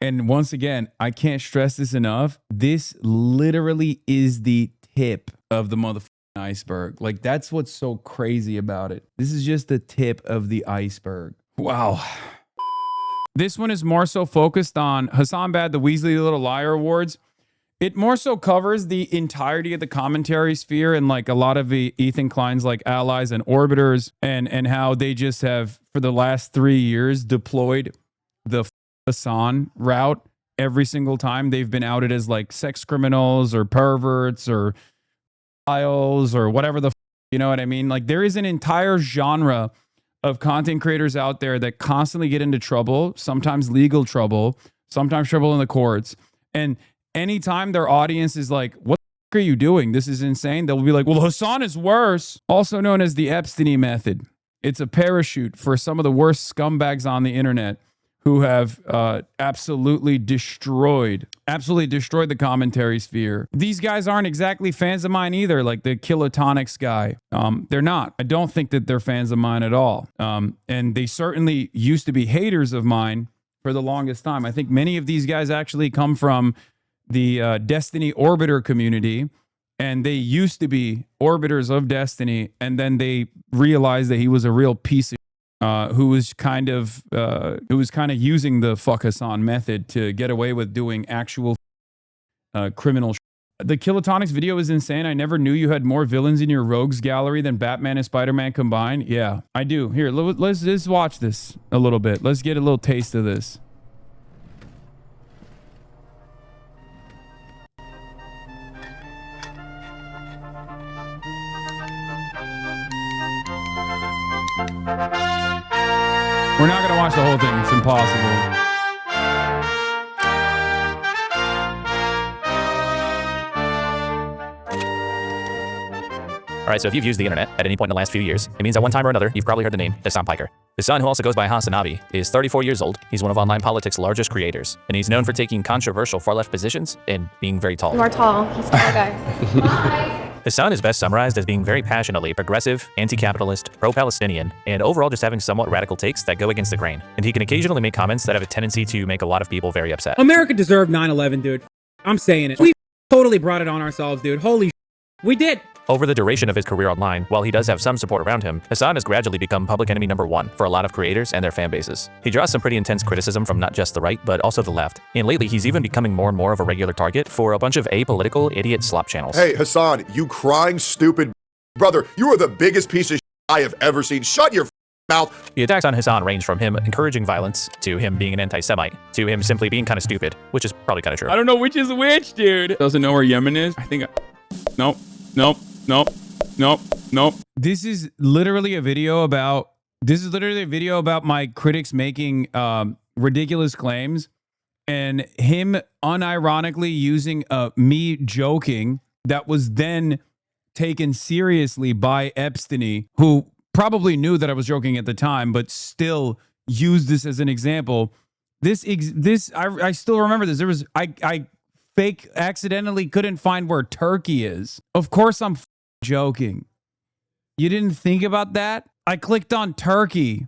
And once again, I can't stress this enough. This literally is the tip of the motherfucking iceberg. Like, that's what's so crazy about it. This is just the tip of the iceberg. Wow. This one is more so focused on Hassan Bad, the Weasley Little Liar Awards. It more so covers the entirety of the commentary sphere and like a lot of the Ethan Klein's like allies and orbiters and how they just have for the last 3 years deployed the Hassan route every single time they've been outed as like sex criminals or perverts or files or whatever the you know what I mean? Like there is an entire genre of content creators out there that constantly get into trouble, sometimes legal trouble, sometimes trouble in the courts. And anytime their audience is like, what the are you doing? This is insane. They'll be like, well, Hassan is worse. Also known as the Epstein method. It's a parachute for some of the worst scumbags on the internet who have absolutely destroyed the commentary sphere. These guys aren't exactly fans of mine either, like the Kilotonics guy. They're not. I don't think that they're fans of mine at all. And they certainly used to be haters of mine for the longest time. I think many of these guys actually come from the Destiny Orbiter community, and they used to be orbiters of Destiny, and then they realized that he was a real piece of who was kind of using the fuck Hassan method to get away with doing actual criminal shit. The Kilotonics video is insane. I never knew you had more villains in your rogues gallery than Batman and Spider-Man combined. Yeah, I do. Here, let's just watch this a little bit. Let's get a little taste of this. We're not going to watch the whole thing. It's impossible. All right, so if you've used the internet at any point in the last few years, it means at one time or another, you've probably heard the name Hasan Piker. Hasan, who also goes by Hasanabi, is 34 years old. He's one of online politics' largest creators, and he's known for taking controversial far-left positions and being very tall. You are tall. He's a tall guy. Hi. Hasan is best summarized as being very passionately progressive, anti-capitalist, pro-Palestinian, and overall just having somewhat radical takes that go against the grain. And he can occasionally make comments that have a tendency to make a lot of people very upset. America deserved 9/11, dude. I'm saying it. We totally brought it on ourselves, dude. Holy we did. Over the duration of his career online, while he does have some support around him, Hasan has gradually become public enemy #1 for a lot of creators and their fan bases. He draws some pretty intense criticism from not just the right, but also the left. And lately, he's even becoming more and more of a regular target for a bunch of apolitical idiot slop channels. Hey, Hasan, you crying stupid brother, you are the biggest piece of I have ever seen. Shut your mouth. The attacks on Hasan range from him encouraging violence, to him being an anti-Semite, to him simply being kind of stupid, which is probably kind of true. I don't know which is which, dude. Doesn't know where Yemen is? I think... Nope. This is literally a video about my critics making ridiculous claims and him unironically using me joking that was then taken seriously by Epstein, who probably knew that I was joking at the time, but still used this as an example. I still remember this. I fake accidentally couldn't find where Turkey is. Of course I'm joking. You didn't think about that? I clicked on Turkey,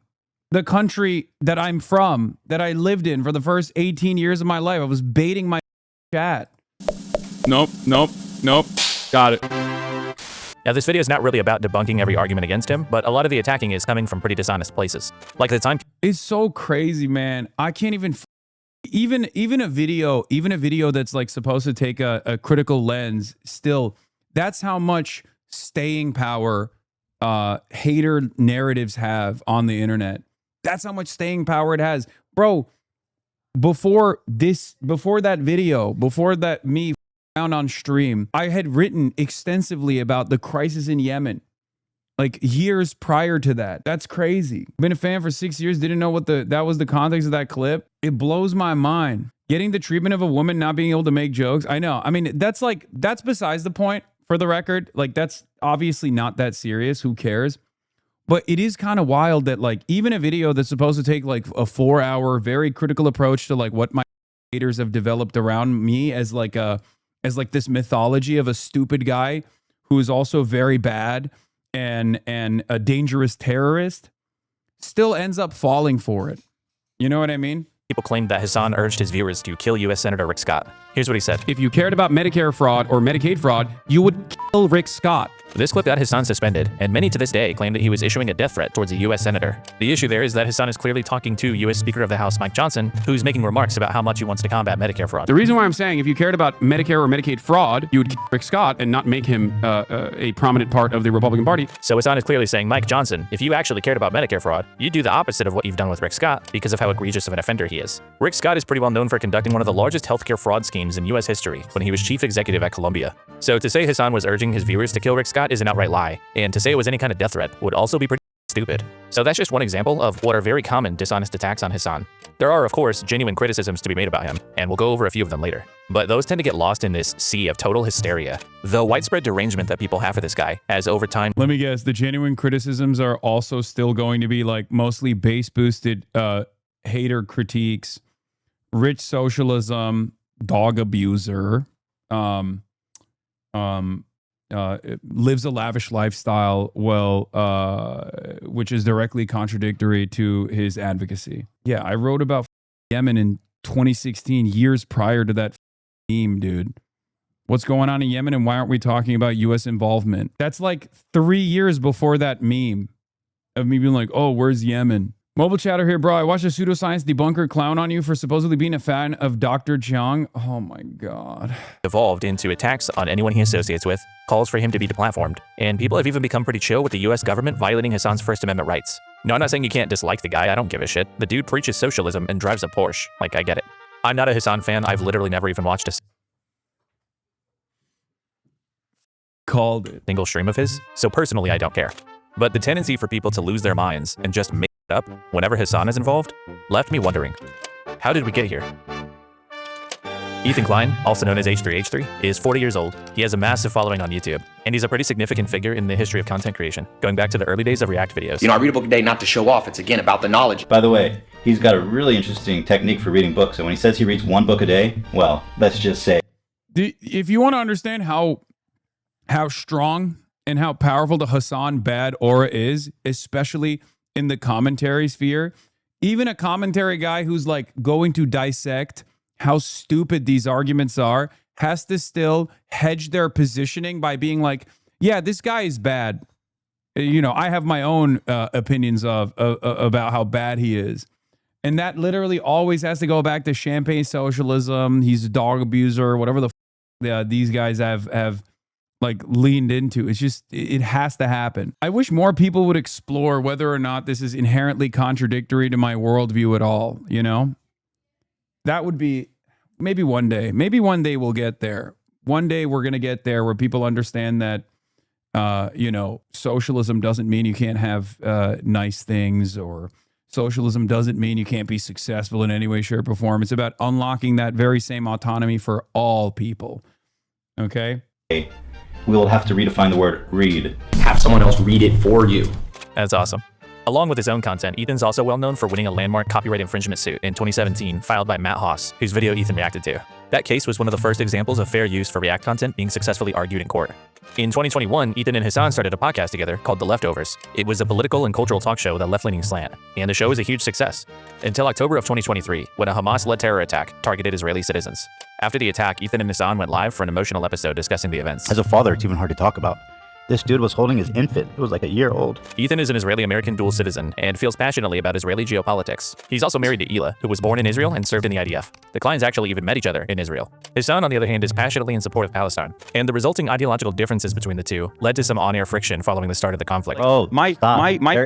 the country that I'm from, that I lived in for the first 18 years of my life. I was baiting my chat. Nope. Got it. Now, this video is not really about debunking every argument against him, but a lot of the attacking is coming from pretty dishonest places. Like the time... It's so crazy, man. I can't even... Even a video that's like supposed to take a critical lens, still, that's how much staying power hater narratives have on the internet. That's how much staying power it has. Bro, before that video, before that me found on stream, I had written extensively about the crisis in Yemen. Like years prior to that. That's crazy. Been a fan for 6 years, didn't know what that was the context of that clip. It blows my mind. Getting the treatment of a woman not being able to make jokes. I know. I mean, that's besides the point, for the record. Like, that's obviously not that serious. Who cares? But it is kind of wild that, like, even a video that's supposed to take like a 4-hour, very critical approach to like what my haters have developed around me as like this mythology of a stupid guy who is also very bad and a dangerous terrorist, still ends up falling for it. You know what I mean? people claimed that Hasan urged his viewers to kill U.S. Senator Rick Scott. Here's what he said. If you cared about Medicare fraud or Medicaid fraud, you would kill Rick Scott. This clip got Hasan suspended, and many to this day claim that he was issuing a death threat towards a U.S. senator. The issue there is that Hasan is clearly talking to U.S. Speaker of the House Mike Johnson, who's making remarks about how much he wants to combat Medicare fraud. The reason why I'm saying if you cared about Medicare or Medicaid fraud, you would kill Rick Scott and not make him a prominent part of the Republican Party. So Hasan is clearly saying, Mike Johnson, if you actually cared about Medicare fraud, you'd do the opposite of what you've done with Rick Scott because of how egregious of an offender he is. Rick Scott is pretty well known for conducting one of the largest healthcare fraud schemes in U.S. history when he was chief executive at Columbia. So to say Hasan was urging his viewers to kill Rick Scott is an outright lie, and to say it was any kind of death threat would also be pretty stupid. So that's just one example of what are very common dishonest attacks on Hasan. There are, of course, genuine criticisms to be made about him, and we'll go over a few of them later. But those tend to get lost in this sea of total hysteria. The widespread derangement that people have for this guy has over time. Let me guess, the genuine criticisms are also still going to be like mostly base-boosted hater critiques, rich socialism, dog abuser, lives a lavish lifestyle, which is directly contradictory to his advocacy. Yeah, I wrote about Yemen in 2016, years prior to that meme, dude. What's going on in Yemen and why aren't we talking about U.S. involvement? That's like 3 years before that meme of me being like, oh, where's Yemen? Mobile chatter here, bro. I watched a pseudoscience debunker clown on you for supposedly being a fan of Dr. Chiang. Oh my God. Evolved into attacks on anyone he associates with, calls for him to be deplatformed, and people have even become pretty chill with the US government violating Hasan's First Amendment rights. No, I'm not saying you can't dislike the guy, I don't give a shit. The dude preaches socialism and drives a Porsche. Like, I get it. I'm not a Hasan fan, I've literally never even watched a Called it. single stream of his, so personally I don't care. But the tendency for people to lose their minds and just make it up whenever Hasan is involved left me wondering, how did we get here? Ethan Klein, also known as H3H3, is 40 years old. He has a massive following on YouTube, and he's a pretty significant figure in the history of content creation, going back to the early days of React videos. You know, I read a book a day not to show off. It's, again, about the knowledge. By the way, he's got a really interesting technique for reading books, and when he says he reads one book a day, well, let's just say. If you want to understand how strong and how powerful the Hasan bad aura is, especially in the commentary sphere, even a commentary guy who's like going to dissect how stupid these arguments are has to still hedge their positioning by being like, yeah, this guy is bad. You know, I have my own opinions about how bad he is. And that literally always has to go back to champagne socialism. He's a dog abuser, whatever these guys have like leaned into. It's just, it has to happen. I wish more people would explore whether or not this is inherently contradictory to my worldview at all, you know? That would be maybe one day we'll get there. One day we're going to get there where people understand that, you know, socialism doesn't mean you can't have nice things, or socialism doesn't mean you can't be successful in any way, shape, or form. It's about unlocking that very same autonomy for all people. Okay? We'll have to redefine the word read. Have someone else read it for you. That's awesome. Along with his own content, Ethan's also well known for winning a landmark copyright infringement suit in 2017 filed by Matt Haas, whose video Ethan reacted to. That case was one of the first examples of fair use for React content being successfully argued in court. In 2021, Ethan and Hasan started a podcast together called The Leftovers. It was a political and cultural talk show with a left-leaning slant, and the show was a huge success. Until October of 2023, when a Hamas-led terror attack targeted Israeli citizens. After the attack, Ethan and Hasan went live for an emotional episode discussing the events. As a father, it's even hard to talk about. This dude was holding his infant. It was like a year old. Ethan is an Israeli-American dual citizen and feels passionately about Israeli geopolitics. He's also married to Ela, who was born in Israel and served in the IDF. The Kleins actually even met each other in Israel. Hasan, on the other hand, is passionately in support of Palestine, and the resulting ideological differences between the two led to some on-air friction following the start of the conflict. Oh, my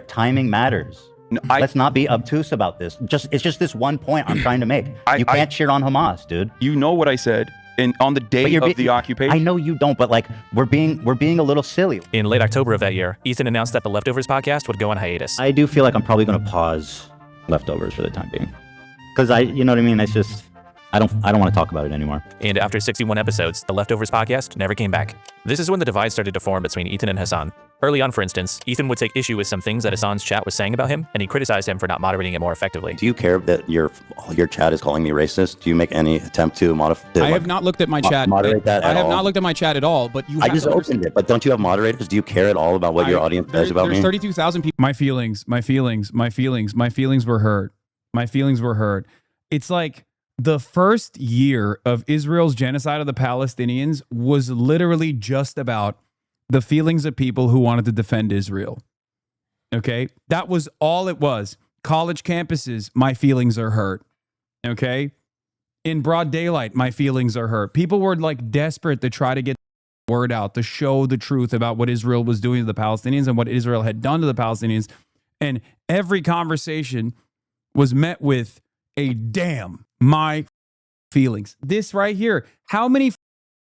timing matters. Let's not be obtuse about this. It's just this one point I'm trying to make. You can't cheer on Hamas, dude. You know what I said. And on the day of the occupation. I know you don't, but like we're being a little silly. In late October of that year, Ethan announced that the Leftovers podcast would go on hiatus. I do feel like I'm probably going to pause Leftovers for the time being, because you know what I mean. It's just I don't want to talk about it anymore. And after 61 episodes, the Leftovers podcast never came back. This is when the divide started to form between Ethan and Hasan. Early on, for instance, Ethan would take issue with some things that Hasan's chat was saying about him, and he criticized him for not moderating it more effectively. Do you care that your chat is calling me racist? Do you make any attempt to modify? I have not looked at my chat. Moderate that I have all? not looked at my chat at all, but you I just opened it, but don't you have moderators? Do you care at all about what your audience says about me? There's 32,000 people. My feelings were hurt. My feelings were hurt. it's like the first year of Israel's genocide of the Palestinians was literally just about the feelings of people who wanted to defend Israel. Okay? That was all it was. College campuses, my feelings are hurt. Okay? In broad daylight, my feelings are hurt. People were like desperate to try to get the word out, to show the truth about what Israel was doing to the Palestinians and what Israel had done to the Palestinians. And every conversation was met with a damn my feelings. This right here. How many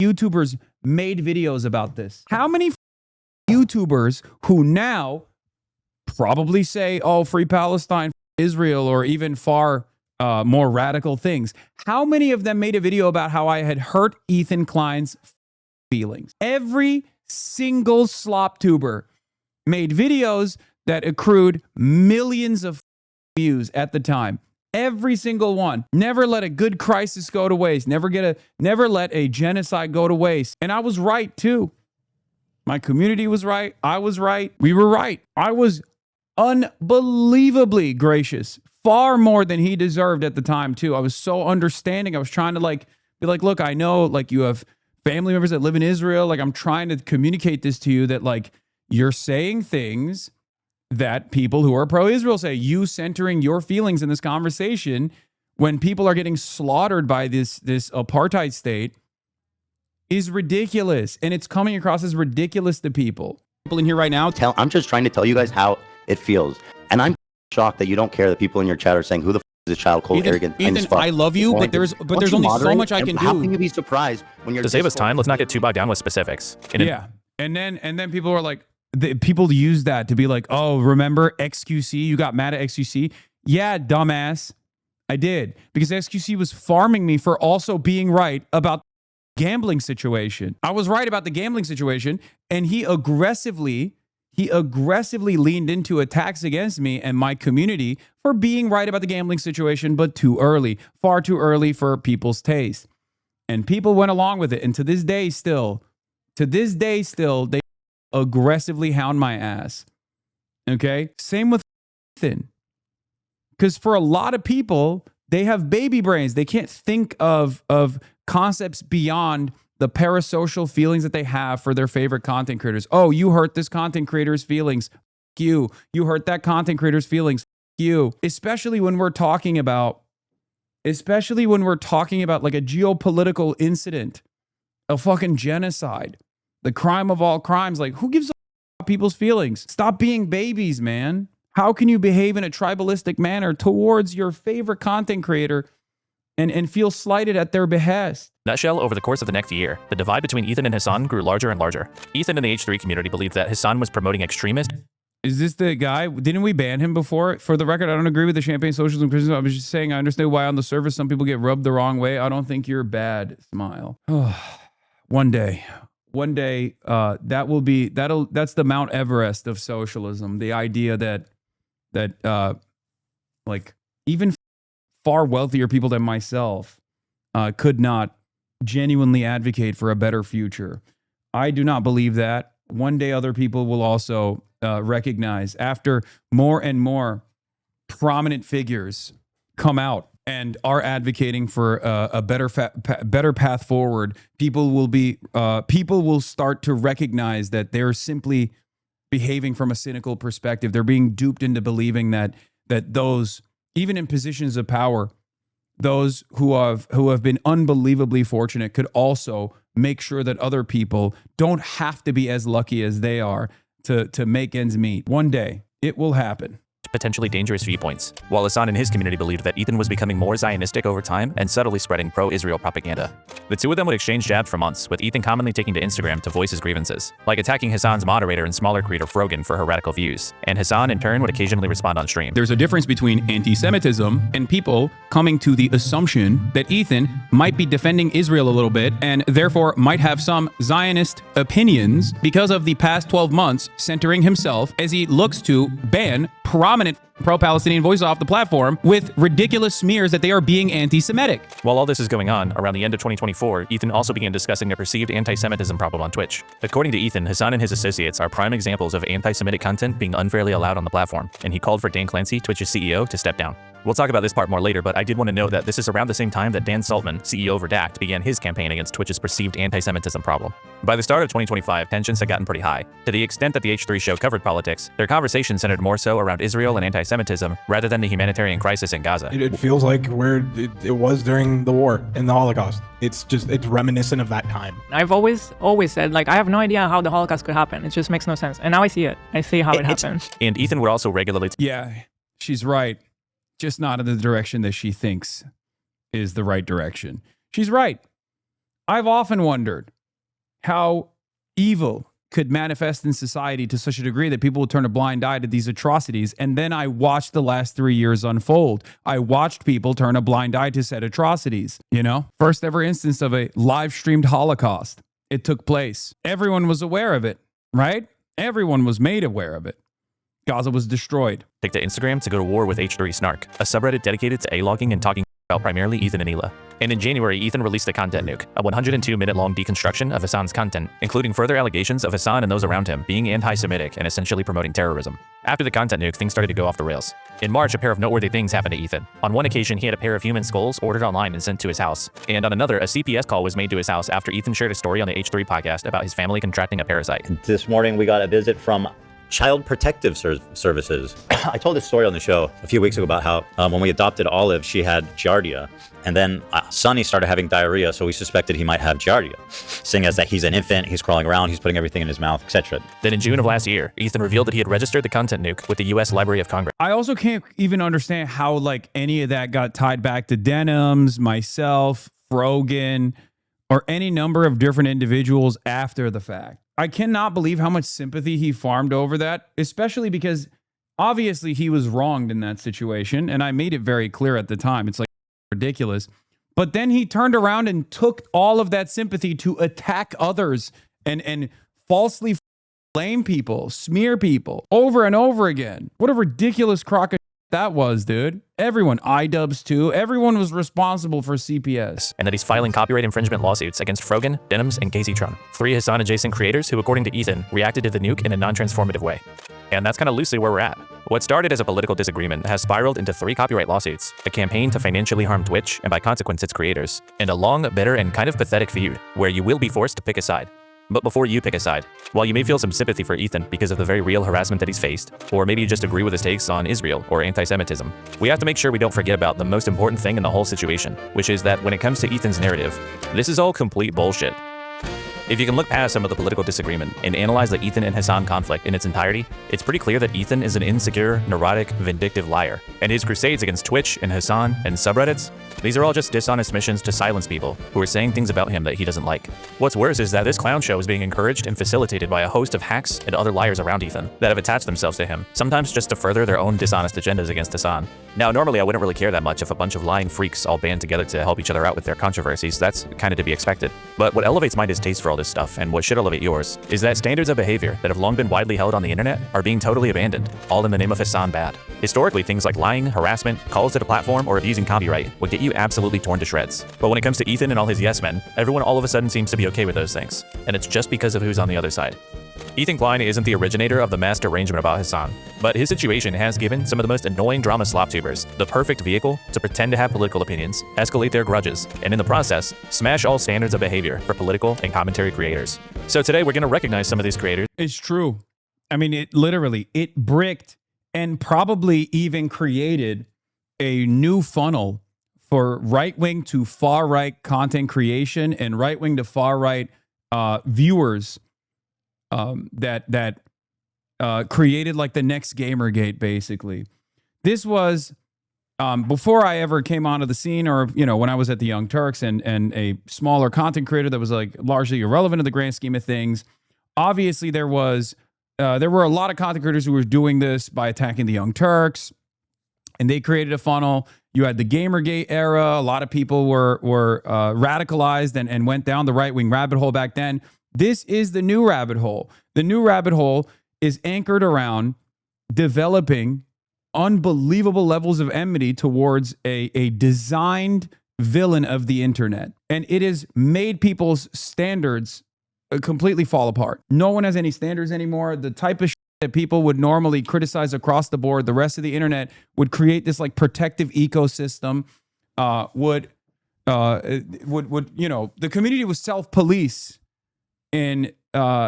YouTubers made videos about this? How many YouTubers who now probably say, oh, free Palestine, Israel, or even far more radical things. How many of them made a video about how I had hurt Ethan Klein's feelings? Every single slop tuber made videos that accrued millions of views at the time. Every single one. Never let a good crisis go to waste. Never let a genocide go to waste. And I was right too. My community was right. I was right. We were right. I was unbelievably gracious. Far more than he deserved at the time too. I was so understanding. I was trying to be like, look, I know like you have family members that live in Israel. Like I'm trying to communicate this to you that like you're saying things that people who are pro-Israel say. You centering your feelings in this conversation when people are getting slaughtered by this apartheid state is ridiculous. And it's coming across as ridiculous to people. People in here right now. I'm just trying to tell you guys how it feels. And I'm shocked that you don't care that people in your chat are saying, who the f is this child, cold, arrogant, and Ethan, I love you, but there's only so much I can do. How can you be surprised when you're To save us time, let's not get too bogged down with specifics. And then people are like, people use that to be like, oh, remember XQC? You got mad at XQC? Yeah, dumbass. I did. Because XQC was farming me for also being right about the gambling situation. I was right about the gambling situation, and he aggressively leaned into attacks against me and my community for being right about the gambling situation, but too early, far too early for people's taste. And people went along with it. And to this day still, they aggressively hound my ass. Okay? Same with Ethan. Because for a lot of people, they have baby brains. They can't think of concepts beyond the parasocial feelings that they have for their favorite content creators. Oh, you hurt this content creator's feelings. F you. You hurt that content creator's feelings. F you. Especially when we're talking about like a geopolitical incident, a fucking genocide, the crime of all crimes. Like, who gives a f about people's feelings? Stop being babies, man. How can you behave in a tribalistic manner towards your favorite content creator and feel slighted at their behest? Nutshell, over the course of the next year, the divide between Ethan and Hasan grew larger and larger. Ethan in the H3 community believed that Hasan was promoting extremist. Is this the guy? Didn't we ban him before? For the record, I don't agree with the champagne socialism criticism. I was just saying I understand why on the surface some people get rubbed the wrong way. I don't think you're bad. Smile. One day, that's the Mount Everest of socialism. The idea that like even far wealthier people than myself could not genuinely advocate for a better future. I do not believe that. One day other people will also recognize, after more and more prominent figures come out and are advocating for a better path forward, people will start to recognize that they're simply behaving from a cynical perspective. They're being duped into believing that those, even in positions of power, those who have been unbelievably fortunate could also make sure that other people don't have to be as lucky as they are to make ends meet. One day, it will happen. Potentially dangerous viewpoints, while Hasan and his community believed that Ethan was becoming more Zionistic over time and subtly spreading pro-Israel propaganda. The two of them would exchange jabs for months, with Ethan commonly taking to Instagram to voice his grievances, like attacking Hasan's moderator and smaller creator Frogan for her radical views, and Hasan in turn would occasionally respond on stream. There's a difference between anti-Semitism and people coming to the assumption that Ethan might be defending Israel a little bit and therefore might have some Zionist opinions because of the past 12 months centering himself as he looks to ban prominent pro-Palestinian voices off the platform with ridiculous smears that they are being anti-Semitic. While all this is going on, around the end of 2024, Ethan also began discussing a perceived anti-Semitism problem on Twitch. According to Ethan, Hasan and his associates are prime examples of anti-Semitic content being unfairly allowed on the platform, and he called for Dan Clancy, Twitch's CEO, to step down. We'll talk about this part more later, but I did want to know that this is around the same time that Dan Saltman, CEO of Redact, began his campaign against Twitch's perceived anti-Semitism problem. By the start of 2025, tensions had gotten pretty high. To the extent that the H3 show covered politics, their conversation centered more so around Israel and anti-Semitism rather than the humanitarian crisis in Gaza. It feels like where it was during the war and the Holocaust. It's reminiscent of that time. I've always said, like, I have no idea how the Holocaust could happen. It just makes no sense. And now I see it. I see how it happened. And Ethan would also regularly... Yeah, she's right. Just not in the direction that she thinks is the right direction. She's right. I've often wondered how evil could manifest in society to such a degree that people will turn a blind eye to these atrocities. And then I watched the last 3 years unfold. I watched people turn a blind eye to said atrocities. You know, first ever instance of a live streamed Holocaust. It took place. Everyone was aware of it, right? Everyone was made aware of it. Gaza was destroyed. Take to Instagram to go to war with H3 Snark, a subreddit dedicated to A-logging and talking about primarily Ethan and Hila. And in January, Ethan released a content nuke, a 102-minute-long deconstruction of Hasan's content, including further allegations of Hasan and those around him being anti-Semitic and essentially promoting terrorism. After the content nuke, things started to go off the rails. In March, a pair of noteworthy things happened to Ethan. On one occasion, he had a pair of human skulls ordered online and sent to his house. And on another, a CPS call was made to his house after Ethan shared a story on the H3 podcast about his family contracting a parasite. This morning, we got a visit from Child Protective Services. I told this story on the show a few weeks ago about how when we adopted Olive, she had Giardia. And then Sonny started having diarrhea, so we suspected he might have Giardia. Seeing as that he's an infant, he's crawling around, he's putting everything in his mouth, etc. Then in June of last year, Ethan revealed that he had registered the content nuke with the U.S. Library of Congress. I also can't even understand how like any of that got tied back to Denims, myself, Frogan, or any number of different individuals after the fact. I cannot believe how much sympathy he farmed over that, especially because obviously he was wronged in that situation. And I made it very clear at the time. It's like ridiculous. But then he turned around and took all of that sympathy to attack others and falsely blame people, smear people over and over again. What a ridiculous crock of that was, dude. Everyone, iDubbbz too, everyone was responsible for CPS. And that he's filing copyright infringement lawsuits against Frogan, Denims, and Casey Tron, 3 Hasan-adjacent creators who, according to Ethan, reacted to the nuke in a non-transformative way. And that's kind of loosely where we're at. What started as a political disagreement has spiraled into 3 copyright lawsuits, a campaign to financially harm Twitch and by consequence its creators, and a long, bitter, and kind of pathetic feud where you will be forced to pick a side. But before you pick a side, while you may feel some sympathy for Ethan because of the very real harassment that he's faced, or maybe you just agree with his takes on Israel or anti-Semitism, we have to make sure we don't forget about the most important thing in the whole situation, which is that when it comes to Ethan's narrative, this is all complete bullshit. If you can look past some of the political disagreement and analyze the Ethan and Hasan conflict in its entirety, it's pretty clear that Ethan is an insecure, neurotic, vindictive liar. And his crusades against Twitch and Hasan and subreddits, these are all just dishonest missions to silence people who are saying things about him that he doesn't like. What's worse is that this clown show is being encouraged and facilitated by a host of hacks and other liars around Ethan that have attached themselves to him, sometimes just to further their own dishonest agendas against Hasan. Now, normally I wouldn't really care that much if a bunch of lying freaks all band together to help each other out with their controversies. That's kind of to be expected. But what elevates my distaste for all this stuff, and what should elevate yours, is that standards of behavior that have long been widely held on the internet are being totally abandoned, all in the name of Hasan bad. Historically, things like lying, harassment, calls to the platform, or abusing copyright would get you absolutely torn to shreds. But when it comes to Ethan and all his yes men, everyone all of a sudden seems to be okay with those things. And it's just because of who's on the other side. Ethan Klein isn't the originator of the mass derangement about Hasan, but his situation has given some of the most annoying drama slop tubers the perfect vehicle to pretend to have political opinions, escalate their grudges, and in the process, smash all standards of behavior for political and commentary creators. So today we're going to recognize some of these creators. It's true. I mean, it bricked and probably even created a new funnel for right-wing to far-right content creation and right-wing to far-right viewers that created like the next Gamergate, basically. This was before I ever came onto the scene, or, you know, when I was at the Young Turks and a smaller content creator that was like largely irrelevant in the grand scheme of things. Obviously, there were a lot of content creators who were doing this by attacking the Young Turks, and they created a funnel. You had the Gamergate era. A lot of people were radicalized and went down the right-wing rabbit hole back then. This is the new rabbit hole. The new rabbit hole is anchored around developing unbelievable levels of enmity towards a designed villain of the internet. And it has made people's standards completely fall apart. No one has any standards anymore. The type of that people would normally criticize across the board, the rest of the internet would create this like protective ecosystem, would the community would self-police in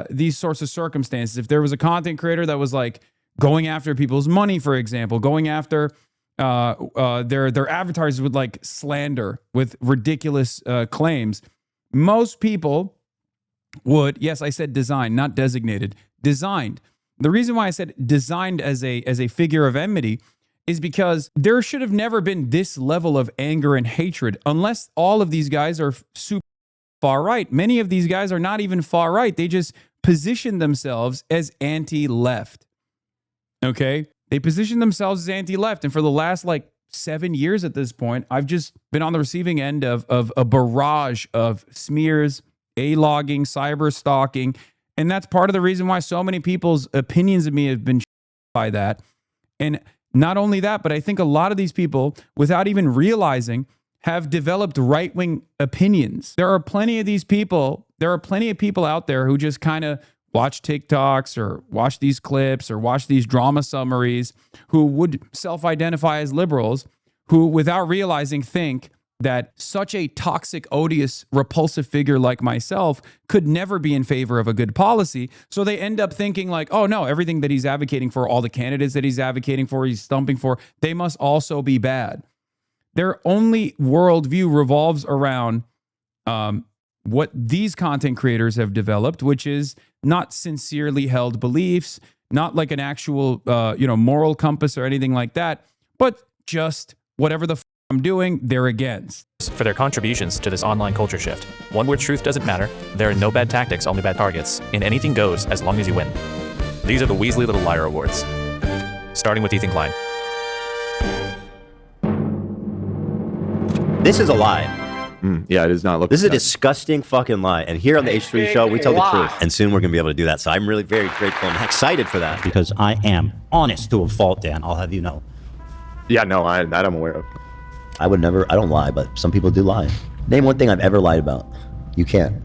these sorts of circumstances. If there was a content creator that was like going after people's money, for example, going after their advertisers with like slander, with ridiculous claims, most people would, yes, I said designed, not designated, designed. The reason why I said designed as a figure of enmity is because there should have never been this level of anger and hatred unless all of these guys are super far right. Many of these guys are not even far right. They just position themselves as anti-left. Okay? They position themselves as anti-left. And for the last like 7 years at this point, I've just been on the receiving end of a barrage of smears, A-logging, cyber stalking. And that's part of the reason why so many people's opinions of me have been by that. And not only that, but I think a lot of these people, without even realizing, have developed right-wing opinions. There are plenty of these people. There are plenty of people out there who just kind of watch TikToks or watch these clips or watch these drama summaries, who would self-identify as liberals, who without realizing think that such a toxic, odious, repulsive figure like myself could never be in favor of a good policy. So they end up thinking like, oh no, everything that he's advocating for, all the candidates that he's advocating for, he's stumping for, they must also be bad. Their only worldview revolves around what these content creators have developed, which is not sincerely held beliefs, not like an actual, moral compass or anything like that, but just whatever the I'm doing, they're against. For their contributions to this online culture shift. One where truth doesn't matter, there are no bad tactics, only bad targets, and anything goes as long as you win. These are the Weasley Little Liar Awards. Starting with Ethan Klein. This is a lie. Yeah, it is not. This is a disgusting fucking lie. And here on the H3 show, we tell the truth. And soon we're going to be able to do that. So I'm really very grateful and excited for that. Because I am honest to a fault, Dan. I'll have you know. Yeah, no, that I'm aware of. I would never, I don't lie, but some people do lie. Name one thing I've ever lied about. You can't.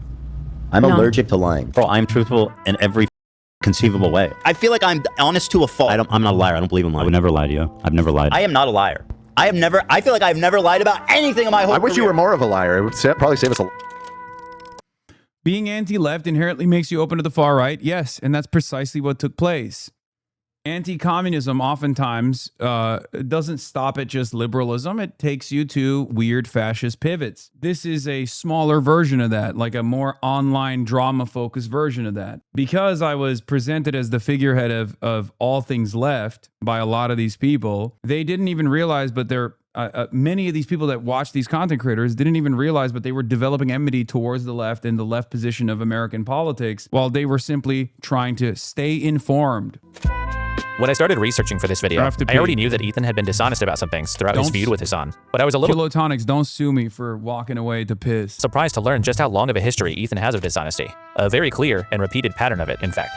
I'm allergic to lying. Bro, I'm truthful in every conceivable way. I feel like I'm honest to a fault. I'm not a liar. I don't believe in lying. I would never lie to you. I've never lied. I am not a liar. I feel like I've never lied about anything in my whole career. I wish you were more of a liar. It would probably save us a... Being anti-left inherently makes you open to the far right. Yes, and that's precisely what took place. Anti-communism oftentimes doesn't stop at just liberalism. It takes you to weird fascist pivots. This is a smaller version of that, like a more online drama-focused version of that. Because I was presented as the figurehead of all things left by a lot of these people, they didn't even realize, but many of these people that watch these content creators didn't even realize, but they were developing enmity towards the left and the left position of American politics, while they were simply trying to stay informed. When I started researching for this video, I already knew that Ethan had been dishonest about some things throughout his feud with Hasan, but I was a little Kilotonics, don't sue me for walking away to piss. Surprised to learn just how long of a history Ethan has of dishonesty. A very clear and repeated pattern of it, in fact.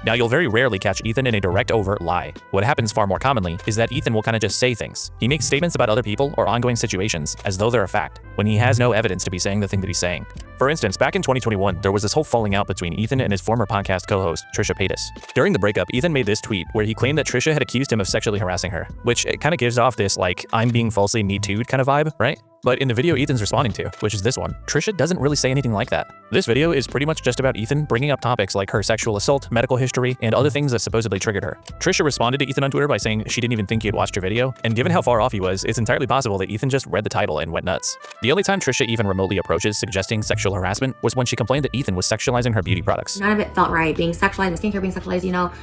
Now, you'll very rarely catch Ethan in a direct, overt lie. What happens far more commonly is that Ethan will kind of just say things. He makes statements about other people or ongoing situations as though they're a fact, when he has no evidence to be saying the thing that he's saying. For instance, back in 2021, there was this whole falling out between Ethan and his former podcast co-host, Trisha Paytas. During the breakup, Ethan made this tweet where he claimed that Trisha had accused him of sexually harassing her, which it kind of gives off this, like, I'm being falsely Me Too'd kind of vibe, right? But in the video Ethan's responding to, which is this one, Trisha doesn't really say anything like that. This video is pretty much just about Ethan bringing up topics like her sexual assault, medical history, and other things that supposedly triggered her. Trisha responded to Ethan on Twitter by saying she didn't even think he had watched her video, and given how far off he was, it's entirely possible that Ethan just read the title and went nuts. The only time Trisha even remotely approaches suggesting sexual harassment was when she complained that Ethan was sexualizing her beauty products. None of it felt right. Being sexualized, skincare being sexualized,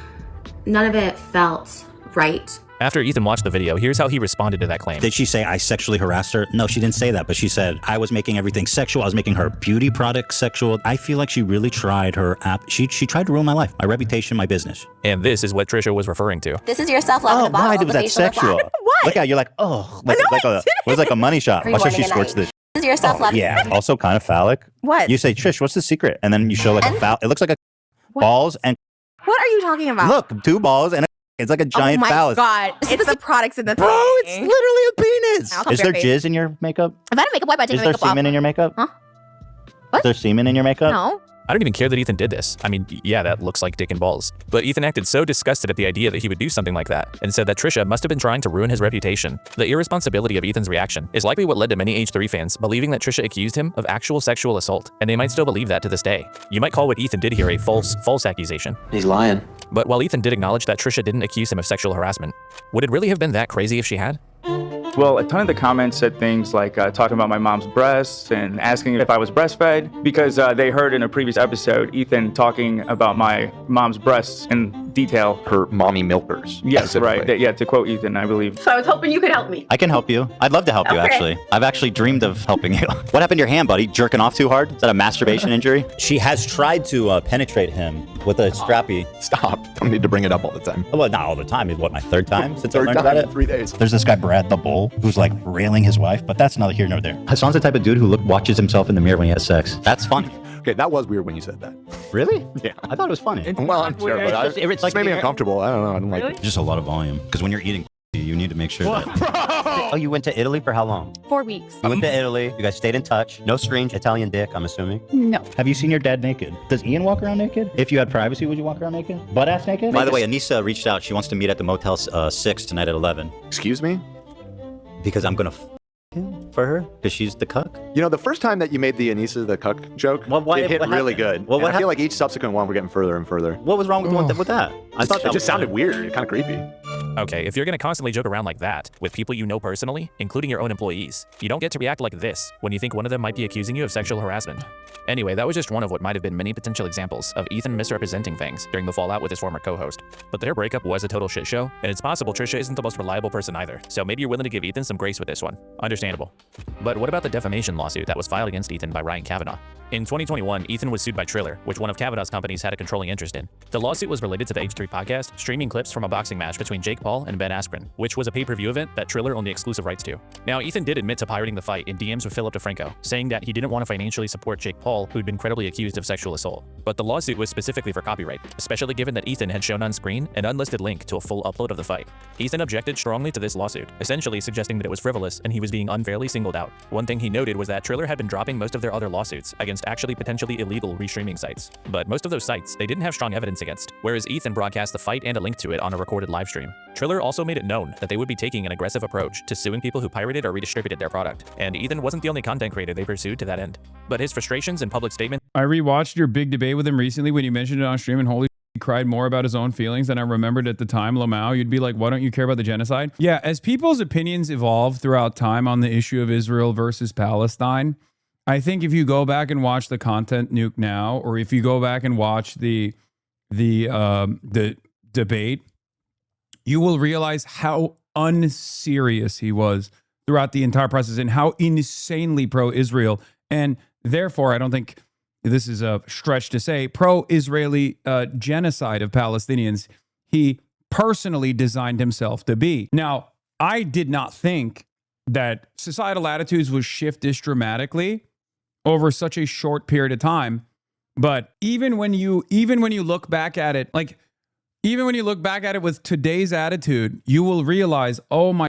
none of it felt right. After Ethan watched the video, here's how he responded to that claim. Did she say I sexually harassed her? No, she didn't say that, but she said I was making everything sexual. I was making her beauty products sexual. I feel like she really tried her app. She tried to ruin my life, my reputation, my business. And this is what Trisha was referring to. This is your self-love in a bottle. Why was that sexual? What? Look at you're like, oh, like a money shot. Watch how she squirts this. This is your self-love. Yeah, also kind of phallic. What? You say, Trish, what's the secret? And then you show like a foul. It looks like a balls and. What are you talking about? Look, 2 balls and it's like a giant phallus. Oh my God. It's the products in the thing. Bro, it's literally a penis. Is there jizz in your makeup? If I don't makeup, why am I taking makeup off? Is there semen in your makeup? Huh? What? Is there semen in your makeup? No. I don't even care that Ethan did this. I mean, yeah, that looks like dick and balls. But Ethan acted so disgusted at the idea that he would do something like that, and said that Trisha must have been trying to ruin his reputation. The irresponsibility of Ethan's reaction is likely what led to many H3 fans believing that Trisha accused him of actual sexual assault, and they might still believe that to this day. You might call what Ethan did here a false accusation. He's lying. But while Ethan did acknowledge that Trisha didn't accuse him of sexual harassment, would it really have been that crazy if she had? Well, a ton of the comments said things like talking about my mom's breasts and asking if I was breastfed because they heard in a previous episode Ethan talking about my mom's breasts in detail. Her mommy milkers. Yes, right. Yeah, to quote Ethan, I believe. So I was hoping you could help me. I can help you. I'd love to help you, actually. I've actually dreamed of helping you. What happened to your hand, buddy? Jerking off too hard? Is that a masturbation injury? She has tried to penetrate him with a strappy. Stop. Don't need to bring it up all the time. Well, not all the time. It's what, my third time since I Third learned time about in it? 3 days. There's this guy, Brad the Bull, who's like railing his wife, but that's neither here nor there. Hassan's the type of dude who watches himself in the mirror when he has sex. That's funny. Okay, that was weird when you said that. Really? Yeah. I thought it was funny. Well, I'm sure, but It's like made me uncomfortable. I don't know. I don't like it. Just a lot of volume. Because when you're eating, you need to make sure that... Oh, you went to Italy for how long? 4 weeks. You went to Italy. You guys stayed in touch. No strange Italian dick, I'm assuming. No. Have you seen your dad naked? Does Ian walk around naked? If you had privacy, would you walk around naked? Butt-ass naked? By the way, Anissa reached out. She wants to meet at the Motel 6 tonight at 11. Excuse me? Because I'm going to him for her? Because she's the cuck? You know, the first time that you made the Anissa the cuck joke, it hit really good. Well, and I feel like each subsequent one we're getting further and further. What was wrong with that? I thought it just sounded weird. Kind of creepy. Okay, if you're gonna constantly joke around like that with people you know personally, including your own employees, you don't get to react like this when you think one of them might be accusing you of sexual harassment. Anyway, that was just one of what might have been many potential examples of Ethan misrepresenting things during the fallout with his former co-host. But their breakup was a total shit show, and it's possible Trisha isn't the most reliable person either, so maybe you're willing to give Ethan some grace with this one. Understandable. But what about the defamation lawsuit that was filed against Ethan by Ryan Kavanaugh? In 2021, Ethan was sued by Triller, which one of Kavanaugh's companies had a controlling interest in. The lawsuit was related to the H3 podcast, streaming clips from a boxing match between Jake Paul and Ben Askren, which was a pay-per-view event that Triller owned the exclusive rights to. Now, Ethan did admit to pirating the fight in DMs with Philip DeFranco, saying that he didn't want to financially support Jake Paul, who'd been credibly accused of sexual assault. But the lawsuit was specifically for copyright, especially given that Ethan had shown on screen an unlisted link to a full upload of the fight. Ethan objected strongly to this lawsuit, essentially suggesting that it was frivolous and he was being unfairly singled out. One thing he noted was that Triller had been dropping most of their other lawsuits against actually potentially illegal restreaming sites. But most of those sites they didn't have strong evidence against, whereas Ethan broadcast the fight and a link to it on a recorded live stream. Triller also made it known that they would be taking an aggressive approach to suing people who pirated or redistributed their product, and Ethan wasn't the only content creator they pursued to that end. But his frustrations and public statements... I rewatched your big debate with him recently when you mentioned it on stream, and holy he cried more about his own feelings than I remembered at the time. Lamau, you'd be like, why don't you care about the genocide? Yeah, as people's opinions evolve throughout time on the issue of Israel versus Palestine, I think if you go back and watch the content nuke now, or if you go back and watch the debate, you will realize how unserious he was throughout the entire process and how insanely pro-Israel. And therefore, I don't think this is a stretch to say, pro-Israeli genocide of Palestinians, he personally designed himself to be. Now, I did not think that societal attitudes would shift this dramatically over such a short period of time. But even when you look back at it, even when you look back at it with today's attitude, you will realize, oh my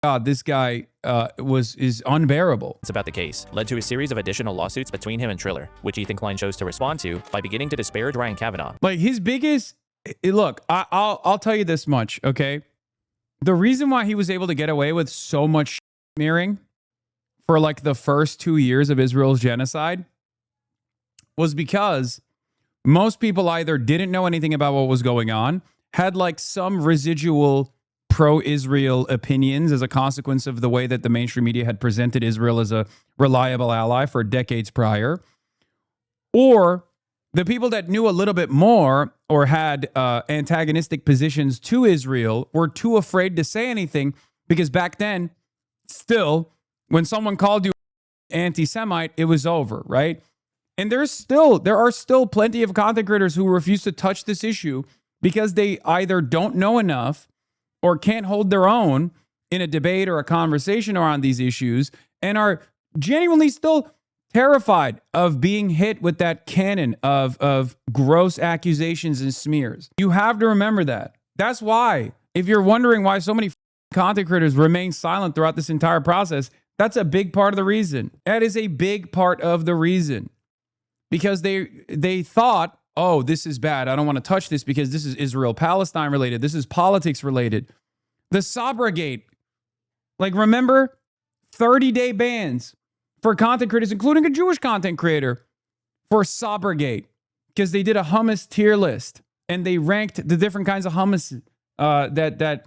God, this guy is unbearable. It's about the case led to a series of additional lawsuits between him and Triller, which Ethan Klein chose to respond to by beginning to disparage Ryan Kavanaugh. Like his biggest look, I'll tell you this much, okay? The reason why he was able to get away with so much smearing for like the first 2 years of Israel's genocide was because most people either didn't know anything about what was going on, had like some residual pro-Israel opinions as a consequence of the way that the mainstream media had presented Israel as a reliable ally for decades prior, or the people that knew a little bit more or had antagonistic positions to Israel were too afraid to say anything because back then, still, when someone called you anti-Semite, it was over, right? And there are still plenty of content creators who refuse to touch this issue because they either don't know enough or can't hold their own in a debate or a conversation around these issues and are genuinely still terrified of being hit with that cannon of gross accusations and smears. You have to remember that. That's why, if you're wondering why so many content creators remain silent throughout this entire process, that's a big part of the reason. That is a big part of the reason. because they thought, oh, this is bad. I don't want to touch this because this is Israel-Palestine related. This is politics related. The Sabragate, like remember, 30-day bans for content creators, including a Jewish content creator, for Sabragate, because they did a hummus tier list and they ranked the different kinds of hummus that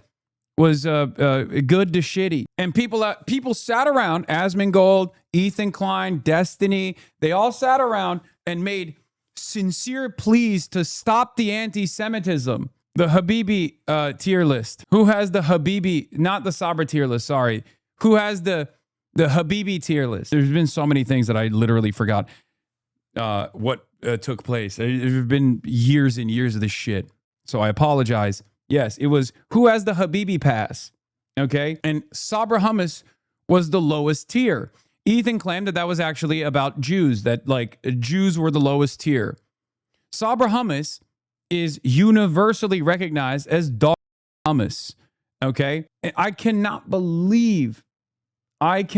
was good to shitty. And people sat around, Asmongold, Ethan Klein, Destiny, they all sat around and made sincere pleas to stop the anti-Semitism. The Habibi tier list. Who has the Habibi, not the Sabra tier list, sorry. Who has the Habibi tier list? There's been so many things that I literally forgot what took place. There's been years and years of this shit. So I apologize. Yes, it was who has the Habibi pass, okay? And Sabra hummus was the lowest tier. Ethan claimed that was actually about Jews, that like Jews were the lowest tier. Sabra hummus is universally recognized as dog hummus, okay? And I cannot believe that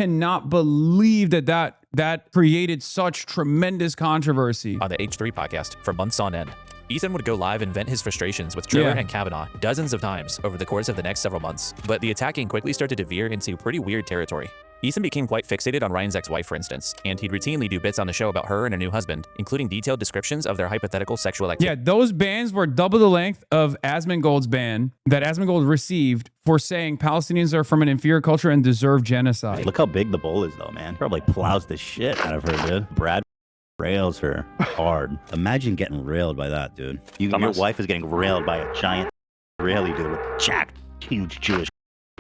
created such tremendous controversy. On the H3 podcast for months on end, Ethan would go live and vent his frustrations with Triller and Kavanaugh dozens of times over the course of the next several months, but the attacking quickly started to veer into pretty weird territory. Ethan became quite fixated on Ryan's ex-wife, for instance, and he'd routinely do bits on the show about her and her new husband, including detailed descriptions of their hypothetical sexual activity. Yeah, those bans were double the length of Asmongold's ban that Asmongold received for saying Palestinians are from an inferior culture and deserve genocide. Look how big the bowl is, though, man. Probably plows the shit out of her, dude. Brad rails her hard. Imagine getting railed by that, dude. Your wife is getting railed by a giant Israeli dude with jacked, huge Jewish,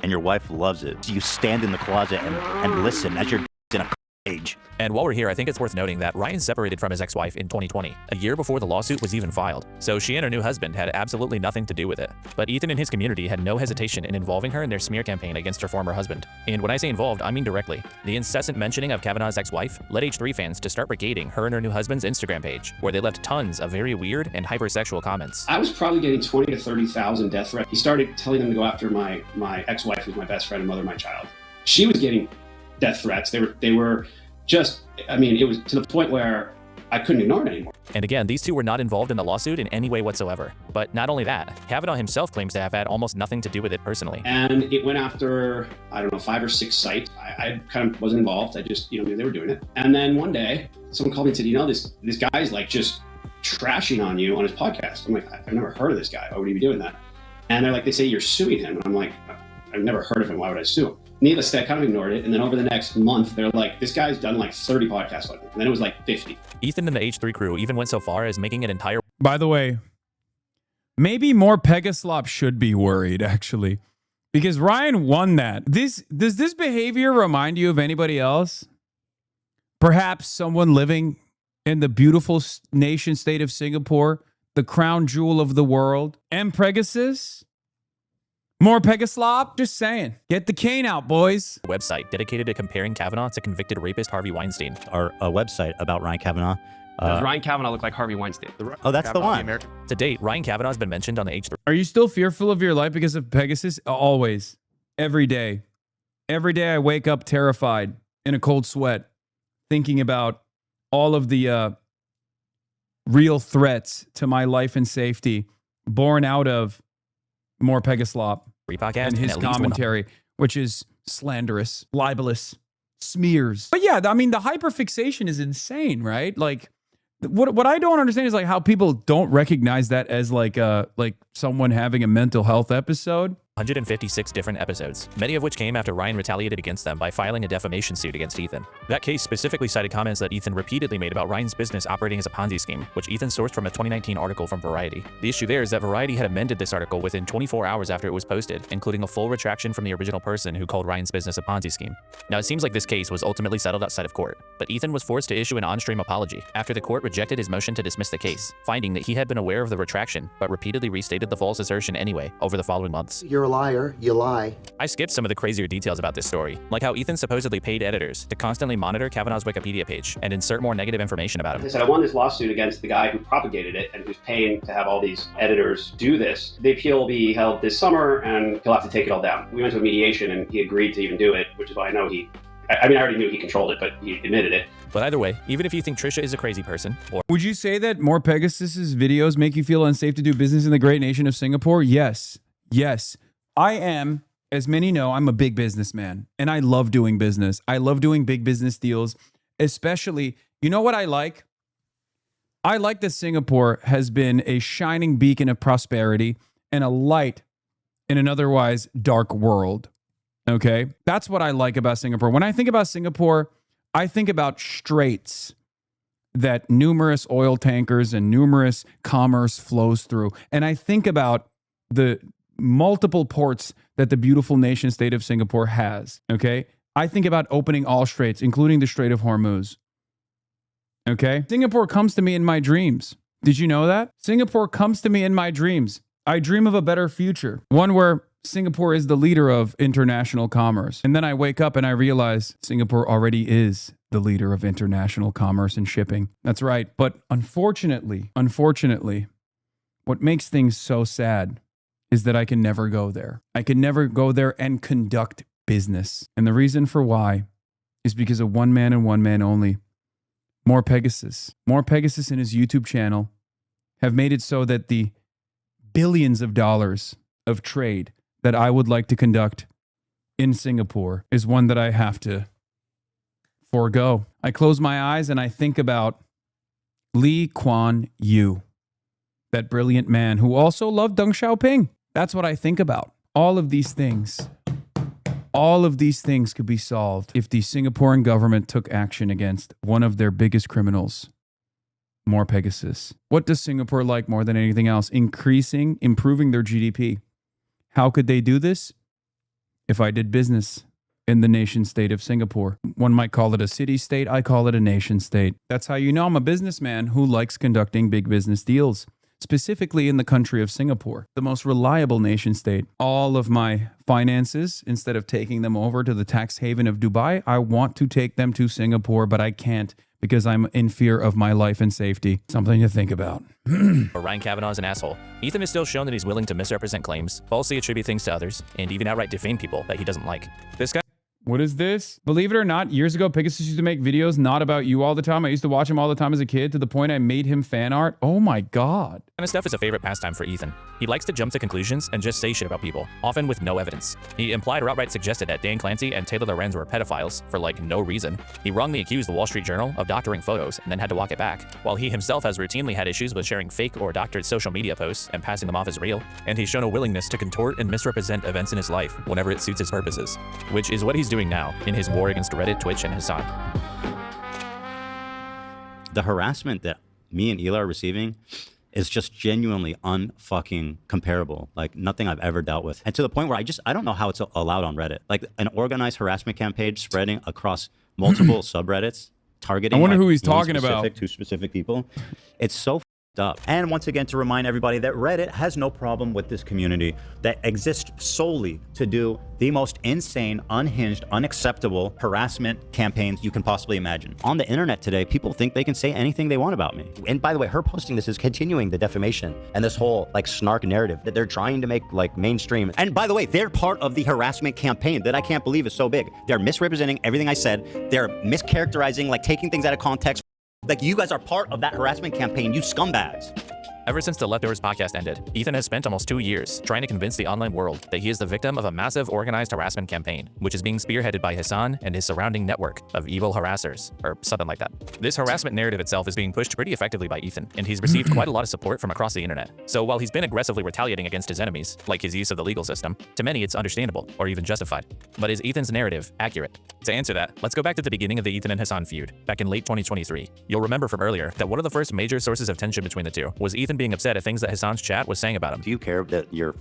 and your wife loves it. So you stand in the closet and listen as you're in a cage. And while we're here, I think it's worth noting that Ryan separated from his ex-wife in 2020, a year before the lawsuit was even filed. So she and her new husband had absolutely nothing to do with it. But Ethan and his community had no hesitation in involving her in their smear campaign against her former husband. And when I say involved, I mean directly. The incessant mentioning of Kavanaugh's ex-wife led H3 fans to start brigading her and her new husband's Instagram page, where they left tons of very weird and hypersexual comments. I was probably getting 20 to 30,000 death threats. He started telling them to go after my ex-wife, who's my best friend and mother of my child. She was getting death threats. They were just, I mean, it was to the point where I couldn't ignore it anymore. And again, these two were not involved in the lawsuit in any way whatsoever. But not only that, Kavanaugh himself claims to have had almost nothing to do with it personally. And it went after, I don't know, 5 or 6 sites. I kind of wasn't involved. I just, knew they were doing it. And then one day, someone called me and said, this guy's like just trashing on you on his podcast. I'm like, I've never heard of this guy. Why would he be doing that? And they're like, they say you're suing him. And I'm like, I've never heard of him. Why would I sue him? Needless to say, I kind of ignored it. And then over the next month, they're like, this guy's done like 30 podcasts on it. And then it was like 50. Ethan and the H3 crew even went so far as making an entire... By the way, maybe more Pegaslop should be worried, actually. Because Ryan won that. Does this behavior remind you of anybody else? Perhaps someone living in the beautiful nation state of Singapore, the crown jewel of the world, and Pegasus? More Pegaslop? Just saying. Get the cane out, boys. Website dedicated to comparing Kavanaugh to convicted rapist Harvey Weinstein. Or a website about Ryan Kavanaugh. Does Ryan Kavanaugh look like Harvey Weinstein? Oh, that's the one. To date, Ryan Kavanaugh has been mentioned on the H3. Are you still fearful of your life because of Pegasus? Always. Every day. Every day I wake up terrified in a cold sweat, thinking about all of the real threats to my life and safety born out of more Pegaslop and his commentary, which is slanderous, libelous, smears. But yeah, I mean, the hyperfixation is insane, right? Like, what I don't understand is like how people don't recognize that as like someone having a mental health episode. 156 different episodes, many of which came after Ryan retaliated against them by filing a defamation suit against Ethan. That case specifically cited comments that Ethan repeatedly made about Ryan's business operating as a Ponzi scheme, which Ethan sourced from a 2019 article from Variety. The issue there is that Variety had amended this article within 24 hours after it was posted, including a full retraction from the original person who called Ryan's business a Ponzi scheme. Now, it seems like this case was ultimately settled outside of court, but Ethan was forced to issue an on-stream apology after the court rejected his motion to dismiss the case, finding that he had been aware of the retraction, but repeatedly restated the false assertion anyway over the following months. You're a liar. You lie. I skipped some of the crazier details about this story, like how Ethan supposedly paid editors to constantly monitor Kavanaugh's Wikipedia page and insert more negative information about him. They said, I won this lawsuit against the guy who propagated it and who's paying to have all these editors do this. The appeal will be held this summer and he'll have to take it all down. We went to a mediation and he agreed to even do it, which is why I know I already knew he controlled it, but he admitted it. But either way, even if you think Trisha is a crazy person, or Would you say that more Pegasus's videos make you feel unsafe to do business in the great nation of Singapore? Yes. Yes. I am, as many know, I'm a big businessman and I love doing business. I love doing big business deals, especially, you know what I like? I like that Singapore has been a shining beacon of prosperity and a light in an otherwise dark world. Okay? That's what I like about Singapore. When I think about Singapore, I think about straits that numerous oil tankers and numerous commerce flows through. And I think about the multiple ports that the beautiful nation state of Singapore has. Okay? I think about opening all straits, including the Strait of Hormuz. Okay? Singapore comes to me in my dreams. Did you know that? Singapore comes to me in my dreams. I dream of a better future, one where Singapore is the leader of international commerce. And then I wake up and I realize Singapore already is the leader of international commerce and shipping. That's right. But unfortunately, what makes things so sad is that I can never go there. I can never go there and conduct business. And the reason for why is because of one man and one man only. More Pegasus in his YouTube channel have made it so that the billions of dollars of trade that I would like to conduct in Singapore is one that I have to forego. I close my eyes and I think about Lee Kuan Yew, that brilliant man who also loved Deng Xiaoping. That's what I think about. All of these things could be solved if the Singaporean government took action against one of their biggest criminals, more Pegasus. What does Singapore like more than anything else? Improving their GDP. How could they do this? If I did business in the nation state of Singapore. One might call it a city state. I call it a nation state. That's how you know I'm a businessman who likes conducting big business deals, specifically in the country of Singapore, the most reliable nation state. All of my finances, instead of taking them over to the tax haven of Dubai, I want to take them to Singapore, but I can't because I'm in fear of my life and safety. Something to think about. or Ryan Kavanaugh is an asshole, Ethan has still shown that he's willing to misrepresent claims, falsely attribute things to others, and even outright defame people that he doesn't like. This guy. What is this? Believe it or not, years ago, Pegasus used to make videos not about you all the time. I used to watch him all the time as a kid to the point I made him fan art. Oh my God. Kind of stuff is a favorite pastime for Ethan. He likes to jump to conclusions and just say shit about people, often with no evidence. He implied or outright suggested that Dan Clancy and Taylor Lorenz were pedophiles for like no reason. He wrongly accused the Wall Street Journal of doctoring photos and then had to walk it back, while he himself has routinely had issues with sharing fake or doctored social media posts and passing them off as real. And he's shown a willingness to contort and misrepresent events in his life whenever it suits his purposes, which is what he's doing now in his war against Reddit, Twitch, and Hasan. The harassment that me and Eli are receiving is just genuinely unfucking comparable. Like nothing I've ever dealt with. And to the point where I don't know how it's allowed on Reddit. Like an organized harassment campaign spreading across multiple subreddits, targeting I wonder who he's talking about. Two specific people. It's so up. And once again, to remind everybody that Reddit has no problem with this community that exists solely to do the most insane, unhinged, unacceptable harassment campaigns you can possibly imagine. On the internet today, people think they can say anything they want about me. And by the way, her posting this is continuing the defamation and this whole like snark narrative that they're trying to make like mainstream. And by the way, they're part of the harassment campaign that I can't believe is so big. They're misrepresenting everything I said. They're mischaracterizing, like taking things out of context. Like, you guys are part of that harassment campaign, you scumbags. Ever since the Leftovers podcast ended, Ethan has spent almost 2 years trying to convince the online world that he is the victim of a massive organized harassment campaign, which is being spearheaded by Hasan and his surrounding network of evil harassers, or something like that. This harassment narrative itself is being pushed pretty effectively by Ethan, and he's received quite a lot of support from across the internet. So while he's been aggressively retaliating against his enemies, like his use of the legal system, to many it's understandable, or even justified. But is Ethan's narrative accurate? To answer that, let's go back to the beginning of the Ethan and Hasan feud, back in late 2023. You'll remember from earlier that one of the first major sources of tension between the two was Ethan being upset at things that Hasan's chat was saying about him. Do you care that your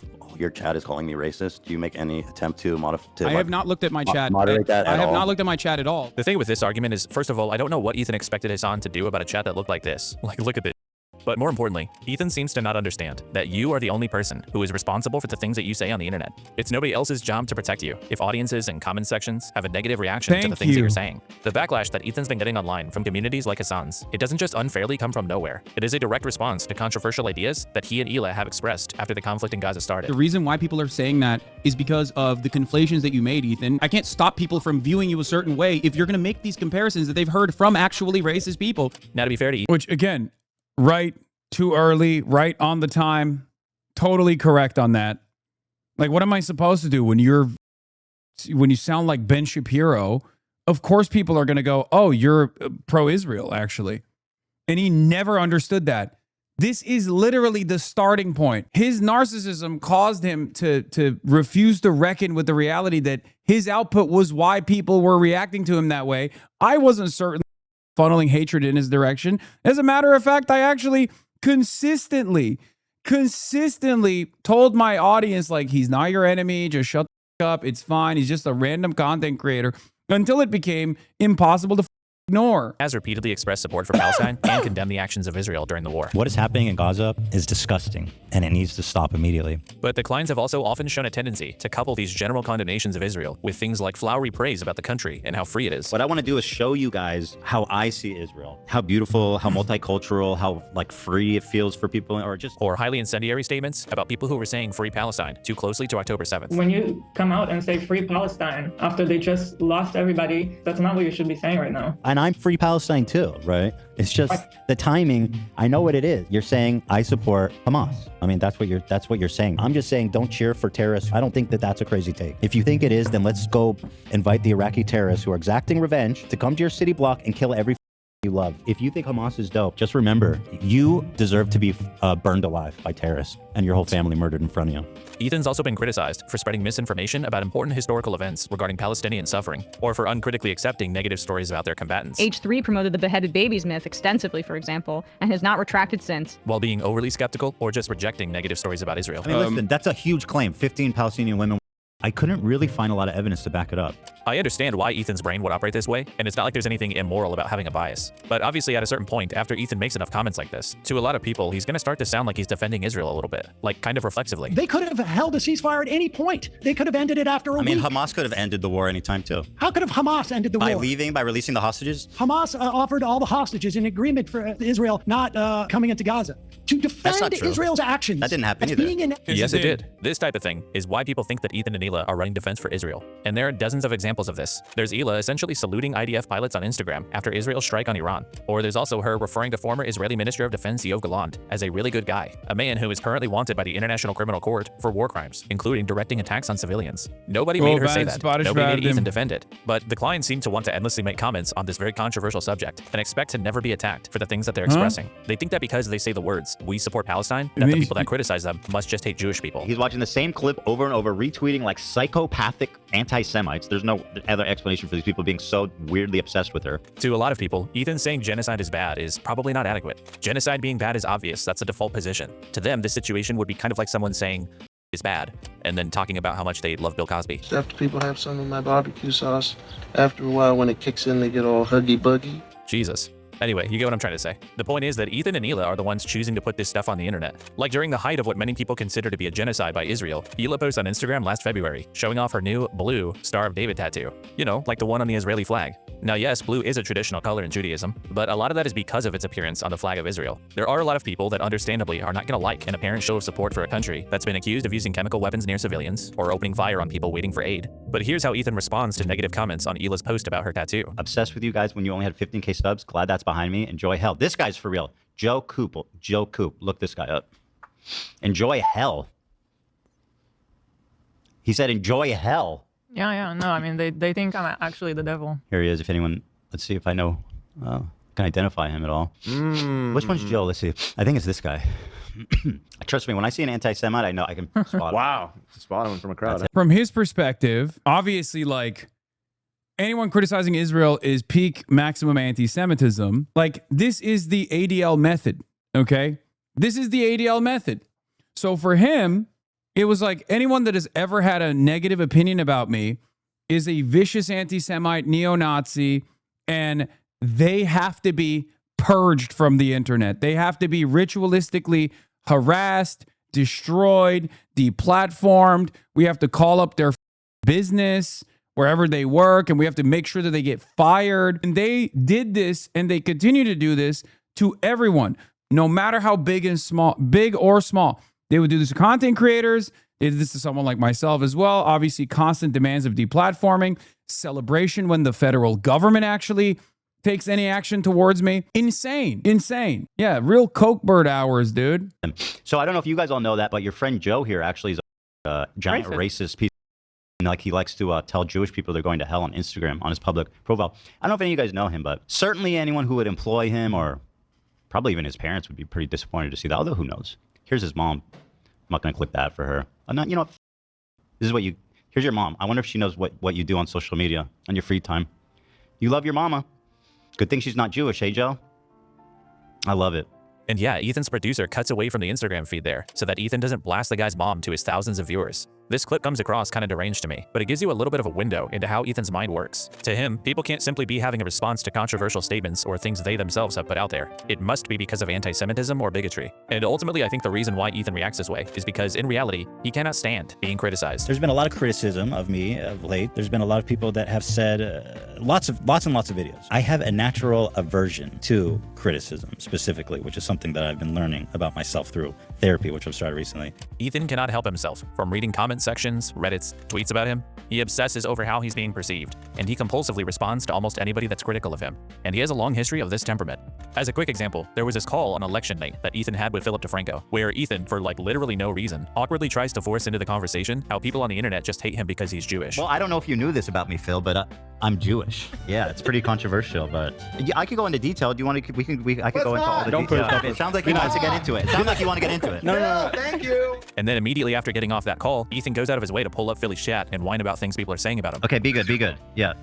chat is calling me racist? Do you make any attempt to modify? I have not looked at my chat. Moderate that. I have not looked at my chat at all. The thing with this argument is, first of all, I don't know what Ethan expected Hasan to do about a chat that looked like this. Like, look at this. But more importantly, Ethan seems to not understand that you are the only person who is responsible for the things that you say on the internet. It's nobody else's job to protect you if audiences and comment sections have a negative reaction to the things that you're saying. The backlash that Ethan's been getting online from communities like Hasan's, it doesn't just unfairly come from nowhere. It is a direct response to controversial ideas that he and Hila have expressed after the conflict in Gaza started. The reason why people are saying that is because of the conflations that you made, Ethan. I can't stop people from viewing you a certain way if you're going to make these comparisons that they've heard from actually racist people. Now, to be fair to Ethan, which again, right too early, right on the time, totally correct on that. Like, what am I supposed to do when you sound like Ben Shapiro? Of course people are going to go, oh, you're pro-Israel, actually. And he never understood that. This is literally the starting point. His narcissism caused him to refuse to reckon with the reality that his output was why people were reacting to him that way. I wasn't certain funneling hatred in his direction. As a matter of fact, I actually consistently told my audience, like, he's not your enemy, just shut the up, it's fine, he's just a random content creator, until it became impossible to ignore. Has repeatedly expressed support for Palestine and condemned the actions of Israel during the war. What is happening in Gaza is disgusting, and it needs to stop immediately. But the Kleins have also often shown a tendency to couple these general condemnations of Israel with things like flowery praise about the country and how free it is. What I want to do is show you guys how I see Israel, how beautiful, how multicultural, how like free it feels for people, or highly incendiary statements about people who were saying free Palestine too closely to October 7th. When you come out and say free Palestine after they just lost everybody, that's not what you should be saying right now. And I'm free Palestine too, right? It's just the timing. I know what it is. You're saying I support Hamas. I mean, that's what you're saying. I'm just saying don't cheer for terrorists. I don't think that that's a crazy take. If you think it is, then let's go invite the Iraqi terrorists who are exacting revenge to come to your city block and kill every you love. If you think Hamas is dope, just remember, you deserve to be burned alive by terrorists and your whole family murdered in front of you. Ethan's also been criticized for spreading misinformation about important historical events regarding Palestinian suffering, or for uncritically accepting negative stories about their combatants. H3 promoted the beheaded babies myth extensively, for example, and has not retracted since. While being overly skeptical or just rejecting negative stories about Israel. I mean, listen, that's a huge claim. 15 Palestinian women. I couldn't really find a lot of evidence to back it up. I understand why Ethan's brain would operate this way, and it's not like there's anything immoral about having a bias. But obviously at a certain point, after Ethan makes enough comments like this, to a lot of people, he's going to start to sound like he's defending Israel a little bit, like kind of reflexively. They could have held a ceasefire at any point. They could have ended it after a week. I mean, Hamas could have ended the war anytime too. How could have Hamas ended the war? By releasing the hostages? Hamas offered all the hostages in agreement for Israel not coming into Gaza. To defend Israel's actions. That didn't happen either. Yes, it did. This type of thing is why people think that Ethan and Hila are running defense for Israel. And there are dozens of examples of this. There's Hila essentially saluting IDF pilots on Instagram after Israel's strike on Iran. Or there's also her referring to former Israeli Minister of Defense Yoav Gallant as a really good guy, a man who is currently wanted by the International Criminal Court for war crimes, including directing attacks on civilians. Nobody made her say that. Nobody made Ethan defend it. But the Kleins seem to want to endlessly make comments on this very controversial subject and expect to never be attacked for the things that they're expressing. They think that because they say the words, "We support Palestine," that the people that criticize them must just hate Jewish people. He's watching the same clip over and over, retweeting like psychopathic anti-Semites. There's no other explanation for these people being so weirdly obsessed with her. To a lot of people, Ethan saying genocide is bad is probably not adequate. Genocide being bad is obvious. That's a default position. To them, this situation would be kind of like someone saying is bad and then talking about how much they love Bill Cosby. After people have some of my barbecue sauce, after a while when it kicks in, they get all huggy-buggy. Jesus. Anyway, you get what I'm trying to say. The point is that Ethan and Hila are the ones choosing to put this stuff on the internet. Like during the height of what many people consider to be a genocide by Israel, Hila posted on Instagram last February, showing off her new blue Star of David tattoo. You know, like the one on the Israeli flag. Now yes, blue is a traditional color in Judaism, but a lot of that is because of its appearance on the flag of Israel. There are a lot of people that understandably are not going to like an apparent show of support for a country that's been accused of using chemical weapons near civilians or opening fire on people waiting for aid. But here's how Ethan responds to negative comments on Hila's post about her tattoo. Obsessed with you guys when you only had 15K subs. Glad that's behind me. Enjoy hell. This guy's for real. Joe Coop. Look this guy up. Enjoy hell. He said enjoy hell. Yeah, no, I mean, they think I'm actually the devil. Here he is. If anyone, let's see if I know, can identify him at all. Which one's Joe? Let's see. I think it's this guy. Trust me, when I see an anti-Semite, I know I can spot him. Wow. Spot him from a crowd. From his perspective, obviously, like, anyone criticizing Israel is peak maximum anti-Semitism. Like, this is the ADL method, okay? This is the ADL method. So for him, it was like anyone that has ever had a negative opinion about me is a vicious anti-Semite, neo-Nazi, and they have to be purged from the internet. They have to be ritualistically harassed, destroyed, deplatformed. We have to call up their business wherever they work, and we have to make sure that they get fired. And they did this, and they continue to do this to everyone, no matter how big or small. They would do this to content creators. They did this to someone like myself as well. Obviously, constant demands of deplatforming, celebration when the federal government actually takes any action towards me. Insane. Yeah, real Coke bird hours, dude. So I don't know if you guys all know that, but your friend Joe here actually is a giant racist piece. Like, he likes to tell Jewish people they're going to hell on Instagram on his public profile. I don't know if any of you guys know him, but certainly anyone who would employ him, or probably even his parents, would be pretty disappointed to see that. Although, who knows? Here's his mom. I'm not going to click that for her. I'm not, you know, this is what you. Here's your mom. I wonder if she knows what you do on social media on your free time. You love your mama. Good thing she's not Jewish, hey, Joe? I love it. And yeah, Ethan's producer cuts away from the Instagram feed there so that Ethan doesn't blast the guy's mom to his thousands of viewers. This clip comes across kind of deranged to me, but it gives you a little bit of a window into how Ethan's mind works. To him, people can't simply be having a response to controversial statements or things they themselves have put out there. It must be because of anti-Semitism or bigotry. And ultimately, I think the reason why Ethan reacts this way is because in reality, he cannot stand being criticized. There's been a lot of criticism of me of late. There's been a lot of people that have said lots and lots of videos. I have a natural aversion to criticism specifically, which is something that I've been learning about myself through therapy, which I've started recently. Ethan cannot help himself from reading comment sections, Reddit's, tweets about him. He obsesses over how he's being perceived, and he compulsively responds to almost anybody that's critical of him. And he has a long history of this temperament. As a quick example, there was this call on election night that Ethan had with Philip DeFranco, where Ethan, for like literally no reason, awkwardly tries to force into the conversation how people on the internet just hate him because he's Jewish. Well, I don't know if you knew this about me, Phil, but I'm Jewish. Yeah, it's pretty controversial, but I could go into detail. Do you want to? I could go into all the details. It sounds like you want to get into it. It sounds like you want to get into it. No, thank you. And then immediately after getting off that call, Ethan goes out of his way to pull up Philly's chat and whine about things people are saying about him. Okay, be good. Yeah.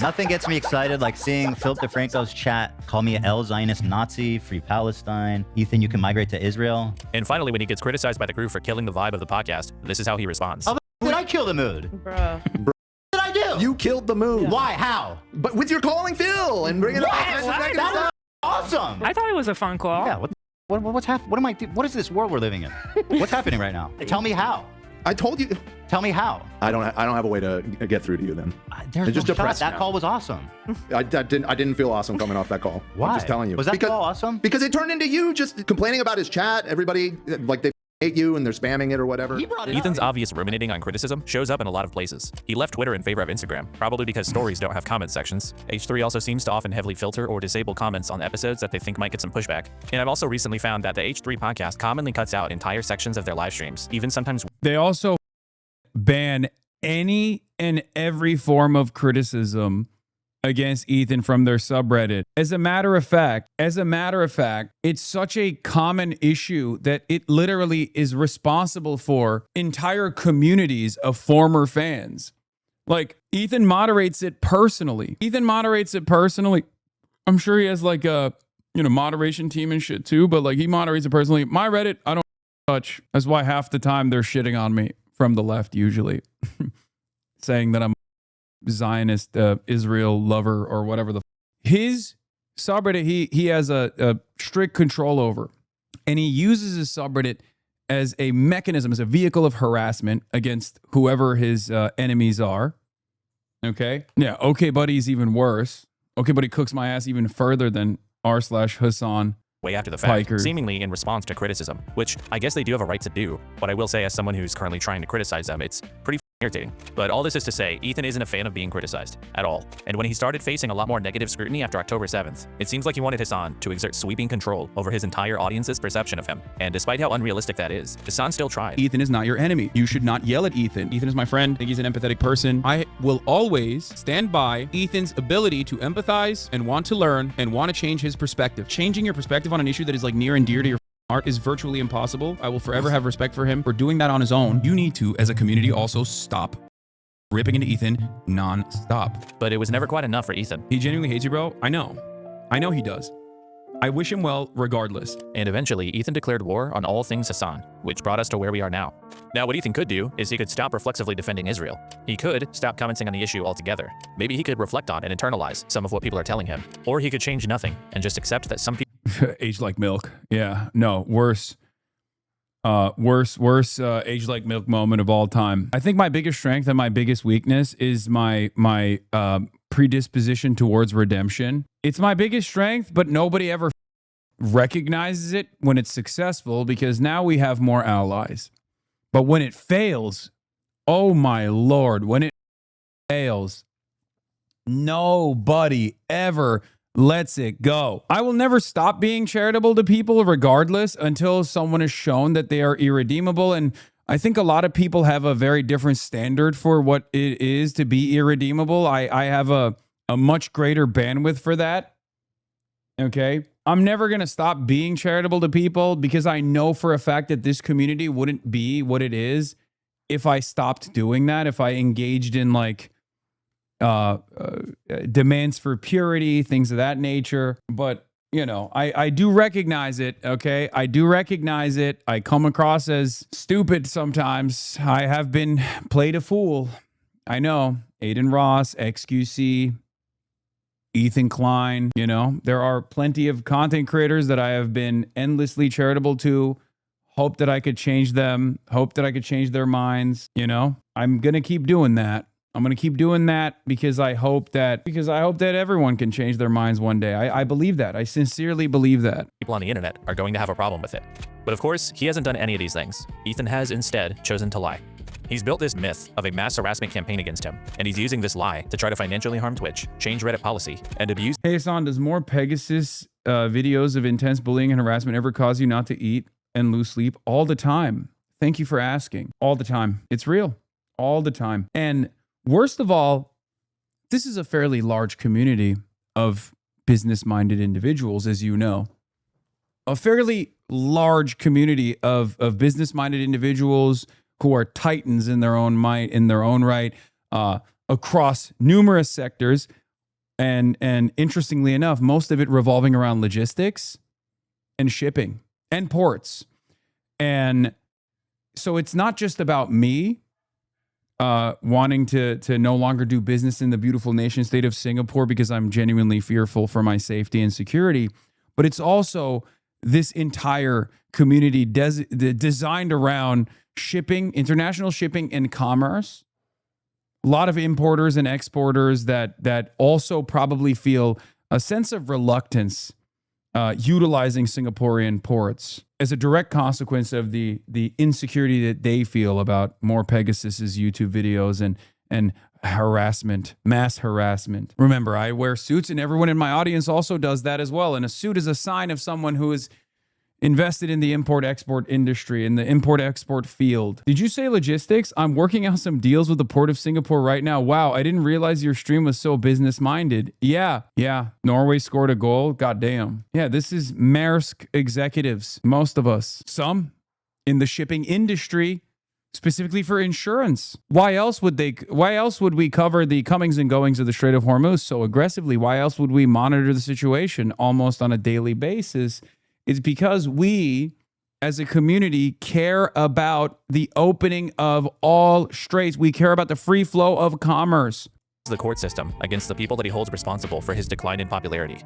Nothing gets me excited like seeing Philip DeFranco's chat call me El Zionist Nazi, free Palestine, Ethan, you can migrate to Israel. And finally, when he gets criticized by the crew for killing the vibe of the podcast, this is how he responds. How did I kill the mood? Bro. What did I do? You killed the mood. Yeah. Why? How? But with your calling Phil and bringing up That was awesome. I thought it was a fun call. Yeah. What's happening? What am I doing? What is this world we're living in? What's happening right now? Tell me how. I told you. Tell me how. I don't have a way to get through to you then. There's just no depressed shot. That now. call was awesome. I didn't feel awesome coming off that call. Why? I'm just telling you. Was that call awesome? Because it turned into you just complaining about his chat. Everybody, like, they hate you and they're spamming it or whatever. Ethan's obvious ruminating on criticism shows up in a lot of places. He left Twitter in favor of Instagram, probably because stories don't have comment sections. H3 also seems to often heavily filter or disable comments on episodes that they think might get some pushback. And I've also recently found that the H3 podcast commonly cuts out entire sections of their live streams, even sometimes. They also ban any and every form of criticism against Ethan from their subreddit. As a matter of fact, it's such a common issue that it literally is responsible for entire communities of former fans. Like, Ethan moderates it personally. I'm sure he has like a, moderation team and shit too, but like he moderates it personally. My Reddit, I don't touch. That's why half the time they're shitting on me from the left usually. Saying that I'm Zionist Israel lover or whatever his subreddit he has a strict control over, and he uses his subreddit as a mechanism, as a vehicle of harassment against whoever his enemies are. Okay, yeah, okay buddy's even worse. Okay buddy cooks my ass even further than r/Hasan way after the fact, Piker. Seemingly in response to criticism, which I guess they do have a right to do. But I will say, as someone who's currently trying to criticize them, it's pretty irritating. But all this is to say, Ethan isn't a fan of being criticized at all. And when he started facing a lot more negative scrutiny after October 7th, it seems like he wanted Hasan to exert sweeping control over his entire audience's perception of him. And despite how unrealistic that is, Hasan still tried. Ethan is not your enemy. You should not yell at Ethan. Ethan is my friend. I think he's an empathetic person. I will always stand by Ethan's ability to empathize and want to learn and want to change his perspective. Changing your perspective on an issue that is like near and dear to your heart is virtually impossible. I will forever have respect for him for doing that on his own. You need to, as a community, also stop ripping into Ethan non-stop. But it was never quite enough for Ethan. He genuinely hates you, bro. I know he does. I wish him well regardless. And eventually, Ethan declared war on all things Hasan, which brought us to where we are now. Now, what Ethan could do is he could stop reflexively defending Israel. He could stop commenting on the issue altogether. Maybe he could reflect on and internalize some of what people are telling him. Or he could change nothing and just accept that some people... Age like milk. Yeah, no, worse. Age like milk moment of all time. I think my biggest strength and my biggest weakness is my predisposition towards redemption. It's my biggest strength, but nobody ever recognizes it when it's successful because now we have more allies. But when it fails, oh my Lord, when it fails, nobody ever lets it go. I will never stop being charitable to people regardless until someone is shown that they are irredeemable. And I think a lot of people have a very different standard for what it is to be irredeemable. I have a much greater bandwidth for that. Okay. I'm never going to stop being charitable to people because I know for a fact that this community wouldn't be what it is if I stopped doing that, if I engaged in like demands for purity, things of that nature. But, you know, I do recognize it, okay? I do recognize it. I come across as stupid sometimes. I have been played a fool. I know. Aiden Ross, XQC, Ethan Klein, you know, there are plenty of content creators that I have been endlessly charitable to. Hope that I could change them. Hope that I could change their minds. You know, I'm going to keep doing that. I'm going to keep doing that because I hope that everyone can change their minds one day. I believe that. I sincerely believe that. People on the internet are going to have a problem with it. But of course, he hasn't done any of these things. Ethan has instead chosen to lie. He's built this myth of a mass harassment campaign against him, and he's using this lie to try to financially harm Twitch, change Reddit policy, and abuse. Hey, Hasan, does more Pegasus videos of intense bullying and harassment ever cause you not to eat and lose sleep? All the time. Thank you for asking. All the time. It's real. All the time. And worst of all, this is a fairly large community of business-minded individuals, as you know. A fairly large community of business-minded individuals who are titans in their own might, in their own right, across numerous sectors. And interestingly enough, most of it revolving around logistics and shipping and ports. And so it's not just about me wanting to no longer do business in the beautiful nation state of Singapore because I'm genuinely fearful for my safety and security, but it's also this entire community designed around shipping, international shipping and commerce. A lot of importers and exporters that also probably feel a sense of reluctance utilizing Singaporean ports as a direct consequence of the insecurity that they feel about more Pegasus's YouTube videos and harassment, mass harassment. Remember, I wear suits and everyone in my audience also does that as well. And a suit is a sign of someone who is invested in the import-export industry, in the import-export field. Did you say logistics? I'm working out some deals with the Port of Singapore right now. Wow, I didn't realize your stream was so business-minded. Yeah. Norway scored a goal. Goddamn. Yeah, this is Maersk executives, most of us. Some in the shipping industry, specifically for insurance. Why else would we cover the comings and goings of the Strait of Hormuz so aggressively? Why else would we monitor the situation almost on a daily basis? It's because we, as a community, care about the opening of all straits. We care about the free flow of commerce. The court system against the people that he holds responsible for his decline in popularity.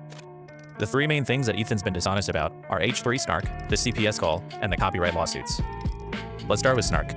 The three main things that Ethan's been dishonest about are H3 snark, the CPS call, and the copyright lawsuits. Let's start with snark.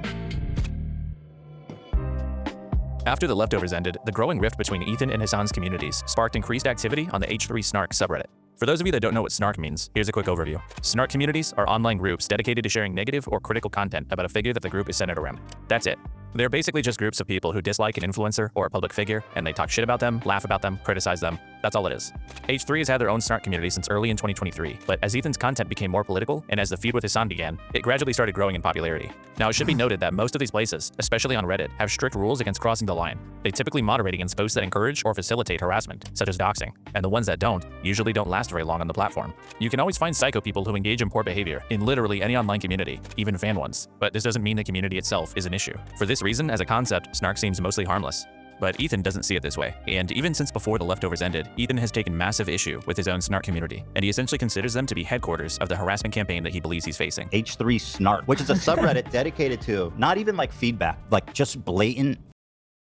After the leftovers ended, the growing rift between Ethan and Hasan's communities sparked increased activity on the H3 snark subreddit. For those of you that don't know what snark means, here's a quick overview. Snark communities are online groups dedicated to sharing negative or critical content about a figure that the group is centered around. That's it. They're basically just groups of people who dislike an influencer or a public figure, and they talk shit about them, laugh about them, criticize them. That's all it is. H3 has had their own snark community since early in 2023, but as Ethan's content became more political, and as the feud with Hasan began, it gradually started growing in popularity. Now, it should be noted that most of these places, especially on Reddit, have strict rules against crossing the line. They typically moderate against posts that encourage or facilitate harassment, such as doxing, and the ones that don't usually don't last very long on the platform. You can always find psycho people who engage in poor behavior in literally any online community, even fan ones, but this doesn't mean the community itself is an issue. For this reason, as a concept, snark seems mostly harmless. But Ethan doesn't see it this way. And even since before the leftovers ended, Ethan has taken massive issue with his own snark community, and he essentially considers them to be headquarters of the harassment campaign that he believes he's facing. H3 Snark, which is a subreddit dedicated to not even like feedback, like just blatant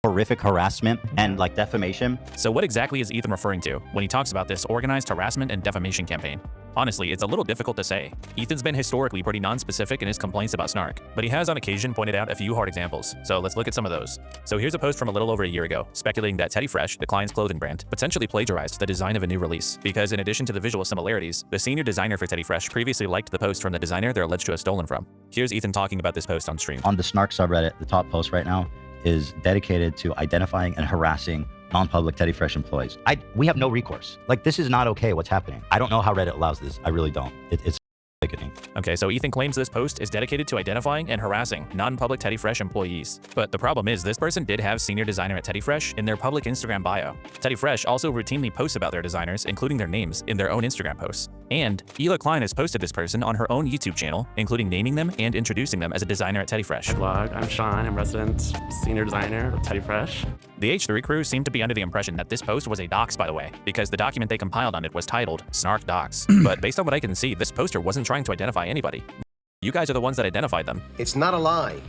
horrific harassment and like defamation. So what exactly is Ethan referring to when he talks about this organized harassment and defamation campaign? Honestly, it's a little difficult to say. Ethan's been historically pretty non-specific in his complaints about snark, but he has on occasion pointed out a few hard examples, so let's look at some of those. So here's a post from a little over a year ago, speculating that Teddy Fresh, the client's clothing brand, potentially plagiarized the design of a new release, because in addition to the visual similarities, the senior designer for Teddy Fresh previously liked the post from the designer they're alleged to have stolen from. Here's Ethan talking about this post on stream. On the Snark subreddit, the top post right now is dedicated to identifying and harassing non-public Teddy Fresh employees. We have no recourse. Like, this is not okay what's happening. I don't know how Reddit allows this. I really don't. It's sickening. Okay, so Ethan claims this post is dedicated to identifying and harassing non-public Teddy Fresh employees. But the problem is this person did have senior designer at Teddy Fresh in their public Instagram bio. Teddy Fresh also routinely posts about their designers, including their names, in their own Instagram posts. And Hila Klein has posted this person on her own YouTube channel, including naming them and introducing them as a designer at Teddy Fresh. Vlog, I'm Sean, I'm resident senior designer of Teddy Fresh. The H3 crew seemed to be under the impression that this post was a dox, by the way, because the document they compiled on it was titled Snark Docs. But based on what I can see, this poster wasn't trying to identify anybody. You guys are the ones that identified them. It's not a lie,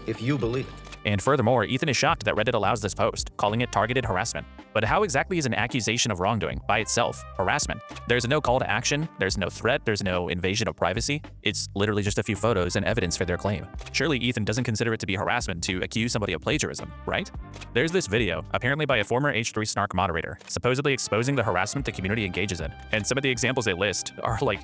if you believe it. And furthermore, Ethan is shocked that Reddit allows this post, calling it targeted harassment. But how exactly is an accusation of wrongdoing by itself harassment? There's no call to action, there's no threat, there's no invasion of privacy. It's literally just a few photos and evidence for their claim. Surely Ethan doesn't consider it to be harassment to accuse somebody of plagiarism, right? There's this video, apparently by a former H3 Snark moderator, supposedly exposing the harassment the community engages in. And some of the examples they list are like,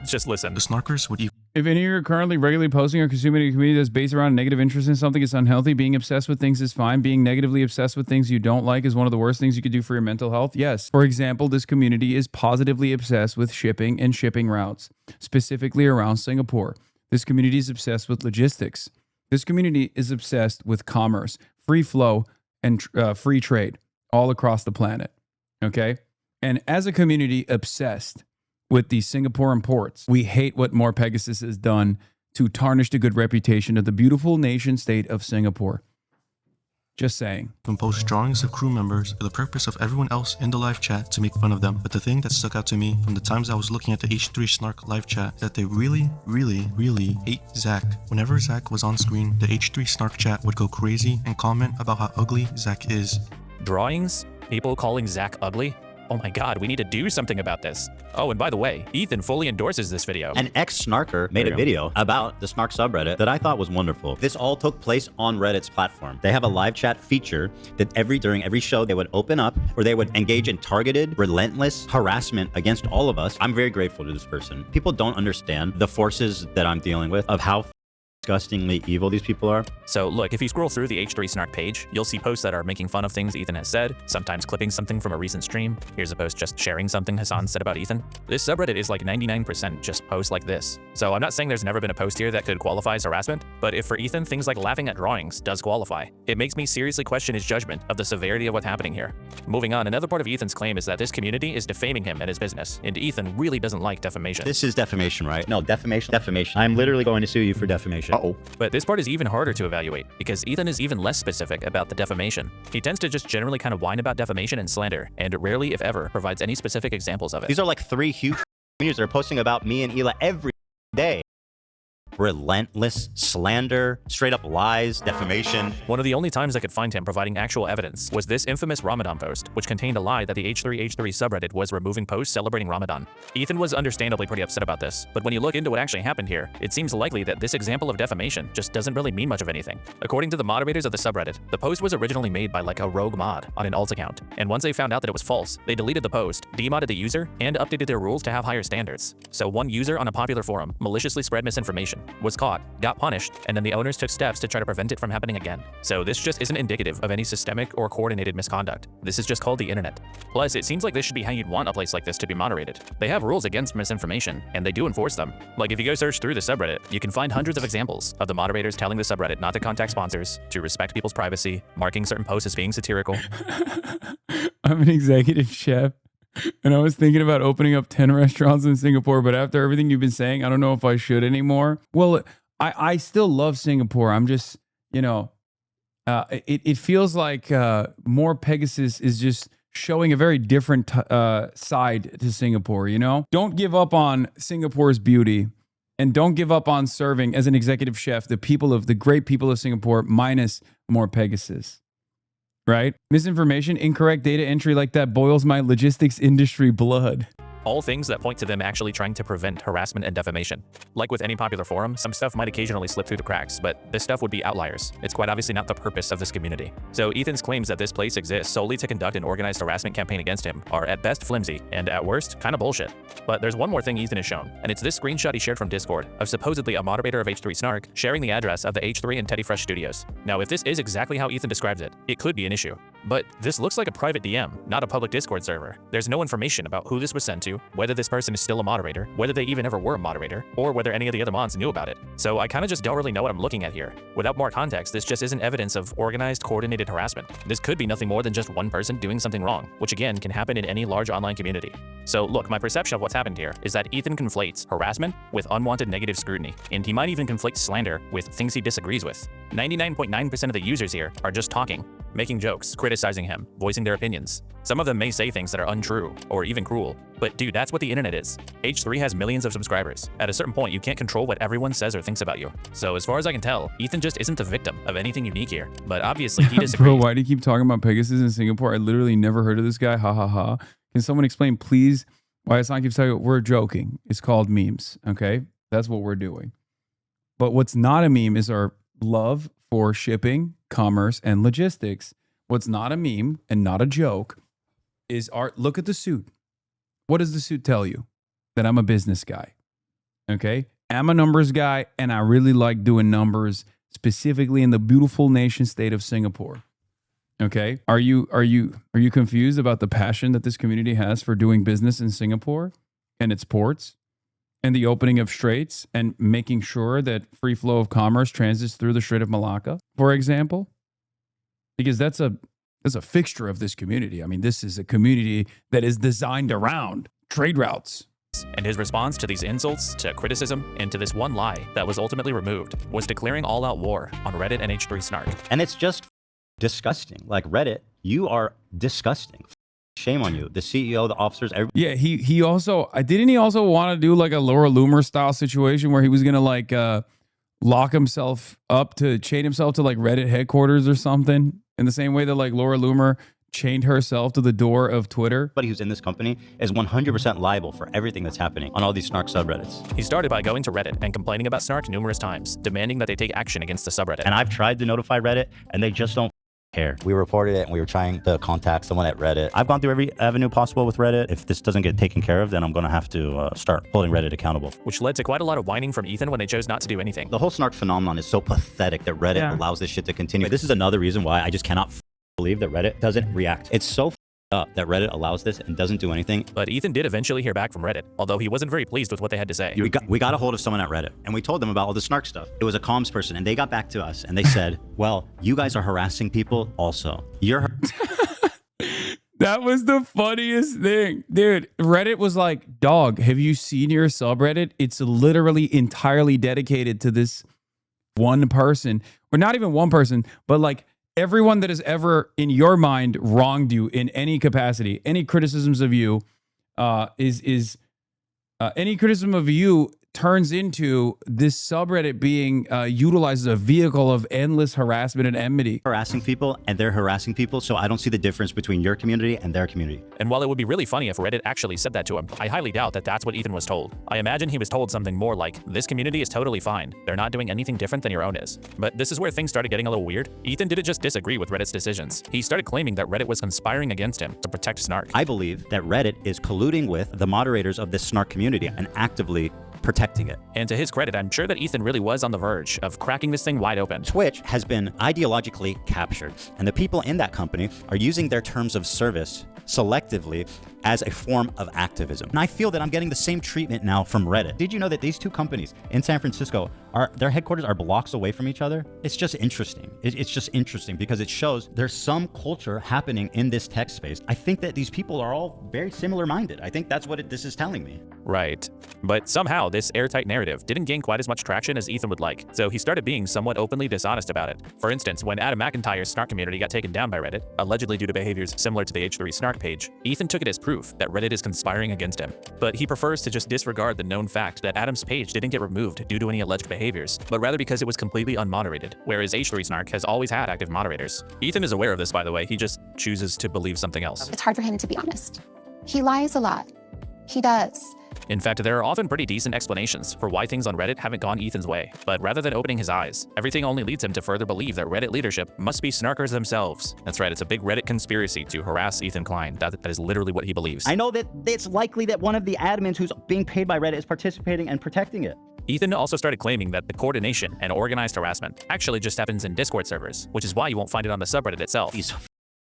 just listen. The Snarkers would If any of you are currently regularly posting or consuming a community that's based around negative interest in something, it's unhealthy. Being obsessed with things is fine. Being negatively obsessed with things you don't like is one of the worst things you could do for your mental health. Yes. For example, this community is positively obsessed with shipping and shipping routes, specifically around Singapore. This community is obsessed with logistics. This community is obsessed with commerce, free flow, and free trade all across the planet. Okay? And as a community obsessed with the Singaporean ports, we hate what More Pegasus has done to tarnish the good reputation of the beautiful nation state of Singapore. Just saying. Compose drawings of crew members for the purpose of everyone else in the live chat to make fun of them. But the thing that stuck out to me from the times I was looking at the H3 Snark live chat is that they really hate Zach. Whenever Zach was on screen, the H3 Snark chat would go crazy and comment about how ugly Zach is. Drawings? People calling Zach ugly? Oh my god, we need to do something about this. Oh, and by the way, Ethan fully endorses this video. An ex-snarker made a video about the Snark subreddit that I thought was wonderful. This all took place on Reddit's platform. They have a live chat feature that during every show they would open up or they would engage in targeted, relentless harassment against all of us. I'm very grateful to this person. People don't understand the forces that I'm dealing with of how disgustingly evil these people are. So look, if you scroll through the H3 Snark page, you'll see posts that are making fun of things Ethan has said, sometimes clipping something from a recent stream. Here's a post just sharing something Hasan said about Ethan. This subreddit is like 99% just posts like this. So I'm not saying there's never been a post here that could qualify as harassment, but if for Ethan things like laughing at drawings does qualify, it makes me seriously question his judgment of the severity of what's happening here. Moving on, another part of Ethan's claim is that this community is defaming him and his business, and Ethan really doesn't like defamation. This is defamation, right? No, defamation. I'm literally going to sue you for defamation. Uh-oh. But this part is even harder to evaluate because Ethan is even less specific about the defamation. He tends to just generally kind of whine about defamation and slander, and rarely, if ever, provides any specific examples of it. These are like 3 huge communities that are posting about me and Hila every day. Relentless slander, straight up lies, defamation. One of the only times I could find him providing actual evidence was this infamous Ramadan post, which contained a lie that the H3 subreddit was removing posts celebrating Ramadan. Ethan was understandably pretty upset about this, but when you look into what actually happened here, it seems likely that this example of defamation just doesn't really mean much of anything. According to the moderators of the subreddit, the post was originally made by like a rogue mod on an alt account, and once they found out that it was false, they deleted the post, demodded the user, and updated their rules to have higher standards. So one user on a popular forum maliciously spread misinformation, was caught, got punished, and then the owners took steps to try to prevent it from happening again. So this just isn't indicative of any systemic or coordinated misconduct. This is just called the internet. Plus, it seems like this should be how you'd want a place like this to be moderated. They have rules against misinformation, and they do enforce them. Like if you go search through the subreddit, you can find hundreds of examples of the moderators telling the subreddit not to contact sponsors, to respect people's privacy, marking certain posts as being satirical. I'm an executive chef, and I was thinking about opening up 10 restaurants in Singapore, but after everything you've been saying, I don't know if I should anymore. Well, I still love Singapore. I'm just, it feels like more Pegasus is just showing a very different side to Singapore, you know? Don't give up on Singapore's beauty, and don't give up on serving as an executive chef the great people of Singapore minus more Pegasus. Right? Misinformation, incorrect data entry like that boils my logistics industry blood. All things that point to them actually trying to prevent harassment and defamation. Like with any popular forum, some stuff might occasionally slip through the cracks, but this stuff would be outliers. It's quite obviously not the purpose of this community. So Ethan's claims that this place exists solely to conduct an organized harassment campaign against him are at best flimsy, and at worst, kind of bullshit. But there's one more thing Ethan has shown, and it's this screenshot he shared from Discord of supposedly a moderator of H3 Snark sharing the address of the H3 and Teddy Fresh studios. Now, if this is exactly how Ethan describes it, it could be an issue. But this looks like a private DM, not a public Discord server. There's no information about who this was sent to, whether this person is still a moderator, whether they even ever were a moderator, or whether any of the other mods knew about it. So I kind of just don't really know what I'm looking at here. Without more context, this just isn't evidence of organized, coordinated harassment. This could be nothing more than just one person doing something wrong, which again can happen in any large online community. So look, my perception of what's happened here is that Ethan conflates harassment with unwanted negative scrutiny, and he might even conflate slander with things he disagrees with. 99.9% of the users here are just talking, making jokes, criticizing him, voicing their opinions. Some of them may say things that are untrue or even cruel, but dude, that's what the internet is. H3 has millions of subscribers. At a certain point, you can't control what everyone says or thinks about you. So as far as I can tell, Ethan just isn't the victim of anything unique here, but obviously he disagrees. Bro, why do you keep talking about Pegasus in Singapore? I literally never heard of this guy. Ha ha ha. Can someone explain, please, why Hasan keeps talking? We're joking. It's called memes, okay? That's what we're doing. But what's not a meme is our love for shipping, commerce, and logistics. What's not a meme and not a joke is look at the suit. What does the suit tell you? That I'm a business guy. Okay? I'm a numbers guy, and I really like doing numbers, specifically in the beautiful nation state of Singapore. Okay? Are you confused about the passion that this community has for doing business in Singapore and its ports and the opening of straits and making sure that free flow of commerce transits through the Strait of Malacca, for example? Because that's a fixture of this community. I mean, this is a community that is designed around trade routes. And his response to these insults, to criticism, and to this one lie that was ultimately removed was declaring all-out war on Reddit and H3 Snark. And it's just disgusting. Like Reddit, you are disgusting. Shame on you. The CEO, the officers, everybody. Yeah, he also didn't he also want to do like a Laura Loomer style situation where he was gonna like lock himself up to chain himself to like Reddit headquarters or something, in the same way that like Laura Loomer chained herself to the door of Twitter? Everybody who's in this company is 100% liable for everything that's happening on all these Snark subreddits. He started by going to Reddit and complaining about Snark numerous times, demanding that they take action against the subreddit. And I've tried to notify Reddit, and they just don't care. We reported it, and we were trying to contact someone at Reddit. I've gone through every avenue possible with Reddit. If this doesn't get taken care of, then I'm going to have to start holding Reddit accountable. Which led to quite a lot of whining from Ethan when they chose not to do anything. The whole Snark phenomenon is so pathetic that Reddit allows this shit to continue. This is another reason why I just cannot believe that Reddit doesn't react. It's so up that Reddit allows this and doesn't do anything. But Ethan did eventually hear back from Reddit, although he wasn't very pleased with what they had to say. We got a hold of someone at Reddit, and we told them about all the Snark stuff. It was a comms person, and they got back to us, and they said, well, you guys are harassing people also. That was the funniest thing. Dude, Reddit was like, dog, have you seen your subreddit? It's literally entirely dedicated to this one person. Or not even one person, but like everyone that has ever, in your mind, wronged you in any capacity. Any criticisms of you any criticism of you turns into this subreddit being utilized as a vehicle of endless harassment and enmity. Harassing people, and they're harassing people, so I don't see the difference between your community and their community. And while it would be really funny if Reddit actually said that to him, I highly doubt that that's what Ethan was told. I imagine he was told something more like, this community is totally fine. They're not doing anything different than your own is. But this is where things started getting a little weird. Ethan didn't just disagree with Reddit's decisions. He started claiming that Reddit was conspiring against him to protect Snark. I believe that Reddit is colluding with the moderators of this Snark community and actively protecting it. And to his credit, I'm sure that Ethan really was on the verge of cracking this thing wide open. Twitch has been ideologically captured, and the people in that company are using their terms of service selectively as a form of activism. And I feel that I'm getting the same treatment now from Reddit. Did you know that these two companies in San Francisco, their headquarters are blocks away from each other? It's just interesting. It's just interesting because it shows there's some culture happening in this tech space. I think that these people are all very similar minded. I think that's what this is telling me. Right. But somehow this airtight narrative didn't gain quite as much traction as Ethan would like, so he started being somewhat openly dishonest about it. For instance, when Adam McIntyre's snark community got taken down by Reddit, allegedly due to behaviors similar to the H3 snark page, Ethan took it as proof that Reddit is conspiring against him. But he prefers to just disregard the known fact that Adam's page didn't get removed due to any alleged behaviors, but rather because it was completely unmoderated, whereas H3 snark has always had active moderators. Ethan is aware of this, by the way, he just chooses to believe something else. It's hard for him to be honest. He lies a lot. He does. In fact, there are often pretty decent explanations for why things on Reddit haven't gone Ethan's way, but rather than opening his eyes, everything only leads him to further believe that Reddit leadership must be snarkers themselves. That's right, it's a big Reddit conspiracy to harass Ethan Klein. That is literally what he believes. I know that it's likely that one of the admins who's being paid by Reddit is participating and protecting it. Ethan also started claiming that the coordination and organized harassment actually just happens in Discord servers, which is why you won't find it on the subreddit itself. These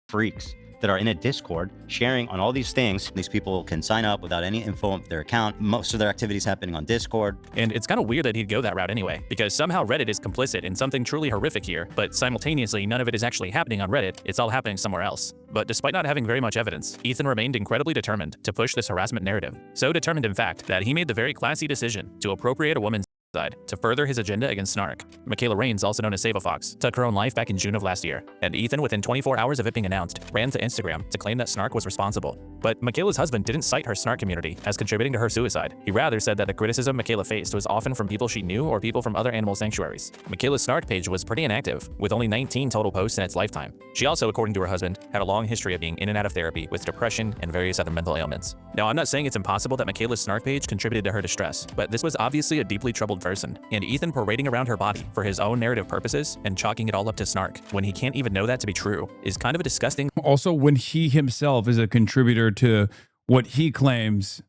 freaks that are in a Discord sharing on all these things. These people can sign up without any info of their account. Most of their activities happening on Discord. And it's kind of weird that he'd go that route anyway, because somehow Reddit is complicit in something truly horrific here, but simultaneously none of it is actually happening on Reddit, it's all happening somewhere else. But despite not having very much evidence, Ethan remained incredibly determined to push this harassment narrative. So determined, in fact, that he made the very classy decision to appropriate a woman's side to further his agenda against Snark. Michaela Raines, also known as Save a Fox, took her own life back in June of last year, and Ethan, within 24 hours of it being announced, ran to Instagram to claim that Snark was responsible. But Michaela's husband didn't cite her Snark community as contributing to her suicide. He rather said that the criticism Michaela faced was often from people she knew or people from other animal sanctuaries. Michaela's Snark page was pretty inactive, with only 19 total posts in its lifetime. She also, according to her husband, had a long history of being in and out of therapy with depression and various other mental ailments. Now, I'm not saying it's impossible that Michaela's Snark page contributed to her distress, but this was obviously a deeply troubled person, and Ethan parading around her body for his own narrative purposes and chalking it all up to Snark when he can't even know that to be true is kind of a disgusting. Also, when he himself is a contributor to what he claims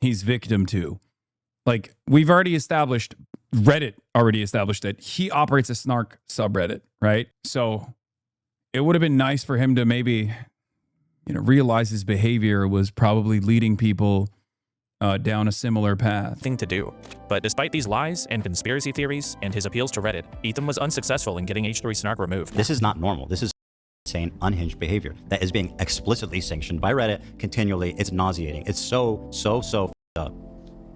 he's victim to. Like, we've already established, Reddit already established that he operates a Snark subreddit, right? So it would have been nice for him to maybe, realize his behavior was probably leading people down a similar path. Thing to do. But despite these lies and conspiracy theories and his appeals to Reddit, Ethan was unsuccessful in getting H3 Snark removed. This is not normal. This is insane, unhinged behavior that is being explicitly sanctioned by Reddit continually. It's nauseating. It's so f***ed up.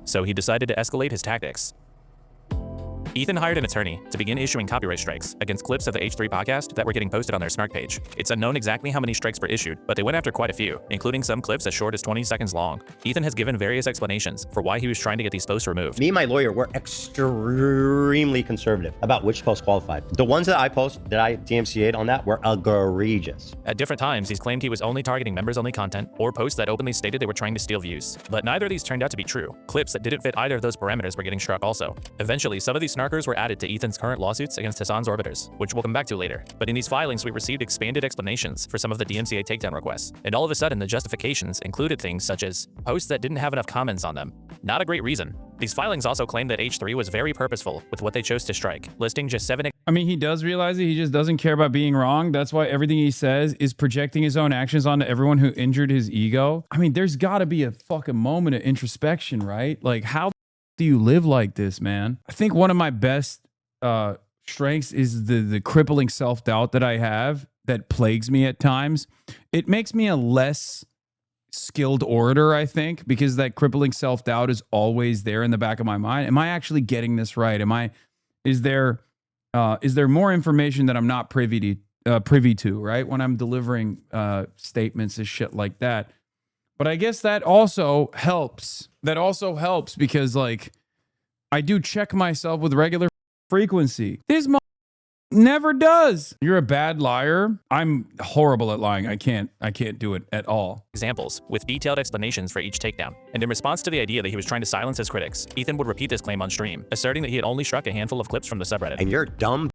So he decided to escalate his tactics. Ethan hired an attorney to begin issuing copyright strikes against clips of the H3 podcast that were getting posted on their Snark page. It's unknown exactly how many strikes were issued, but they went after quite a few, including some clips as short as 20 seconds long. Ethan has given various explanations for why he was trying to get these posts removed. Me and my lawyer were extremely conservative about which posts qualified. The ones that I DMCA'd on that were egregious. At different times, he's claimed he was only targeting members-only content or posts that openly stated they were trying to steal views. But neither of these turned out to be true. Clips that didn't fit either of those parameters were getting struck also. Eventually, some of these snarkers were added to Ethan's current lawsuits against Hasan's orbiters, which we'll come back to later. But in these filings, we received expanded explanations for some of the DMCA takedown requests. And all of a sudden, the justifications included things such as posts that didn't have enough comments on them. Not a great reason. These filings also claim that H3 was very purposeful with what they chose to strike, listing just 7. I mean, he does realize it. He just doesn't care about being wrong. That's why everything he says is projecting his own actions onto everyone who injured his ego. I mean, there's got to be a fucking moment of introspection, right? Like, how do you live like this, man? I think one of my best strengths is the crippling self-doubt that I have that plagues me at times. It makes me a less skilled orator, I think, because that crippling self-doubt is always there in the back of my mind. Am I actually getting this right? Is there more information that I'm not privy to, right? When I'm delivering statements and shit like that. But I guess that also helps. That also helps because, like, I do check myself with regular frequency. This never does. You're a bad liar. I'm horrible at lying. I can't do it at all. Examples with detailed explanations for each takedown. And in response to the idea that he was trying to silence his critics, Ethan would repeat this claim on stream, asserting that he had only struck a handful of clips from the subreddit. And your dumb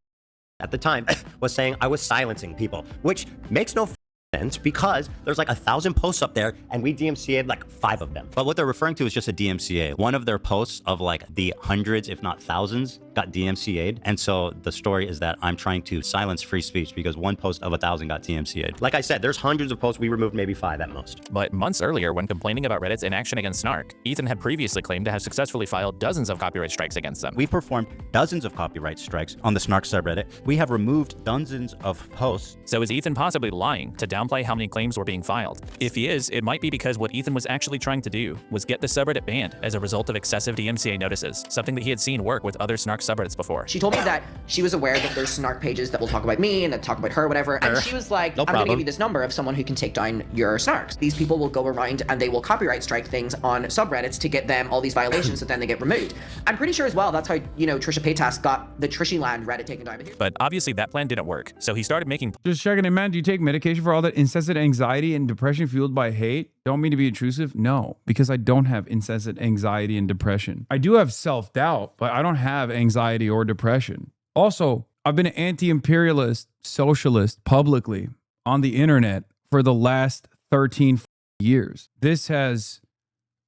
at the time was saying I was silencing people, which makes no sense because there's like 1,000 posts up there and we DMCA'd like 5 of them. But what they're referring to is just a DMCA. One of their posts of like the hundreds, if not thousands, got DMCA'd. And so the story is that I'm trying to silence free speech because one post of 1,000 got DMCA'd. Like I said, there's hundreds of posts. We removed maybe 5 at most. But months earlier, when complaining about Reddit's inaction against Snark, Ethan had previously claimed to have successfully filed dozens of copyright strikes against them. We performed dozens of copyright strikes on the Snark subreddit. We have removed dozens of posts. So is Ethan possibly lying to downplay how many claims were being filed? If he is, it might be because what Ethan was actually trying to do was get the subreddit banned as a result of excessive DMCA notices, something that he had seen work with other Snark subreddits before. She told me that she was aware that there's Snark pages that will talk about me and that talk about her, whatever. And she was like, I'm going to give you this number of someone who can take down your Snarks. These people will go around and they will copyright strike things on subreddits to get them all these violations that then they get removed. I'm pretty sure as well that's how, you know, Trisha Paytas got the Trishyland Reddit taken down. But obviously that plan didn't work, so he started making... Just checking in, man. Do you take medication for all that incessant anxiety and depression fueled by hate? Don't mean to be intrusive. No, because I don't have incessant anxiety and depression. I do have self-doubt, but I don't have anxiety or depression. Also, I've been an anti-imperialist socialist publicly on the internet for the last 13 years. This has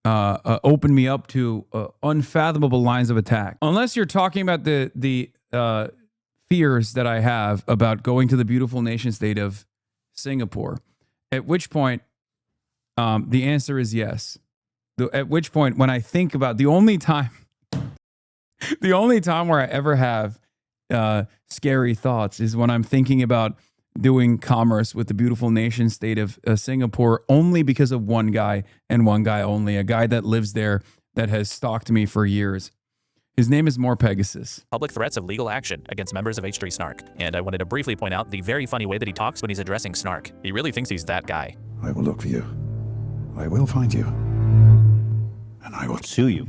opened me up to unfathomable lines of attack. Unless you're talking about the fears that I have about going to the beautiful nation state of Singapore, at which point the answer is yes. At which point, when I think about the only time where I ever have scary thoughts is when I'm thinking about doing commerce with the beautiful nation state of Singapore, only because of one guy and one guy only, a guy that lives there that has stalked me for years. His name is More Pegasus. Public threats of legal action against members of H3 Snark. And I wanted to briefly point out the very funny way that he talks when he's addressing Snark. He really thinks he's that guy. I will look for you. I will find you. And I will sue you.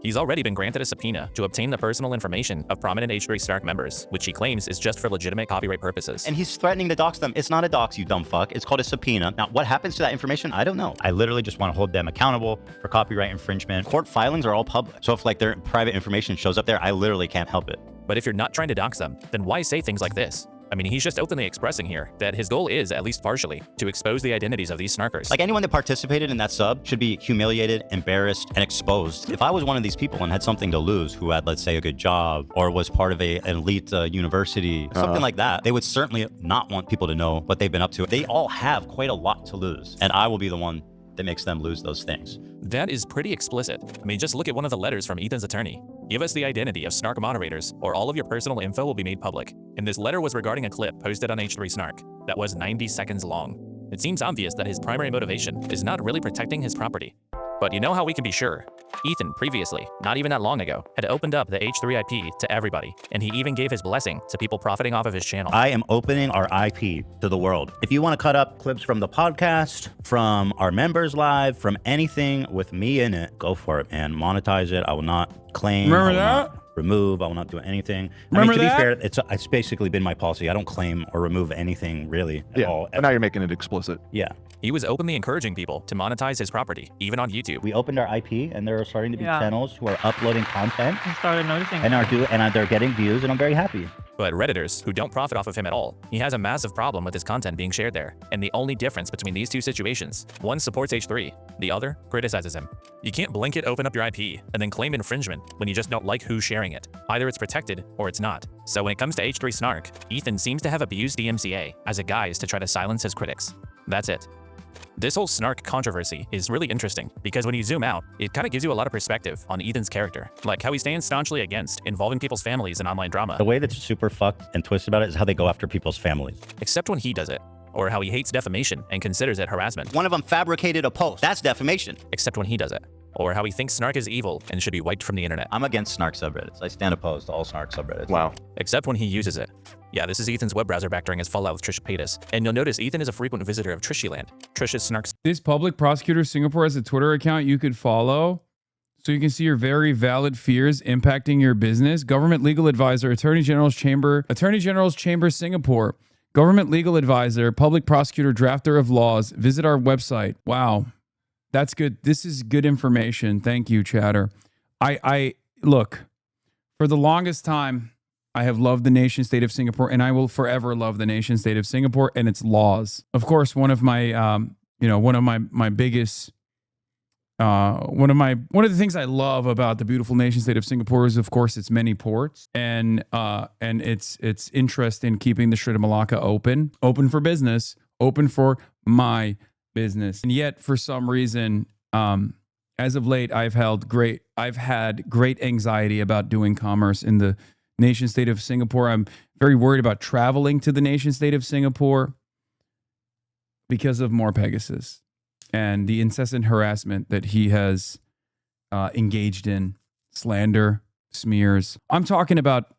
He's already been granted a subpoena to obtain the personal information of prominent H3 Snark members, which he claims is just for legitimate copyright purposes. And he's threatening to dox them. It's not a dox, you dumb fuck. It's called a subpoena. Now, what happens to that information? I don't know. I literally just want to hold them accountable for copyright infringement. Court filings are all public. So if like their private information shows up there, I literally can't help it. But if you're not trying to dox them, then why say things like this? I mean, he's just openly expressing here that his goal is, at least partially, to expose the identities of these snarkers. Like anyone that participated in that sub should be humiliated, embarrassed, and exposed. If I was one of these people and had something to lose, who had, let's say, a good job, or was part of an elite university, something like that, they would certainly not want people to know what they've been up to. They all have quite a lot to lose, and I will be the one that makes them lose those things. That is pretty explicit. I mean, just look at one of the letters from Ethan's attorney. Give us the identity of Snark moderators, or all of your personal info will be made public. And this letter was regarding a clip posted on H3 Snark that was 90 seconds long. It seems obvious that his primary motivation is not really protecting his property. But you know how we can be sure? Ethan previously, not even that long ago, had opened up the H3 IP to everybody, and he even gave his blessing to people profiting off of his channel. I am opening our IP to the world. If you want to cut up clips from the podcast, from our members live, from anything with me in it, go for it, man. Monetize it. I will not claim. Remember that? Remove. I will not do anything. Remember I mean, to that? be fair, it's basically been my policy. I don't claim or remove anything really at all. And now you're making it explicit. Yeah. He was openly encouraging people to monetize his property, even on YouTube. We opened our IP, and there are starting to be channels who are uploading content. I started noticing. And they're getting views, and I'm very happy. But Redditors, who don't profit off of him at all, he has a massive problem with his content being shared there. And the only difference between these two situations, one supports H3, the other criticizes him. You can't blanket open up your IP and then claim infringement when you just don't like who's sharing it. Either it's protected or it's not. So when it comes to H3 Snark, Ethan seems to have abused DMCA as a guise to try to silence his critics. That's it. This whole Snark controversy is really interesting because when you zoom out, it kind of gives you a lot of perspective on Ethan's character, like how he stands staunchly against involving people's families in online drama. The way that's super fucked and twisted about it is how they go after people's families. Except when he does it, or how he hates defamation and considers it harassment. One of them fabricated a post. That's defamation. Except when he does it, or how he thinks Snark is evil and should be wiped from the internet. I'm against Snark subreddits. I stand opposed to all Snark subreddits. Wow. Except when he uses it. Yeah, this is Ethan's web browser back during his fallout with Trisha Paytas. And you'll notice Ethan is a frequent visitor of Trishyland. Trisha's Snark's. This public prosecutor Singapore has a Twitter account you could follow so you can see your very valid fears impacting your business. Government legal advisor, Attorney General's Chamber Singapore. Government legal advisor, public prosecutor, drafter of laws. Visit our website. Wow. That's good. This is good information. Thank you, chatter. I look, for the longest time, I have loved the nation state of Singapore, and I will forever love the nation state of Singapore and its laws. Of course, one of my, my biggest one of the things I love about the beautiful nation state of Singapore is, of course, its many ports and its interest in keeping the Strait of Malacca open for business, open for my business. And yet, for some reason, as of late, I've had great anxiety about doing commerce in the nation state of Singapore. I'm very worried about traveling to the nation state of Singapore because of more Pegasus and the incessant harassment that he has engaged in, slander, smears. I'm talking about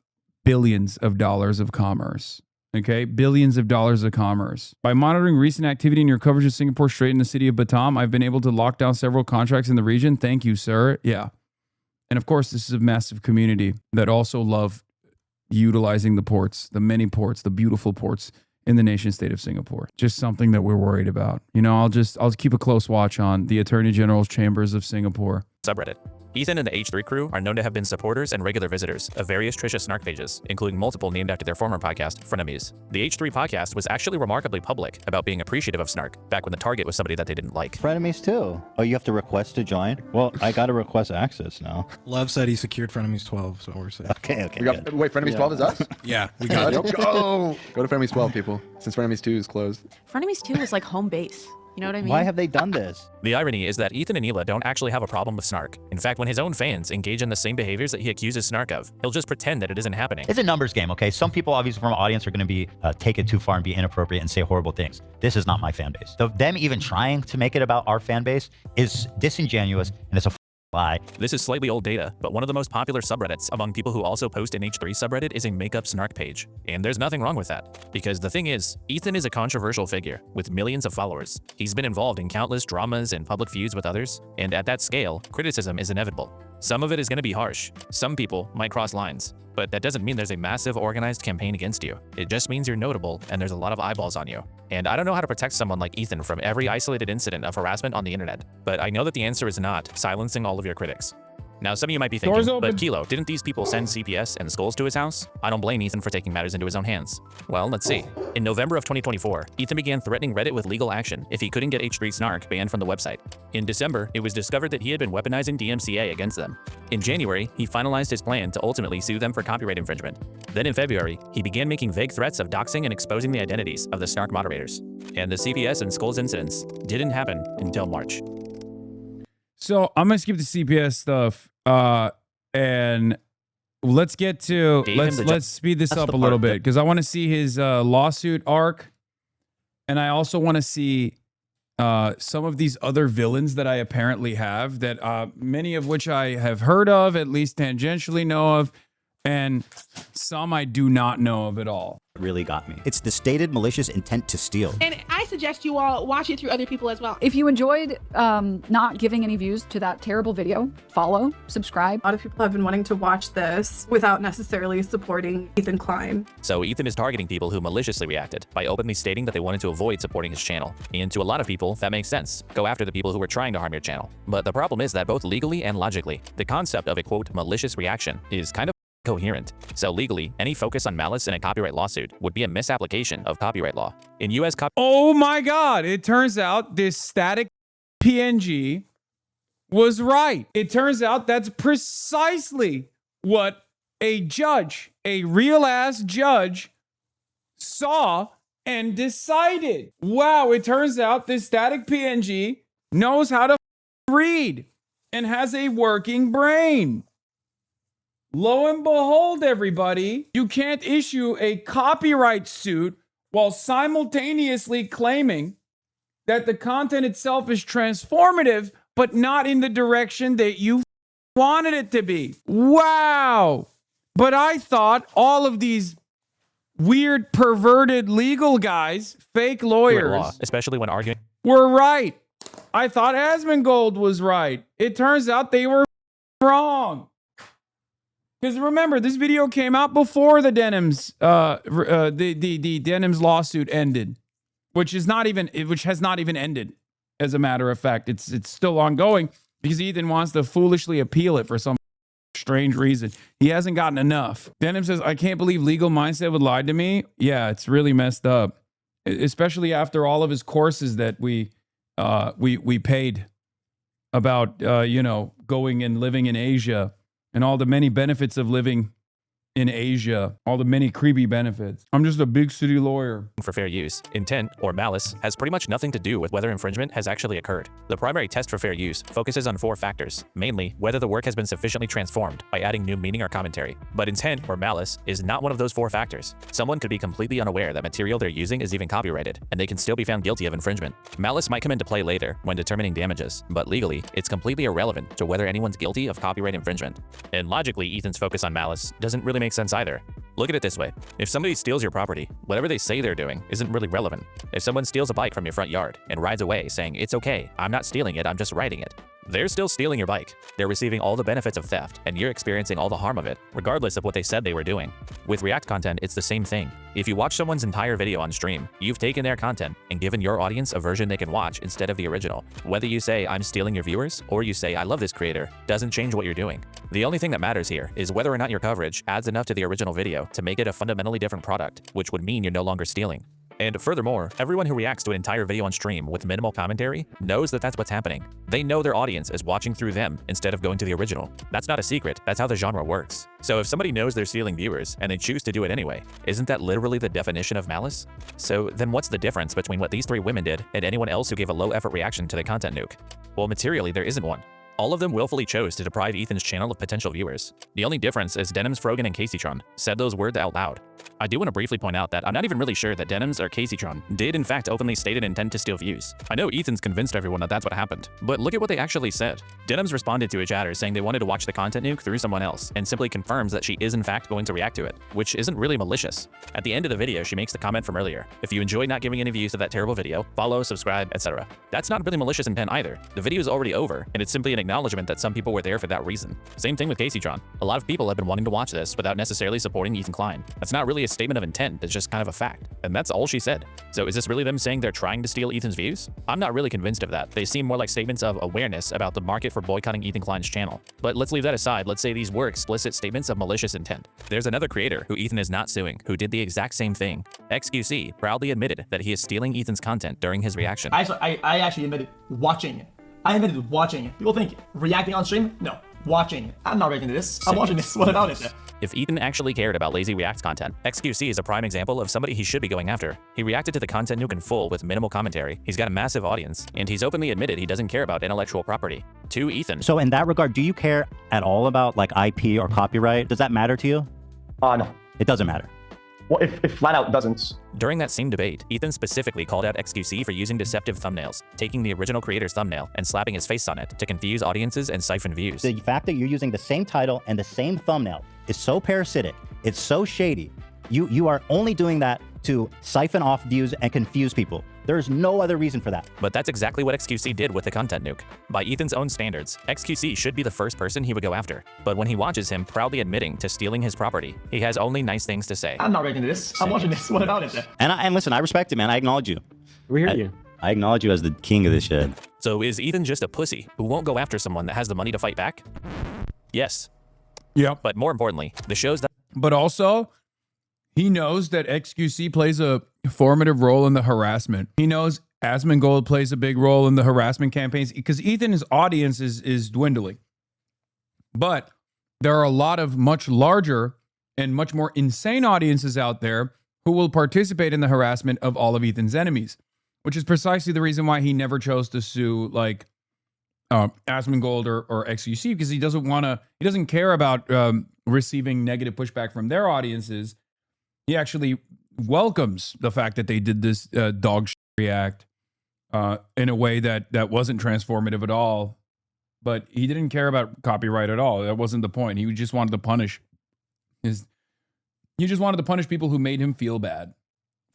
billions of dollars of commerce. Okay, billions of dollars of commerce. By monitoring recent activity in your coverage of Singapore Strait in the city of Batam, I've been able to lock down several contracts in the region. Thank you, sir. Yeah. And of course, this is a massive community that also love utilizing the ports, the many ports, the beautiful ports in the nation state of Singapore. Just something that we're worried about. You know, I'll keep a close watch on the Attorney General's chambers of Singapore. Subreddit. Ethan and the H3 crew are known to have been supporters and regular visitors of various Trisha Snark pages, including multiple named after their former podcast, Frenemies. The H3 podcast was actually remarkably public about being appreciative of Snark back when the target was somebody that they didn't like. Frenemies too. Oh, you have to request to join? Well, I got to request access now. Love said he secured Frenemies 12, so we're safe. Okay. Wait, Frenemies 12 is us? Yeah, we got Let's go. Go to Frenemies 12, people, since Frenemies 2 is closed. Frenemies 2 was like home base. You know what I mean? Why have they done this? The irony is that Ethan and Hila don't actually have a problem with Snark. In fact, when his own fans engage in the same behaviors that he accuses Snark of, he'll just pretend that it isn't happening. It's a numbers game, okay? Some people, obviously, from our audience are going to be take it too far and be inappropriate and say horrible things. This is not my fan base. Them even trying to make it about our fan base is disingenuous, and it's a lie. This is slightly old data, but one of the most popular subreddits among people who also post in H3 subreddit is a makeup Snark page. And there's nothing wrong with that. Because the thing is, Ethan is a controversial figure with millions of followers. He's been involved in countless dramas and public feuds with others, and at that scale, criticism is inevitable. Some of it is going to be harsh. Some people might cross lines. But that doesn't mean there's a massive organized campaign against you. It just means you're notable and there's a lot of eyeballs on you. And I don't know how to protect someone like Ethan from every isolated incident of harassment on the internet, but I know that the answer is not silencing all of your critics. Now, some of you might be thinking, but Kilo, didn't these people send CPS and skulls to his house? I don't blame Ethan for taking matters into his own hands. Well, let's see. In November of 2024, Ethan began threatening Reddit with legal action if he couldn't get H3 Snark banned from the website. In December, it was discovered that he had been weaponizing DMCA against them. In January, he finalized his plan to ultimately sue them for copyright infringement. Then in February, he began making vague threats of doxing and exposing the identities of the Snark moderators. And the CPS and skulls incidents didn't happen until March. So I'm going to skip the CPS stuff. And let's get to let's speed this up a little bit because I want to see his lawsuit arc, and I also want to see some of these other villains that I apparently have that many of which I have heard of, at least tangentially know of, and some I do not know of at all. Really got me. It's the stated malicious intent to steal. And I suggest you all watch it through other people as well. If you enjoyed not giving any views to that terrible video, follow, subscribe. A lot of people have been wanting to watch this without necessarily supporting Ethan Klein. So Ethan is targeting people who maliciously reacted by openly stating that they wanted to avoid supporting his channel. And to a lot of people, that makes sense. Go after the people who are trying to harm your channel. But the problem is that both legally and logically, the concept of a quote malicious reaction is kind of coherent. So legally, any focus on malice in a copyright lawsuit would be a misapplication of copyright law. In US Oh my God, it turns out this static PNG was right. It turns out that's precisely what a judge, a real ass judge, saw and decided. Wow, it turns out this static PNG knows how to read and has a working brain. Lo and behold, everybody, you can't issue a copyright suit while simultaneously claiming that the content itself is transformative, but not in the direction that you wanted it to be. Wow. But I thought all of these weird, perverted legal guys, fake lawyers, law, especially when arguing, were right. I thought Asmongold was right. It turns out they were wrong. Because remember, this video came out before the Denims, the Denims lawsuit ended, which has not even ended. As a matter of fact, it's still ongoing because Ethan wants to foolishly appeal it for some strange reason. He hasn't gotten enough. Denim says, "I can't believe Legal Mindset would lie to me." Yeah, it's really messed up, especially after all of his courses that we paid about, you know, going and living in Asia and all the many benefits of living in Asia, all the many creepy benefits. I'm just a big city lawyer. For fair use, intent, or malice has pretty much nothing to do with whether infringement has actually occurred. The primary test for fair use focuses on 4 factors, mainly whether the work has been sufficiently transformed by adding new meaning or commentary. But intent or malice is not one of those 4 factors. Someone could be completely unaware that material they're using is even copyrighted, and they can still be found guilty of infringement. Malice might come into play later when determining damages, but legally, it's completely irrelevant to whether anyone's guilty of copyright infringement. And logically, Ethan's focus on malice doesn't really make sense either. Look at it this way. If somebody steals your property, whatever they say they're doing isn't really relevant. If someone steals a bike from your front yard and rides away saying, "It's okay, I'm not stealing it, I'm just riding it," they're still stealing your bike. They're receiving all the benefits of theft, and you're experiencing all the harm of it, regardless of what they said they were doing. With React content, it's the same thing. If you watch someone's entire video on stream, you've taken their content and given your audience a version they can watch instead of the original. Whether you say, "I'm stealing your viewers," or you say, "I love this creator," doesn't change what you're doing. The only thing that matters here is whether or not your coverage adds enough to the original video to make it a fundamentally different product, which would mean you're no longer stealing. And furthermore, everyone who reacts to an entire video on stream with minimal commentary knows that that's what's happening. They know their audience is watching through them instead of going to the original. That's not a secret, that's how the genre works. So if somebody knows they're stealing viewers and they choose to do it anyway, isn't that literally the definition of malice? So then what's the difference between what these 3 women did and anyone else who gave a low-effort reaction to the content nuke? Well, materially, there isn't one. All of them willfully chose to deprive Ethan's channel of potential viewers. The only difference is Denims, Frogan, and Caseytron said those words out loud. I do want to briefly point out that I'm not even really sure that Denims or Caseytron did in fact openly state an intent to steal views. I know Ethan's convinced everyone that that's what happened, but look at what they actually said. Denims responded to a chatter saying they wanted to watch the content nuke through someone else, and simply confirms that she is in fact going to react to it, which isn't really malicious. At the end of the video, she makes the comment from earlier: "If you enjoyed not giving any views to that terrible video, follow, subscribe, etc." That's not really malicious intent either. The video is already over, and it's simply an acknowledgement that some people were there for that reason. Same thing with Caseytron. A lot of people have been wanting to watch this without necessarily supporting Ethan Klein. That's not really a statement of intent, it's just kind of a fact. And that's all she said. So is this really them saying they're trying to steal Ethan's views? I'm not really convinced of that. They seem more like statements of awareness about the market for boycotting Ethan Klein's channel. But let's leave that aside. Let's say these were explicit statements of malicious intent. There's another creator who Ethan is not suing who did the exact same thing. XQC proudly admitted that he is stealing Ethan's content during his reaction. I actually admitted watching it. I admitted watching it. People think reacting on stream? No, watching it. I'm not reacting to this. I'm watching this. What about it? If Ethan actually cared about lazy React content, XQC is a prime example of somebody he should be going after. He reacted to the content nuke in full with minimal commentary. He's got a massive audience, and he's openly admitted he doesn't care about intellectual property. To Ethan. So in that regard, do you care at all about like IP or copyright? Does that matter to you? No. It doesn't matter. Well, if flat out doesn't. During that same debate, Ethan specifically called out XQC for using deceptive thumbnails, taking the original creator's thumbnail and slapping his face on it to confuse audiences and siphon views. The fact that you're using the same title and the same thumbnail is so parasitic, it's so shady. You are only doing that to siphon off views and confuse people. There is no other reason for that. But that's exactly what XQC did with the content nuke. By Ethan's own standards, XQC should be the first person he would go after. But when he watches him proudly admitting to stealing his property, he has only nice things to say. I'm not reacting to this. I'm watching this. What about it? And listen, I respect it, man. I acknowledge you. We hear you. I acknowledge you as the king of this shit. So is Ethan just a pussy who won't go after someone that has the money to fight back? Yes. Yeah. But more importantly, the shows that... But also, he knows that XQC plays a formative role in the harassment. He knows Asmongold plays a big role in the harassment campaigns because Ethan's audience is dwindling. But there are a lot of much larger and much more insane audiences out there who will participate in the harassment of all of Ethan's enemies, which is precisely the reason why he never chose to sue like Asmongold or XQC, because he doesn't care about receiving negative pushback from their audiences. He actually welcomes the fact that they did this dog shit react in a way that wasn't transformative at all. But he didn't care about copyright at all. That wasn't the point. He just wanted to punish people who made him feel bad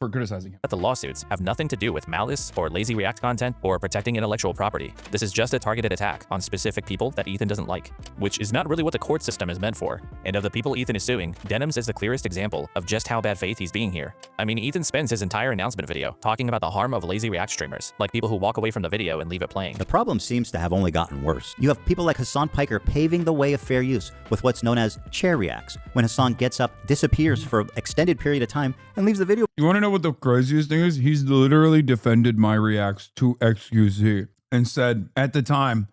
for criticizing him. The lawsuits have nothing to do with malice or lazy React content or protecting intellectual property. This is just a targeted attack on specific people that Ethan doesn't like, which is not really what the court system is meant for. And of the people Ethan is suing, Denims is the clearest example of just how bad faith he's being here. I mean, Ethan spends his entire announcement video talking about the harm of lazy React streamers, like people who walk away from the video and leave it playing. The problem seems to have only gotten worse. You have people like Hasan Piker paving the way of fair use with what's known as chair reacts, when Hasan gets up, disappears for an extended period of time, and leaves the video. You want to know what the craziest thing is? He's literally defended my reacts to XQC and said at the time,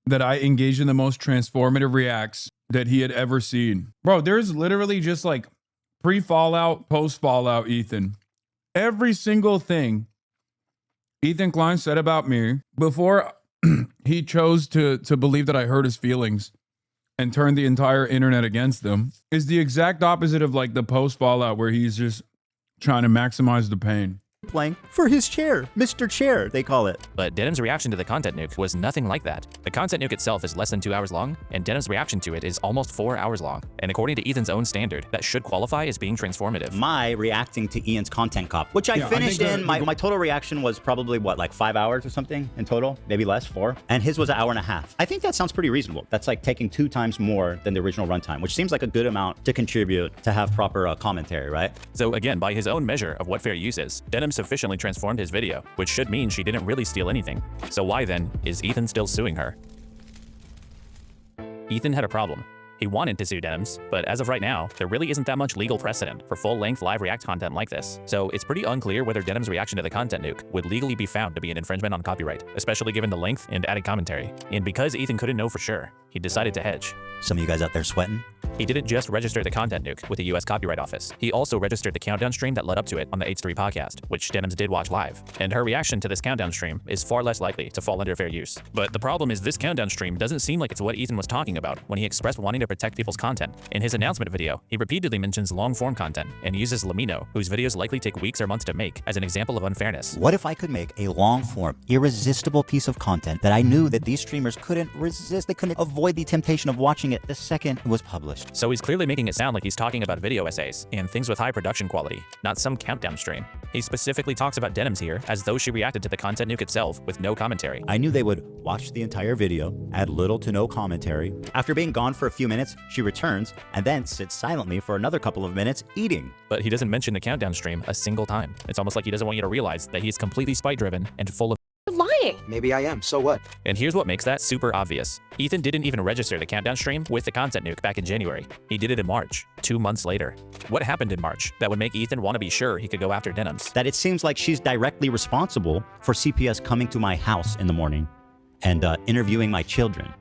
that I engaged in the most transformative reacts that he had ever seen. Bro, there's literally just like pre-Fallout, post-Fallout Ethan. Every single thing Ethan Klein said about me before he chose to believe that I hurt his feelings and turned the entire internet against them is the exact opposite of like the post-Fallout where he's just trying to maximize the pain. Playing for his chair, Mr. Chair, they call it. But Denham's reaction to the content nuke was nothing like that. The content nuke itself is less than 2 hours long, and Denham's reaction to it is almost 4 hours long. And according to Ethan's own standard, that should qualify as being transformative. My reacting to Ian's content cop, which I finished in, my total reaction was probably what, like 5 hours or something in total? Maybe less, 4? And his was 1.5 hours. I think that sounds pretty reasonable. That's like taking 2 times more than the original runtime, which seems like a good amount to contribute to have proper commentary, right? So again, by his own measure of what fair use is, Denham sufficiently transformed his video, which should mean she didn't really steal anything. So why then is Ethan still suing her? Ethan had a problem. He wanted to sue Denham's, but as of right now, there really isn't that much legal precedent for full-length live react content like this. So it's pretty unclear whether Denham's reaction to the content nuke would legally be found to be an infringement on copyright, especially given the length and added commentary. And because Ethan couldn't know for sure, he decided to hedge. Some of you guys out there sweating? He didn't just register the content nuke with the US Copyright Office. He also registered the countdown stream that led up to it on the H3 podcast, which Denham's did watch live. And her reaction to this countdown stream is far less likely to fall under fair use. But the problem is this countdown stream doesn't seem like it's what Ethan was talking about when he expressed wanting to protect people's content. In his announcement video, he repeatedly mentions long-form content and uses Lamino, whose videos likely take weeks or months to make, as an example of unfairness. What if I could make a long-form, irresistible piece of content that I knew that these streamers couldn't resist, they couldn't avoid the temptation of watching it the second it was published? So he's clearly making it sound like he's talking about video essays and things with high production quality, not some countdown stream. He specifically talks about Denham's here as though she reacted to the content nuke itself with no commentary. I knew they would watch the entire video, add little to no commentary. After being gone for a few minutes, she returns and then sits silently for another couple of minutes eating. But he doesn't mention the countdown stream a single time. It's almost like he doesn't want you to realize that he's completely spite-driven and full of lying. Maybe I am, so what? And here's what makes that super obvious. Ethan didn't even register the countdown stream with the content nuke back in January. He did it in March, 2 months later. What happened in March that would make Ethan want to be sure he could go after Denham's? That it seems like she's directly responsible for CPS coming to my house in the morning and interviewing my children.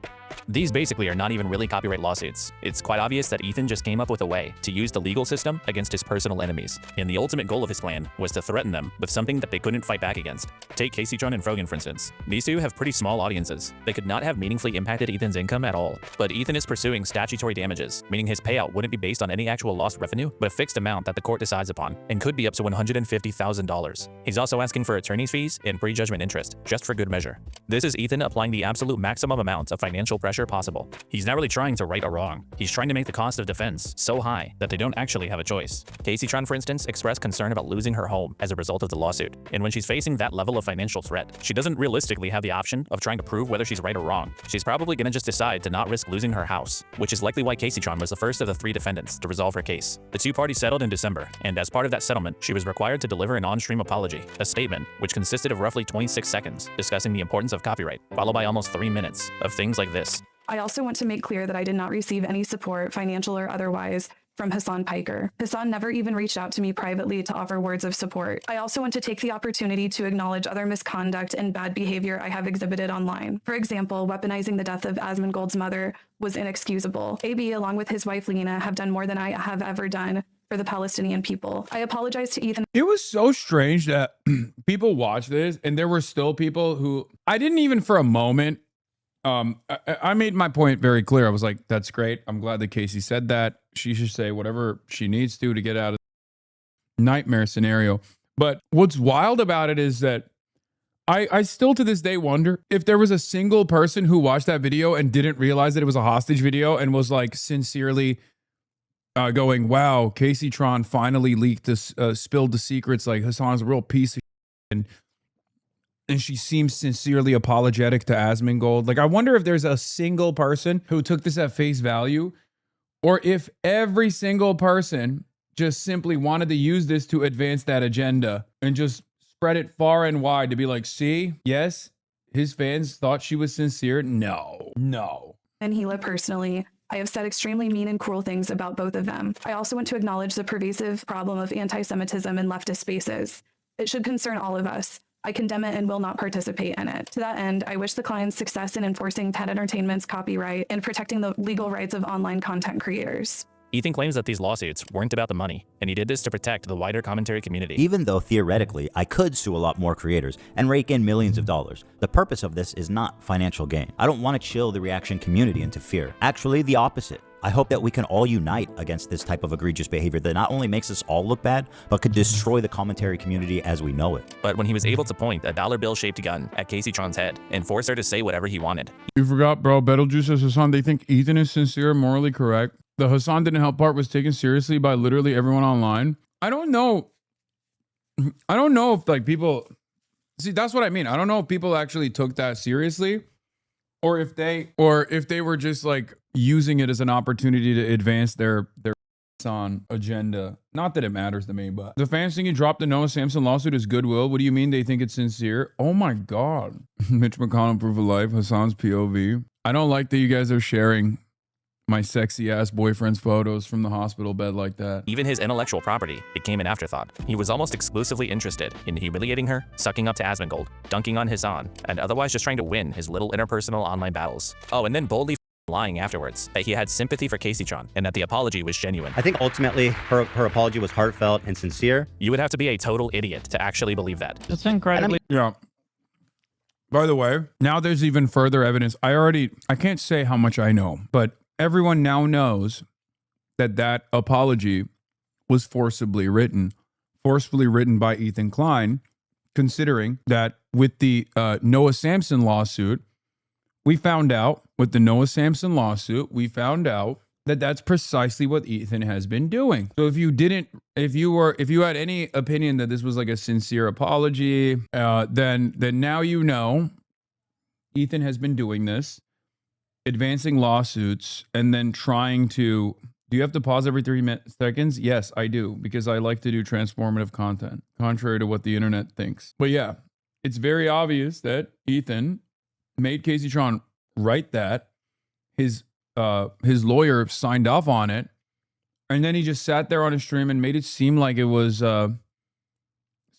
These basically are not even really copyright lawsuits. It's quite obvious that Ethan just came up with a way to use the legal system against his personal enemies. And the ultimate goal of his plan was to threaten them with something that they couldn't fight back against. Take Caseytron and Frogan, for instance. These two have pretty small audiences. They could not have meaningfully impacted Ethan's income at all. But Ethan is pursuing statutory damages, meaning his payout wouldn't be based on any actual lost revenue, but a fixed amount that the court decides upon, and could be up to $150,000. He's also asking for attorney's fees and prejudgment interest, just for good measure. This is Ethan applying the absolute maximum amount of financial pressure possible. He's not really trying to right a wrong. He's trying to make the cost of defense so high that they don't actually have a choice. Caseytron, for instance, expressed concern about losing her home as a result of the lawsuit. And when she's facing that level of financial threat, she doesn't realistically have the option of trying to prove whether she's right or wrong. She's probably gonna just decide to not risk losing her house, which is likely why Caseytron was the first of the 3 defendants to resolve her case. The 2 parties settled in December, and as part of that settlement, she was required to deliver an on-stream apology, a statement which consisted of roughly 26 seconds discussing the importance of copyright, followed by almost 3 minutes of things like this. I also want to make clear that I did not receive any support, financial or otherwise, from Hasan Piker. Hasan never even reached out to me privately to offer words of support. I also want to take the opportunity to acknowledge other misconduct and bad behavior I have exhibited online. For example, weaponizing the death of Asmongold's mother was inexcusable. AB, along with his wife Lena, have done more than I have ever done for the Palestinian people. I apologize to Ethan. It was so strange that people watched this and there were still people who I didn't even for a moment. I made my point very clear. I was like, that's great. I'm glad that Casey said that. She should say whatever she needs to get out of the nightmare scenario. But what's wild about it is that I still to this day wonder if there was a single person who watched that video and didn't realize that it was a hostage video and was like sincerely going, wow, Caseytron finally leaked this, spilled the secrets. Like Hasan's a real piece of shit. And she seems sincerely apologetic to Asmongold. Like, I wonder if there's a single person who took this at face value, or if every single person just simply wanted to use this to advance that agenda and just spread it far and wide to be like, see, yes, his fans thought she was sincere. No. And Hila personally, I have said extremely mean and cruel things about both of them. I also want to acknowledge the pervasive problem of anti-Semitism in leftist spaces. It should concern all of us. I condemn it and will not participate in it. To that end, I wish the clients success in enforcing TED Entertainment's copyright and protecting the legal rights of online content creators. Ethan claims that these lawsuits weren't about the money, and he did this to protect the wider commentary community. Even though theoretically I could sue a lot more creators and rake in millions of dollars, the purpose of this is not financial gain. I don't want to chill the reaction community into fear. Actually, the opposite. I hope that we can all unite against this type of egregious behavior that not only makes us all look bad, but could destroy the commentary community as we know it. But when he was able to point a dollar bill-shaped gun at Casey Tron's head and force her to say whatever he wanted. You forgot, bro. Betelgeuse says, Hasan, they think Ethan is sincere and morally correct. The Hasan didn't help part was taken seriously by literally everyone online. I don't know if like people, see, that's what I mean. I don't know if people actually took that seriously or if they were just like using it as an opportunity to advance their Hasan agenda. Not that it matters to me, but the fans think he dropped the Noah Samson lawsuit as goodwill. What do you mean they think it's sincere? Oh my God. Mitch McConnell, proof of life, Hasan's POV. I don't like that you guys are sharing my sexy ass boyfriend's photos from the hospital bed like that. Even his intellectual property became an afterthought. He was almost exclusively interested in humiliating her, sucking up to Asmongold, dunking on Hasan, and otherwise just trying to win his little interpersonal online battles. Oh, and then boldly lying afterwards that he had sympathy for Casey Tron and that the apology was genuine. I think ultimately her apology was heartfelt and sincere. You would have to be a total idiot to actually believe that. It's incredibly. Yeah. By the way, now there's even further evidence. I can't say how much I know, but everyone now knows that apology was forcibly written by Ethan Klein, considering that with the Noah Samson lawsuit, we found out that that's precisely what Ethan has been doing. So if you had any opinion that this was like a sincere apology, then now you know Ethan has been doing this, advancing lawsuits, and then trying to... Do you have to pause every 3 seconds? Yes, I do, because I like to do transformative content, contrary to what the internet thinks. But yeah, it's very obvious that Ethan made Casey Tron write that. His lawyer signed off on it, and then he just sat there on a stream and made it seem like it was a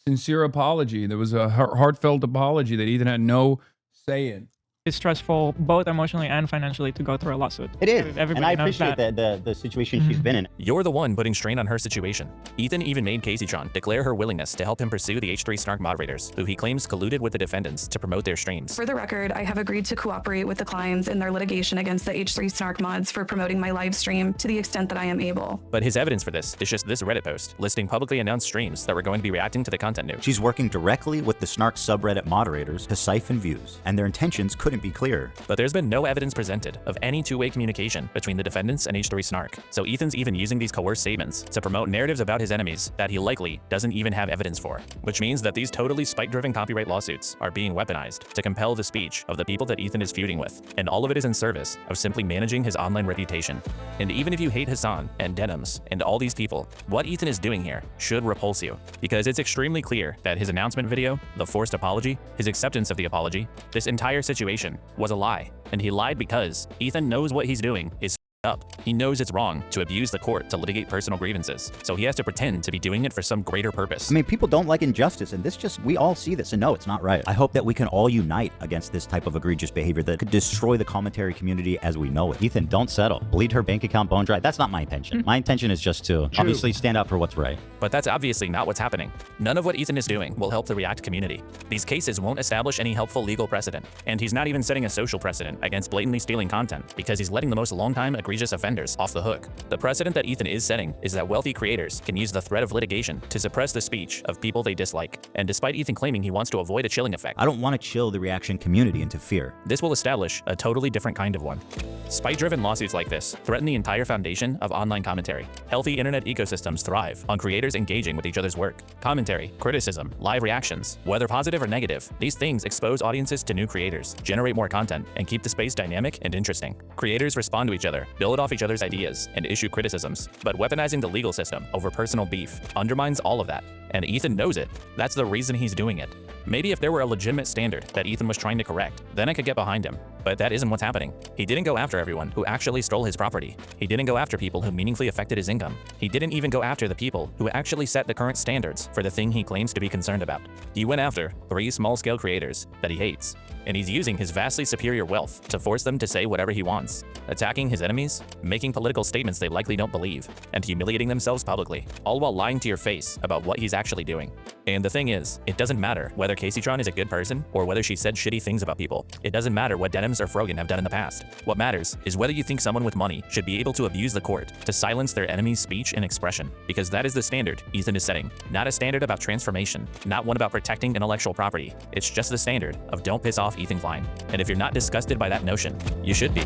sincere apology. There was a heartfelt apology that Ethan had no say in. It's stressful, both emotionally and financially, to go through a lawsuit. It is, and I appreciate the situation she's been in. You're the one putting strain on her situation. Ethan even made Casey Tron declare her willingness to help him pursue the H3 Snark moderators, who he claims colluded with the defendants to promote their streams. For the record, I have agreed to cooperate with the clients in their litigation against the H3 Snark mods for promoting my live stream to the extent that I am able. But his evidence for this is just this Reddit post listing publicly announced streams that were going to be reacting to the content new. She's working directly with the Snark subreddit moderators to siphon views, and their intentions couldn't be clearer. But there's been no evidence presented of any two-way communication between the defendants and H3 Snark, so Ethan's even using these coerced statements to promote narratives about his enemies that he likely doesn't even have evidence for, which means that these totally spike-driven copyright lawsuits are being weaponized to compel the speech of the people that Ethan is feuding with, and all of it is in service of simply managing his online reputation. And even if you hate Hasan and Denims and all these people, what Ethan is doing here should repulse you, because it's extremely clear that his announcement video, the forced apology, his acceptance of the apology, this entire situation was a lie, and he lied because Ethan knows what he's doing is up. He knows it's wrong to abuse the court to litigate personal grievances, so he has to pretend to be doing it for some greater purpose. I mean, people don't like injustice, and we all see this, and no, it's not right. I hope that we can all unite against this type of egregious behavior that could destroy the commentary community as we know it. Ethan, don't settle. Bleed her bank account bone dry. That's not my intention. My intention is just to obviously stand up for what's right. But that's obviously not what's happening. None of what Ethan is doing will help the React community. These cases won't establish any helpful legal precedent, and he's not even setting a social precedent against blatantly stealing content, because he's letting the most long-time egregious offenders off the hook. The precedent that Ethan is setting is that wealthy creators can use the threat of litigation to suppress the speech of people they dislike. And despite Ethan claiming he wants to avoid a chilling effect, I don't want to chill the reaction community into fear. This will establish a totally different kind of one. Spite-driven lawsuits like this threaten the entire foundation of online commentary. Healthy internet ecosystems thrive on creators engaging with each other's work. Commentary, criticism, live reactions, whether positive or negative, these things expose audiences to new creators, generate more content, and keep the space dynamic and interesting. Creators respond to each other, build off each other's ideas, and issue criticisms. But weaponizing the legal system over personal beef undermines all of that. And Ethan knows it. That's the reason he's doing it. Maybe if there were a legitimate standard that Ethan was trying to correct, then I could get behind him. But that isn't what's happening. He didn't go after everyone who actually stole his property. He didn't go after people who meaningfully affected his income. He didn't even go after the people who actually set the current standards for the thing he claims to be concerned about. He went after 3 small-scale creators that he hates, and he's using his vastly superior wealth to force them to say whatever he wants, attacking his enemies, making political statements they likely don't believe, and humiliating themselves publicly, all while lying to your face about what he's actually doing. And the thing is, it doesn't matter whether Caseytron is a good person or whether she said shitty things about people. It doesn't matter what Denims or Frogan have done in the past. What matters is whether you think someone with money should be able to abuse the court to silence their enemy's speech and expression, because that is the standard Ethan is setting. Not a standard about transformation, not one about protecting intellectual property. It's just the standard of don't piss off Ethan Klein. And if you're not disgusted by that notion, you should be.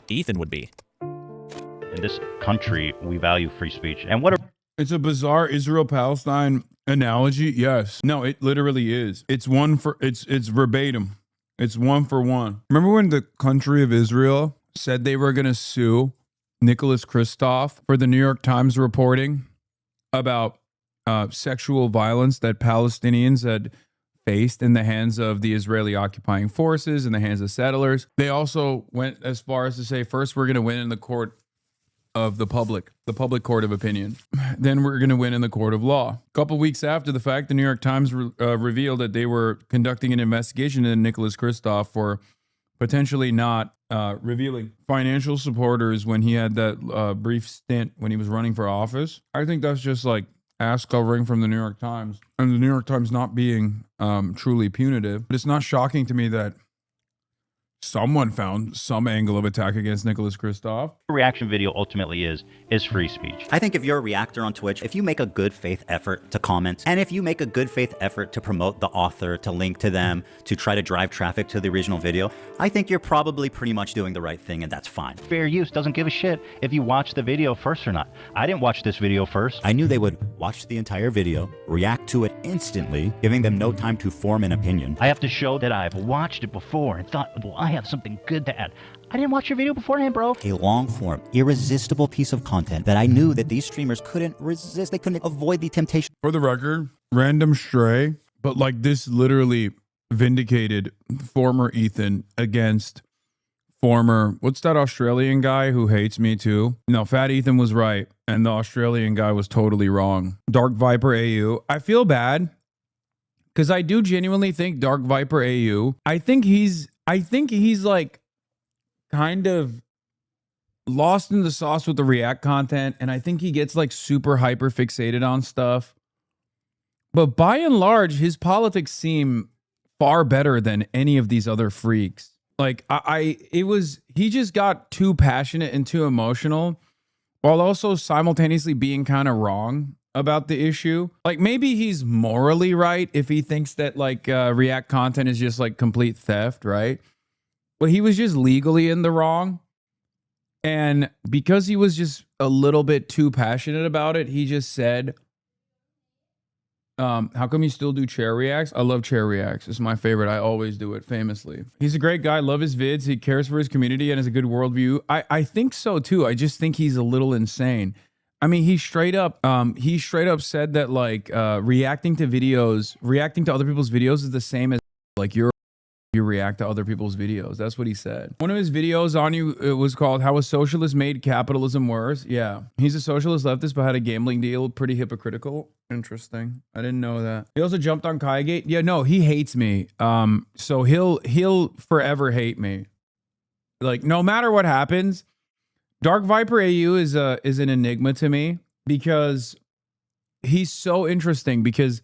Ethan would be. In this country, we value free speech. And it's a bizarre Israel-Palestine analogy. Yes. No, it literally is. It's verbatim. It's 1 for 1. Remember when the country of Israel said they were going to sue Nicholas Kristof for the New York Times reporting about sexual violence that Palestinians had faced in the hands of the Israeli occupying forces, in the hands of settlers? They also went as far as to say, first, we're going to win in the court of the public court of opinion. Then we're going to win in the court of law. A couple weeks after the fact, the New York Times revealed that they were conducting an investigation into Nicholas Kristof for potentially not revealing financial supporters when he had that brief stint when he was running for office. I think that's just like ass covering from the New York Times, and the New York Times not being truly punitive. But it's not shocking to me that someone found some angle of attack against Nicholas Kristof. reaction video ultimately is free speech. I think if you're a reactor on Twitch, if you make a good faith effort to comment, and if you make a good faith effort to promote the author, to link to them, to try to drive traffic to the original video, I think you're probably pretty much doing the right thing, and that's fine. Fair use doesn't give a shit if you watch the video first or not. I didn't watch this video first. I knew they would watch the entire video, react to it instantly, giving them no time to form an opinion. I have to show that I've watched it before and thought, well, I have something good to add. I didn't watch your video beforehand, bro. A long-form, irresistible piece of content that I knew that these streamers couldn't resist. They couldn't avoid the temptation. For the record, random stray, but like this literally vindicated former Ethan against former, what's that Australian guy who hates me too? No, Fat Ethan was right, and the Australian guy was totally wrong. Dark Viper AU. I feel bad because I do genuinely think Dark Viper AU, I think he's like kind of lost in the sauce with the React content, and I think he gets like super hyper fixated on stuff. But by and large, his politics seem far better than any of these other freaks. Like he just got too passionate and too emotional while also simultaneously being kind of wrong about the issue. Like maybe he's morally right if he thinks that like React content is just like complete theft, right? But he was just legally in the wrong. And because he was just a little bit too passionate about it, he just said, how come you still do chair reacts? I love chair reacts. It's my favorite. I always do it famously. He's a great guy. Love his vids. He cares for his community and has a good worldview. I think so too. I just think he's a little insane. I mean, he straight up said that like reacting to other people's videos is the same as like you react to other people's videos. That's what he said. One of his videos on you, it was called How a Socialist Made Capitalism Worse. Yeah. He's a socialist leftist but had a gambling deal. Pretty hypocritical. Interesting. I didn't know that. He also jumped on Kaigate. Yeah, no, he hates me. So he'll forever hate me. Like no matter what happens, Dark Viper AU is an enigma to me because he's so interesting, because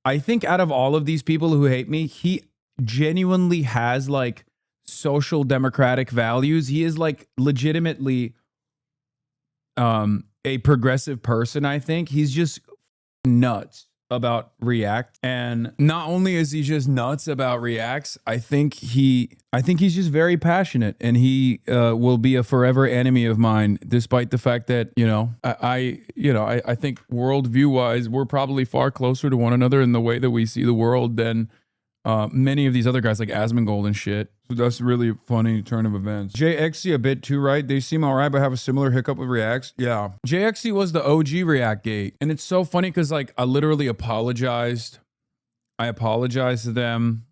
I think out of all of these people who hate me, he genuinely has like social democratic values. He is like legitimately a progressive person. I think he's just nuts about React, and not only is he just nuts about Reacts, I think he's just very passionate, and he will be a forever enemy of mine, despite the fact that I think worldview wise we're probably far closer to one another in the way that we see the world than many of these other guys like Asmongold and shit. So that's a really funny turn of events. JXC a bit too right. They seem all right, but have a similar hiccup with Reacts. Yeah. JXC was the OG React gate. And it's so funny because like I literally apologized. I apologized to them.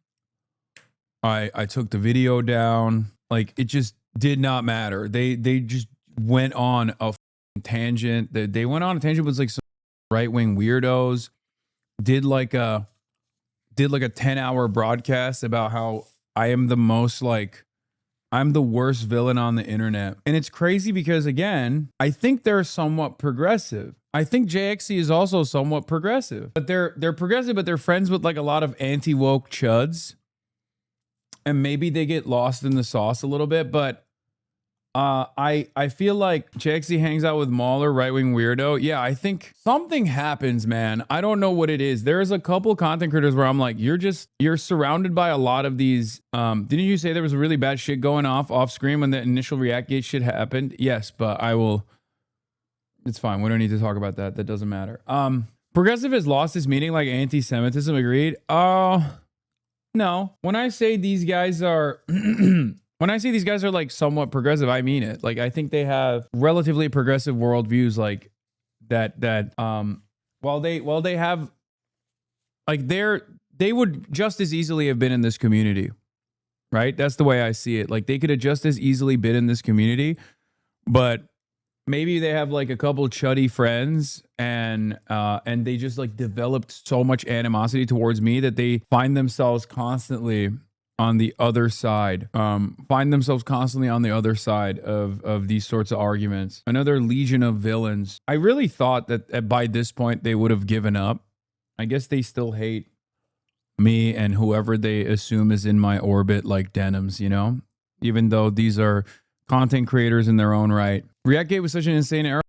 I took the video down. Like, it just did not matter. They just went on a tangent. They went on a tangent with like some right-wing weirdos. Did like a 10-hour broadcast about how I am the most like, I'm the worst villain on the internet. And it's crazy because, again, I think they're somewhat progressive. I think JXC is also somewhat progressive, but they're progressive, but they're friends with like a lot of anti-woke chuds. And maybe they get lost in the sauce a little bit, but I feel like JXC hangs out with Mahler, right-wing weirdo. Yeah, I think something happens, man. I don't know what it is. There's a couple content creators where I'm like, you're surrounded by a lot of these. Didn't you say there was really bad shit going off screen when the initial Reactgate shit happened? Yes, but it's fine. We don't need to talk about that. That doesn't matter. Progressive has lost its meaning like anti-Semitism. Agreed? No. When I say these guys are like somewhat progressive, I mean it. Like, I think they have relatively progressive worldviews, like that while they have like they would just as easily have been in this community. Right? That's the way I see it. Like, they could have just as easily been in this community, but maybe they have like a couple chuddy friends and they just like developed so much animosity towards me that they find themselves constantly on the other side, of these sorts of arguments. Another legion of villains. I really thought that by this point they would have given up. I guess they still hate me and whoever they assume is in my orbit, like Denims, you know, even though these are content creators in their own right. Reactgate was such an insane era.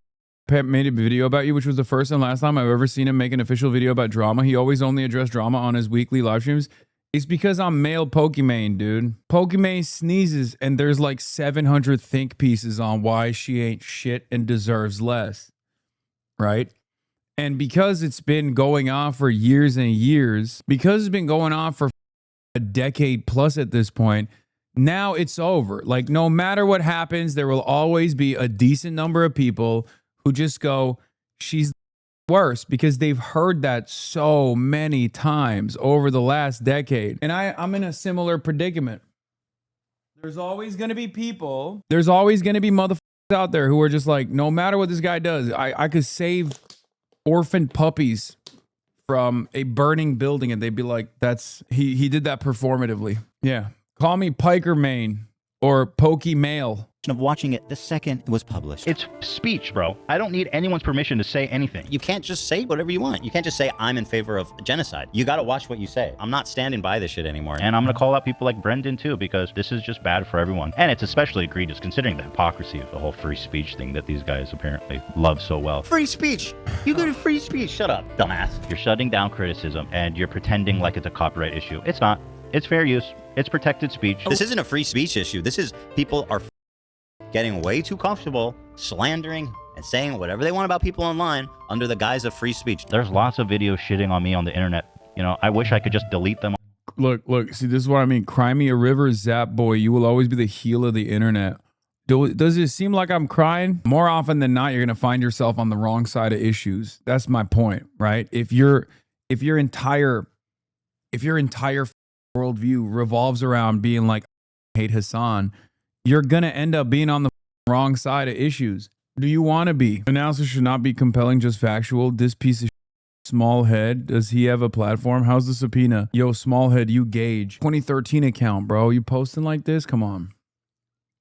Pep made a video about you, which was the first and last time I've ever seen him make an official video about drama. He always only addressed drama on his weekly live streams. It's because I'm male Pokimane, dude. Pokimane sneezes and there's like 700 think pieces on why she ain't shit and deserves less. Right? And because it's been going on for years and years, because it's been going on for a decade plus at this point, now it's over. Like, no matter what happens, there will always be a decent number of people who just go, she's worse, because they've heard that so many times over the last decade. And I'm in a similar predicament. There's always going to be people, there's always going to be motherfuckers out there who are just like, no matter what this guy does, I could save orphaned puppies from a burning building, and they'd be like, he did that performatively. Yeah. Call me Piker Main or Pokey Male. Of watching it the second it was published. It's speech, bro. I don't need anyone's permission to say anything. You can't just say whatever you want. You can't just say, I'm in favor of genocide. You got to watch what you say. I'm not standing by this shit anymore. And I'm going to call out people like Brendan, too, because this is just bad for everyone. And it's especially egregious considering the hypocrisy of the whole free speech thing that these guys apparently love so well. Free speech. You go to free speech. Shut up, dumbass. You're shutting down criticism and you're pretending like it's a copyright issue. It's not. It's fair use. It's protected speech. This isn't a free speech issue. This is people are getting way too comfortable slandering and saying whatever they want about people online under the guise of free speech. There's lots of videos shitting on me on the internet. You know, I wish I could just delete them. Look, see, this is what I mean. Cry me a river, Zap Boy. You will always be the heel of the internet. Does it seem like I'm crying? More often than not, you're going to find yourself on the wrong side of issues. That's my point, right? If your entire worldview revolves around being like, I hate Hasan, you're going to end up being on the wrong side of issues. Do you want to be? Analysis should not be compelling, just factual. This piece of small head, does he have a platform? How's the subpoena? Yo, small head, you gauge. 2013 account, bro. You posting like this? Come on.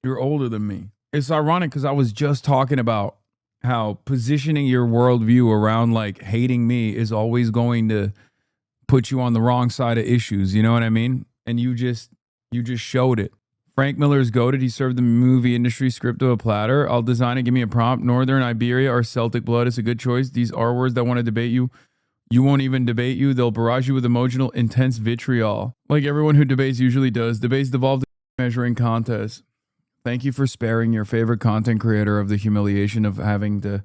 You're older than me. It's ironic because I was just talking about how positioning your worldview around like hating me is always going to put you on the wrong side of issues. You know what I mean? And you just showed it. Frank Miller's goated. He served the movie industry script to a platter. I'll design it. Give me a prompt. Northern Iberia or Celtic blood is a good choice. These are words that want to debate you. You won't even debate you. They'll barrage you with emotional, intense vitriol. Like everyone who debates usually does. Debates devolve to measuring contests. Thank you for sparing your favorite content creator of the humiliation of having to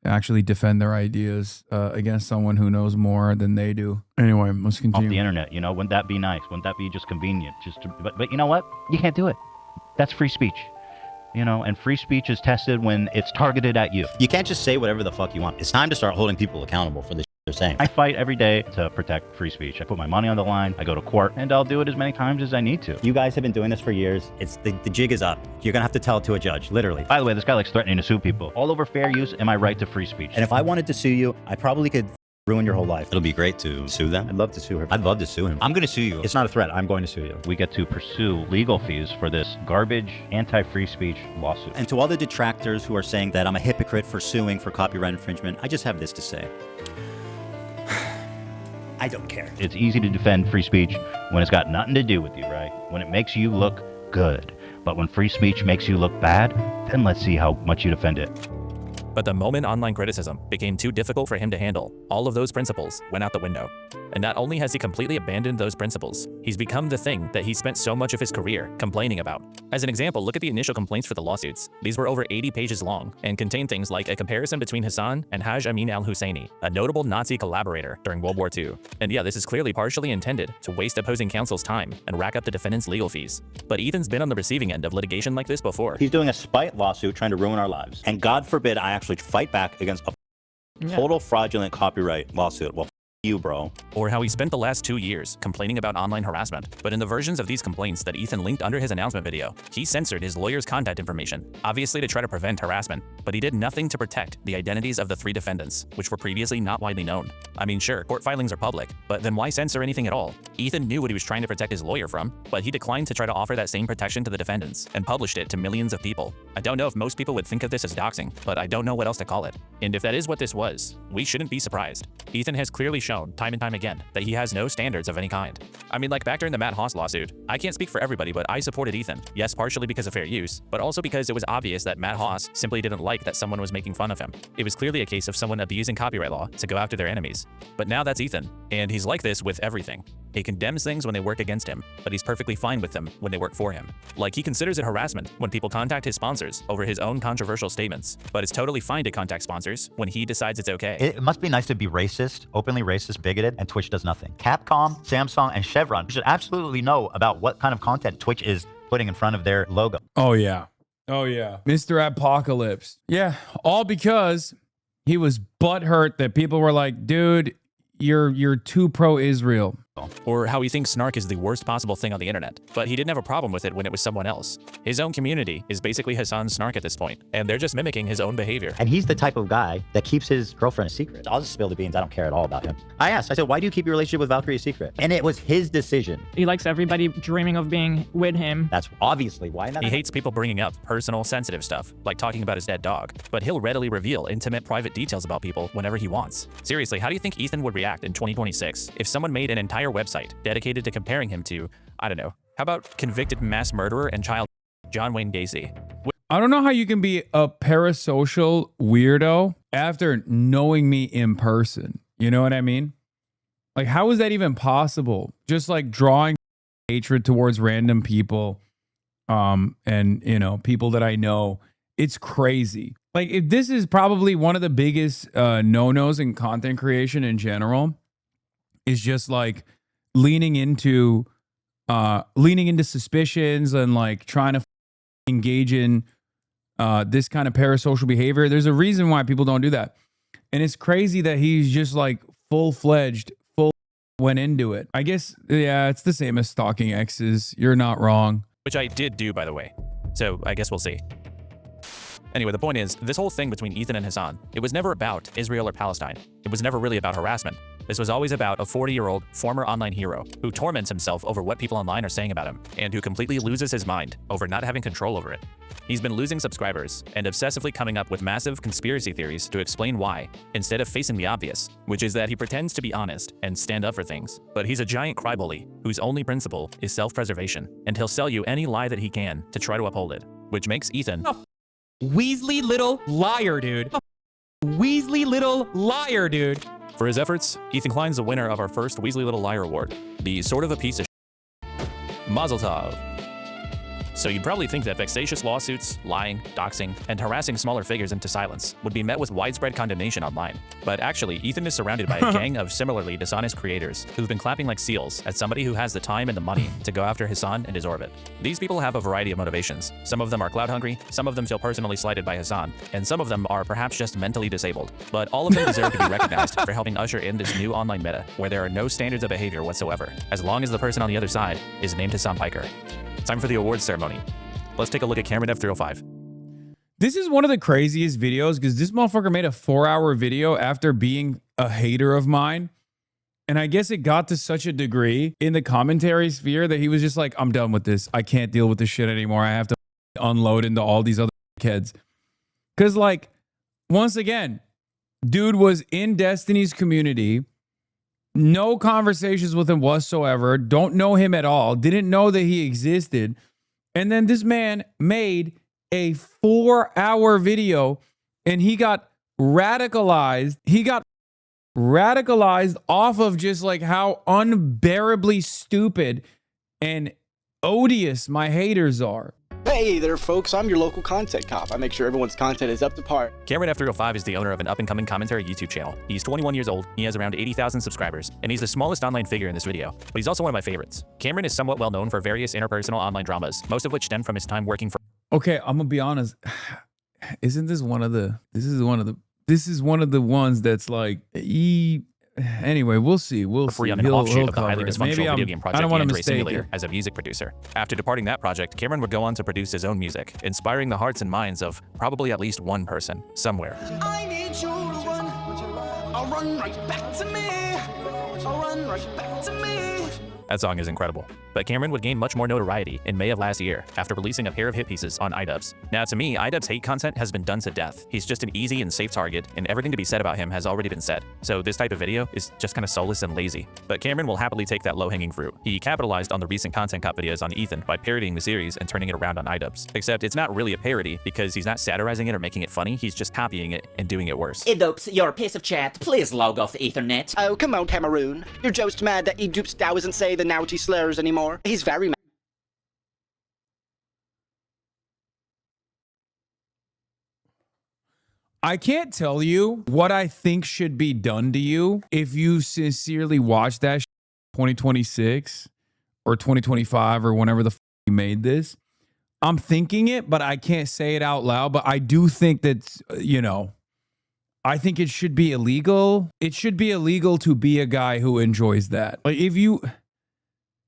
actually defend their ideas against someone who knows more than they do. Anyway, let's continue. Off the internet, you know, wouldn't that be nice? Wouldn't that be just convenient? But you know what? You can't do it. That's free speech. You know, and free speech is tested when it's targeted at you. You can't just say whatever the fuck you want. It's time to start holding people accountable for this. they're saying. I fight every day to protect free speech. I put my money on the line, I go to court, and I'll do it as many times as I need to. You guys have been doing this for years. It's the jig is up. You're gonna have to tell it to a judge, literally. By the way, this guy likes threatening to sue people. All over fair use and my right to free speech. And if I wanted to sue you, I probably could ruin your whole life. It'll be great to sue them. I'd love to sue her. I'd love to sue him. I'm going to sue you. It's not a threat. I'm going to sue you. We get to pursue legal fees for this garbage anti-free speech lawsuit. And to all the detractors who are saying that I'm a hypocrite for suing for copyright infringement, I just have this to say. I don't care. It's easy to defend free speech when it's got nothing to do with you, right? When it makes you look good. But when free speech makes you look bad, then let's see how much you defend it. But the moment online criticism became too difficult for him to handle, all of those principles went out the window. And not only has he completely abandoned those principles, he's become the thing that he spent so much of his career complaining about. As an example, look at the initial complaints for the lawsuits. These were over 80 pages long and contained things like a comparison between Hasan and Haj Amin al-Husseini, a notable Nazi collaborator during World War II. And yeah, this is clearly partially intended to waste opposing counsel's time and rack up the defendant's legal fees. But Ethan's been on the receiving end of litigation like this before. He's doing a spite lawsuit trying to ruin our lives. And God forbid I actually fight back against a total fraudulent copyright lawsuit. Well, you, bro. Or how he spent the last 2 years complaining about online harassment. But in the versions of these complaints that Ethan linked under his announcement video, he censored his lawyer's contact information, obviously to try to prevent harassment, but he did nothing to protect the identities of the 3 defendants, which were previously not widely known. I mean, sure, court filings are public, but then why censor anything at all? Ethan knew what he was trying to protect his lawyer from, but he declined to try to offer that same protection to the defendants and published it to millions of people. I don't know if most people would think of this as doxing, but I don't know what else to call it. And if that is what this was, we shouldn't be surprised. Ethan has clearly shown time and time again that he has no standards of any kind. I mean, like back during the Matt Haas lawsuit, I can't speak for everybody, but I supported Ethan. Yes, partially because of fair use, but also because it was obvious that Matt Haas simply didn't like that someone was making fun of him. It was clearly a case of someone abusing copyright law to go after their enemies. But now that's Ethan, and he's like this with everything. He condemns things when they work against him, but he's perfectly fine with them when they work for him. Like he considers it harassment when people contact his sponsors over his own controversial statements, but it's totally fine to contact sponsors when he decides it's okay. It must be nice to be racist, openly racist, bigoted, and Twitch does nothing. Capcom, Samsung, and Chevron should absolutely know about what kind of content Twitch is putting in front of their logo. Oh, yeah. Oh, yeah. Mr. Apocalypse. Yeah, all because he was butthurt that people were like, dude, you're too pro-Israel. Or how he thinks snark is the worst possible thing on the internet, but he didn't have a problem with it when it was someone else. His own community is basically Hasan's snark at this point, and they're just mimicking his own behavior. And he's the type of guy that keeps his girlfriend a secret. I'll just spill the beans. I don't care at all about him. I said, why do you keep your relationship with Valkyrie a secret? And it was his decision. He likes everybody dreaming of being with him. That's obviously why. He hates people bringing up personal, sensitive stuff, like talking about his dead dog, but he'll readily reveal intimate, private details about people whenever he wants. Seriously, how do you think Ethan would react in 2026 if someone made an entire website dedicated to comparing him to, I don't know, how about convicted mass murderer and child John Wayne Gacy? I don't know how you can be a parasocial weirdo after knowing me in person. You know what I mean? Like, how is that even possible? Just like drawing hatred towards random people, and you know, people that I know. It's crazy. Like, if this is probably one of the biggest no-nos in content creation in general, is just like leaning into suspicions and like trying to engage in this kind of parasocial behavior. There's a reason why people don't do that. And it's crazy that he's just like full-fledged, went into it. I guess, yeah, it's the same as stalking exes. You're not wrong. Which I did do, by the way. So I guess we'll see. Anyway, the point is, this whole thing between Ethan and Hasan, it was never about Israel or Palestine. It was never really about harassment. This was always about a 40-year-old former online hero who torments himself over what people online are saying about him, and who completely loses his mind over not having control over it. He's been losing subscribers and obsessively coming up with massive conspiracy theories to explain why, instead of facing the obvious, which is that he pretends to be honest and stand up for things. But he's a giant crybully whose only principle is self-preservation, and he'll sell you any lie that he can to try to uphold it, which makes Ethan Weasley little liar, dude. Weasley little liar, dude. For his efforts, Ethan Klein's the winner of our first Weasley Little Liar Award, the sort of a piece of Mazel tov. So you'd probably think that vexatious lawsuits, lying, doxing, and harassing smaller figures into silence would be met with widespread condemnation online. But actually, Ethan is surrounded by a gang of similarly dishonest creators who've been clapping like seals at somebody who has the time and the money to go after Hasan and his orbit. These people have a variety of motivations. Some of them are clout hungry, some of them feel personally slighted by Hasan, and some of them are perhaps just mentally disabled. But all of them deserve to be recognized for helping usher in this new online meta where there are no standards of behavior whatsoever, as long as the person on the other side is named Hasan Piker. Time for the awards ceremony. Let's take a look at Cameron F305. This is one of the craziest videos because this motherfucker made a 4-hour video after being a hater of mine. And I guess it got to such a degree in the commentary sphere that he was just like, I'm done with this. I can't deal with this shit anymore. I have to unload into all these other kids. Because, like, once again, dude was in Destiny's community. No conversations with him whatsoever. Don't know him at all. Didn't know that he existed. And then this man made a 4-hour video and he got radicalized. He got radicalized off of just like how unbearably stupid and odious my haters are. Hey there, folks. I'm your local content cop. I make sure everyone's content is up to par. Cameron F305 is the owner of an up-and-coming commentary YouTube channel. He's 21 years old, he has around 80,000 subscribers, and he's the smallest online figure in this video, but he's also one of my favorites. Cameron is somewhat well known for various interpersonal online dramas, most of which stem from his time working for— Okay, I'm gonna be honest. Isn't this one of the, this is one of the ones that's like, anyway, we'll see. We'll free see. on an offshoot of the highly dysfunctional video game I project don't want to Android mistake Simulator it. as a music producer. After departing that project, Cameron would go on to produce his own music, inspiring the hearts and minds of probably at least one person, somewhere. I need you to run. I'll run right back to me. I'll run right back to me. That song is incredible. But Cameron would gain much more notoriety in May of last year after releasing a pair of hit pieces on iDubbbz. Now to me, iDubbbz hate content has been done to death. He's just an easy and safe target, and everything to be said about him has already been said. So this type of video is just kind of soulless and lazy. But Cameron will happily take that low-hanging fruit. He capitalized on the recent Content Cop videos on Ethan by parodying the series and turning it around on iDubbbz. Except it's not really a parody because he's not satirizing it or making it funny, he's just copying it and doing it worse. iDubbbz, you're a piece of chat. Please log off the Ethernet. Oh, come on, Cameroon. You're just mad that iDubbbz doesn't say the naughty slurs anymore. He's very mad. I can't tell you what I think should be done to you if you sincerely watch that 2026 or 2025 or whenever the you made this. I'm thinking it, but I can't say it out loud. But I do think that, you know, I think it should be illegal. It should be illegal to be a guy who enjoys that. Like if you...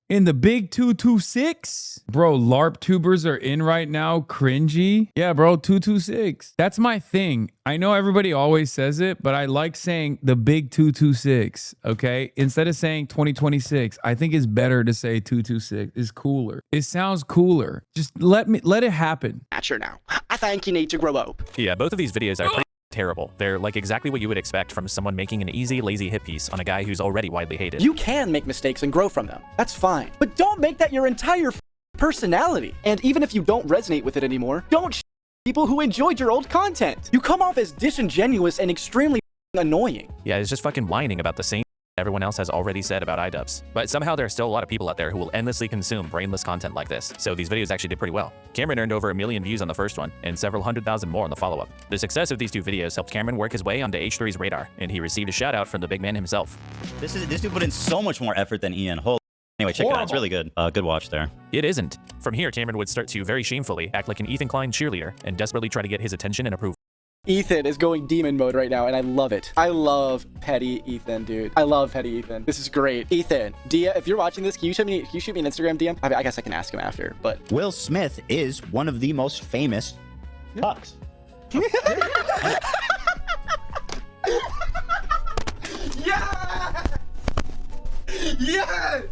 In the big 226, bro, LARP tubers are in right now. Cringy. Yeah, bro, 226. That's my thing. I know everybody always says it, but I like saying the big 226, okay? Instead of saying 2026, I think it's better to say 226. It's cooler. It sounds cooler. Just let it happen. Mature now. I think you need to grow up. Yeah, both of these videos are pretty terrible. They're like exactly what you would expect from someone making an easy, lazy hit piece on a guy who's already widely hated. You can make mistakes and grow from them. That's fine. But don't make that your entire personality. And even if you don't resonate with it anymore, don't people who enjoyed your old content. You come off as disingenuous and extremely annoying. Yeah, it's just fucking whining about the same everyone else has already said about iDubbbz. But somehow there are still a lot of people out there who will endlessly consume brainless content like this, so these videos actually did pretty well. Cameron earned over 1 million views on the first one, and several 100,000 more on the follow-up. The success of these two videos helped Cameron work his way onto H3's radar, and he received a shout-out from the big man himself. This dude put in so much more effort than Ian. Anyway, check it out. It's really good. Good watch there. It isn't. From here, Cameron would start to very shamefully act like an Ethan Klein cheerleader and desperately try to get his attention and approval. Ethan is going demon mode right now, and I love it. I love petty Ethan, dude. I love petty Ethan. This is great. Ethan, Dia, if you're watching this, can you shoot me an Instagram DM? I guess I can ask him after, but... Will Smith is one of the most famous cucks. Yeah! Yeah!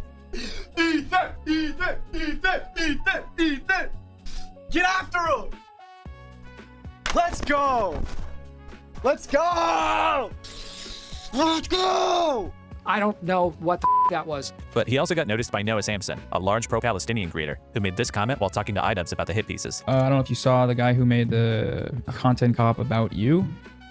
Ethan! Ethan! Ethan! Ethan! Ethan! Get after him! Let's go! Let's go! Let's go! I don't know what the that was. But he also got noticed by Noah Sampson, a large pro-Palestinian creator, who made this comment while talking to iDubbbz about the hit pieces. I don't know if you saw the guy who made the content cop about you.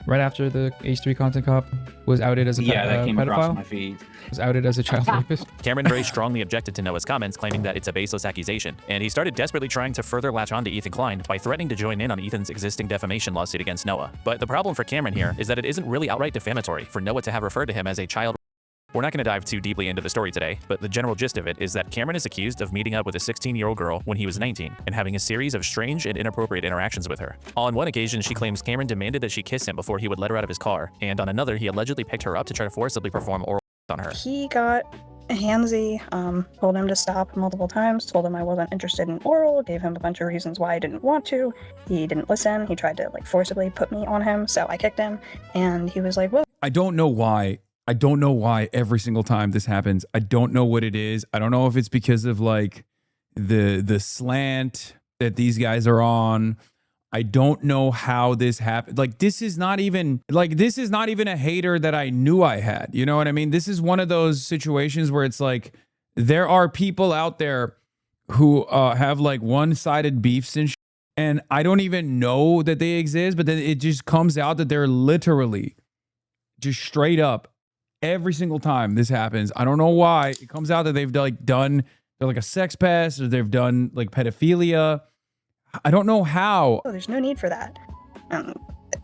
right after the H3 content cop was outed as a that came across pedophile? my feed. Was outed as a child rapist? Cameron very strongly objected to Noah's comments, claiming that it's a baseless accusation, and he started desperately trying to further latch on to Ethan Klein by threatening to join in on Ethan's existing defamation lawsuit against Noah. But the problem for Cameron here is that it isn't really outright defamatory for Noah to have referred to him as a child. We're not going to dive too deeply into the story today, but the general gist of it is that Cameron is accused of meeting up with a 16-year-old girl when he was 19 and having a series of strange and inappropriate interactions with her. On one occasion, she claims Cameron demanded that she kiss him before he would let her out of his car, and on another, he allegedly picked her up to try to forcibly perform oral on her. He got handsy, told him to stop multiple times, told him I wasn't interested in oral, gave him a bunch of reasons why I didn't want to. He didn't listen. He tried to forcibly put me on him, so I kicked him, and he was like, well, I don't know why. I don't know why every single time this happens. I don't know what it is. I don't know if it's because of the slant that these guys are on. I don't know how this happened. This is not even a hater that I knew I had. You know what I mean? This is one of those situations where it's there are people out there who have one-sided beefs and shit, and I don't even know that they exist, but then it just comes out that they're literally just straight up every single time this happens. I don't know why. It comes out that they've done a sex pest or they've done pedophilia. I don't know how. oh, there's no need for that.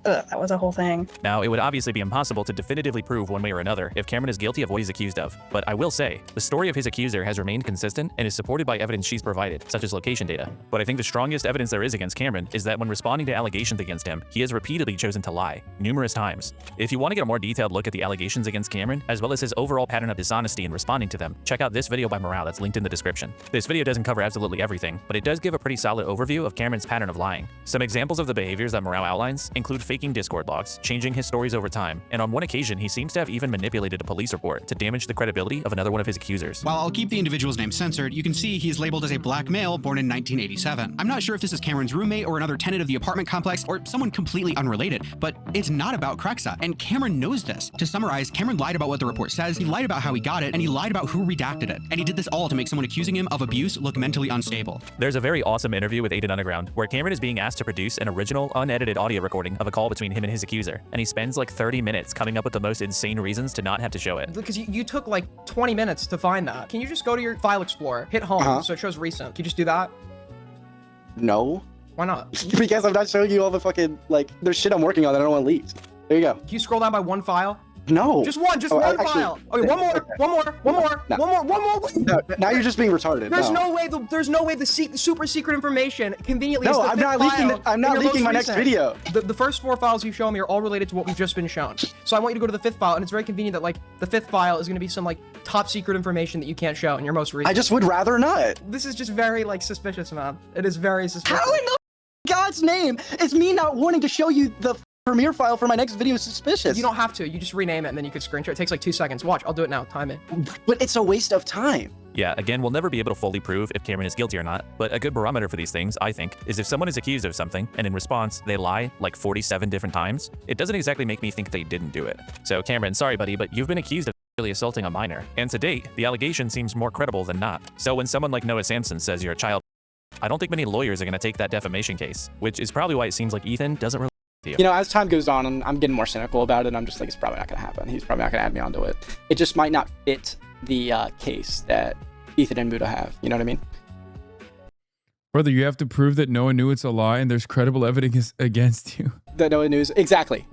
That was a whole thing. Now, it would obviously be impossible to definitively prove one way or another if Cameron is guilty of what he's accused of, but I will say, the story of his accuser has remained consistent and is supported by evidence she's provided, such as location data. But I think the strongest evidence there is against Cameron is that when responding to allegations against him, he has repeatedly chosen to lie, numerous times. If you want to get a more detailed look at the allegations against Cameron, as well as his overall pattern of dishonesty in responding to them, check out this video by Morale that's linked in the description. This video doesn't cover absolutely everything, but it does give a pretty solid overview of Cameron's pattern of lying. Some examples of the behaviors that Morale outlines include faking Discord logs, changing his stories over time, and on one occasion he seems to have even manipulated a police report to damage the credibility of another one of his accusers. While I'll keep the individual's name censored, you can see he is labeled as a black male born in 1987. I'm not sure if this is Cameron's roommate or another tenant of the apartment complex or someone completely unrelated, but it's not about Krexa, and Cameron knows this. To summarize, Cameron lied about what the report says, he lied about how he got it, and he lied about who redacted it. And he did this all to make someone accusing him of abuse look mentally unstable. There's a very awesome interview with Aiden Underground where Cameron is being asked to produce an original, unedited audio recording of a call between him and his accuser, and he spends 30 minutes coming up with the most insane reasons to not have to show it. Because you took 20 minutes to find that. Can you just go to your file explorer, hit home, so it shows recent? Can you just do that? No. Why not? Because I'm not showing you all the fucking, there's shit I'm working on that I don't want leaked. There you go. Can you scroll down by one file? No. Just one file. Okay, one more. No, now you're just being retarded. There's no way the super secret information conveniently is the I'm not leaking I'm not leaking my next video. The first 4 files you show me are all related to what we've just been shown. So I want you to go to the 5th file, and it's very convenient that the 5th file is going to be some top secret information that you can't show in your most recent. I just would rather not. This is just very suspicious, man. It is very suspicious. How in the God's name is me not wanting to show you the Premiere file for my next video suspicious? You don't have to. You just rename it and then you could screenshot. It takes 2 seconds. Watch, I'll do it now. Time it. But it's a waste of time. Yeah, again, we'll never be able to fully prove if Cameron is guilty or not, but a good barometer for these things, I think, is if someone is accused of something and in response they lie 47 different times, it doesn't exactly make me think they didn't do it. So Cameron, sorry buddy, but you've been accused of sexually assaulting a minor, and to date, the allegation seems more credible than not. So when someone like Noah Sampson says you're a child, I don't think many lawyers are going to take that defamation case, which is probably why it seems like Ethan doesn't really you know, as time goes on, I'm getting more cynical about it. I'm just it's probably not going to happen. He's probably not going to add me onto it. It just might not fit the case that Ethan and Buddha have. You know what I mean? Brother, you have to prove that Noah knew it's a lie and there's credible evidence against you. That Noah knew. Exactly,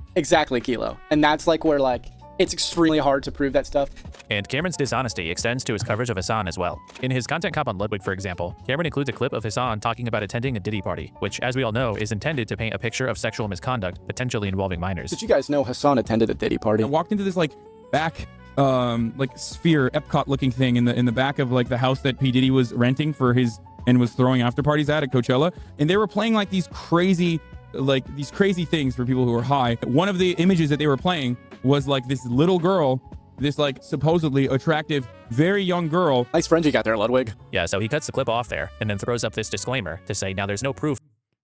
Kilo. And that's where it's extremely hard to prove that stuff. And Cameron's dishonesty extends to his coverage of Hasan as well. In his content cop on Ludwig, for example, Cameron includes a clip of Hasan talking about attending a Diddy party, which, as we all know, is intended to paint a picture of sexual misconduct, potentially involving minors. Did you guys know Hasan attended a Diddy party? I walked into this back sphere, Epcot-looking thing in the back of the house that P. Diddy was renting for his and was throwing after parties at Coachella, and they were playing these crazy things for people who are high. One of the images that they were playing was this little girl, this supposedly attractive, very young girl. Nice friend you got there, Ludwig. Yeah, so he cuts the clip off there and then throws up this disclaimer to say, now there's no proof.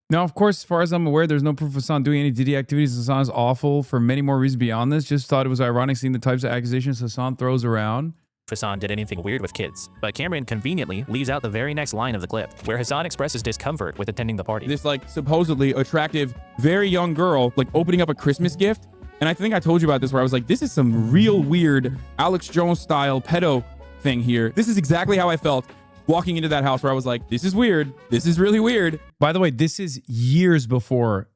Now, of course, as far as I'm aware, there's no proof of Hasan doing any Diddy activities. Hasan is awful for many more reasons beyond this. Just thought it was ironic seeing the types of accusations Hasan throws around. Hasan did anything weird with kids, but Cameron conveniently leaves out the very next line of the clip, where Hasan expresses discomfort with attending the party. This supposedly attractive, very young girl, opening up a Christmas gift And I think I told you about this where I was like, this is some real weird Alex Jones style pedo thing here. This is exactly how I felt walking into that house where I was like, this is weird. This is really weird. By the way, this is years before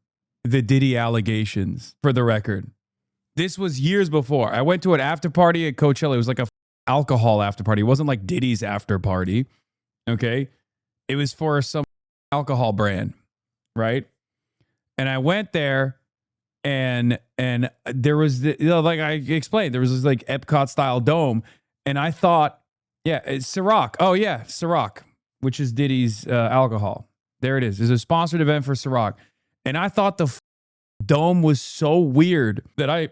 the Diddy allegations, for the record. This was years before. I went to an after party at Coachella. It was like a alcohol after party. It wasn't like Diddy's after party. Okay. It was for some alcohol brand, right? And I went there and there was the, like I explained, there was this like Epcot style dome. And I thought, yeah, it's Ciroc. Oh yeah, Ciroc, which is Diddy's alcohol. There it is. It's a sponsored event for Ciroc. And I thought the dome was so weird that I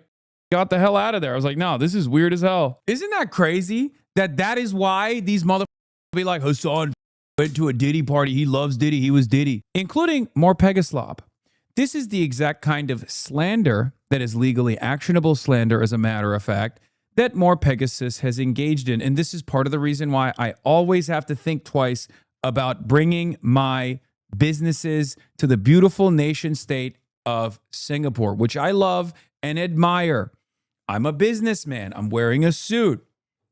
got the hell out of there. I was like, no, this is weird as hell. Isn't that crazy? That is why these motherfuckers be like, Hasan went to a Diddy party. He loves Diddy. He was Diddy. Including more Pegaslop. This is the exact kind of slander that is legally actionable slander, as a matter of fact, that More Pegasus has engaged in. And this is part of the reason why I always have to think twice about bringing my businesses to the beautiful nation state of Singapore, which I love and admire. I'm a businessman. I'm wearing a suit.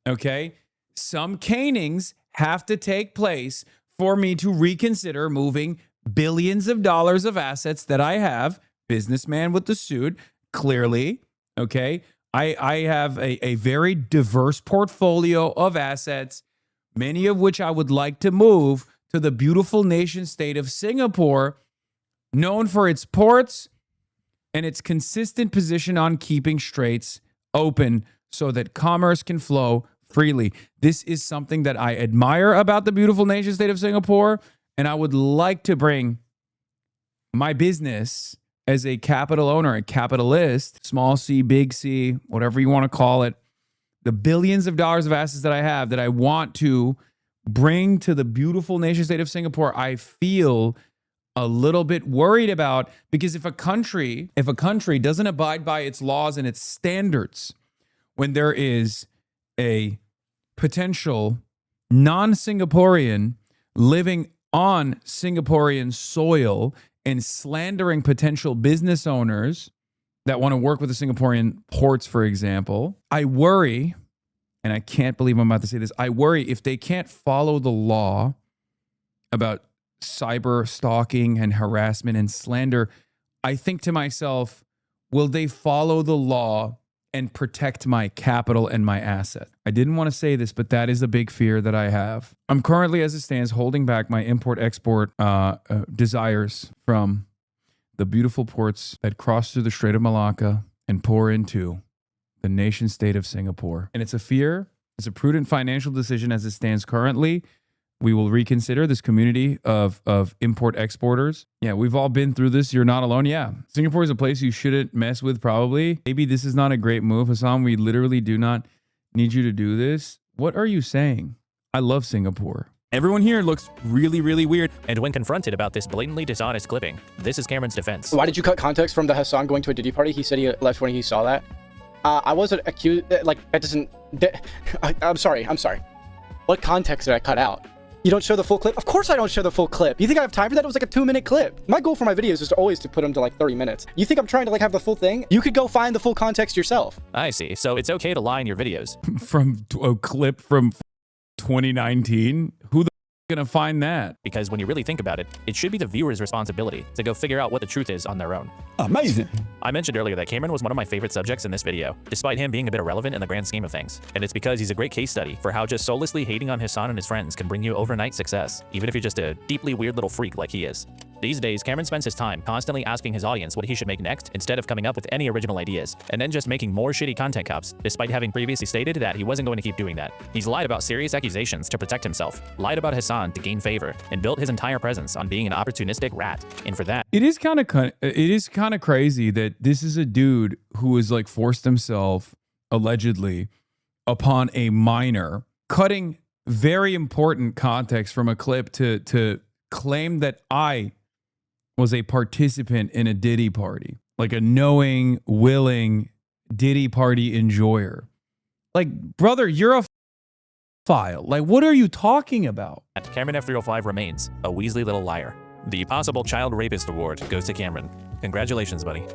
Okay. Some canings have to take place for me to reconsider moving billions of dollars of assets that I have. Businessman with the suit, clearly. Okay. I have a very diverse portfolio of assets, many of which I would like to move to the beautiful nation state of Singapore, known for its ports and its consistent position on keeping straits open so that commerce can flow freely. This is something that I admire about the beautiful nation state of Singapore, and I would like to bring my business as a capital owner, a capitalist, small c, big C, whatever you want to call it, the billions of dollars of assets that I have that I want to bring to the beautiful nation state of Singapore, I feel a little bit worried about, because if a country doesn't abide by its laws and its standards, when there is a potential non-Singaporean living on Singaporean soil and slandering potential business owners that want to work with the Singaporean ports, for example, I worry, and I can't believe I'm about to say this, I worry if they can't follow the law about cyber stalking and harassment and slander, I think to myself, will they follow the law and protect my capital and my asset? I didn't want to say this, but that is a big fear that I have. I'm currently, as it stands, holding back my import-export desires from the beautiful ports that cross through the Strait of Malacca and pour into the nation state of Singapore. And it's a fear. It's a prudent financial decision as it stands currently. We will reconsider this community of import exporters. Yeah, we've all been through this. You're not alone. Yeah. Singapore is a place you shouldn't mess with, probably. Maybe this is not a great move. Hasan, we literally do not need you to do this. What are you saying? I love Singapore. Everyone here looks really, really weird. And when confronted about this blatantly dishonest clipping, this is Cameron's defense. Why did you cut context from the Hasan going to a Diddy party? He said he left when he saw that. I wasn't accused, like, that doesn't, I'm sorry. What context did I cut out? You don't show the full clip? Of course I don't show the full clip. You think I have time for that? It was like a 2-minute clip. My goal for my videos is always to put them to like 30 minutes. You think I'm trying to like have the full thing? You could go find the full context yourself. I see. So it's okay to lie in your videos. From a clip from 2019? Who the gonna find that? Because when you really think about it, it should be the viewer's responsibility to go figure out what the truth is on their own. Amazing. I mentioned earlier that Cameron was one of my favorite subjects in this video, despite him being a bit irrelevant in the grand scheme of things. And it's because he's a great case study for how just soullessly hating on Hasan and his friends can bring you overnight success, even if you're just a deeply weird little freak like he is. These days, Cameron spends his time constantly asking his audience what he should make next instead of coming up with any original ideas, and then just making more shitty content cups, despite having previously stated that he wasn't going to keep doing that. He's lied about serious accusations to protect himself, lied about Hasan to gain favor, and built his entire presence on being an opportunistic rat. And for that, it is kind of crazy that this is a dude who has like forced himself allegedly upon a minor, cutting very important context from a clip to claim that I was a participant in a Diddy party, like a knowing, willing Diddy party enjoyer. Like, brother, you're a file. Like, what are you talking about? Cameron F305 remains a Weasley little liar. The possible child rapist award goes to Cameron. Congratulations, buddy.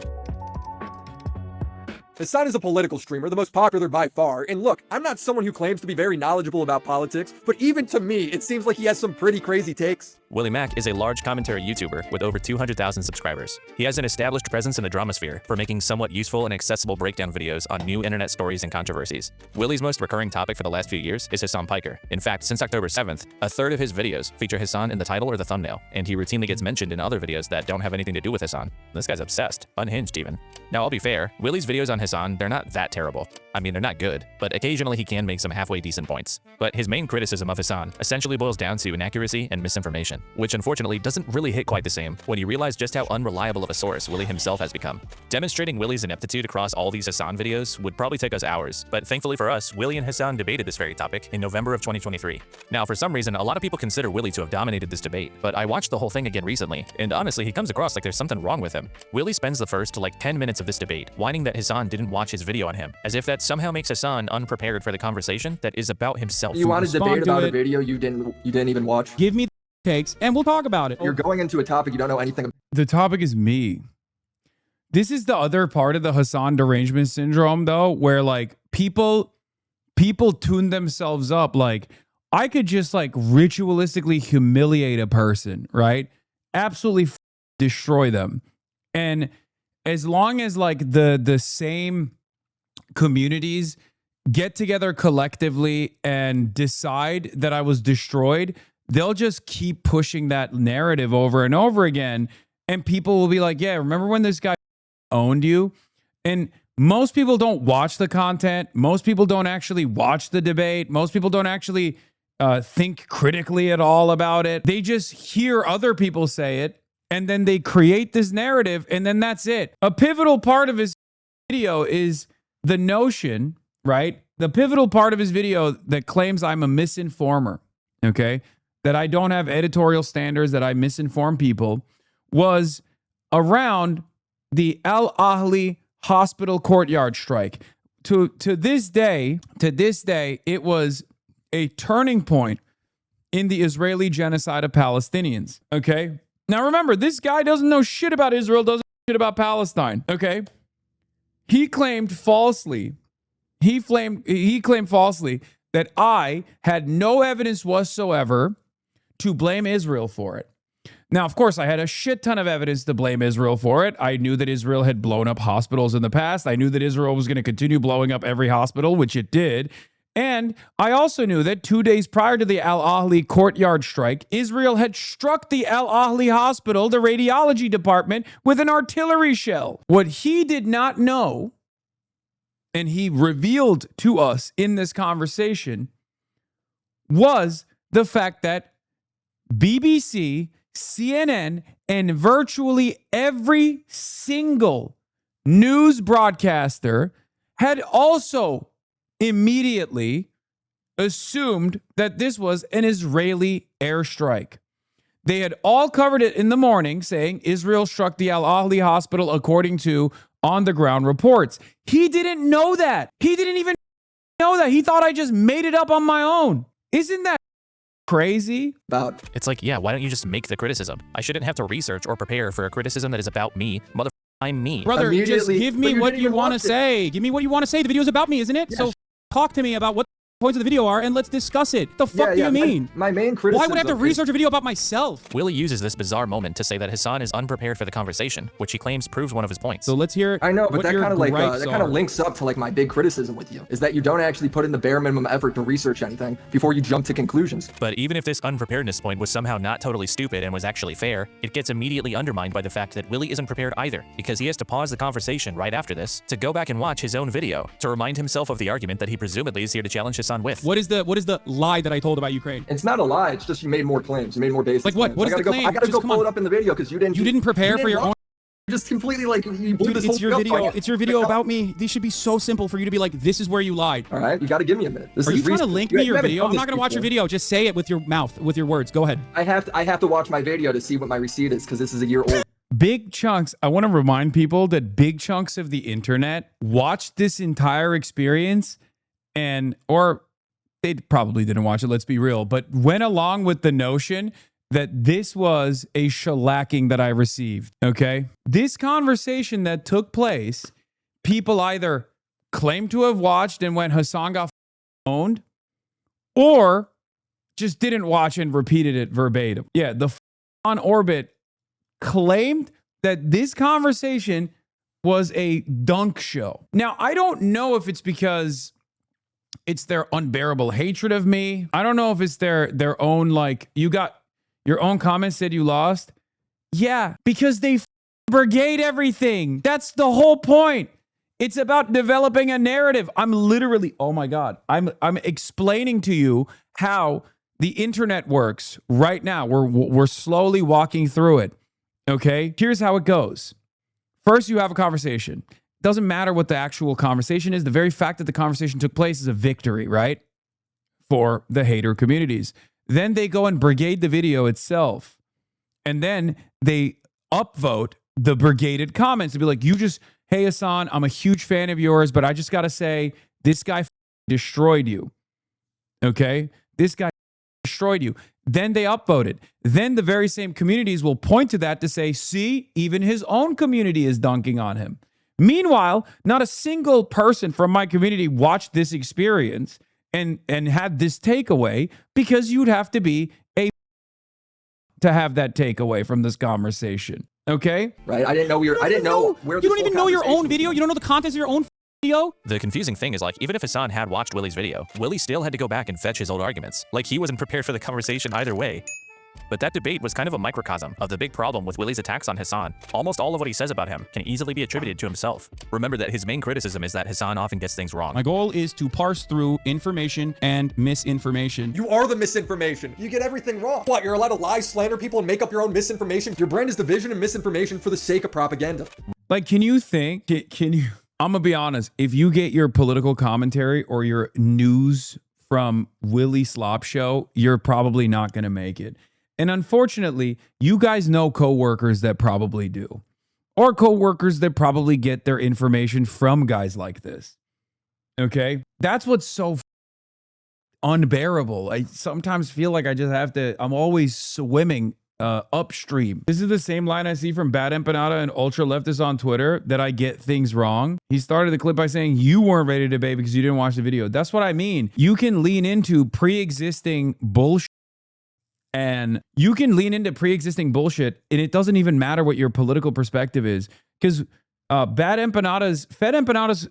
Hasan is a political streamer, the most popular by far, and look, I'm not someone who claims to be very knowledgeable about politics, but even to me, it seems like he has some pretty crazy takes. Willie Mack is a large commentary YouTuber with over 200,000 subscribers. He has an established presence in the drama sphere for making somewhat useful and accessible breakdown videos on new internet stories and controversies. Willie's most recurring topic for the last few years is Hasan Piker. In fact, since October 7th, a third of his videos feature Hasan in the title or the thumbnail, and he routinely gets mentioned in other videos that don't have anything to do with Hasan. This guy's obsessed, unhinged even. Now, I'll be fair, Willie's videos on Hasan, they're not that terrible. I mean, they're not good, but occasionally he can make some halfway decent points. But his main criticism of Hasan essentially boils down to inaccuracy and misinformation, which unfortunately doesn't really hit quite the same when you realize just how unreliable of a source Willie himself has become. Demonstrating Willie's ineptitude across all these Hasan videos would probably take us hours, but thankfully for us, Willie and Hasan debated this very topic in November of 2023. Now, for some reason, a lot of people consider Willie to have dominated this debate, but I watched the whole thing again recently, and honestly, he comes across like there's something wrong with him. Willie spends the first like 10 minutes of this debate whining that Hasan didn't watch his video on him, as if that somehow makes Hasan unprepared for the conversation that is about himself. You want to debate about a video you didn't even watch? Give me the takes and we'll talk about it. You're going into a topic you don't know anything about. The topic is me. This is the other part of the Hasan derangement syndrome, though, where like people tune themselves up. Like, I could just like ritualistically humiliate a person, right? Absolutely destroy them. And as long as like the same communities get together collectively and decide that I was destroyed, they'll just keep pushing that narrative over and over again. And people will be like, yeah, remember when this guy owned you? And most people don't watch the content. Most people don't actually watch the debate. Most people don't actually think critically at all about it. They just hear other people say it, and then they create this narrative, and then that's it. A pivotal part of his video is the notion, right? The pivotal part of his video that claims I'm a misinformer, okay? That I don't have editorial standards, that I misinform people, was around the Al Ahli hospital courtyard strike. To this day, it was a turning point in the Israeli genocide of Palestinians, okay? Now remember, this guy doesn't know shit about Israel, doesn't know shit about Palestine, okay? He claimed falsely that I had no evidence whatsoever to blame Israel for it. Now, of course, I had a shit ton of evidence to blame Israel for it. I knew that Israel had blown up hospitals in the past. I knew that Israel was going to continue blowing up every hospital, which it did. And I also knew that 2 days prior to the Al Ahli courtyard strike, Israel had struck the Al Ahli hospital, the radiology department, with an artillery shell. What he did not know, and he revealed to us in this conversation, was the fact that BBC, CNN, and virtually every single news broadcaster had also immediately assumed that this was an Israeli airstrike. They had all covered it in the morning, saying Israel struck the Al Ahli hospital according to on-the-ground reports. He didn't know that. He didn't even know that. He thought I just made it up on my own. Isn't that crazy? It's like, yeah, why don't you just make the criticism? I shouldn't have to research or prepare for a criticism that is about me. Motherfucker, I'm me. Brother, just give me what you want to say. Give me what you want to say. The video's about me, isn't it? Yeah. So talk to me about what the points of the video are and let's discuss it. The fuck do you mean? My main criticism. Why would I have to research a video about myself? Willie uses this bizarre moment to say that Hasan is unprepared for the conversation, which he claims proves one of his points. So let's hear. I know, but that kind of like that kind of links up to like my big criticism with you, is that you don't actually put in the bare minimum effort to research anything before you jump to conclusions. But even if this unpreparedness point was somehow not totally stupid and was actually fair, it gets immediately undermined by the fact that Willie isn't prepared either, because he has to pause the conversation right after this to go back and watch his own video to remind himself of the argument that he presumably is here to challenge Hasan with. What is the lie that I told about Ukraine? It's not a lie. It's just you made more claims. You made more basic. Like what? Claims. What is the claim? I gotta go pull it up in the video because you didn't prepare for your own. Just completely like you blew this It's whole your thing video. up. It's your video about me. These should be so simple for you to be like, this is where you lied. All right, you got to give me a minute. Are you trying to link me your video? I'm not gonna watch your video. Just say it with your mouth, with your words. Go ahead. I have to watch my video to see what my receipt is because this is a year old. Big chunks. I want to remind people that big chunks of the internet watched this entire experience or they probably didn't watch it, let's be real, but went along with the notion that this was a shellacking that I received, okay? This conversation that took place people either claim to have watched and when Hasan got owned, or just didn't watch and repeated it verbatim. Yeah, the on Orbit claimed that this conversation was a dunk show. Now, I don't know if it's because it's their unbearable hatred of me. I don't know if it's their own, like, you got your own comments said you lost. Yeah, because they brigade everything. That's the whole point. It's about developing a narrative. I'm literally, oh my God, I'm explaining to you how the internet works right now. We're slowly walking through it. Okay, here's how it goes. First, you have a conversation. Doesn't matter what the actual conversation is. The very fact that the conversation took place is a victory, right? For the hater communities. Then they go and brigade the video itself. And then they upvote the brigaded comments to be like, hey, Hasan, I'm a huge fan of yours, but I just got to say, this guy destroyed you. Okay? This guy destroyed you. Then they upvoted. Then the very same communities will point to that to say, see, even his own community is dunking on him. Meanwhile, not a single person from my community watched this experience and had this takeaway, because you'd have to be a to have that takeaway from this conversation. Okay? Right? I didn't know where You don't even know your own video. You don't know the contents of your own video. The confusing thing is, like, even if Hasan had watched Willie's video, Willie still had to go back and fetch his old arguments. Like, he wasn't prepared for the conversation either way. But that debate was kind of a microcosm of the big problem with Willie's attacks on Hasan. Almost all of what he says about him can easily be attributed to himself. Remember that his main criticism is that Hasan often gets things wrong. My goal is to parse through information and misinformation. You are the misinformation. You get everything wrong. What, you're allowed to lie, slander people, and make up your own misinformation? Your brand is division and misinformation for the sake of propaganda. Like, can you think, can you, I'm gonna be honest, if you get your political commentary or your news from Willie Slop Show, you're probably not gonna make it. And unfortunately, you guys know coworkers that probably do, or coworkers that probably get their information from guys like this. Okay? That's what's so unbearable. I sometimes feel like I just have to, I'm always swimming upstream. This is the same line I see from Bad Empanada and ultra leftists on Twitter, that I get things wrong. He started the clip by saying you weren't ready to debate because you didn't watch the video. That's what I mean. You can lean into pre-existing bullshit. And you can lean into pre-existing bullshit, and it doesn't even matter what your political perspective is, because Fed Empanadas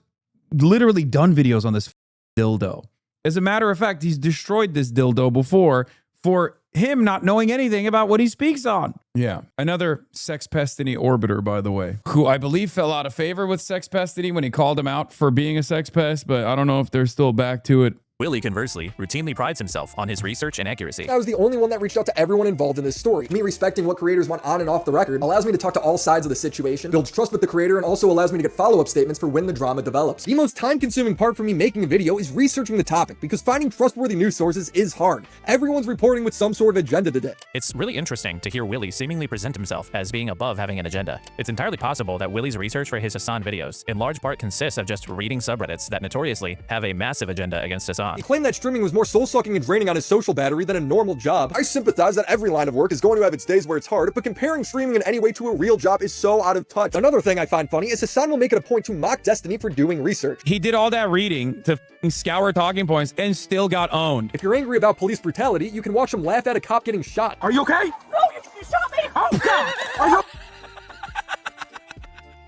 literally done videos on this dildo. As a matter of fact, he's destroyed this dildo before for him not knowing anything about what he speaks on. Yeah. Another Sex Pestiny orbiter, by the way, who I believe fell out of favor with Sex Pestiny when he called him out for being a sex pest, but I don't know if they're still back to it. Willie, conversely, routinely prides himself on his research and accuracy. I was the only one that reached out to everyone involved in this story. Me respecting what creators want on and off the record allows me to talk to all sides of the situation, builds trust with the creator, and also allows me to get follow-up statements for when the drama develops. The most time-consuming part for me making a video is researching the topic, because finding trustworthy news sources is hard. Everyone's reporting with some sort of agenda today. It's really interesting to hear Willie seemingly present himself as being above having an agenda. It's entirely possible that Willie's research for his Hasan videos in large part consists of just reading subreddits that notoriously have a massive agenda against Hasan. He claimed that streaming was more soul-sucking and draining on his social battery than a normal job. I sympathize that every line of work is going to have its days where it's hard, but comparing streaming in any way to a real job is so out of touch. Another thing I find funny is Hasan will make it a point to mock Destiny for doing research. He did all that reading to scour talking points and still got owned. If you're angry about police brutality, you can watch him laugh at a cop getting shot. Are you okay? No, you shot me! Oh, God! Are you...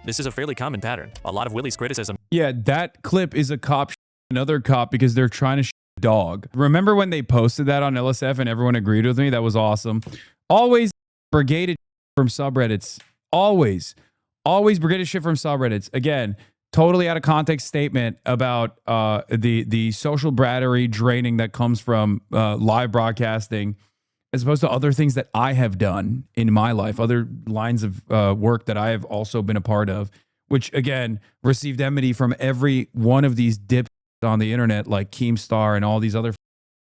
This is a fairly common pattern. A lot of Willie's criticism. Yeah, that clip is a cop another cop because they're trying to dog. Remember when they posted that on LSF and everyone agreed with me? That was awesome. Always brigaded from subreddits. Always brigaded shit from subreddits. Again, totally out of context statement about the social battery draining that comes from live broadcasting, as opposed to other things that I have done in my life, other lines of work that I have also been a part of, which again received enmity from every one of these dips on the internet, like Keemstar and all these other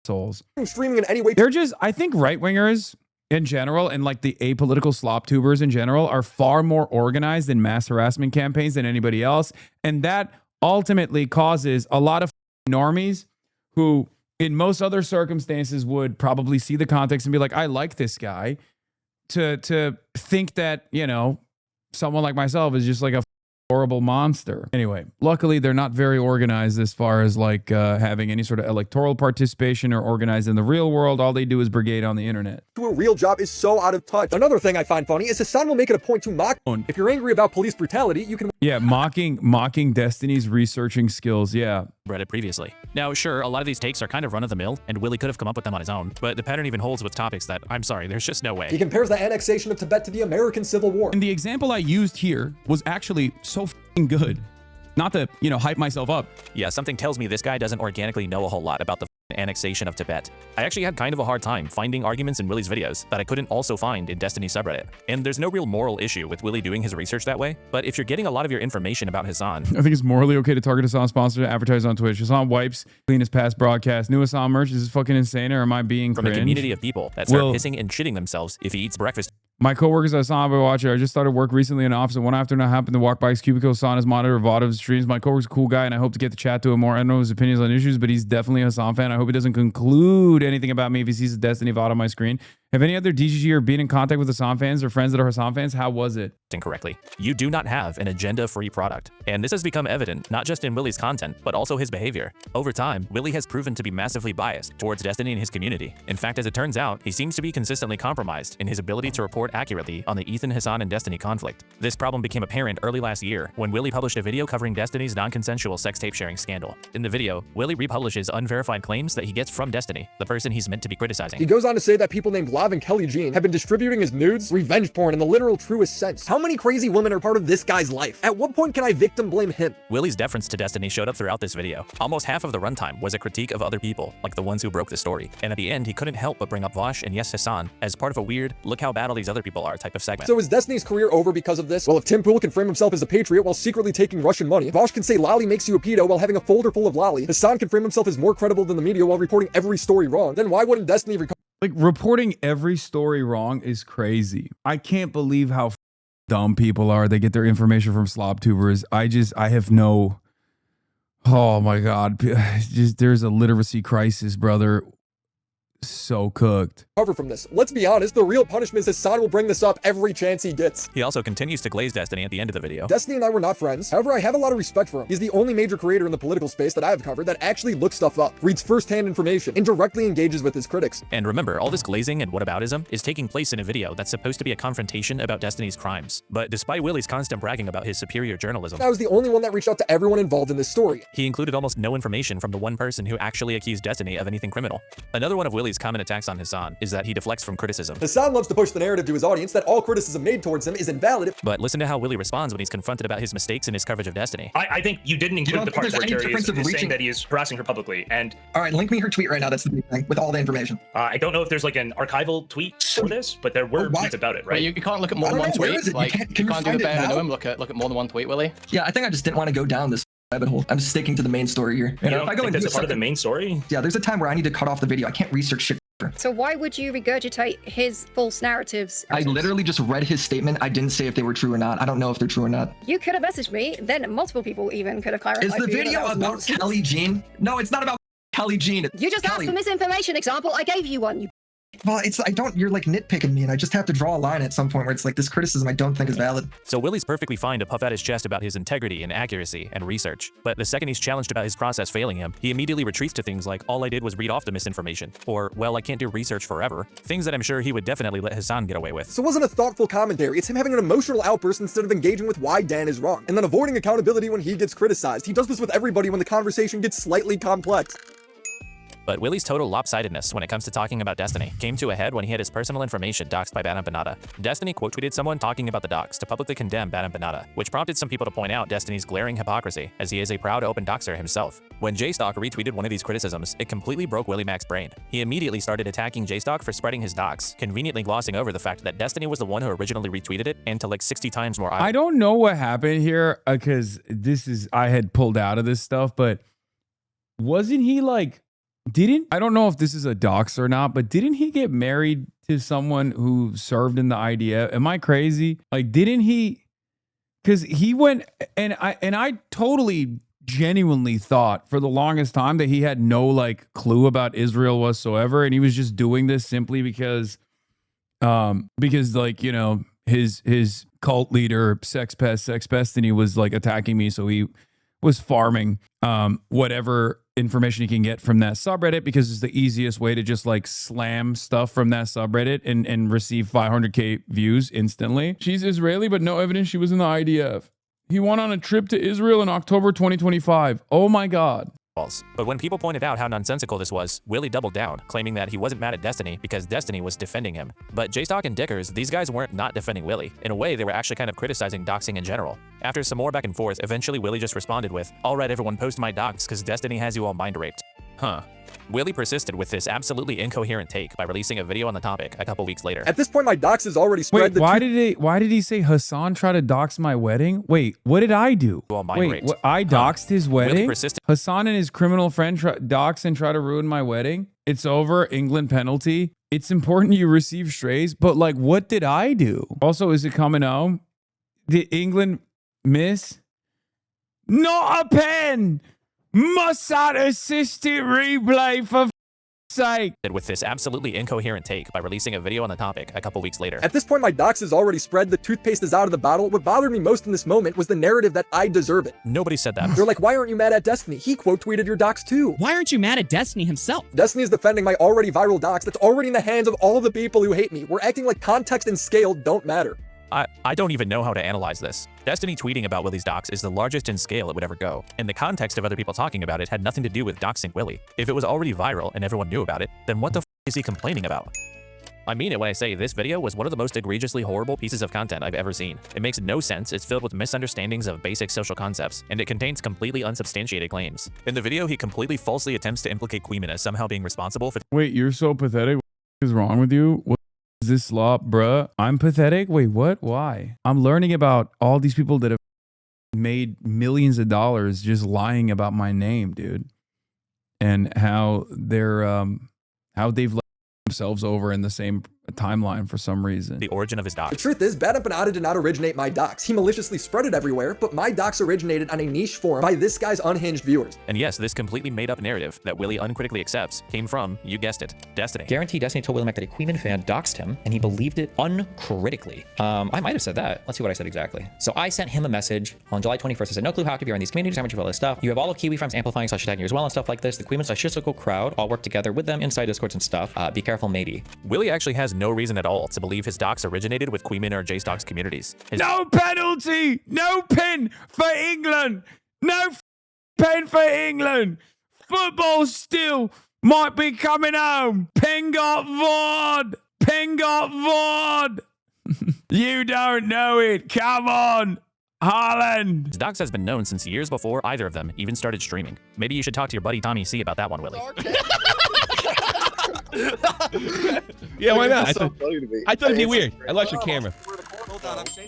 souls. Streaming in any way. They're just, I think right-wingers in general and like the apolitical slop tubers in general are far more organized in mass harassment campaigns than anybody else. And that ultimately causes a lot of normies who in most other circumstances would probably see the context and be like, I like this guy, to think that, you know, someone like myself is just like a horrible monster. Anyway, luckily they're not very organized as far as like having any sort of electoral participation or organized in the real world. All they do is brigade on the internet. To a real job is so out of touch. Another thing I find funny is Hasan will make it a point to mock. If you're angry about police brutality, you can... Yeah, mocking Destiny's researching skills, yeah. Read it previously. Now, sure, a lot of these takes are kind of run-of-the-mill, and Willie could have come up with them on his own, but the pattern even holds with topics that, I'm sorry, there's just no way. He compares the annexation of Tibet to the American Civil War. And the example I used here was actually so f***ing good. Not to, you know, hype myself up. Yeah, something tells me this guy doesn't organically know a whole lot about the annexation of Tibet. I actually had kind of a hard time finding arguments in Willie's videos that I couldn't also find in Destiny subreddit. And there's no real moral issue with Willie doing his research that way, but if you're getting a lot of your information about Hasan... I think it's morally okay to target Hasan sponsor to advertise on Twitch. Hasan wipes, cleanest past broadcast. New Hasan merch, is this fucking insane or am I being From cringe? a community of people that start pissing and shitting themselves if he eats breakfast. My coworkers at Hasanabi watcher. I just started work recently in the office, and one afternoon I happened to walk by his cubicle. Saw his monitor of VOD streams. My coworker's a cool guy, and I hope to get to chat to him more. I don't know his opinions on issues, but he's definitely a Hasan fan. I hope he doesn't conclude anything about me if he sees a Destiny VOD on my screen. Have any other DGG or been in contact with Hasan fans or friends that are Hasan fans? How was it? Incorrectly. You do not have an agenda-free product. And this has become evident not just in Willie's content, but also his behavior. Over time, Willie has proven to be massively biased towards Destiny and his community. In fact, as it turns out, he seems to be consistently compromised in his ability to report accurately on the Ethan, Hasan, and Destiny conflict. This problem became apparent early last year when Willie published a video covering Destiny's non-consensual sex tape sharing scandal. In the video, Willie republishes unverified claims that he gets from Destiny, the person he's meant to be criticizing. He goes on to say that people named Lav and Kelly Jean have been distributing his nudes, revenge porn in the literal truest sense. How many crazy women are part of this guy's life? At what point can I victim blame him? Willie's deference to Destiny showed up throughout this video. Almost half of the runtime was a critique of other people, like the ones who broke the story. And at the end, he couldn't help but bring up Vosh and yes, Hasan as part of a weird, look how bad all these other people are type of segment. So is Destiny's career over because of this? Well, if Tim Pool can frame himself as a patriot while secretly taking Russian money, Vosh can say Lolly makes you a pedo while having a folder full of Lolly, Hasan can frame himself as more credible than the media while reporting every story wrong, then why wouldn't Destiny Like, reporting every story wrong is crazy. I can't believe how dumb people are. They get their information from slob tubers. I have no... Oh my God. Just, there's a literacy crisis, brother. So cooked. Cover from this? Let's be honest, the real punishment is Hasan will bring this up every chance he gets. He also continues to glaze Destiny at the end of the video. Destiny and I were not friends. However, I have a lot of respect for him. He's the only major creator in the political space that I have covered that actually looks stuff up, reads first-hand information, and directly engages with his critics. And remember, all this glazing and whataboutism is taking place in a video that's supposed to be a confrontation about Destiny's crimes. But despite Willie's constant bragging about his superior journalism, I was the only one that reached out to everyone involved in this story. He included almost no information from the one person who actually accused Destiny of anything criminal. Another one of Willie's common attacks on Hasan is that he deflects from criticism. Hasan loves to push the narrative to his audience that all criticism made towards him is invalid. But listen to how Willie responds when he's confronted about his mistakes in his coverage of Destiny. I think you didn't include the parts where Jerry is saying that he is harassing her publicly. And all right, link me her tweet right now. That's the big thing with all the information. I don't know if there's like an archival tweet for this, but there were tweets about it, right? You can't look at more than one tweet. Like, you can't do the bare minimum. Look at more than one tweet, Willie. Yeah, I think I just didn't want to go down this rabbit hole. I'm sticking to the main story here. You don't think that's a part of the main story? Yeah, there's a time where I need to cut off the video. I can't research shit. So why would you regurgitate his false narratives? I literally just read his statement. I didn't say if they were true or not. I don't know if they're true or not. You could have messaged me, then multiple people even could have clarified. Is the video about Kelly Jean? No, it's not about Kelly Jean. You just asked for misinformation example. I gave you one. Well, you're like nitpicking me, and I just have to draw a line at some point where it's like this criticism I don't think is valid. So Willie's perfectly fine to puff out his chest about his integrity and accuracy and research. But the second he's challenged about his process failing him, he immediately retreats to things like, all I did was read off the misinformation, or, well, I can't do research forever. Things that I'm sure he would definitely let Hasan get away with. So it wasn't a thoughtful commentary, it's him having an emotional outburst instead of engaging with why Dan is wrong, and then avoiding accountability when he gets criticized. He does this with everybody when the conversation gets slightly complex. But Willie's total lopsidedness when it comes to talking about Destiny came to a head when he had his personal information doxed by Bad Banada. Destiny quote-tweeted someone talking about the dox to publicly condemn Bad Banada, which prompted some people to point out Destiny's glaring hypocrisy, as he is a proud open doxer himself. When JStock retweeted one of these criticisms, it completely broke Willie Mac's brain. He immediately started attacking JStock for spreading his dox, conveniently glossing over the fact that Destiny was the one who originally retweeted it, and to like 60 times more. I don't know what happened here, because I had pulled out of this stuff, but wasn't he like... I don't know if this is a dox or not, but didn't he get married to someone who served in the IDF? Am I crazy? Like, didn't he? Because he went, and I totally genuinely thought for the longest time that he had no like clue about Israel whatsoever, and he was just doing this simply because like, you know, his cult leader, Sex Destiny, was like attacking me. So he was farming whatever information he can get from that subreddit, because it's the easiest way to just like slam stuff from that subreddit and receive 500K views instantly. She's Israeli, but no evidence she was in the IDF. He went on a trip to Israel in October 2025. Oh my God. But when people pointed out how nonsensical this was, Willie doubled down, claiming that he wasn't mad at Destiny because Destiny was defending him. But JStock and Dickers, these guys weren't not defending Willie. In a way, they were actually kind of criticizing doxing in general. After some more back and forth, eventually Willie just responded with, "All right, everyone, post my docs because Destiny has you all mind raped." Huh. Willie persisted with this absolutely incoherent take by releasing a video on the topic a couple weeks later. At this point, my docs has already spread. Wait, why did he say Hasan tried to dox my wedding? Wait, what did I do? Wait, I doxed his wedding? Hasan and his criminal friend dox and try to ruin my wedding? It's over, England penalty. It's important you receive strays, but like, what did I do? Also, is it coming home? Did England miss? Not a pen! Mossad assisted replay for sake. With this absolutely incoherent take by releasing a video on the topic a couple weeks later. At this point, my docs has already spread. The toothpaste is out of the bottle. What bothered me most in this moment was the narrative that I deserve it. Nobody said that. They're like, why aren't you mad at Destiny? He quote tweeted your docs too. Why aren't you mad at Destiny himself? Destiny is defending my already viral docs that's already in the hands of all the people who hate me. We're acting like context and scale don't matter. I don't even know how to analyze this. Destiny tweeting about Willie's docs is the largest in scale it would ever go, and the context of other people talking about it had nothing to do with doxing Willie. If it was already viral and everyone knew about it, then what the f is he complaining about? I mean it when I say this video was one of the most egregiously horrible pieces of content I've ever seen. It makes no sense, it's filled with misunderstandings of basic social concepts, and it contains completely unsubstantiated claims. In the video, he completely falsely attempts to implicate Queeman as somehow being responsible for— Wait, you're so pathetic. What is wrong with you? What is this slop, bruh? I'm pathetic? Wait, what? Why? I'm learning about all these people that have made millions of dollars just lying about my name, dude. And how they're, how they've let themselves over in the same timeline for some reason. The origin of his docs. The truth is, Bad Empanada did not originate my docs. He maliciously spread it everywhere, but my docs originated on a niche forum by this guy's unhinged viewers. And yes, this completely made-up narrative that Willie uncritically accepts came from, you guessed it, Destiny. Guarantee Destiny told Willie Mack that a Queeman fan doxed him, and he believed it uncritically. I might have said that. Let's see what I said exactly. So I sent him a message on July 21st. I said, no clue how to be around these communities, how much of all this stuff. You have all of Kiwi Farms amplifying / attacking you as well and stuff like this. The Queeman / crowd all work together with them inside Discords and stuff. Be careful, matey. Willie actually has no reason at all to believe his docs originated with Queeman or JStock's communities. No penalty! No pin for England! No pen for England! Football still might be coming home! Pen got VOD! Pen got VOD! You don't know it! Come on! Haaland! His docs has been known since years before either of them even started streaming. Maybe you should talk to your buddy Tommy C about that one, Willie. Yeah, why not? I thought it'd be weird. I like your camera.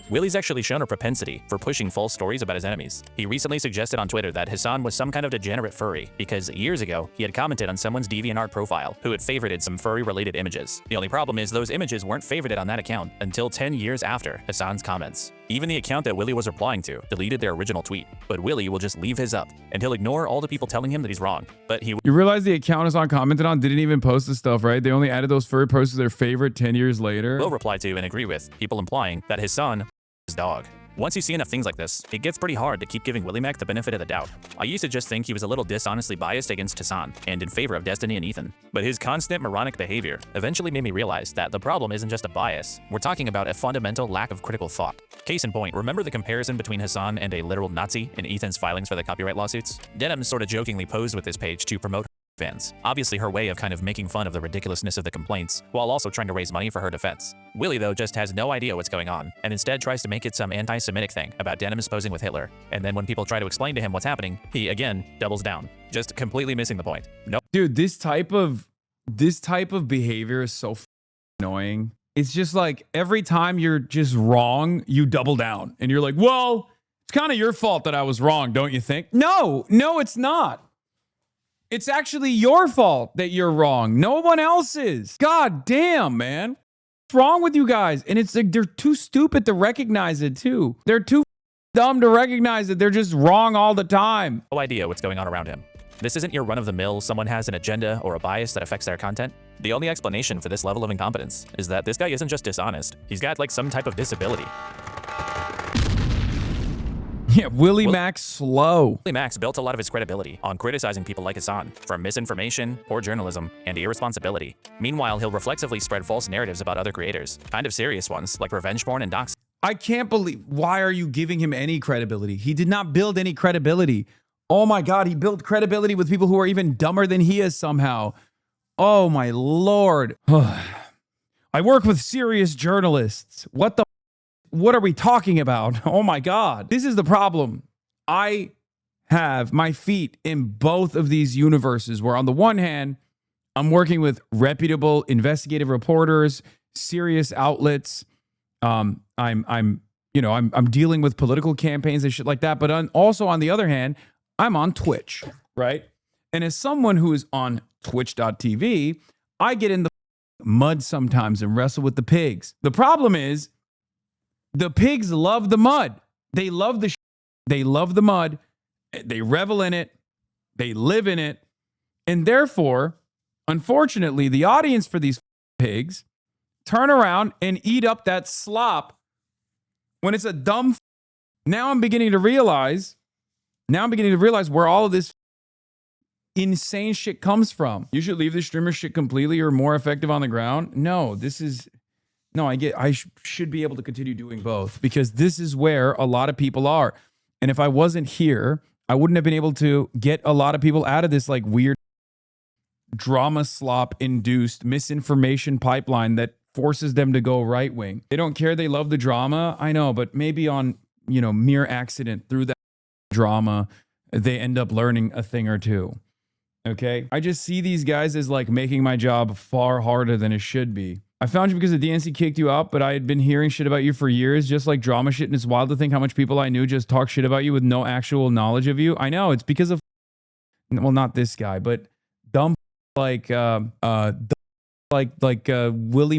Willie's actually shown a propensity for pushing false stories about his enemies. He recently suggested on Twitter that Hasan was some kind of degenerate furry because years ago, he had commented on someone's DeviantArt profile who had favorited some furry-related images. The only problem is those images weren't favorited on that account until 10 years after Hasan's comments. Even the account that Willie was replying to deleted their original tweet, but Willie will just leave his up, and he'll ignore all the people telling him that he's wrong. But he— You realize the account Hasan commented on didn't even post the stuff, right? They only added those furry posts as their favorite 10 years later. will reply to and agree with people implying that Hasan is his dog. Once you see enough things like this, it gets pretty hard to keep giving Willie Mack the benefit of the doubt. I used to just think he was a little dishonestly biased against Hasan and in favor of Destiny and Ethan. But his constant moronic behavior eventually made me realize that the problem isn't just a bias. We're talking about a fundamental lack of critical thought. Case in point, remember the comparison between Hasan and a literal Nazi in Ethan's filings for the copyright lawsuits? Denim sort of jokingly posed with this page to promote fans. Obviously her way of kind of making fun of the ridiculousness of the complaints, while also trying to raise money for her defense. Willie, though, just has no idea what's going on, and instead tries to make it some anti-Semitic thing about Denim's posing with Hitler. And then when people try to explain to him what's happening, he, again, doubles down. Just completely missing the point. Nope. Dude, this type of behavior is so annoying. It's just like every time you're just wrong, you double down. And you're like, well, it's kind of your fault that I was wrong, don't you think? No, it's not. It's actually your fault that you're wrong. No one else's. God damn, man. What's wrong with you guys? And it's like they're too stupid to recognize it too. They're too dumb to recognize that they're just wrong all the time. No idea what's going on around him. This isn't your run-of-the-mill someone has an agenda or a bias that affects their content. The only explanation for this level of incompetence is that this guy isn't just dishonest. He's got like some type of disability. Yeah, Willie Max slow. Willie Max built a lot of his credibility on criticizing people like Hasan for misinformation, poor journalism, and irresponsibility. Meanwhile, he'll reflexively spread false narratives about other creators, kind of serious ones like revenge porn and doxing. I can't believe, why are you giving him any credibility? He did not build any credibility. Oh my God, he built credibility with people who are even dumber than he is somehow. Oh my Lord. I work with serious journalists. What are we talking about? Oh my God. This is the problem. I have my feet in both of these universes where on the one hand, I'm working with reputable investigative reporters, serious outlets. I'm dealing with political campaigns and shit like that. But also on the other hand, I'm on Twitch, right? And as someone who is on twitch.tv, I get in the mud sometimes and wrestle with the pigs. The problem is the pigs love the mud. They love the they love the mud. They revel in it. They live in it. And therefore, unfortunately, the audience for these pigs turn around and eat up that slop when it's a dumb. Now I'm beginning to realize where all of this insane shit comes from. You should leave the streamer shit completely or more effective on the ground. No, I should be able to continue doing both because this is where a lot of people are. And if I wasn't here, I wouldn't have been able to get a lot of people out of this like weird drama slop induced misinformation pipeline that forces them to go right wing. They don't care. They love the drama. I know, but maybe on, mere accident through that drama, they end up learning a thing or two. Okay. I just see these guys as like making my job far harder than it should be. I found you because the DNC kicked you out, but I had been hearing shit about you for years, just like drama shit. And it's wild to think how much people I knew just talk shit about you with no actual knowledge of you. I know it's because of, well, not this guy, but dumb like Willie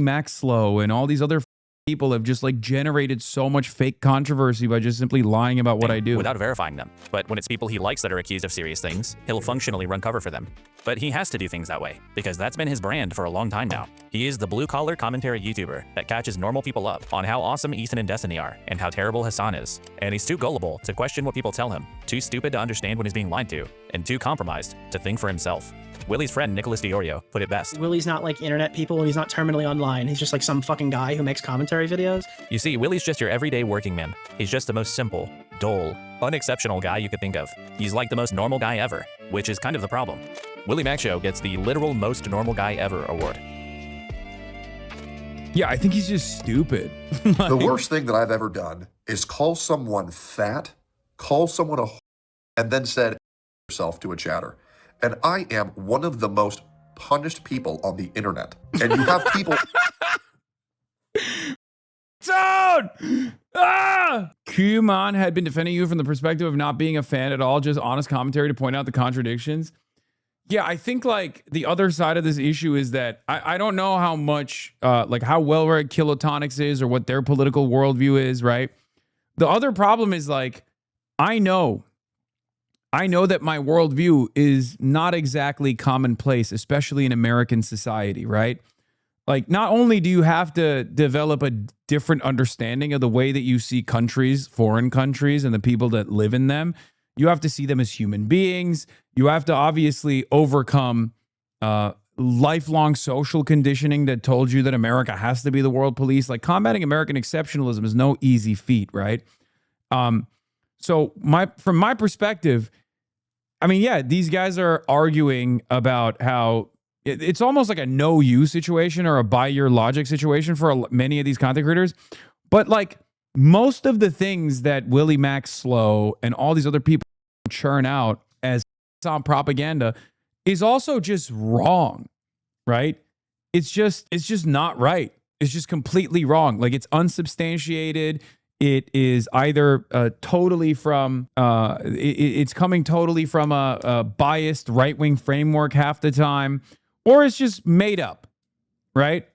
Maxlow and all these other people have just like generated so much fake controversy by just simply lying about what I do. Without verifying them. But when it's people he likes that are accused of serious things, he'll functionally run cover for them. But he has to do things that way, because that's been his brand for a long time now. He is the blue-collar commentary YouTuber that catches normal people up on how awesome Ethan and Destiny are, and how terrible Hasan is. And he's too gullible to question what people tell him, too stupid to understand when he's being lied to, and too compromised to think for himself. Willie's friend Nicholas DiOrio put it best. Willie's not like internet people, and he's not terminally online. He's just like some fucking guy who makes commentary videos. You see, Willie's just your everyday working man. He's just the most simple, dull, unexceptional guy you could think of. He's like the most normal guy ever, which is kind of the problem. Willie Max Show gets the literal most normal guy ever award. Yeah, I think he's just stupid. The worst thing that I've ever done is call someone fat, call someone a and then said yourself to a chatter. And I am one of the most punished people on the internet. And you have people... Down! Ah! Kuman had been defending you from the perspective of not being a fan at all, just honest commentary to point out the contradictions. Yeah, I think like the other side of this issue is that I don't know how much, like how well read Kilotonics is or what their political worldview is, right? The other problem is like, I know that my worldview is not exactly commonplace, especially in American society, right? Like, not only do you have to develop a different understanding of the way that you see countries, foreign countries, and the people that live in them, you have to see them as human beings. You have to obviously overcome lifelong social conditioning that told you that America has to be the world police. Like, combating American exceptionalism is no easy feat, right? So from my perspective, I mean, yeah, these guys are arguing about how it's almost like a no you situation or a buy your logic situation for many of these content creators. But like most of the things that Willie Max Slow and all these other people churn out as on propaganda is also just wrong, right? It's just not right. It's just completely wrong. Like, it's unsubstantiated. It is either totally from, it's coming totally from a biased right-wing framework half the time, or it's just made up, right?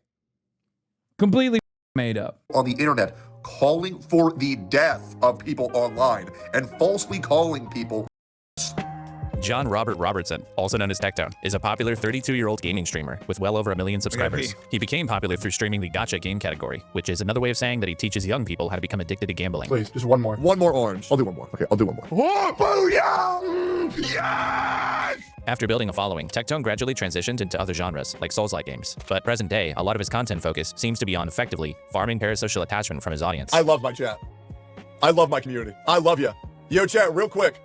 Completely made up. On the internet calling for the death of people online and falsely calling people. John Robert Robertson, also known as Tectone, is a popular 32-year-old gaming streamer with well over 1 million subscribers. He became popular through streaming the gacha game category, which is another way of saying that he teaches young people how to become addicted to gambling. Please, just one more. One more orange. I'll do one more. Okay, I'll do one more. Oh, booyah! Yes! After building a following, Tectone gradually transitioned into other genres, like Souls-like games. But present day, a lot of his content focus seems to be on effectively farming parasocial attachment from his audience. I love my chat. I love my community. I love you. Yo, chat, real quick,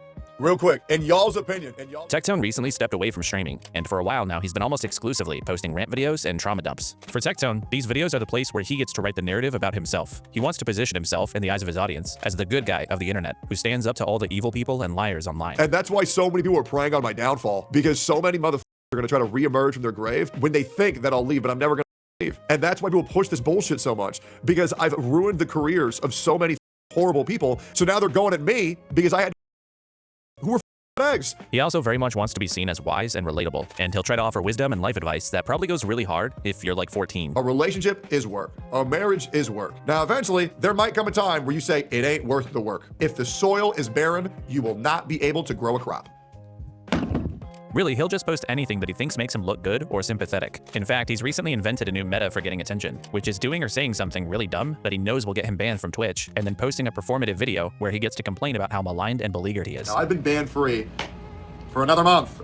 in y'all's opinion. Tectone recently stepped away from streaming, and for a while now he's been almost exclusively posting rant videos and trauma dumps. For Tectone, these videos are the place where he gets to write the narrative about himself. He wants to position himself in the eyes of his audience as the good guy of the internet, who stands up to all the evil people and liars online. And that's why so many people are preying on my downfall, because so many motherfuckers are going to try to reemerge from their grave when they think that I'll leave, but I'm never going to leave. And that's why people push this bullshit so much, because I've ruined the careers of so many horrible people. So now they're going at me because I had who were eggs. He also very much wants to be seen as wise and relatable, and he'll try to offer wisdom and life advice that probably goes really hard if you're like 14. A relationship is work. A marriage is work. Now, eventually, there might come a time where you say, it ain't worth the work. If the soil is barren, you will not be able to grow a crop. Really, he'll just post anything that he thinks makes him look good or sympathetic. In fact, he's recently invented a new meta for getting attention, which is doing or saying something really dumb that he knows will get him banned from Twitch, and then posting a performative video where he gets to complain about how maligned and beleaguered he is. Now, I've been banned free for another month.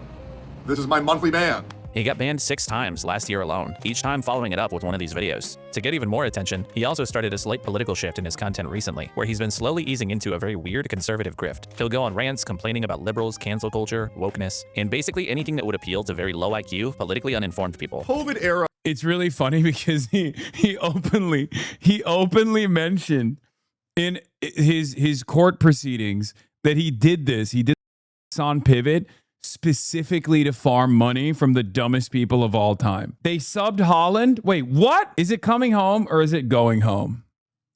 This is my monthly ban. He got banned 6 times last year alone, each time following it up with one of these videos. To get even more attention, he also started a slight political shift in his content recently, where he's been slowly easing into a very weird conservative grift. He'll go on rants complaining about liberals, cancel culture, wokeness, and basically anything that would appeal to very low IQ, politically uninformed people. COVID era. It's really funny because he openly mentioned in his court proceedings that he did this. He did this on Pivot specifically to farm money from the dumbest people of all time. They subbed Holland. Wait, what? Is it coming home or is it going home?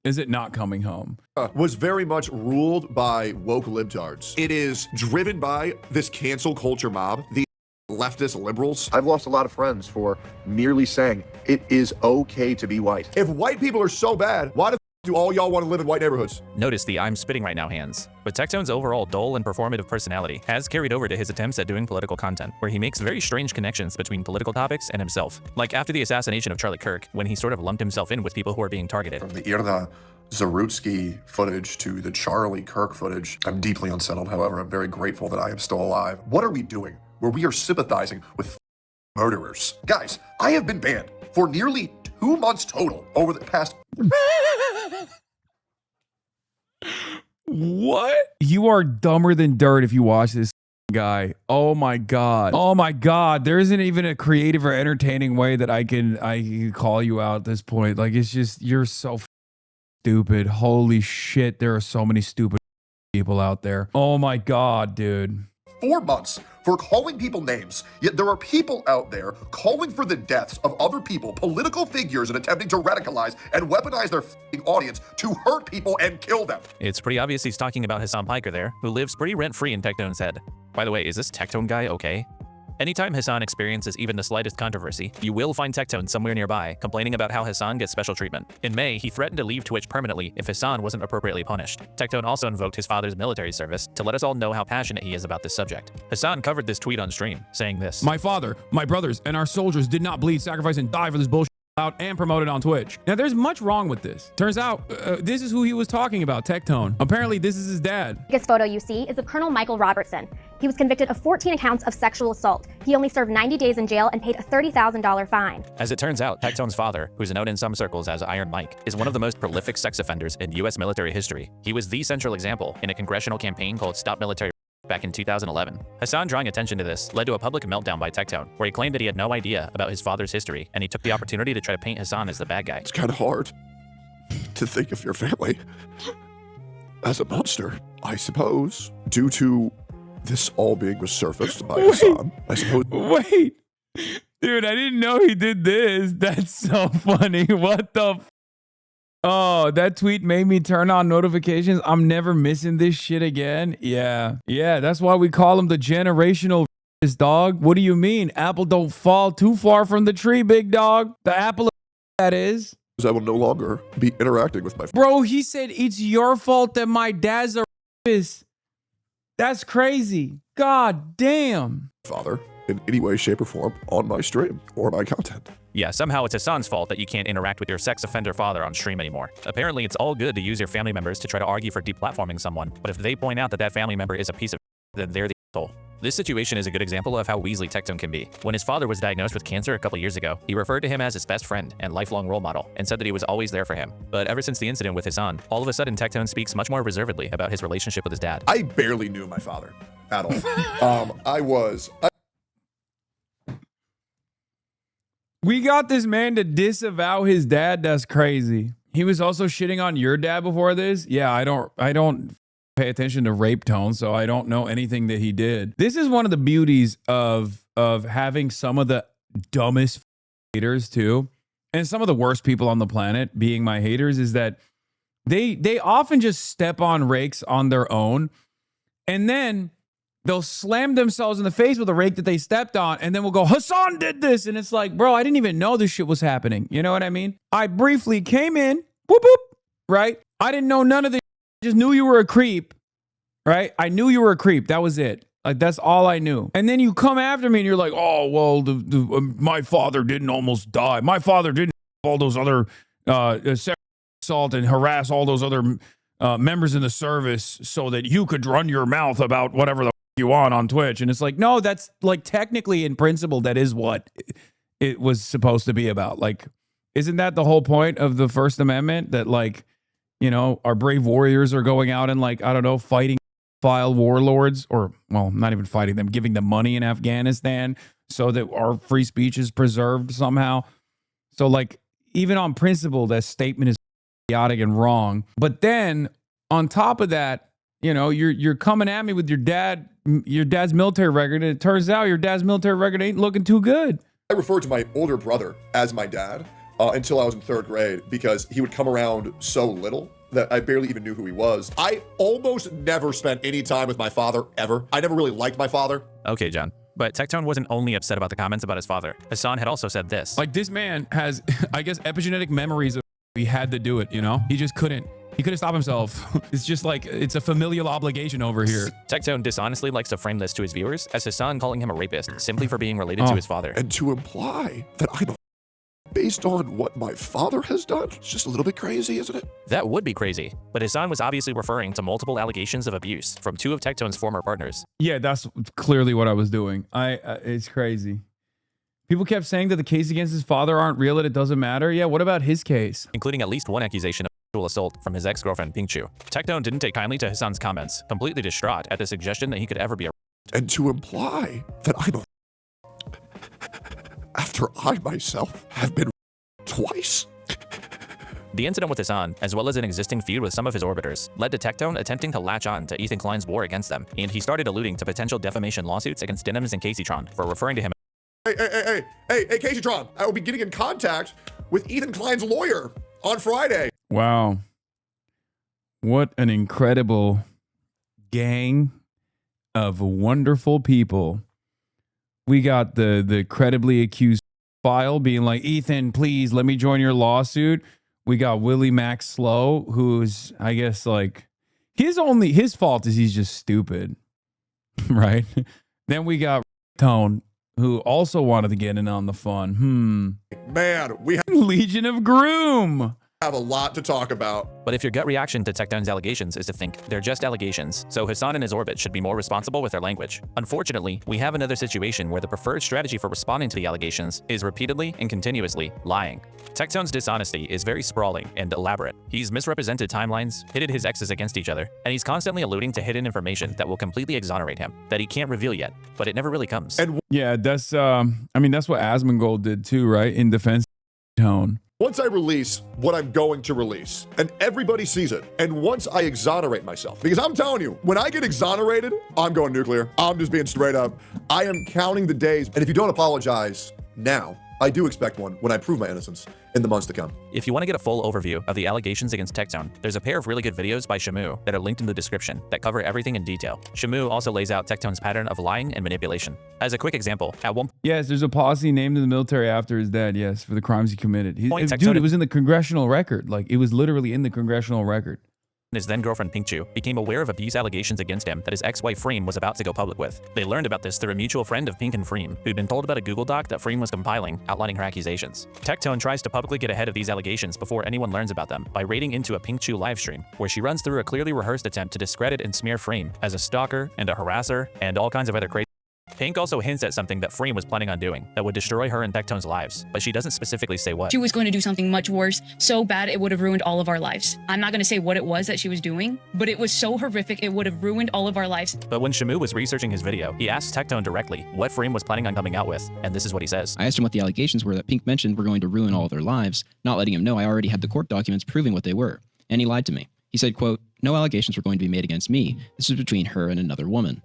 Is it not coming home? Was very much ruled by woke libtards. It is driven by this cancel culture mob, the leftist liberals. I've lost a lot of friends for merely saying it is okay to be white. If white people are so bad, why do all y'all want to live in white neighborhoods? Notice the I'm spitting right now hands. But Tectone's overall dull and performative personality has carried over to his attempts at doing political content, where he makes very strange connections between political topics and himself. Like after the assassination of Charlie Kirk, when he sort of lumped himself in with people who are being targeted. From the Irna Zarutsky footage to the Charlie Kirk footage, I'm deeply unsettled. However, I'm very grateful that I am still alive. What are we doing where we are sympathizing with murderers? Guys, I have been banned for nearly 2 months total over the past. What? You are dumber than dirt if you watch this guy. Oh my god. Oh my god. There isn't even a creative or entertaining way that I can call you out at this point. Like, it's just, you're so stupid. Holy shit. There are so many stupid people out there. Oh my god, dude. 4 months for calling people names, yet there are people out there calling for the deaths of other people, political figures, and attempting to radicalize and weaponize their audience to hurt people and kill them. It's pretty obvious he's talking about Hasan Piker there, who lives pretty rent-free in Tectone's head. By the way, is this Tectone guy okay? Anytime Hasan experiences even the slightest controversy, you will find Tectone somewhere nearby complaining about how Hasan gets special treatment. In May, he threatened to leave Twitch permanently if Hasan wasn't appropriately punished. Tectone also invoked his father's military service to let us all know how passionate he is about this subject. Hasan covered this tweet on stream, saying this: "My father, my brothers, and our soldiers did not bleed, sacrifice, and die for this bullshit out and promoted on Twitch." Now, there's much wrong with this. Turns out, this is who he was talking about, Tectone. Apparently, this is his dad. The biggest photo you see is of Colonel Michael Robertson. He was convicted of 14 accounts of sexual assault. He only served 90 days in jail and paid a $30,000 fine. As it turns out, Tectone's father, who's known in some circles as Iron Mike, is one of the most prolific sex offenders in US military history. He was the central example in a congressional campaign called Stop Military back in 2011. Hasan drawing attention to this led to a public meltdown by Tectone, where he claimed that he had no idea about his father's history, and he took the opportunity to try to paint Hasan as the bad guy. It's kind of hard to think of your family as a monster, I suppose, due to this all being resurfaced by Hasan, I suppose. Wait, dude, I didn't know he did this. That's so funny. What the Oh, that tweet made me turn on notifications. I'm never missing this shit again. Yeah, that's why we call him the generational dog. What do you mean? Apple don't fall too far from the tree, big dog. The apple that is. I will no longer be interacting with my Bro, he said it's your fault that my dad's a rapist. That's crazy. God damn. father in any way, shape, or form on my stream or my content. Yeah, somehow it's Hasan's fault that you can't interact with your sex offender father on stream anymore. Apparently, it's all good to use your family members to try to argue for deplatforming someone, but if they point out that that family member is a piece of then they're the asshole. This situation is a good example of how Weasley Tectone can be. When his father was diagnosed with cancer a couple years ago, he referred to him as his best friend and lifelong role model, and said that he was always there for him. But ever since the incident with Hasan, all of a sudden Tectone speaks much more reservedly about his relationship with his dad. I barely knew my father at all. We got this man to disavow his dad. That's crazy. He was also shitting on your dad before this. Yeah, I don't pay attention to rape tone, so I don't know anything that he did. This is one of the beauties of having some of the dumbest haters too, and some of the worst people on the planet being my haters, is that they often just step on rakes on their own, and then they'll slam themselves in the face with a rake that they stepped on, and then we'll go, Hasan did this. And it's like, bro, I didn't even know this shit was happening. You know what I mean? I briefly came in, whoop, whoop, right? I didn't know none of this. I just knew you were a creep, right? I knew you were a creep. That was it. Like, that's all I knew. And then you come after me and you're like, oh, well, my father didn't almost die. My father didn't have all those other sexual assault and harass all those other members in the service so that you could run your mouth about whatever the you want on Twitch. And it's like, no, that's like technically in principle, that is what it was supposed to be about. Like, isn't that the whole point of the First Amendment? That, like, you know, our brave warriors are going out and, like, I don't know, fighting file warlords, or, well, not even fighting them, giving them money in Afghanistan so that our free speech is preserved somehow. So, like, even on principle, that statement is idiotic and wrong. But then on top of that, you know, you're coming at me with your dad's military record, and it turns out your dad's military record ain't looking too good. I referred to my older brother as my dad until I was in 3rd grade, because he would come around so little that I barely even knew who he was. I almost never spent any time with my father, ever. I never really liked my father. Okay, John. But Tectone wasn't only upset about the comments about his father. Hasan had also said this. Like, this man has, I guess, epigenetic memories of he had to do it, you know? He just couldn't. He couldn't stop himself. It's just like, it's a familial obligation over here. Tectone dishonestly likes to frame this to his viewers as Hasan calling him a rapist simply for being related to his father. And to imply that I'm based on what my father has done, it's just a little bit crazy, isn't it? That would be crazy. But Hasan was obviously referring to multiple allegations of abuse from 2 of Tectone's former partners. Yeah, that's clearly what I was doing. It's crazy. People kept saying that the case against his father aren't real and it doesn't matter. Yeah, what about his case? Including at least one accusation of sexual assault from his ex-girlfriend, Pingchu. Tectone didn't take kindly to Hasan's comments, completely distraught at the suggestion that he could ever be a and to imply that I'm a after I myself have been twice. The incident with Hasan, as well as an existing feud with some of his orbiters, led to Tectone attempting to latch on to Ethan Klein's war against them, and he started alluding to potential defamation lawsuits against Denims and Caseytron for referring to him. Hey, Caseytron, I will be getting in contact with Ethan Klein's lawyer on Friday. Wow. What an incredible gang of wonderful people. We got the credibly accused file being like, Ethan, please let me join your lawsuit. We got Willie Max Slow, who's, I guess, like, his fault is he's just stupid, right? Then we got Tone, who also wanted to get in on the fun. Man, we have Legion of Groom. Have a lot to talk about. But if your gut reaction to Tectone's allegations is to think they're just allegations, so Hasan and his orbit should be more responsible with their language. Unfortunately, we have another situation where the preferred strategy for responding to the allegations is repeatedly and continuously lying. Tectone's dishonesty is very sprawling and elaborate. He's misrepresented timelines, pitted his exes against each other, and he's constantly alluding to hidden information that will completely exonerate him, that he can't reveal yet, but it never really comes. And yeah, that's I mean, that's what Asmongold did too, right? In defense Tone. Once I release what I'm going to release, and everybody sees it, and once I exonerate myself, because I'm telling you, when I get exonerated, I'm going nuclear. I'm just being straight up. I am counting the days, and if you don't apologize now, I do expect one when I prove my innocence. in the months to come. If you want to get a full overview of the allegations against Tectone, there's a pair of really good videos by Shamu that are linked in the description that cover everything in detail. Shamu also lays out Tectone's pattern of lying and manipulation. As a quick example, at one Yes, there's a policy named in the military after his dad, yes, for the crimes he committed. Point, Dude, it was in the congressional record. Like, it was literally in the congressional record. his then-girlfriend Pink Chu became aware of abuse allegations against him that his ex-wife Freem was about to go public with. They learned about this through a mutual friend of Pink and Freem, who'd been told about a Google Doc that Freem was compiling outlining her accusations. Tectone tries to publicly get ahead of these allegations before anyone learns about them by raiding into a Pink Chu livestream, where she runs through a clearly rehearsed attempt to discredit and smear Freem as a stalker and a harasser and all kinds of other crazy. Pink also hints at something that Freem was planning on doing that would destroy her and Tectone's lives, but she doesn't specifically say what. She was going to do something much worse, so bad it would have ruined all of our lives. I'm not going to say what it was that she was doing, but it was so horrific it would have ruined all of our lives. But when Shamu was researching his video, he asked Tectone directly what Freem was planning on coming out with, and this is what he says. I asked him what the allegations were that Pink mentioned were going to ruin all of their lives, not letting him know I already had the court documents proving what they were, and he lied to me. He said, quote, "No allegations were going to be made against me. This was between her and another woman."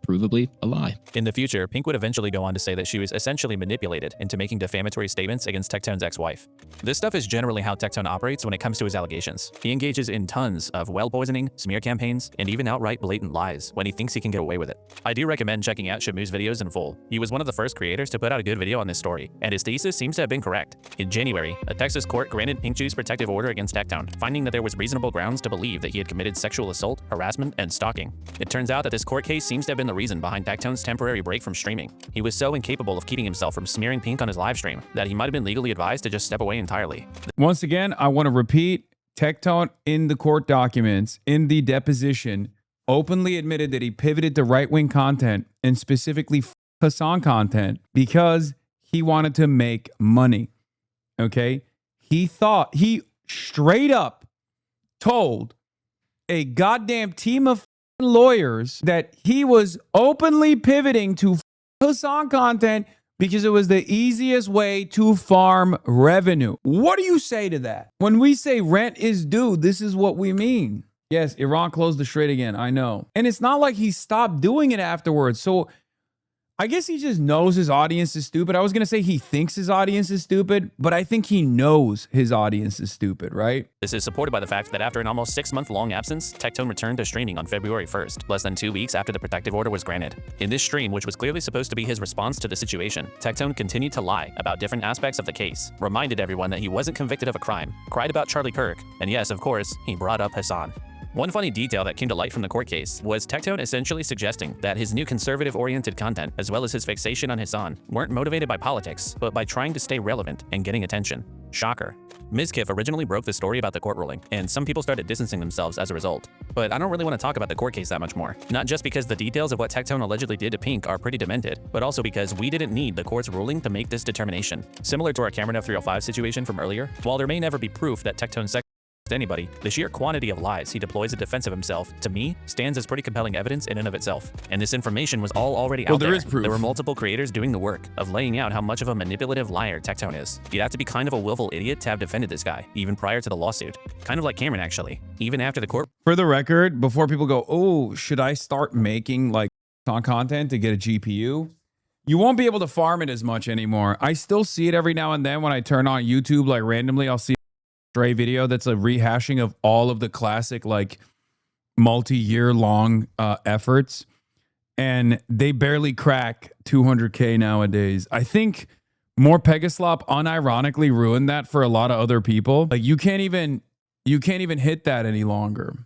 Provably a lie. In the future, Pink would eventually go on to say that she was essentially manipulated into making defamatory statements against Tectone's ex-wife. This stuff is generally how Tectone operates when it comes to his allegations. He engages in tons of well poisoning, smear campaigns, and even outright blatant lies when he thinks he can get away with it. I do recommend checking out Shamu's videos in full. He was one of the first creators to put out a good video on this story, and his thesis seems to have been correct. In January, a Texas court granted Pink Chu's protective order against Tectone, finding that there was reasonable grounds to believe that he had committed sexual assault, harassment, and stalking. It turns out that this court case seems to have been the reason behind Tectone's temporary break from streaming. He was so incapable of keeping himself from smearing Pink on his live stream that he might have been legally advised to just step away entirely. Once again, I want to repeat, Tectone in the court documents, in the deposition, openly admitted that he pivoted to right-wing content and specifically Hasan content because he wanted to make money. Okay? He straight up told a goddamn team of lawyers that he was openly pivoting to Hasan content because it was the easiest way to farm revenue. What do you say to that? When we say rent is due, this is what we mean. Yes, Iran closed the Strait again, I know. And it's not like he stopped doing it afterwards. So I guess he just knows his audience is stupid. I was going to say he thinks his audience is stupid, but I think he knows his audience is stupid, right? This is supported by the fact that after an almost 6-month-long absence, Tectone returned to streaming on February 1st, less than 2 weeks after the protective order was granted. In this stream, which was clearly supposed to be his response to the situation, Tectone continued to lie about different aspects of the case, reminded everyone that he wasn't convicted of a crime, cried about Charlie Kirk, and yes, of course, he brought up Hasan. One funny detail that came to light from the court case was Tectone essentially suggesting that his new conservative-oriented content, as well as his fixation on Hasan, weren't motivated by politics, but by trying to stay relevant and getting attention. Shocker. Ms. Kiff originally broke the story about the court ruling, and some people started distancing themselves as a result. But I don't really want to talk about the court case that much more. Not just because the details of what Tectone allegedly did to Pink are pretty demented, but also because we didn't need the court's ruling to make this determination. Similar to our Cameron F305 situation from earlier, while there may never be proof that Tectone anybody, the sheer quantity of lies he deploys in defense of himself, to me, stands as pretty compelling evidence in and of itself. And this information was all already out there. There is proof. There were multiple creators doing the work of laying out how much of a manipulative liar Tectone is. You'd have to be kind of a willful idiot to have defended this guy, even prior to the lawsuit. Kind of like Cameron, actually. Even after the court. For the record, before people go, oh, should I start making like content to get a GPU? You won't be able to farm it as much anymore. I still see it every now and then when I turn on YouTube, like randomly, I'll see stray video that's a rehashing of all of the classic like multi-year long efforts, and they barely crack 200K nowadays. I think more Pegaslop unironically ruined that for a lot of other people. Like you can't even hit that any longer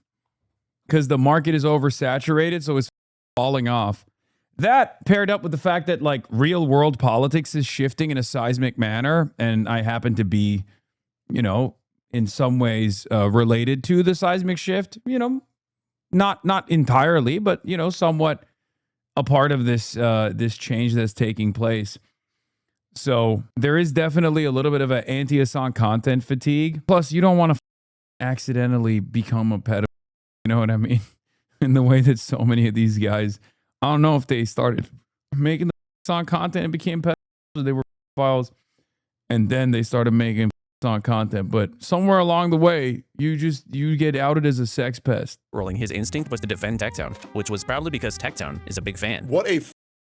because the market is oversaturated, so it's falling off. That paired up with the fact that like real world politics is shifting in a seismic manner, and I happen to be, you know, in some ways related to the seismic shift, you know, not entirely, but, you know, somewhat a part of this this change that's taking place. So there is definitely a little bit of an anti-Hasan content fatigue. Plus, you don't want to accidentally become a pedophile. You know what I mean? In the way that so many of these guys, I don't know if they started making the Hasan content and became pedophiles, or they were pedophiles, and then they started making on content, but somewhere along the way, you get outed as a sex pest. Rolling, his instinct was to defend Tectone, which was probably because Tectone is a big fan. What a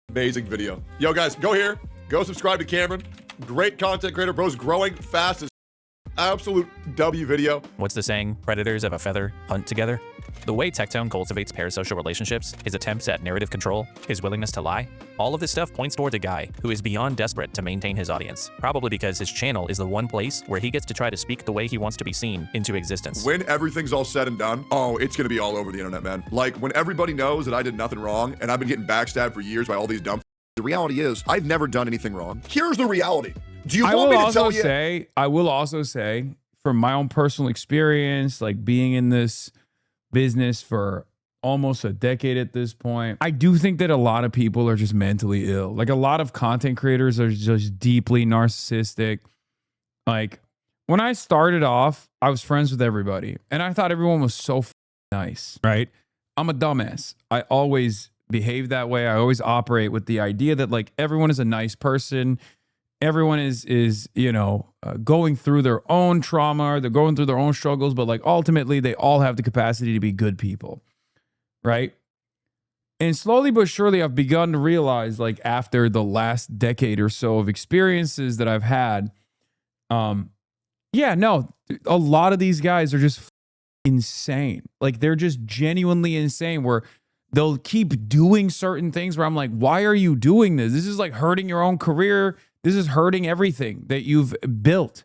amazing video. Yo, guys, go here. Go subscribe to Cameron. Great content creator, bro's growing fast as Absolute W video. What's the saying? Predators of a feather hunt together? The way Tectone cultivates parasocial relationships, his attempts at narrative control, his willingness to lie, all of this stuff points towards a guy who is beyond desperate to maintain his audience, probably because his channel is the one place where he gets to try to speak the way he wants to be seen into existence. When everything's all said and done, oh, it's gonna be all over the internet, man. Like, when everybody knows that I did nothing wrong and I've been getting backstabbed for years by all these dumb the reality is, I've never done anything wrong. Here's the reality. Do you want me to tell you? I will also say, from my own personal experience, like being in this business for almost a decade at this point, I do think that a lot of people are just mentally ill. Like, a lot of content creators are just deeply narcissistic. Like, when I started off, I was friends with everybody and I thought everyone was so nice, right? I'm a dumbass. I always behave that way. I always operate with the idea that like everyone is a nice person. Everyone is you know, going through their own trauma, they're going through their own struggles, but like ultimately they all have the capacity to be good people, right? And slowly but surely I've begun to realize, like, after the last decade or so of experiences that I've had, yeah, no, a lot of these guys are just insane. Like, they're just genuinely insane, where they'll keep doing certain things where I'm like, why are you doing this? This is like hurting your own career. This is hurting everything that you've built.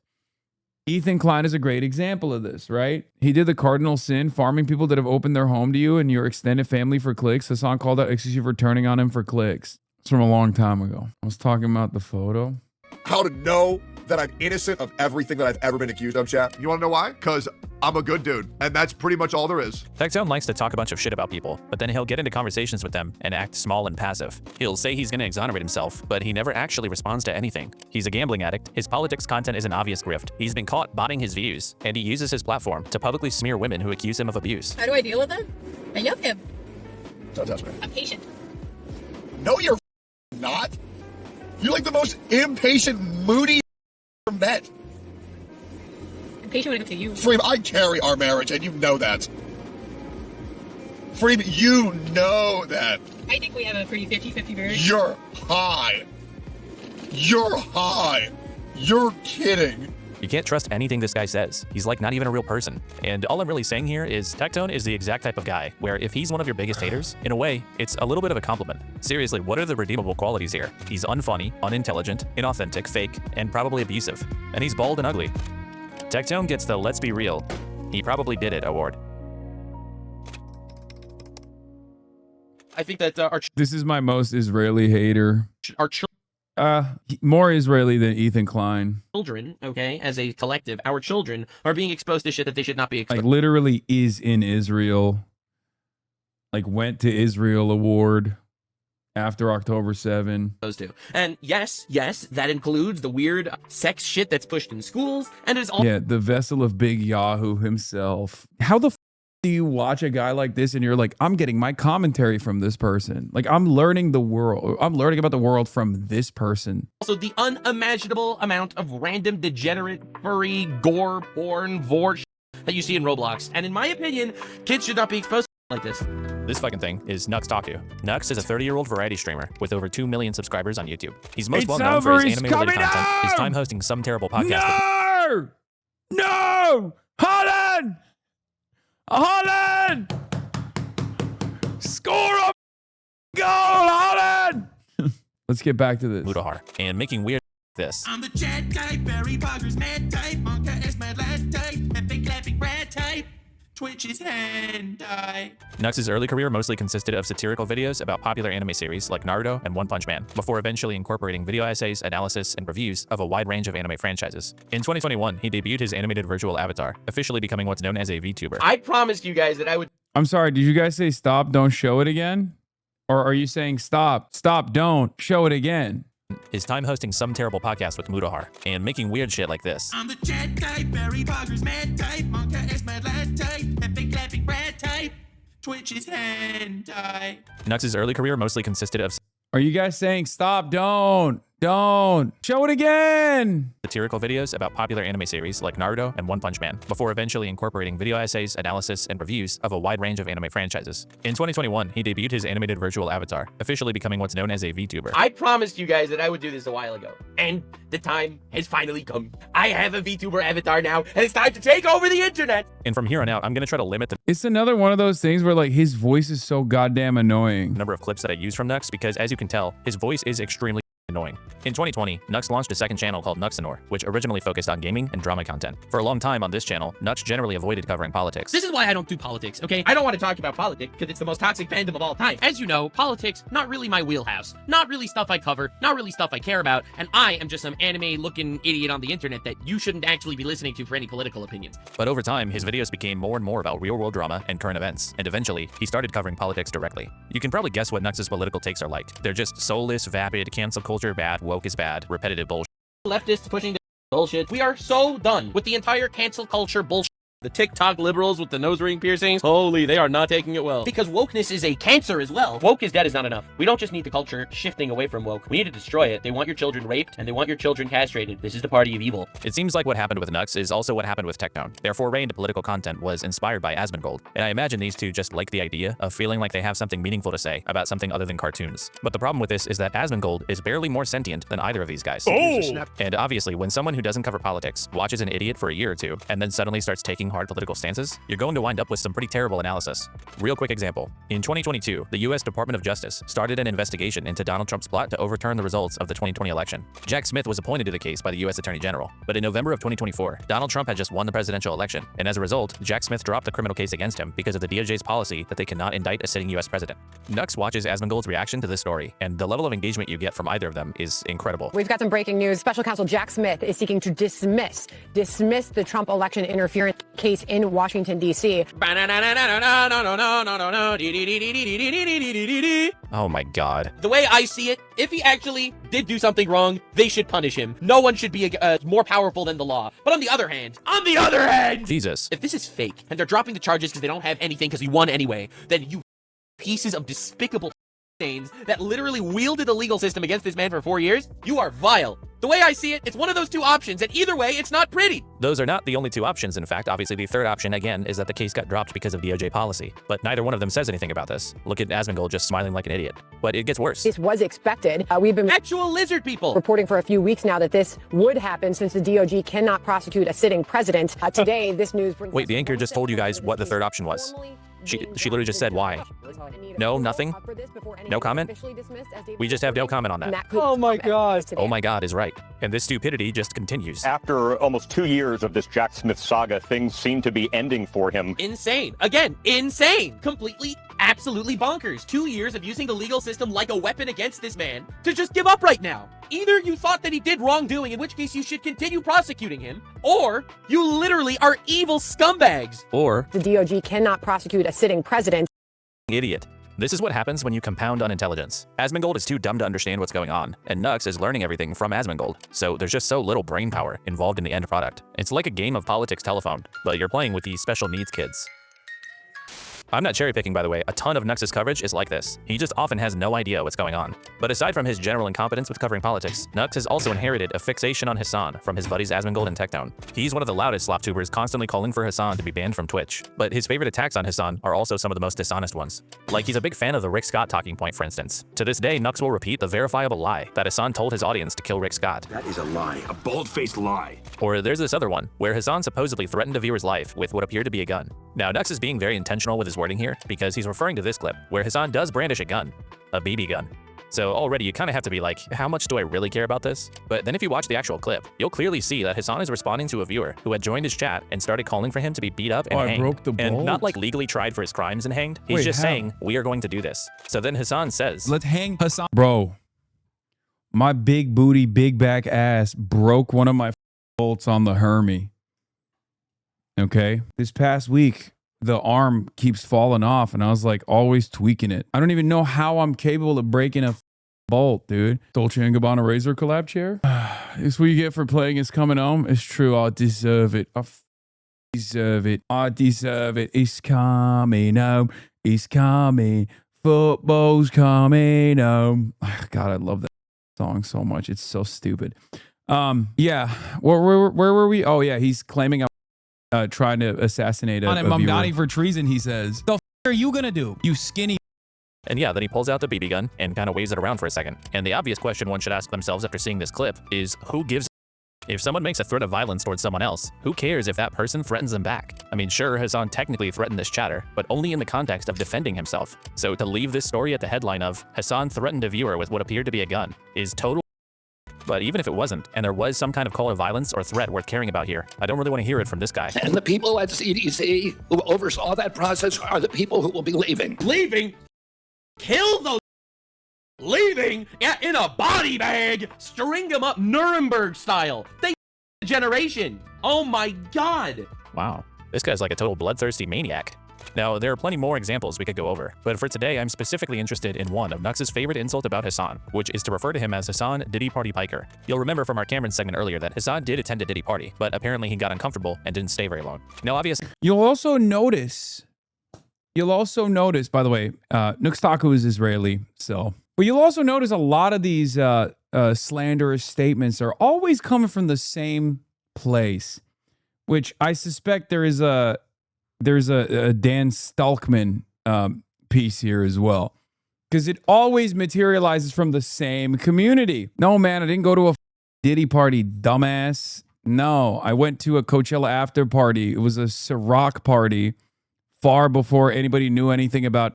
Ethan Klein is a great example of this, right? He did the cardinal sin, farming people that have opened their home to you and your extended family for clicks. Hasan called out XQC for turning on him for clicks. It's from a long time ago. I was talking about the photo. How to know that I'm innocent of everything that I've ever been accused of, chat. You wanna know why? Because I'm a good dude, and that's pretty much all there is. Tectone likes to talk a bunch of shit about people, but then he'll get into conversations with them and act small and passive. He'll say he's gonna exonerate himself, but he never actually responds to anything. He's a gambling addict, his politics content is an obvious grift, he's been caught botting his views, and he uses his platform to publicly smear women who accuse him of abuse. How do I deal with it? I love him. Don't touch me. I'm patient. No, you're not. You're like the most impatient, moody met. I'm patient when it comes to you. Freem, I carry our marriage, and you know that. Freem, you know that. I think we have a pretty 50-50 marriage. You're high. You're high. You're kidding. You can't trust anything this guy says. He's like not even a real person. And all I'm really saying here is Tectone is the exact type of guy where if he's one of your biggest haters, in a way, it's a little bit of a compliment. Seriously, what are the redeemable qualities here? He's unfunny, unintelligent, inauthentic, fake, and probably abusive. And he's bald and ugly. Tectone gets the "let's be real, he probably did it" award. I think that this is my most Israeli hater. Our more Israeli than Ethan Klein. children, okay, as a collective, our children are being exposed to shit that they should not be exposed. Like, literally is in Israel. Like, went to Israel award after October 7. To. And yes, that includes the weird sex shit that's pushed in schools, and it's all Yeah, the vessel of Big Yahoo himself. How the do you watch a guy like this and you're like, I'm getting my commentary from this person? Like, I'm learning the world. I'm learning about the world from this person. also the unimaginable amount of random degenerate, furry, gore, porn, vor shit that you see in Roblox. And in my opinion, kids should not be exposed to like this. This fucking thing is Nux Taku. Nux is a 30-year-old variety streamer with over 2 million subscribers on YouTube. He's most well known for his anime-related content, his time hosting some terrible podcast. No! Holland! Holland! Score a goal, Holland! Let's get back to this. Mudahar, and making weird this. I'm the chat type, Barry Potter's mad type, Monka is mad lad type, epic clapping rat type, Twitch is hentai. Nux's early career mostly consisted of satirical videos about popular anime series like Naruto and One Punch Man, before eventually incorporating video essays, analysis, and reviews of a wide range of anime franchises. In 2021, he debuted his animated virtual avatar, officially becoming what's known as a VTuber. I promised you guys that I would. I'm sorry, did you guys say stop, don't show it again? Or are you saying stop, don't show it again? His time hosting some terrible podcast with Mudahar, and making weird shit like this. I'm the chat type, Barry Potter's mad type, Monka is mad lad type, epic clapping rat type, Twitch is hentai. Nux's early career mostly consisted of... Are you guys saying stop, don't Don't. Show it again. Satirical videos about popular anime series like Naruto and One Punch Man, before eventually incorporating video essays, analysis, and reviews of a wide range of anime franchises. In 2021, he debuted his animated virtual avatar, officially becoming what's known as a VTuber. I promised you guys that I would do this a while ago, and the time has finally come. I have a VTuber avatar now, and it's time to take over the internet! And from here on out, I'm going to try to limit the It's another one of those things where like his voice is so goddamn annoying. number of clips that I use from Nux because, as you can tell, his voice is extremely annoying. In 2020, Nux launched a second channel called Nuxanor, which originally focused on gaming and drama content. For a long time on this channel, Nux generally avoided covering politics. This is why I don't do politics, okay? I don't want to talk about politics because it's the most toxic fandom of all time. As you know, politics, not really my wheelhouse. Not really stuff I cover, not really stuff I care about, and I am just some anime-looking idiot on the internet that you shouldn't actually be listening to for any political opinions. But over time, his videos became more and more about real-world drama and current events, and eventually, he started covering politics directly. You can probably guess what Nux's political takes are like. They're just soulless, vapid, cancel culture bad, woke is bad, repetitive bullshit. Leftists pushing the bullshit. We are so done with the entire cancel culture bullshit. The TikTok liberals with the nose ring piercings, holy, they are not taking it well. Because wokeness is a cancer as well. Woke is dead is not enough. We don't just need the culture shifting away from woke. We need to destroy it. They want your children raped, and they want your children castrated. This is the party of evil. It seems like what happened with Nux is also what happened with Technone. Their foray into political content was inspired by Asmongold, and I imagine these two just like the idea of feeling like they have something meaningful to say about something other than cartoons. But the problem with this is that Asmongold is barely more sentient than either of these guys. Oh! And obviously, when someone who doesn't cover politics watches an idiot for a year or two, and then suddenly starts taking hard political stances, you're going to wind up with some pretty terrible analysis. Real quick example. In 2022, the US Department of Justice started an investigation into Donald Trump's plot to overturn the results of the 2020 election. Jack Smith was appointed to the case by the US Attorney General, but in November of 2024, Donald Trump had just won the presidential election, and as a result, Jack Smith dropped the criminal case against him because of the DOJ's policy that they cannot indict a sitting US president. Nux watches Asmongold's reaction to this story, and the level of engagement you get from either of them is incredible. We've got some breaking news. Special counsel Jack Smith is seeking to dismiss the Trump election interference case in Washington, D.C. Oh my god. The way I see it, if he actually did do something wrong, they should punish him. No one should be more powerful than the law. But on the other hand, Jesus. If this is fake, and they're dropping the charges because they don't have anything because he won anyway, then you pieces of despicable stains that literally wielded the legal system against this man for 4 years, you are vile. The way I see it, it's one of those two options, and either way, it's not pretty. Those are not the only two options, in fact. Obviously, the third option, again, is that the case got dropped because of DOJ policy. But neither one of them says anything about this. Look at Asmongold just smiling like an idiot. But it gets worse. This was expected. We've been actual lizard people reporting for a few weeks now that this would happen since the DOJ cannot prosecute a sitting president. Today, this news brings Wait, the anchor just told you guys what the third option was. She literally just said why. No, nothing? No comment? We just have no comment on that. Oh my God. Oh my God is right. And this stupidity just continues. After almost 2 years of this Jack Smith saga, things seem to be ending for him. Insane. Again, insane. Completely, absolutely bonkers. 2 years of using the legal system like a weapon against this man to just give up right now. Either you thought that he did wrongdoing, in which case you should continue prosecuting him, or you literally are evil scumbags. Or the DOJ cannot prosecute a sitting president. Idiot. This is what happens when you compound unintelligence. Asmongold is too dumb to understand what's going on, and Nux is learning everything from Asmongold, so there's just so little brain power involved in the end product. It's like a game of politics telephone, but you're playing with these special needs kids. I'm not cherry picking, by the way. A ton of Nux's coverage is like this. He just often has no idea what's going on. But aside from his general incompetence with covering politics, Nux has also inherited a fixation on Hasan from his buddies Asmongold and Technone. He's one of the loudest sloptubers, constantly calling for Hasan to be banned from Twitch. But his favorite attacks on Hasan are also some of the most dishonest ones. Like, he's a big fan of the Rick Scott talking point, for instance. To this day, Nux will repeat the verifiable lie that Hasan told his audience to kill Rick Scott. That is a lie, a bald-faced lie. Or there's this other one, where Hasan supposedly threatened a viewer's life with what appeared to be a gun. Now, Nux is being very intentional with his wording here, because he's referring to this clip, where Hasan does brandish a gun. A BB gun. So already you kind of have to be like, how much do I really care about this? But then if you watch the actual clip, you'll clearly see that Hasan is responding to a viewer who had joined his chat and started calling for him to be beat up and hanged. Broke the bolt? And not like legally tried for his crimes and hanged. He's Wait, just how? saying, we are going to do this. So then Hasan says, let's hang Hasan. Bro, my big booty, big back ass broke one of my bolts on the Hermie. Okay? This past week, the arm keeps falling off, and I was like always tweaking it. I don't even know how I'm capable of breaking a bolt, dude. Dolce & Gabbana Razor collab chair? It's what you get for playing It's Coming Home. It's true. I deserve it. I deserve it. I deserve it. It's coming home. It's coming. Football's coming home. God, I love that. song so much. It's so stupid. Yeah. Where were we? Oh yeah, he's claiming I'm trying to assassinate a I'm viewer. doubting for treason, he says. The f are you gonna do, you skinny? And yeah, then he pulls out the BB gun and kind of waves it around for a second. And the obvious question one should ask themselves after seeing this clip is, who gives a if someone makes a threat of violence towards someone else, who cares if that person threatens them back? I mean, sure, Hasan technically threatened this chatter, but only in the context of defending himself. So to leave this story at the headline of Hasan threatened a viewer with what appeared to be a gun is total. But even if it wasn't, and there was some kind of call of violence or threat worth caring about here, I don't really want to hear it from this guy. And the people at CDC who oversaw that process are the people who will be leaving. Leaving? Kill those leaving in a body bag, string them up Nuremberg style. They generation. Oh my God. Wow, this guy's like a total bloodthirsty maniac. Now, there are plenty more examples we could go over, but for today, I'm specifically interested in one of Nux's favorite insult about Hasan, which is to refer to him as Hasan Diddy Party Piker. You'll remember from our Cameron segment earlier that Hasan did attend a Diddy party, but apparently he got uncomfortable and didn't stay very long. Now, obviously, You'll also notice, by the way, Nux Taku is Israeli, so. But you'll also notice a lot of these slanderous statements are always coming from the same place, which I suspect there's a Dan Stalkman piece here as well, because it always materializes from the same community. No, man, I didn't go to a Diddy party, dumbass. No, I went to a Coachella after party. It was a Ciroc party far before anybody knew anything about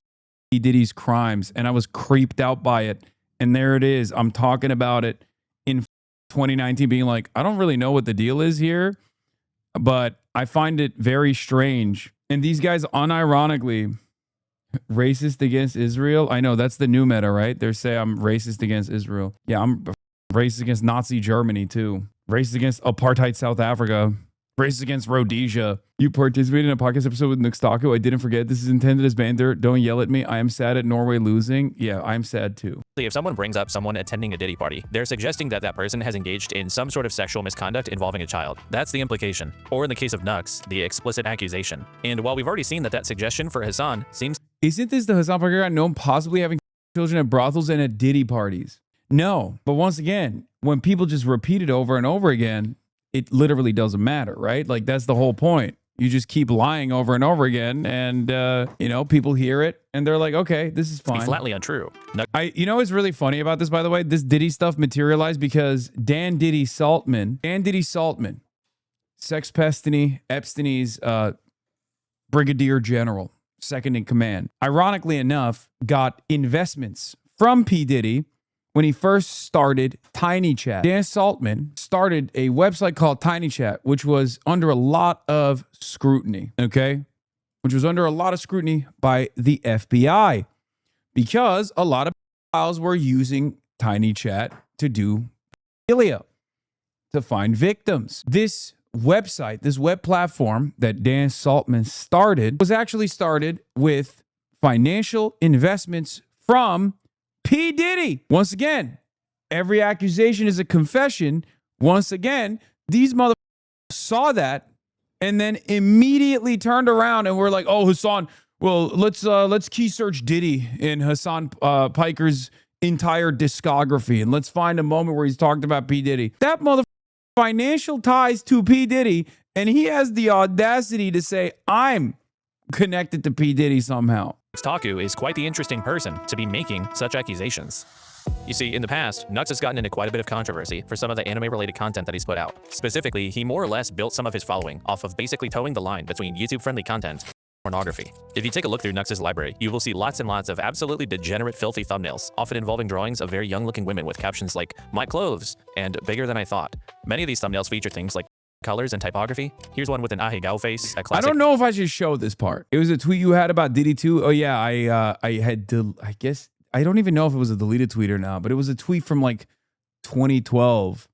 Diddy's crimes, and I was creeped out by it. And there it is. I'm talking about it in 2019, being like, I don't really know what the deal is here, but I find it very strange. And these guys unironically racist against Israel. I know that's the new meta, right? They say I'm racist against Israel. Yeah, I'm racist against Nazi Germany too. Racist against apartheid South Africa. Racist against Rhodesia. You participated in a podcast episode with Nux Taku. I didn't forget. This is intended as banter. Don't yell at me. I am sad at Norway losing. Yeah, I'm sad too. if someone brings up someone attending a Diddy party, they're suggesting that that person has engaged in some sort of sexual misconduct involving a child. That's the implication. Or in the case of Nux, the explicit accusation. And while we've already seen that that suggestion for Hasan seems... Isn't this the Hasan Piker guy known possibly having children at brothels and at Diddy parties? No. But once again, when people just repeat it over and over again, it literally doesn't matter, right? Like, that's the whole point. You just keep lying over and over again, and you know, people hear it and they're like, okay, this is fine. Flatly untrue. You know what's really funny about this, by the way? This Diddy stuff materialized because Dan Diddy Saltman, Sex Pestiny, Epstein's brigadier general, second in command, ironically enough, got investments from P. Diddy when he first started Tiny Chat. Dan Saltman started a website called Tiny Chat, which was under a lot of scrutiny, okay? Which was under a lot of scrutiny by the FBI because a lot of files were using Tiny Chat to do pedophilia, to find victims. This website, this web platform that Dan Saltman started was actually started with financial investments from P. Diddy. Once again, every accusation is a confession. Once again, these motherfuckers saw that and then immediately turned around and were like, oh, Hasan, well, let's key search Diddy in Hasan Piker's entire discography and let's find a moment where he's talked about P. Diddy. That motherfucker financial ties to P. Diddy, and he has the audacity to say, I'm connected to P. Diddy somehow. Taku is quite the interesting person to be making such accusations. You see, in the past, Nux has gotten into quite a bit of controversy for some of the anime-related content that he's put out. Specifically, he more or less built some of his following off of basically towing the line between YouTube-friendly content and pornography. If you take a look through Nux's library, you will see lots and lots of absolutely degenerate, filthy thumbnails, often involving drawings of very young-looking women with captions like, "My clothes," and "Bigger than I thought." Many of these thumbnails feature things like colors and typography. Here's one with an ahegao face, a classic. I don't know if I should show this part. It was a tweet you had about Diddy too. Oh yeah, I guess I don't even know if it was a deleted tweet or not, but it was a tweet from like 2012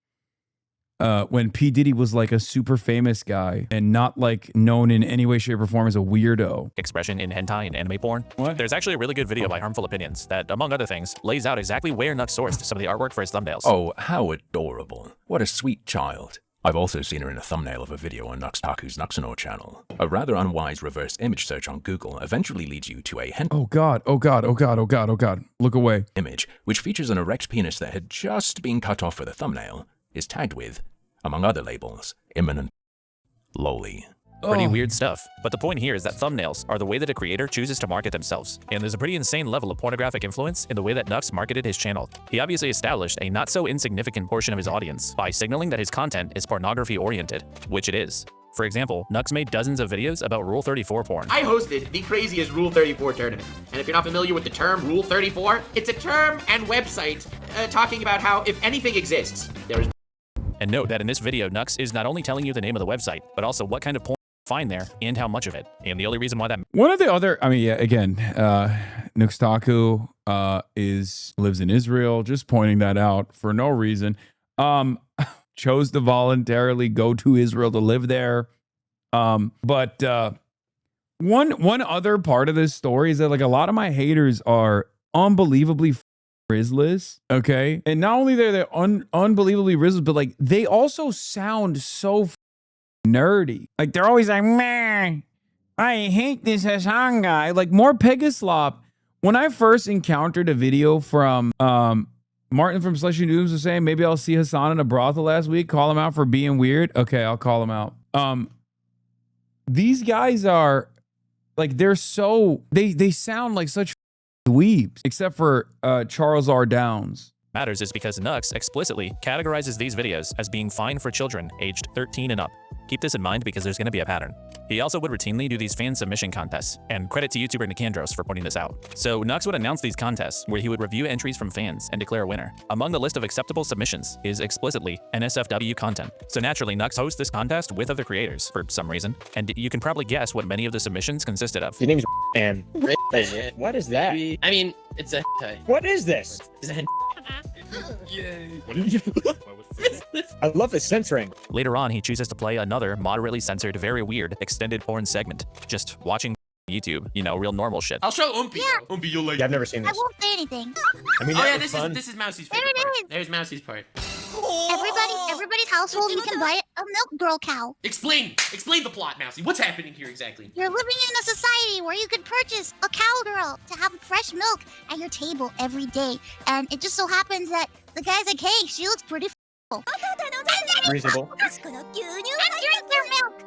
when P. Diddy was like a super famous guy and not like known in any way, shape, or form as a weirdo. Expression in hentai and anime porn. What? There's actually a really good video by Harmful Opinions that, among other things, lays out exactly where Nux sourced some of the artwork for his thumbnails. Oh, how adorable. What a sweet child. I've also seen her in a thumbnail of a video on Nuxtaku's Nuxanor channel. A rather unwise reverse image search on Google eventually leads you to a Oh God, oh God, oh God, oh God, oh God. Look away. image, which features an erect penis that had just been cut off for the thumbnail, is tagged with, among other labels, imminent loli. Pretty weird stuff. But the point here is that thumbnails are the way that a creator chooses to market themselves. And there's a pretty insane level of pornographic influence in the way that Nux marketed his channel. He obviously established a not so insignificant portion of his audience by signaling that his content is pornography oriented, which it is. For example, Nux made dozens of videos about Rule 34 porn. I hosted the craziest Rule 34 tournament. And if you're not familiar with the term Rule 34, it's a term and website talking about how if anything exists, there is. And note that in this video, Nux is not only telling you the name of the website, but also what kind of porn find there and how much of it. And the only reason why that One of the other, I mean, yeah, again, Nuxtaku lives in Israel. Just pointing that out for no reason. Chose to voluntarily go to Israel to live there. But one other part of this story is that like a lot of my haters are unbelievably rizzless, okay? And not only they're unbelievably rizzless, but like they also sound so nerdy. Like they're always like, man, I hate this Hasan guy. Like more Pegaslop. When I first encountered a video from Martin from Slushy News was saying maybe I'll see Hasan in a brothel last week, call him out for being weird. Okay, I'll call him out. These guys are like they're so they sound like such dweebs, except for Charles R. Downs. matters is because Nux explicitly categorizes these videos as being fine for children aged 13 and up. Keep this in mind because there's going to be a pattern. He also would routinely do these fan submission contests, and credit to YouTuber Nicandros for pointing this out. So Nux would announce these contests where he would review entries from fans and declare a winner. Among the list of acceptable submissions is explicitly NSFW content. So naturally, Nux hosts this contest with other creators for some reason, and you can probably guess what many of the submissions consisted of. Your name's and what is that? I mean, it's a What is this? Yay. I love the censoring. Later on, he chooses to play another moderately censored, very weird, extended porn segment. Just watching YouTube, you know, real normal shit. I'll show Oompy. Yeah. Oompy, you'll like. Yeah, I've never seen I this. won't say anything. I mean, Oh yeah, that was this is Mousie's There favorite it part. is. There's Mousie's part. Everybody's household, you can buy a milk girl cow. Explain the plot, Mousy. What's happening here exactly? You're living in a society where you could purchase a cowgirl to have fresh milk at your table every day. And it just so happens that the guy's like, hey, she looks pretty Reasonable. And drink their milk.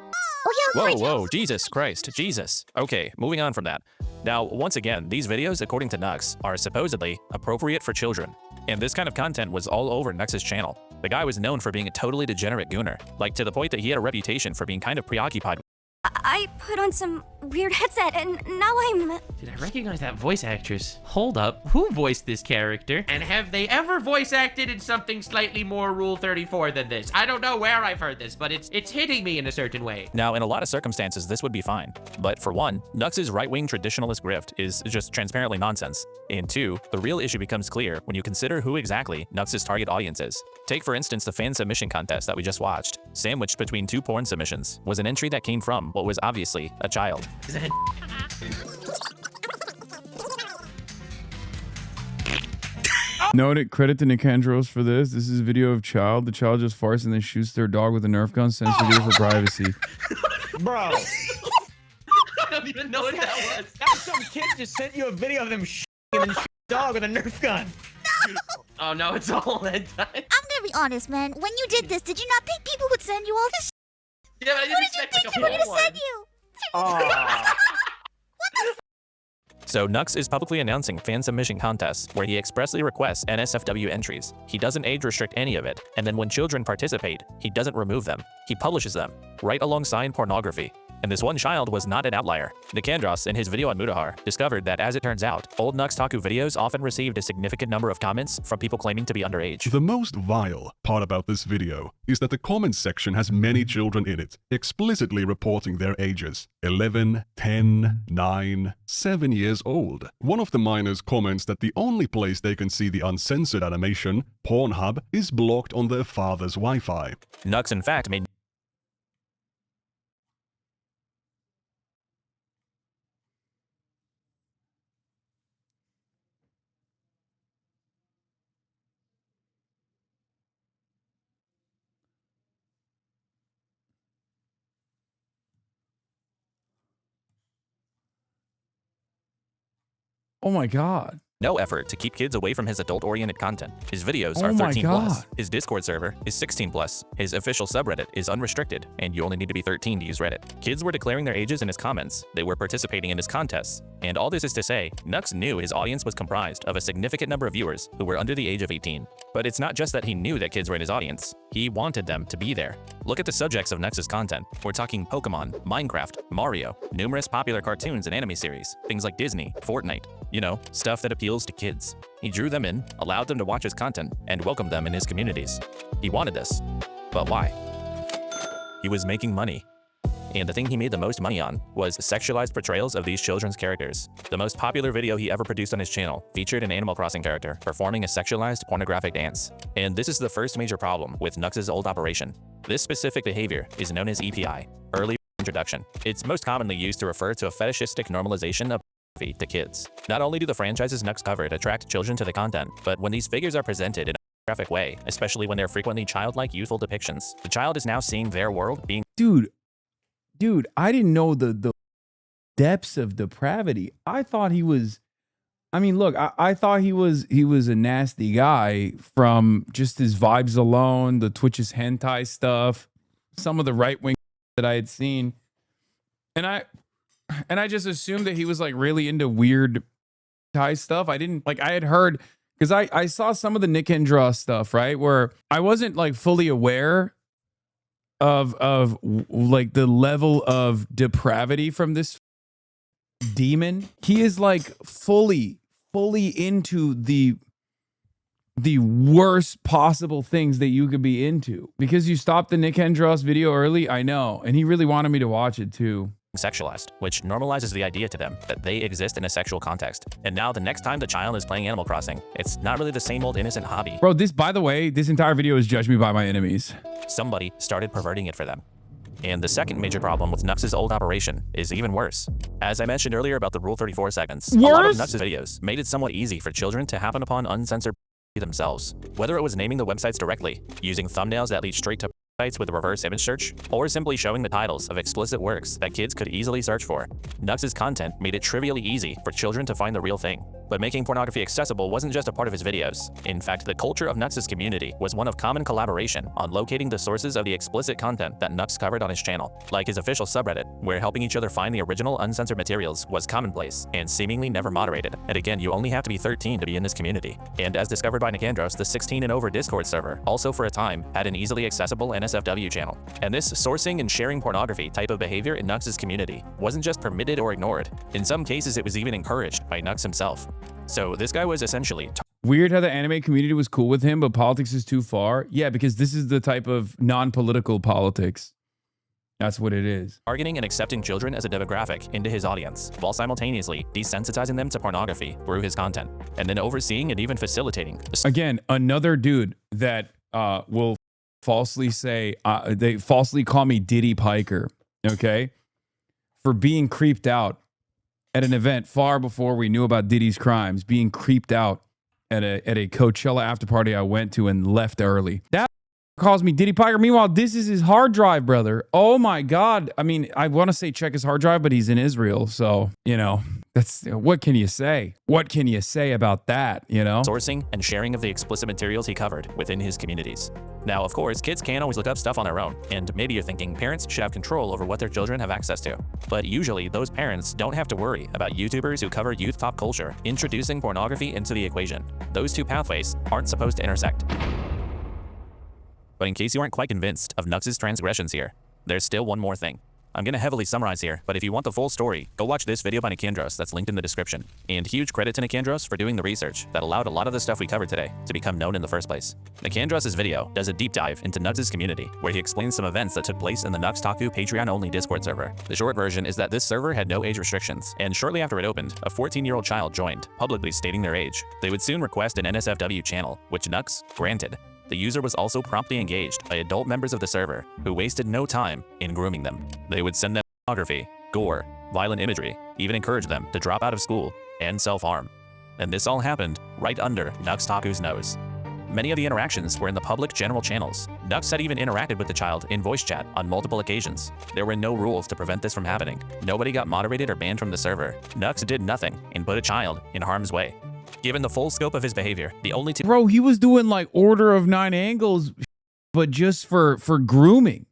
Oh, yeah, Whoa, Jesus Christ, Jesus. Okay, moving on from that. Now, once again, these videos, according to Nux, are supposedly appropriate for children. And this kind of content was all over Nux's channel. The guy was known for being a totally degenerate gooner, like to the point that he had a reputation for being kind of preoccupied. I put on some weird headset and now I'm... Did I recognize that voice actress? Hold up, who voiced this character? And have they ever voice acted in something slightly more Rule 34 than this? I don't know where I've heard this, but it's hitting me in a certain way. Now, in a lot of circumstances, this would be fine. But for one, Nux's right-wing traditionalist grift is just transparently nonsense. And two, the real issue becomes clear when you consider who exactly Nux's target audience is. Take, for instance, the fan submission contest that we just watched. Sandwiched between two porn submissions was an entry that came from what was obviously a child. Noted, credit to Nicandros for this. This is a video of child. The child just farts and then shoots their dog with a Nerf gun. Sensitive for privacy. Bro. I don't even know what that was. That's some kid just sent you a video of them and then shoot a dog with a Nerf gun. Oh no, it's all that time. I'm gonna be honest, man. When you did this, did you not think people would send you all this? Yeah, but I Who did you think they were gonna send you? So Nux is publicly announcing fan submission contests where he expressly requests NSFW entries. He doesn't age restrict any of it, and then when children participate, he doesn't remove them. He publishes them, right alongside pornography. And this one child was not an outlier. Nicandros, in his video on Mutahar, discovered that as it turns out, old Nuxtaku videos often received a significant number of comments from people claiming to be underage. The most vile part about this video is that the comments section has many children in it, explicitly reporting their ages. 11, 10, 9, 7 years old. One of the minors comments that the only place they can see the uncensored animation, Pornhub, is blocked on their father's Wi-Fi. Nux, in fact, made Oh my God. No effort to keep kids away from his adult-oriented content. His videos Oh are my 13+. God. His Discord server is 16+. His official subreddit is unrestricted, and you only need to be 13 to use Reddit. Kids were declaring their ages in his comments. They were participating in his contests. And all this is to say, Nux knew his audience was comprised of a significant number of viewers who were under the age of 18. But it's not just that he knew that kids were in his audience. He wanted them to be there. Look at the subjects of Nux's content. We're talking Pokemon, Minecraft, Mario, numerous popular cartoons and anime series, things like Disney, Fortnite, you know, stuff that appeals to kids. He drew them in, allowed them to watch his content, and welcomed them in his communities. He wanted this. But why? He was making money. And the thing he made the most money on was sexualized portrayals of these children's characters. The most popular video he ever produced on his channel featured an Animal Crossing character performing a sexualized pornographic dance. And this is the first major problem with Nux's old operation. This specific behavior is known as EPI, early introduction. It's most commonly used to refer to a fetishistic normalization of pornography to kids. Not only do the franchises Nux covered attract children to the content, but when these figures are presented in a pornographic way, especially when they're frequently childlike, youthful depictions, the child is now seeing their world being— Dude, I didn't know the depths of depravity. I thought he was, I mean, look, I thought he was a nasty guy from just his vibes alone, the Twitch's hentai stuff, some of the right wing that I had seen. And I just assumed that he was like really into weird hentai stuff. I didn't, like, I had heard, because I saw some of the Nick and Draw stuff, right? Where I wasn't like fully aware of like the level of depravity from this demon. He is like fully into the worst possible things that you could be into. Because you stopped the Nick Hendros video early, I know, and he really wanted me to watch it too. Sexualized, which normalizes the idea to them that they exist in a sexual context. And now the next time the child is playing Animal Crossing, it's not really the same old innocent hobby. Bro, this, by the way, this entire video is Judge Me by My Enemies. Somebody started perverting it for them. And the second major problem with Nux's old operation is even worse. As I mentioned earlier about the Rule 34 segments, a lot of Nux's videos made it somewhat easy for children to happen upon uncensored themselves. Whether it was naming the websites directly, using thumbnails that lead straight to sites with a reverse image search, or simply showing the titles of explicit works that kids could easily search for. Nux's content made it trivially easy for children to find the real thing. But making pornography accessible wasn't just a part of his videos. In fact, the culture of Nux's community was one of common collaboration on locating the sources of the explicit content that Nux covered on his channel, like his official subreddit, where helping each other find the original uncensored materials was commonplace and seemingly never moderated. And again, you only have to be 13 to be in this community. And as discovered by Nicandros, the 16 and over Discord server also for a time had an easily accessible NSFW channel. And this sourcing and sharing pornography type of behavior in Nux's community wasn't just permitted or ignored. In some cases, it was even encouraged by Nux himself. So this guy was essentially— Weird how the anime community was cool with him, but politics is too far. Yeah, because this is the type of non-political politics. That's what it is. Targeting and accepting children as a demographic into his audience, while simultaneously desensitizing them to pornography through his content, and then overseeing and even facilitating. Again, another dude that will falsely say, they falsely call me Diddy Piker, okay? For being creeped out at an event far before we knew about Diddy's crimes, being creeped out at a Coachella after party I went to and left early. That calls me Diddy Piker. Meanwhile, this is his hard drive, brother. Oh my God. I mean, I want to say check his hard drive, but he's in Israel. So, you know, that's, what can you say? What can you say about that, you know? Sourcing and sharing of the explicit materials he covered within his communities. Now, of course, kids can't always look up stuff on their own, and maybe you're thinking parents should have control over what their children have access to. But usually, those parents don't have to worry about YouTubers who cover youth pop culture introducing pornography into the equation. Those two pathways aren't supposed to intersect. But in case you aren't quite convinced of Nux's transgressions here, there's still one more thing. I'm going to heavily summarize here, but if you want the full story, go watch this video by Nicandros that's linked in the description. And huge credit to Nicandros for doing the research that allowed a lot of the stuff we covered today to become known in the first place. Nicandros' video does a deep dive into Nux's community, where he explains some events that took place in the Nuxtaku Patreon-only Discord server. The short version is that this server had no age restrictions, and shortly after it opened, a 14-year-old child joined, publicly stating their age. They would soon request an NSFW channel, which Nux granted. The user was also promptly engaged by adult members of the server, who wasted no time in grooming them. They would send them pornography, gore, violent imagery, even encourage them to drop out of school and self-harm. And this all happened right under Nuxtaku's nose. Many of the interactions were in the public general channels. Nux had even interacted with the child in voice chat on multiple occasions. There were no rules to prevent this from happening. Nobody got moderated or banned from the server. Nux did nothing and put a child in harm's way. Given the full scope of his behavior, the only two— Bro, he was doing like Order of 9 Angles, but just for grooming.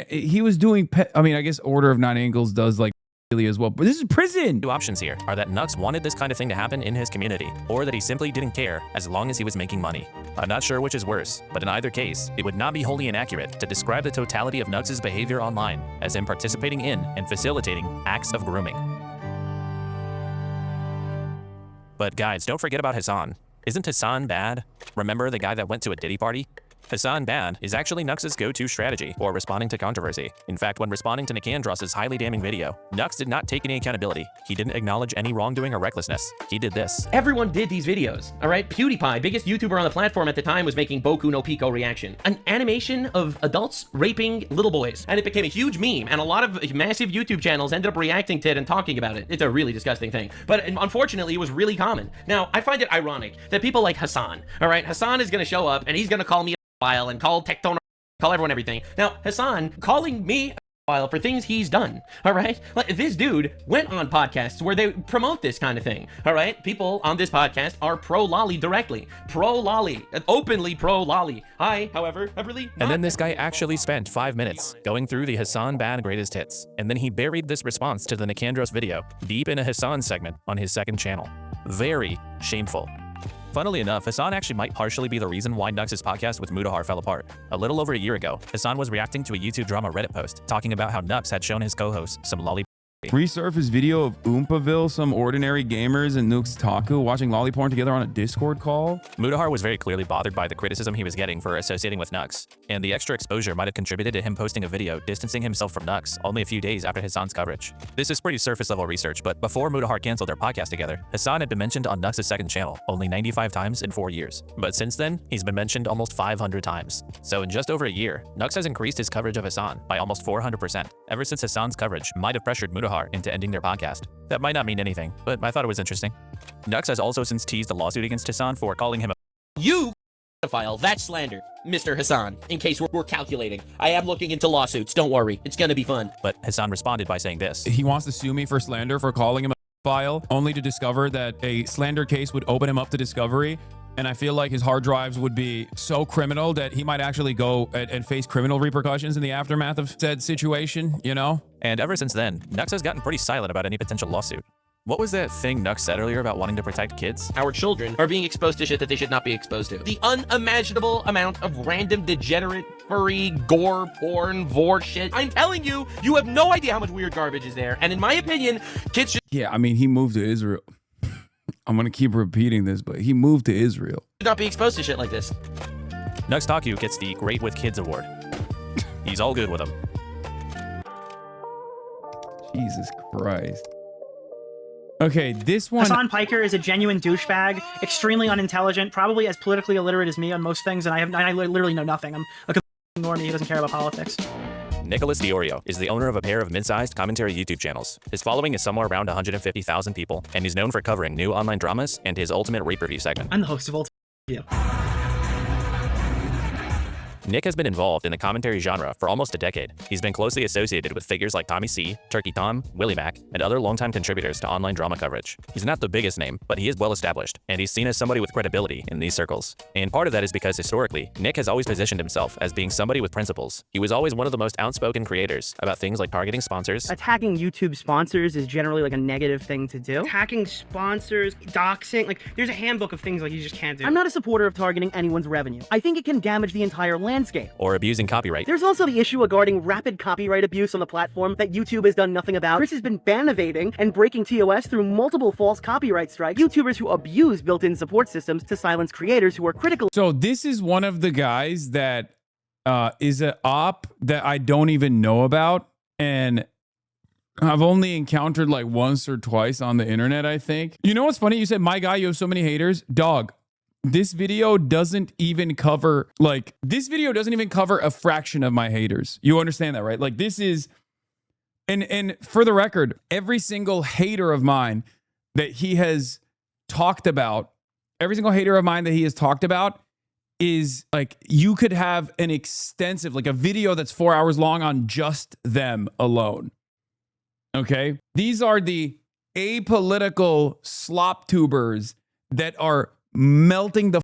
He was doing, I mean, I guess Order of 9 Angles does like as well, but this is prison. Two options here are that Nux wanted this kind of thing to happen in his community, or that he simply didn't care as long as he was making money. I'm not sure which is worse, but in either case, it would not be wholly inaccurate to describe the totality of Nux's behavior online as him participating in and facilitating acts of grooming. But guys, don't forget about Hasan. Isn't Hasan bad? Remember the guy that went to a Diddy party? Hasan bad is actually Nux's go-to strategy for responding to controversy. In fact, when responding to Nicandros' highly damning video, Nux did not take any accountability. He didn't acknowledge any wrongdoing or recklessness. He did this. Everyone did these videos, all right? PewDiePie, biggest YouTuber on the platform at the time, was making Boku no Pico reaction, an animation of adults raping little boys. And it became a huge meme, and a lot of massive YouTube channels ended up reacting to it and talking about it. It's a really disgusting thing. But unfortunately, it was really common. Now, I find it ironic that people like Hasan, all right? Hasan is gonna show up, and he's gonna call me file and call Tecton, call everyone everything. Now, Hasan calling me a file for things he's done, all right? Like, this dude went on podcasts where they promote this kind of thing, all right? People on this podcast are pro-lolly directly. Pro-lolly. Openly pro-lolly. I, however, have really And then this guy actually spent 5 minutes going through the Hasan Bad Greatest Hits, and then he buried this response to the Nicandros video deep in a Hasan segment on his second channel. Very shameful. Funnily enough, Hasan actually might partially be the reason why Nux's podcast with Mudahar fell apart. A little over a year ago, Hasan was reacting to a YouTube drama Reddit post talking about how Nux had shown his co-host some lollipop. Resurface video of Oompaville, some ordinary gamers and Nux Taku watching lolliporn together on a Discord call. Mudahar was very clearly bothered by the criticism he was getting for associating with Nux, and the extra exposure might have contributed to him posting a video distancing himself from Nux only a few days after Hasan's coverage. This is pretty surface level research, but before Mudahar canceled their podcast together, Hasan had been mentioned on Nux's second channel only 95 times in 4 years. But since then, he's been mentioned almost 500 times. So in just over a year, Nux has increased his coverage of Hasan by almost 400%, ever since Hasan's coverage might have pressured Mudahar into ending their podcast. That might not mean anything, but I thought it was interesting. Nux has also since teased a lawsuit against Hasan for calling him a You file. That's slander, Mr. Hasan. In case we're calculating, I am looking into lawsuits. Don't worry, it's gonna be fun. But Hasan responded by saying this. He wants to sue me for slander for calling him a file, only to discover that a slander case would open him up to discovery. And I feel like his hard drives would be so criminal that he might actually go and face criminal repercussions in the aftermath of said situation, you know? And ever since then, Nux has gotten pretty silent about any potential lawsuit. What was that thing Nux said earlier about wanting to protect kids? Our children are being exposed to shit that they should not be exposed to. The unimaginable amount of random, degenerate, furry, gore, porn, vor shit. I'm telling you, you have no idea how much weird garbage is there. And in my opinion, kids should Yeah, I mean, he moved to Israel. I'm going to keep repeating this, but he moved to Israel. not be exposed to shit like this. Nux Taku gets the Great with Kids award. He's all good with them. Jesus Christ. Okay, this one... Hasan Piker is a genuine douchebag, extremely unintelligent, probably as politically illiterate as me on most things, and I literally know nothing. I'm a complete normie who doesn't care about politics. Nicholas Diorio is the owner of a pair of mid-sized commentary YouTube channels. His following is somewhere around 150,000 people, and he's known for covering new online dramas and his ultimate rape review segment. I'm the host of Ultimate Review. Nick has been involved in the commentary genre for almost a decade. He's been closely associated with figures like Tommy C, Turkey Tom, Willie Mac, and other longtime contributors to online drama coverage. He's not the biggest name, but he is well established, and he's seen as somebody with credibility in these circles. And part of that is because historically, Nick has always positioned himself as being somebody with principles. He was always one of the most outspoken creators about things like targeting sponsors. Attacking YouTube sponsors is generally like a negative thing to do. Attacking sponsors, doxing, like there's a handbook of things like you just can't do. I'm not a supporter of targeting anyone's revenue. I think it can damage the entire landscape. Or abusing copyright. There's also the issue regarding rapid copyright abuse on the platform that YouTube has done nothing about. Chris has been ban evading and breaking TOS through multiple false copyright strikes. YouTubers who abuse built-in support systems to silence creators who are critical. So this is one of the guys that is an op that I don't even know about, and I've only encountered like once or twice on the internet, I think. You know what's funny? You said, my guy, you have so many haters. Dog. This video doesn't even cover, a fraction of my haters. You understand that, right? Like this is, and for the record, every single hater of mine that he has talked about, is like you could have an extensive, like a video that's 4 hours long on just them alone. Okay. These are the apolitical slop tubers that are melting the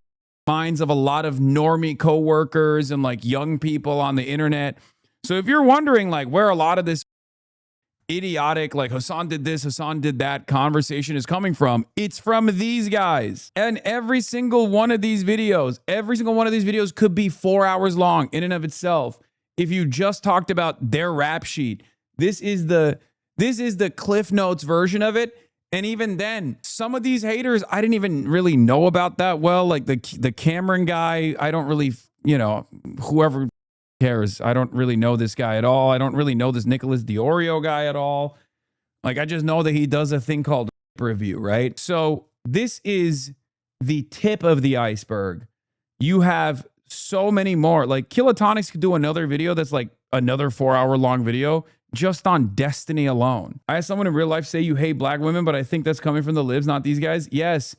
minds of a lot of normie coworkers and like young people on the internet. So if you're wondering like where a lot of this idiotic, like Hasan did this, Hasan did that conversation is coming from, it's from these guys. And every single one of these videos could be 4 hours long in and of itself. If you just talked about their rap sheet, this is the Cliff Notes version of it. And even then, some of these haters, I didn't even really know about that well. Like the Cameron guy, I don't really, whoever cares. I don't really know this guy at all. I don't really know this Nicholas DeOrio guy at all. Like, I just know that he does a thing called review, right? So this is the tip of the iceberg. You have so many more. Like, Kilotonics could do another video that's like another 4 hour long video just on Destiny alone. I had someone in real life say you hate black women, but I think that's coming from the libs, not these guys. Yes,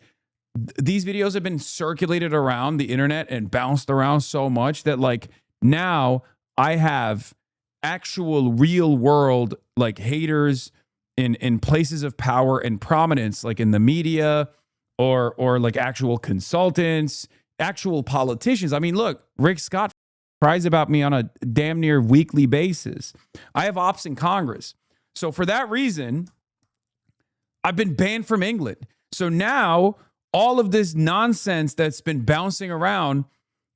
these videos have been circulated around the internet and bounced around so much that like now I have actual real world like haters in places of power and prominence, like in the media or like actual consultants, actual politicians. I mean, look, Rick Scott cries about me on a damn near weekly basis. I have ops in Congress. So for that reason, I've been banned from England. So now all of this nonsense that's been bouncing around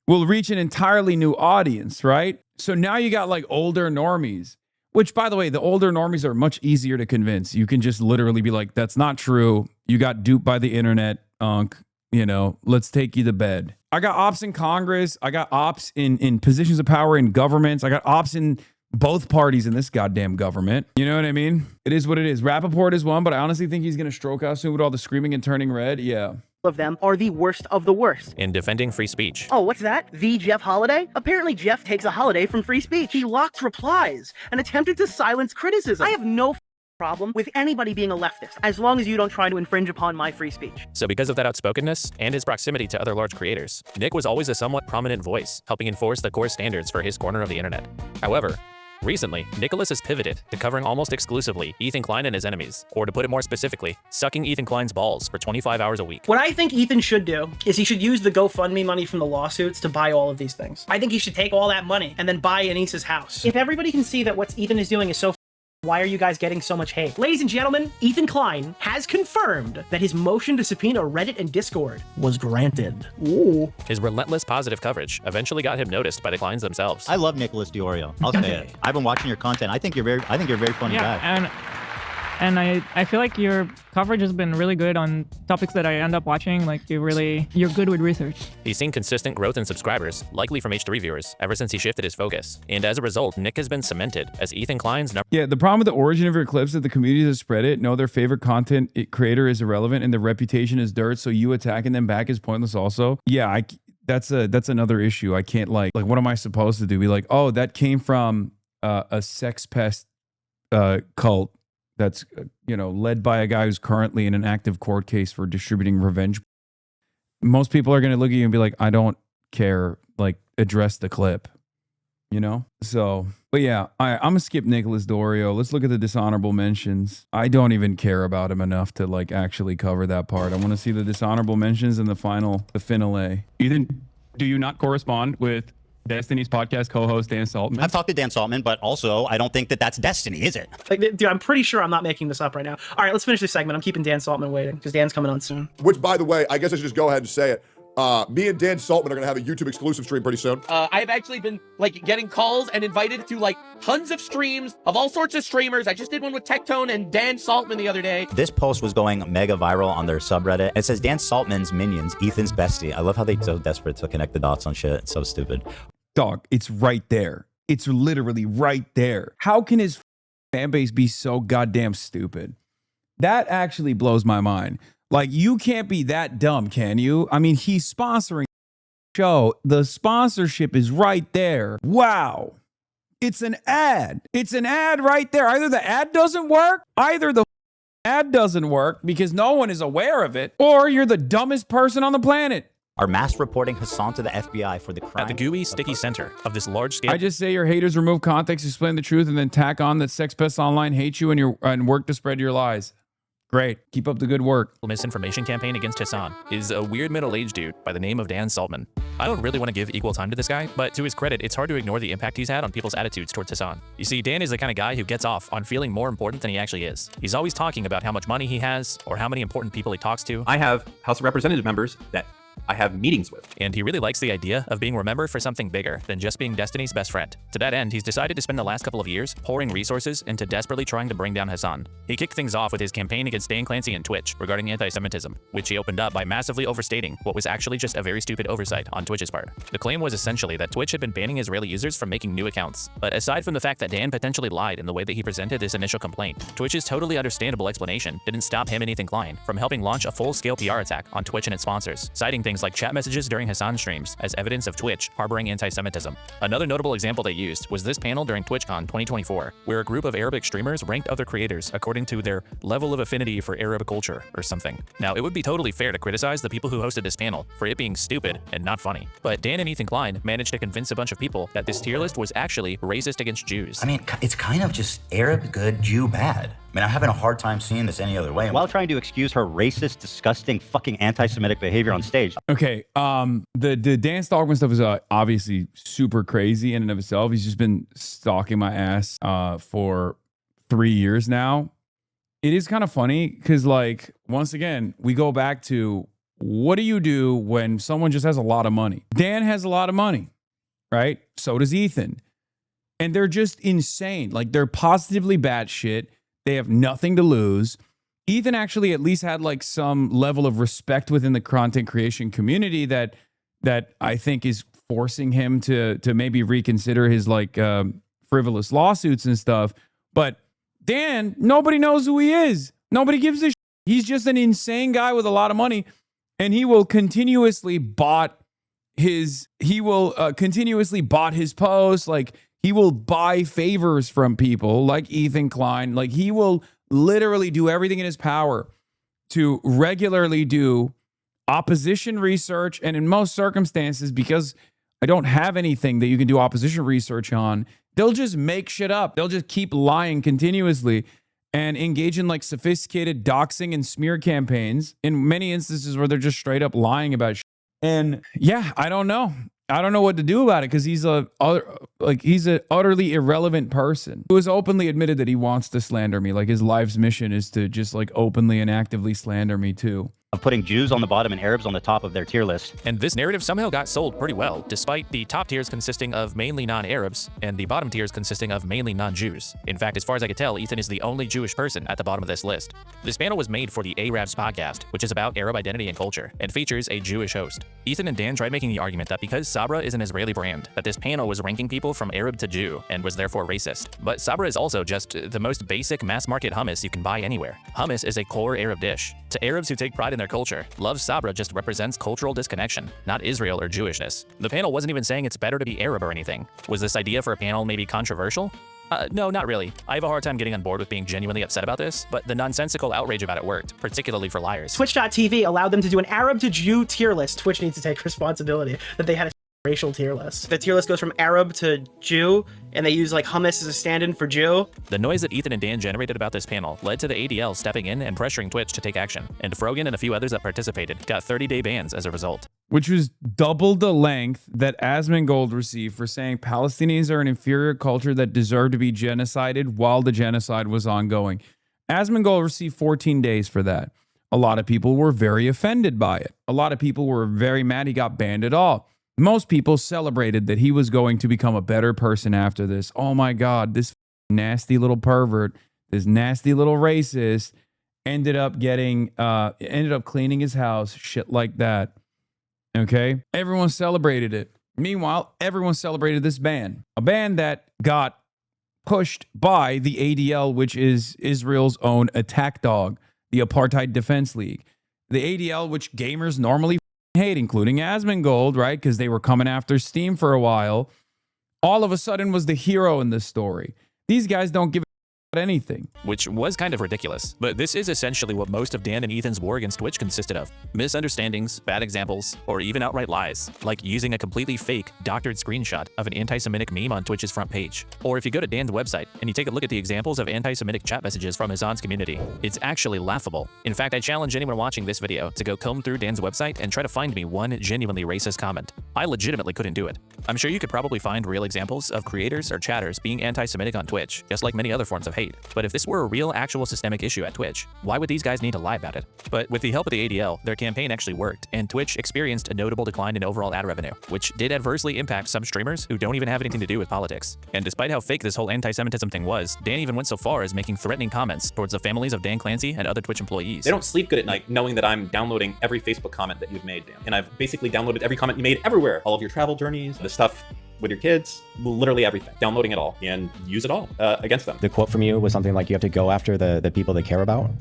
will reach an entirely new audience, right? So now you got like older normies, which by the way, the older normies are much easier to convince. You can just literally be like, that's not true. You got duped by the internet, let's take you to bed. I got ops in Congress. I got ops in positions of power in governments. I got ops in both parties in this goddamn government. You know what I mean? It is what it is. Rappaport is one, but I honestly think he's going to stroke out soon with all the screaming and turning red. Yeah. Of them are the worst of the worst. In defending free speech. Oh, what's that? The Jeff Holiday? Apparently Jeff takes a holiday from free speech. He locked replies and attempted to silence criticism. I have no problem with anybody being a leftist, as long as you don't try to infringe upon my free speech. So because of that outspokenness and his proximity to other large creators, Nick was always a somewhat prominent voice, helping enforce the core standards for his corner of the internet. However, recently, Nicholas has pivoted to covering almost exclusively Ethan Klein and his enemies, or to put it more specifically, sucking Ethan Klein's balls for 25 hours a week. What I think Ethan should do is he should use the GoFundMe money from the lawsuits to buy all of these things. I think he should take all that money and then buy Anissa's house. If everybody can see that what Ethan is doing is so why are you guys getting so much hate? Ladies and gentlemen, Ethan Klein has confirmed that his motion to subpoena Reddit and Discord was granted. Ooh. His relentless positive coverage eventually got him noticed by the Kleins themselves. I love Nicholas DeOrio. I'll say it. I've been watching your content. I think you're a very funny guy. And I feel like your coverage has been really good on topics that I end up watching. Like you're good with research. He's seen consistent growth in subscribers, likely from H3 viewers, ever since he shifted his focus. And as a result, Nick has been cemented as Ethan Klein's number. Yeah, the problem with the origin of your clips is that the communities that spread it know their favorite content creator is irrelevant and the reputation is dirt. So you attacking them back is pointless also. Yeah, that's another issue. I can't like what am I supposed to do? Be like, oh, that came from a sex pest cult that's led by a guy who's currently in an active court case for distributing revenge. Most people are going to look at you and be like, I don't care, like address the clip, So, but yeah, I'm going to skip Nicholas DeOrio. Let's look at the dishonorable mentions. I don't even care about him enough to like actually cover that part. I want to see the dishonorable mentions and the finale. Ethan, do you not correspond with Destiny's podcast co-host Dan Saltman? I've talked to Dan Saltman, but also I don't think that that's Destiny, is it? Like, dude, I'm pretty sure I'm not making this up right now. All right, let's finish this segment. I'm keeping Dan Saltman waiting because Dan's coming on soon. Which, by the way, I guess I should just go ahead and say it. Me and Dan Saltman are going to have a YouTube exclusive stream pretty soon. I've actually been like getting calls and invited to like tons of streams of all sorts of streamers. I just did one with Tectone and Dan Saltman the other day. This post was going mega viral on their subreddit. It says Dan Saltman's minions, Ethan's bestie. I love how they're so desperate to connect the dots on shit. It's so stupid. Dog, it's right there. It's literally right there. How can his fan base be so goddamn stupid? That actually blows my mind. Like, you can't be that dumb, can you? I mean, he's sponsoring the show. The sponsorship is right there. Wow. It's an ad. It's an ad right there. Either the ad doesn't work, either the ad doesn't work because no one is aware of it, or you're the dumbest person on the planet. are mass reporting Hasan to the FBI for the crime. At the gooey, sticky center of this large-scale... I just say your haters remove context, explain the truth, and then tack on that Sex Pests Online hate you and work to spread your lies. Great. Keep up the good work. misinformation campaign against Hasan is a weird middle-aged dude by the name of Dan Saltman. I don't really want to give equal time to this guy, but to his credit, it's hard to ignore the impact he's had on people's attitudes towards Hasan. You see, Dan is the kind of guy who gets off on feeling more important than he actually is. He's always talking about how much money he has or how many important people he talks to. I have House of Representative members that I have meetings with. And he really likes the idea of being remembered for something bigger than just being Destiny's best friend. To that end, he's decided to spend the last couple of years pouring resources into desperately trying to bring down Hasan. He kicked things off with his campaign against Dan Clancy and Twitch regarding anti-Semitism, which he opened up by massively overstating what was actually just a very stupid oversight on Twitch's part. The claim was essentially that Twitch had been banning Israeli users from making new accounts. But aside from the fact that Dan potentially lied in the way that he presented this initial complaint, Twitch's totally understandable explanation didn't stop him and Ethan Klein from helping launch a full-scale PR attack on Twitch and its sponsors, citing things like chat messages during Hasan streams as evidence of Twitch harboring anti-Semitism. Another notable example they used was this panel during TwitchCon 2024, where a group of Arabic streamers ranked other creators according to their level of affinity for Arab culture or something. Now, it would be totally fair to criticize the people who hosted this panel for it being stupid and not funny, but Dan and Ethan Klein managed to convince a bunch of people that this tier list was actually racist against Jews. I mean, it's kind of just Arab good, Jew bad. I mean, I'm having a hard time seeing this any other way. While trying to excuse her racist, disgusting, fucking anti-Semitic behavior on stage. Okay, the Dan Stalkman stuff is obviously super crazy in and of itself. He's just been stalking my ass for 3 years now. It is kind of funny because, like, once again, we go back to what do you do when someone just has a lot of money? Dan has a lot of money, right? So does Ethan. And they're just insane. Like, they're positively batshit. They have nothing to lose. Ethan actually at least had like some level of respect within the content creation community that I think is forcing him to maybe reconsider his like frivolous lawsuits and stuff. But Dan, nobody knows who he is. Nobody gives a shit. He's just an insane guy with a lot of money, and he will continuously bot his posts. Like, he will buy favors from people like Ethan Klein. Like, he will literally do everything in his power to regularly do opposition research. And in most circumstances, because I don't have anything that you can do opposition research on, they'll just make shit up. They'll just keep lying continuously and engage in like sophisticated doxing and smear campaigns in many instances where they're just straight up lying about shit. And yeah, I don't know. I don't know what to do about it because he's an utterly irrelevant person who has openly admitted that he wants to slander me. Like, his life's mission is to just like openly and actively slander me too. Of putting Jews on the bottom and Arabs on the top of their tier list. And this narrative somehow got sold pretty well, despite the top tiers consisting of mainly non-Arabs and the bottom tiers consisting of mainly non-Jews. In fact, as far as I could tell, Ethan is the only Jewish person at the bottom of this list. This panel was made for the Arabs podcast, which is about Arab identity and culture, and features a Jewish host. Ethan and Dan tried making the argument that because Sabra is an Israeli brand, that this panel was ranking people from Arab to Jew and was therefore racist. But Sabra is also just the most basic mass-market hummus you can buy anywhere. Hummus is a core Arab dish. To Arabs who take pride in their culture, love Sabra just represents cultural disconnection, not Israel or Jewishness. The panel wasn't even saying it's better to be Arab or anything. Was this idea for a panel maybe controversial? No, not really. I have a hard time getting on board with being genuinely upset about this, but the nonsensical outrage about it worked, particularly for liars. Twitch.tv allowed them to do an Arab to Jew tier list. Twitch needs to take responsibility that they had a racial tier list. The tier list goes from Arab to Jew, and they use like hummus as a stand-in for Jew. The noise that Ethan and Dan generated about this panel led to the ADL stepping in and pressuring Twitch to take action, and Frogan and a few others that participated got 30-day bans as a result. Which was double the length that Asmongold received for saying Palestinians are an inferior culture that deserve to be genocided while the genocide was ongoing. Asmongold received 14 days for that. A lot of people were very offended by it. A lot of people were very mad he got banned at all. Most people celebrated that he was going to become a better person after this. Oh my God, this nasty little pervert, this nasty little racist ended up cleaning his house, shit like that. Okay? Everyone celebrated it. Meanwhile, everyone celebrated this ban. A ban that got pushed by the ADL, which is Israel's own attack dog, the Apartheid Defense League. The ADL, which gamers normally hate, including Asmongold, right? Because they were coming after Steam for a while. All of a sudden was the hero in this story. These guys don't give anything. Which was kind of ridiculous. But this is essentially what most of Dan and Ethan's war against Twitch consisted of. Misunderstandings, bad examples, or even outright lies, like using a completely fake, doctored screenshot of an anti-Semitic meme on Twitch's front page. Or if you go to Dan's website and you take a look at the examples of anti-Semitic chat messages from Hasan's community, it's actually laughable. In fact, I challenge anyone watching this video to go comb through Dan's website and try to find me one genuinely racist comment. I legitimately couldn't do it. I'm sure you could probably find real examples of creators or chatters being anti-Semitic on Twitch, just like many other forms of hate. But if this were a real, actual systemic issue at Twitch, why would these guys need to lie about it? But with the help of the ADL, their campaign actually worked, and Twitch experienced a notable decline in overall ad revenue, which did adversely impact some streamers who don't even have anything to do with politics. And despite how fake this whole anti-Semitism thing was, Dan even went so far as making threatening comments towards the families of Dan Clancy and other Twitch employees. They don't sleep good at night knowing that I'm downloading every Facebook comment that you've made, Dan. And I've basically downloaded every comment you made everywhere. All of your travel journeys, the stuff with your kids, literally everything. Downloading it all and use it all against them. The quote from you was something like you have to go after the people they care about.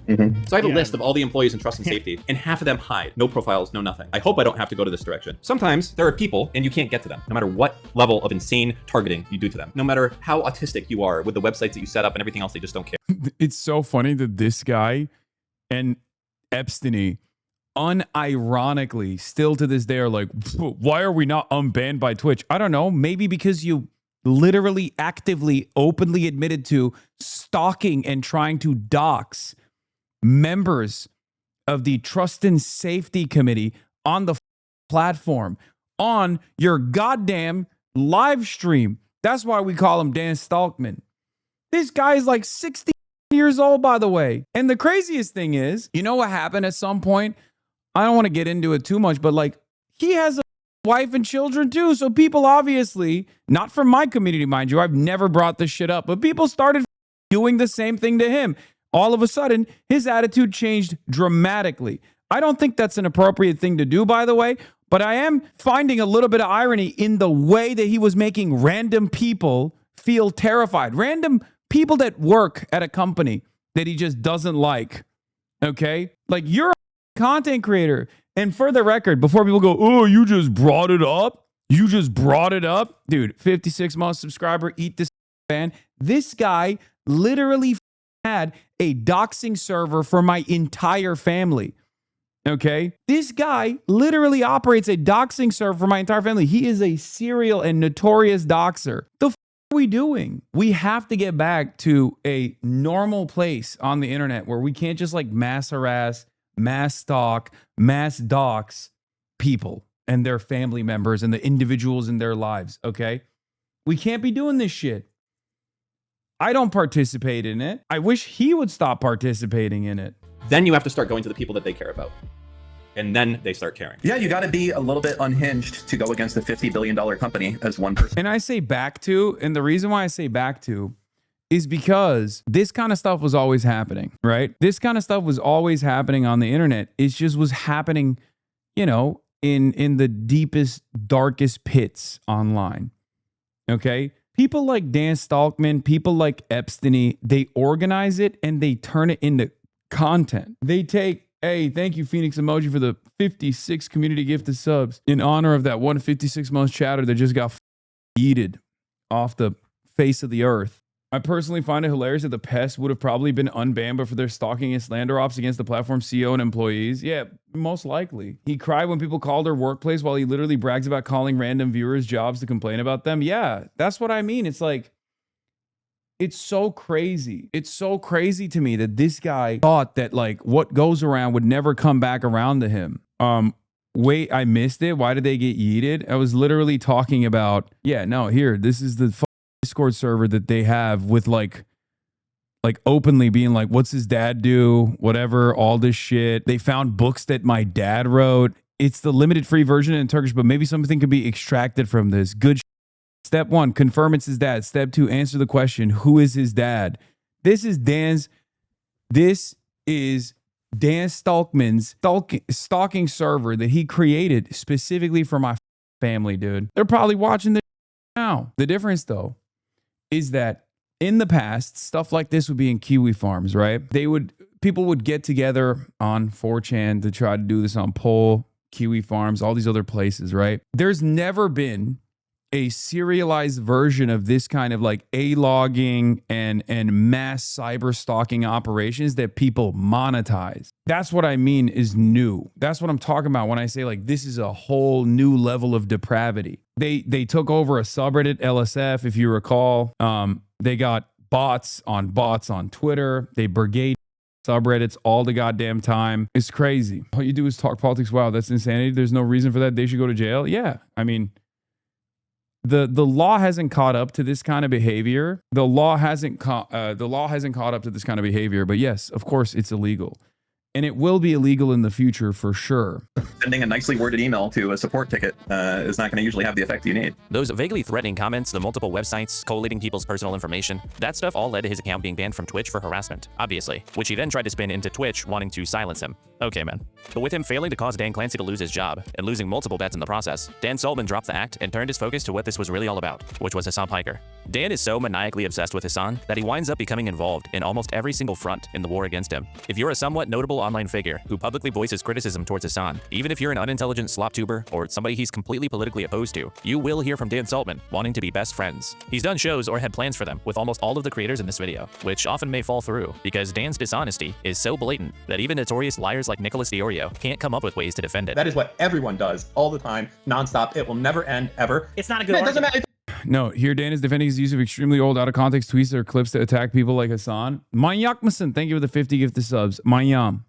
So I have a list of all the employees in trust and safety, and half of them hide. No profiles, no nothing. I hope I don't have to go to this direction. Sometimes there are people and you can't get to them, no matter what level of insane targeting you do to them. No matter how autistic you are with the websites that you set up and everything else, they just don't care. It's so funny that this guy and Epstein unironically still to this day are like, why are we not unbanned by Twitch? I don't know. Maybe because you literally actively, openly admitted to stalking and trying to dox members of the Trust and Safety Committee on the platform, on your goddamn live stream. That's why we call him Dan Stalkman. This guy is like 60 years old, by the way. And the craziest thing is, you know what happened at some point? I don't want to get into it too much, but like he has a wife and children too. So people obviously, not from my community, mind you, I've never brought this shit up, but people started doing the same thing to him. All of a sudden, his attitude changed dramatically. I don't think that's an appropriate thing to do, by the way, but I am finding a little bit of irony in the way that he was making random people feel terrified. Random people that work at a company that he just doesn't like. Okay? Like, you're a content creator. And for the record, before people go, oh, you just brought it up. You just brought it up. Dude, 56-month subscriber, eat this, man. This guy literally had a doxing server for my entire family. Okay? This guy literally operates a doxing server for my entire family. He is a serial and notorious doxer. The f are we doing? We have to get back to a normal place on the internet where we can't just like mass harass, mass stalk, mass dox people and their family members and the individuals in their lives. Okay? We can't be doing this shit. I don't participate in it. I wish he would stop participating in it. Then you have to start going to the people that they care about. And then they start caring. Yeah, you got to be a little bit unhinged to go against a $50 billion company as one person. And I say back to, and the reason why I say back to is because this kind of stuff was always happening, right? This kind of stuff was always happening on the internet. It just was happening, you know, in the deepest, darkest pits online. Okay? People like Dan Stalkman, people like Epstein, they organize it and they turn it into content. They take, hey, thank you, Phoenix Emoji, for the 56 community gifted subs in honor of that 156-month chatter that just got yeeted off the face of the earth. I personally find it hilarious that the Pest would have probably been unbanned, but for their stalking and slander ops against the platform's CEO and employees. Yeah, most likely. He cried when people called her workplace while he literally brags about calling random viewers jobs to complain about them. Yeah, that's what I mean. It's like, it's so crazy. It's so crazy to me that this guy thought that like what goes around would never come back around to him. Wait, I missed it. Why did they get yeeted? I was literally talking about, yeah, no, here, this is the Discord server that they have with like openly being like, what's his dad do? Whatever, all this shit. They found books that my dad wrote. It's the limited free version in Turkish, but maybe something could be extracted from this. Good shit. Step 1, confirm it's his dad. Step 2, answer the question, who is his dad? This is Dan Stalkman's stalking server that he created specifically for my family, dude. They're probably watching this now. The difference, though, is that in the past, stuff like this would be in Kiwi farms, right? People would get together on 4chan to try to do this on Poll, Kiwi farms, all these other places, right? There's never been a serialized version of this kind of like A-logging and mass cyber stalking operations that people monetize. That's what I mean is new. That's what I'm talking about when I say like this is a whole new level of depravity. They took over a subreddit, LSF, if you recall. They got bots on Twitter. They brigade subreddits all the goddamn time. It's crazy. All you do is talk politics. Wow, that's insanity. There's no reason for that. They should go to jail. Yeah, I mean, the law hasn't caught up to this kind of behavior. The law hasn't caught up to this kind of behavior. But yes, of course, it's illegal. And it will be illegal in the future for sure. Sending a nicely worded email to a support ticket is not going to usually have the effect you need. Those vaguely threatening comments, the multiple websites, collating people's personal information, that stuff all led to his account being banned from Twitch for harassment, obviously, which he then tried to spin into Twitch wanting to silence him. Okay, man. But with him failing to cause Dan Clancy to lose his job and losing multiple bets in the process, Dan Saltman dropped the act and turned his focus to what this was really all about, which was Hasan Piker. Dan is so maniacally obsessed with Hasan that he winds up becoming involved in almost every single front in the war against him. If you're a somewhat notable online figure who publicly voices criticism towards Hasan, even if you're an unintelligent slop tuber or somebody he's completely politically opposed to, you will hear from Dan Saltman wanting to be best friends. He's done shows or had plans for them with almost all of the creators in this video, which often may fall through because Dan's dishonesty is so blatant that even notorious liars like Nicholas Diorio can't come up with ways to defend it. That is what everyone does all the time, nonstop. It will never end, ever. It's not a good It doesn't matter. No, here Dan is defending his use of extremely old, out of context tweets or clips to attack people like Hasan. Manyakmason, thank you for the 50 gifted subs. Manyam.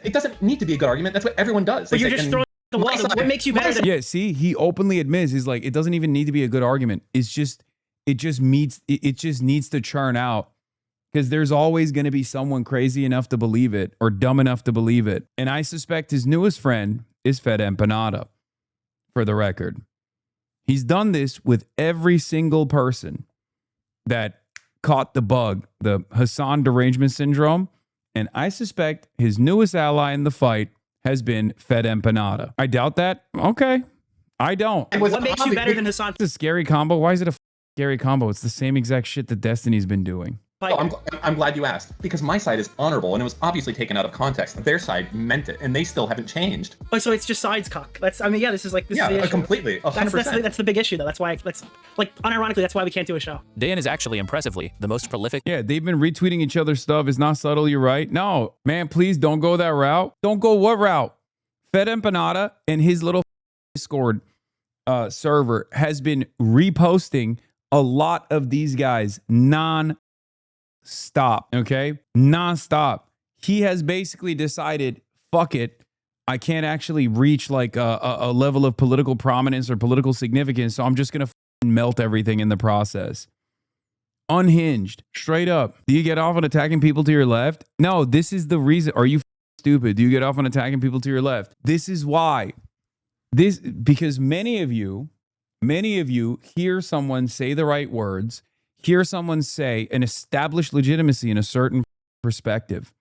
It doesn't need to be a good argument. That's what everyone does. But you're just throwing the wall. What makes you better than... Yeah, see, he openly admits, he's like, it doesn't even need to be a good argument. It just needs to churn out because there's always going to be someone crazy enough to believe it or dumb enough to believe it. And I suspect his newest friend is Fed Empanada, for the record. He's done this with every single person that caught the bug, the Hasan derangement syndrome. And I suspect his newest ally in the fight has been Fed Empanada. I doubt that. Okay. I don't. What makes you better than Hasan? It's a scary combo. Why is it a scary combo? It's the same exact shit that Destiny's been doing. Oh, I'm glad you asked, because my side is honorable and it was obviously taken out of context. Their side meant it and they still haven't changed. Oh, so it's just sides cock. This is the issue. Completely. 100%. That's the big issue though. That's why unironically, that's why we can't do a show. Dan is actually impressively the most prolific. Yeah, they've been retweeting each other's stuff. It's not subtle, you're right. No, man, please don't go that route. Don't go what route? Fed Empanada and his little Discord server has been reposting a lot of these guys non-stop, okay? Non-stop. He has basically decided, fuck it, I can't actually reach like a level of political prominence or political significance, so I'm just going to melt everything in the process. Unhinged, straight up. Do you get off on attacking people to your left? No, this is the reason. Are you stupid? Do you get off on attacking people to your left? This is why. Because many of you hear someone say the right words, hear someone say an established legitimacy in a certain perspective,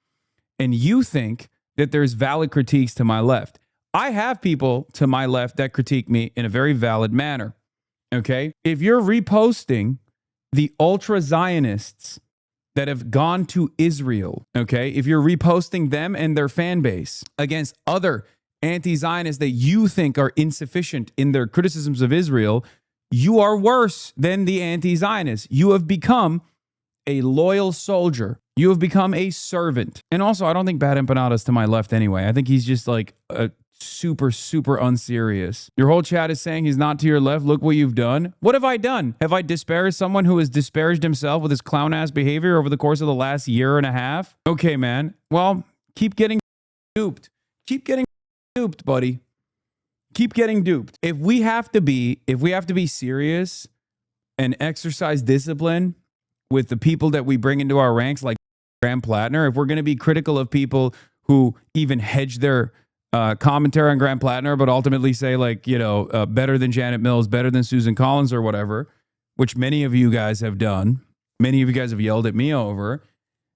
and you think that there's valid critiques to my left. I have people to my left that critique me in a very valid manner, okay? If you're reposting the ultra-Zionists that have gone to Israel, okay? If you're reposting them and their fan base against other anti-Zionists that you think are insufficient in their criticisms of Israel, you are worse than the anti-Zionists. You have become a loyal soldier. You have become a servant. And also, I don't think Bad Empanada's to my left anyway. I think he's just like a super, super unserious. Your whole chat is saying he's not to your left. Look what you've done. What have I done? Have I disparaged someone who has disparaged himself with his clown-ass behavior over the course of the last year and a half? Okay, man. Well, keep getting duped. Keep getting duped, buddy. Keep getting duped. If we have to be serious and exercise discipline with the people that we bring into our ranks, like Graham Plattner, if we're going to be critical of people who even hedge their commentary on Graham Plattner, but ultimately say like, better than Janet Mills, better than Susan Collins or whatever, which many of you guys have done, many of you guys have yelled at me over,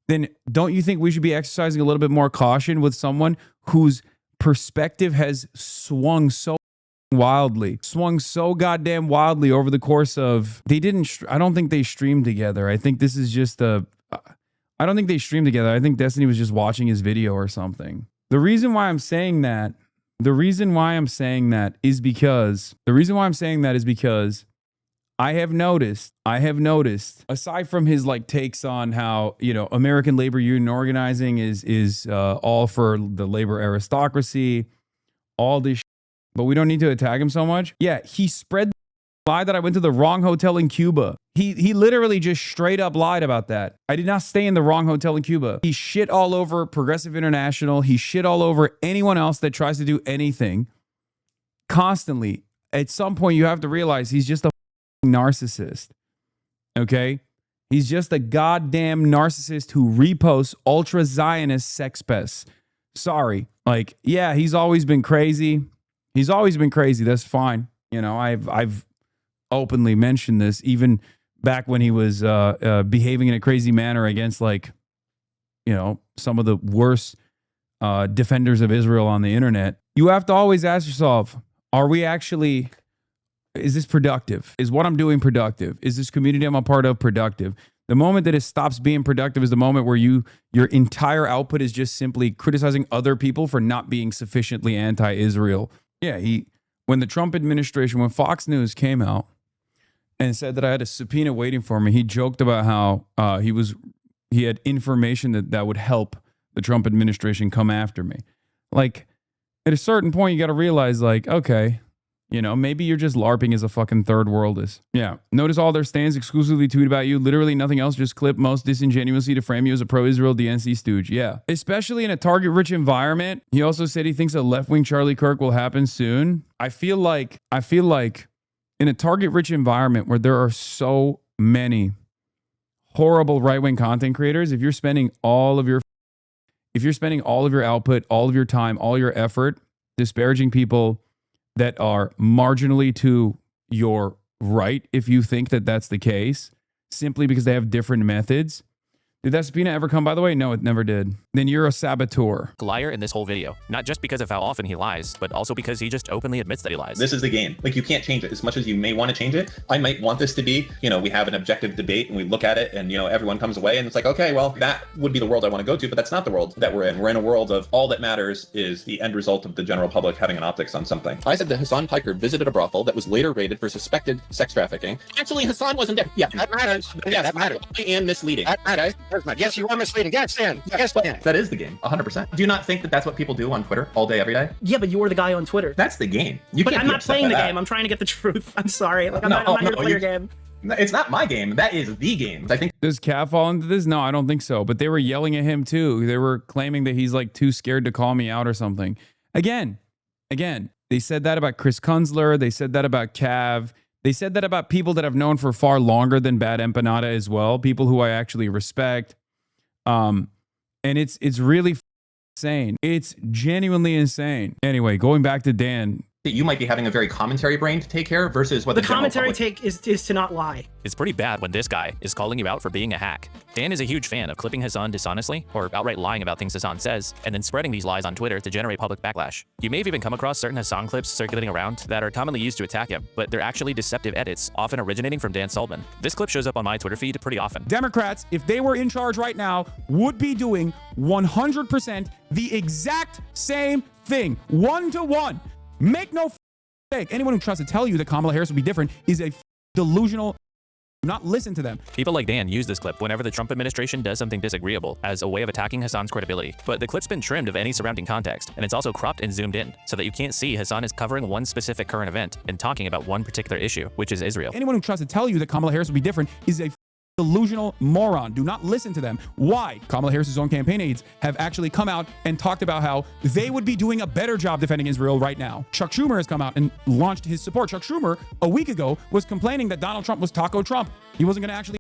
then don't you think we should be exercising a little bit more caution with someone whose perspective has swung so goddamn wildly over the course of, I don't think they streamed together. I think this is just I don't think they streamed together. I think Destiny was just watching his video or something. The reason why I'm saying that is because I have noticed, aside from his like takes on how, you know, American labor union organizing is all for the labor aristocracy, all this shit, but we don't need to attack him so much. Yeah, he spread the lie that I went to the wrong hotel in Cuba. He literally just straight up lied about that. I did not stay in the wrong hotel in Cuba. He shit all over Progressive International. He shit all over anyone else that tries to do anything constantly. At some point, you have to realize he's just a narcissist. Okay? He's just a goddamn narcissist who reposts ultra Zionist sex pests. Sorry. Like, yeah, he's always been crazy. He's always been crazy. That's fine. You know, I've openly mentioned this even back when he was behaving in a crazy manner against, like, you know, some of the worst defenders of Israel on the internet. You have to always ask yourself, are we actually, is this productive? Is what I'm doing productive? Is this community I'm a part of productive? The moment that it stops being productive is the moment where your entire output is just simply criticizing other people for not being sufficiently anti-Israel. Yeah, when the Trump administration, when Fox News came out and said that I had a subpoena waiting for me, he joked about how he had information that would help the Trump administration come after me. Like, at a certain point, you got to realize, like, okay, you know, maybe you're just LARPing as a fucking third worldist. Yeah. Notice all their stands exclusively tweet about you. Literally nothing else, just clip most disingenuously to frame you as a pro-Israel DNC stooge. Yeah. Especially in a target-rich environment. He also said he thinks a left-wing Charlie Kirk will happen soon. I feel like in a target-rich environment where there are so many horrible right-wing content creators, if you're spending all of your output, all of your time, all your effort disparaging people that are marginally to your right, if you think that that's the case, simply because they have different methods. Did that subpoena ever come, by the way? No, it never did. Then you're a saboteur. Liar in this whole video, not just because of how often he lies, but also because he just openly admits that he lies. This is the game. Like, you can't change it as much as you may want to change it. I might want this to be, you know, we have an objective debate and we look at it and, you know, everyone comes away and it's like, okay, well, that would be the world I want to go to, but that's not the world that we're in. We're in a world of all that matters is the end result of the general public having an optics on something. I said that Hasan Piker visited a brothel that was later raided for suspected sex trafficking. Actually, Hasan wasn't there. Yeah, that matters. Yeah, that matters. And misleading. That matters. Yes, you are misleading. Yes, Dan. Yes, Dan. That is the game. 100%. Do you not think that that's what people do on Twitter all day, every day? Yeah, but you were the guy on Twitter. That's the game. But I'm not playing the game. I'm trying to get the truth. I'm sorry. Like, I'm not here to play your game. It's not my game. That is the game. I think. Does Cat fall into this? No, I don't think so. But they were yelling at him too. They were claiming that he's like too scared to call me out or something. Again, they said that about Chris Kunzler. They said that about Cav. They said that about people that I've known for far longer than Bad Empanada as well. People who I actually respect. And it's really insane. It's genuinely insane. Anyway, going back to Dan. You might be having a very commentary brain to take care of versus what the commentary take is to not lie. It's pretty bad when this guy is calling you out for being a hack. Dan is a huge fan of clipping Hasan dishonestly or outright lying about things Hasan says and then spreading these lies on Twitter to generate public backlash. You may have even come across certain Hasan clips circulating around that are commonly used to attack him, but they're actually deceptive edits, often originating from Dan Sullivan. This clip shows up on my Twitter feed pretty often. Democrats, if they were in charge right now, would be doing 100% the exact same thing, 1-to-1. Make no mistake. Anyone who tries to tell you that Kamala Harris would be different is a delusional. Do not listen to them. People like Dan use this clip whenever the Trump administration does something disagreeable as a way of attacking Hasan's credibility. But the clip's been trimmed of any surrounding context, and it's also cropped and zoomed in so that you can't see Hasan is covering one specific current event and talking about one particular issue, which is Israel. Anyone who tries to tell you that Kamala Harris would be different is a delusional moron. Do not listen to them. Why? Kamala Harris's own campaign aides have actually come out and talked about how they would be doing a better job defending Israel right now. Chuck Schumer has come out and launched his support. Chuck Schumer, a week ago, was complaining that Donald Trump was Taco Trump. He wasn't going to actually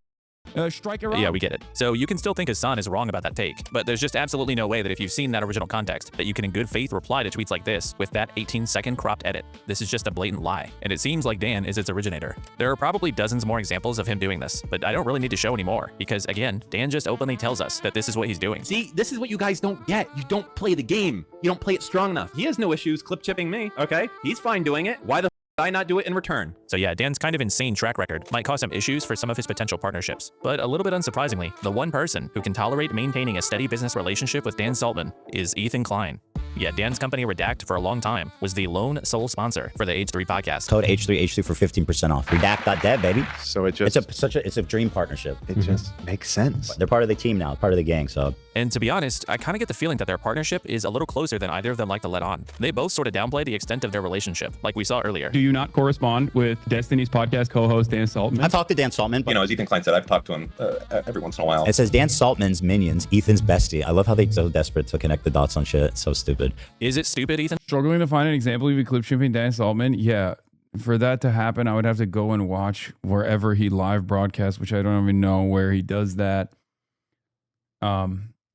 strike Iran. Yeah, we get it. So you can still think Hasan is wrong about that take, but there's just absolutely no way that if you've seen that original context, that you can in good faith reply to tweets like this with that 18-second cropped edit. This is just a blatant lie, and it seems like Dan is its originator. There are probably dozens more examples of him doing this, but I don't really need to show any more, because again, Dan just openly tells us that this is what he's doing. See, this is what you guys don't get. You don't play the game. You don't play it strong enough. He has no issues clip chipping me, okay? He's fine doing it. Why the I not do it in return? So yeah, Dan's kind of insane track record might cause some issues for some of his potential partnerships. But a little bit unsurprisingly, the one person who can tolerate maintaining a steady business relationship with Dan Sullivan is Ethan Klein. Yet Dan's company Redact for a long time was the lone sole sponsor for the H3 podcast. Code H3 for 15% off. Redact.dev, baby. So it just It's a dream partnership. it just makes sense. They're part of the team now, part of the gang. So And to be honest, I kind of get the feeling that their partnership is a little closer than either of them like to let on. They both sort of downplay the extent of their relationship, like we saw earlier. Do you not correspond with Destiny's podcast co-host Dan Saltman? I talked to Dan Saltman. You know, as Ethan Klein said, I've talked to him every once in a while. It says Dan Saltman's minions, Ethan's bestie. I love how they're so desperate to connect the dots on shit. It's so stupid. Is it stupid, Ethan? Struggling to find an example of you clip shipping Dan Saltman? Yeah. For that to happen, I would have to go and watch wherever he live broadcasts, which I don't even know where he does that.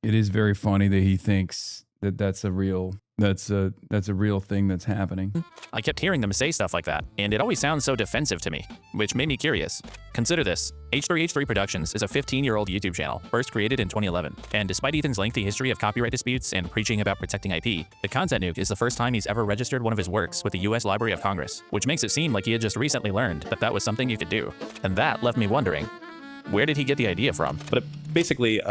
It is very funny that he thinks that that's a real thing that's happening. I kept hearing them say stuff like that, and it always sounds so defensive to me, which made me curious. Consider this. H3H3 Productions is a 15-year-old YouTube channel, first created in 2011. And despite Ethan's lengthy history of copyright disputes and preaching about protecting IP, the content nuke is the first time he's ever registered one of his works with the US Library of Congress, which makes it seem like he had just recently learned that that was something you could do. And that left me wondering, where did he get the idea from? But basically,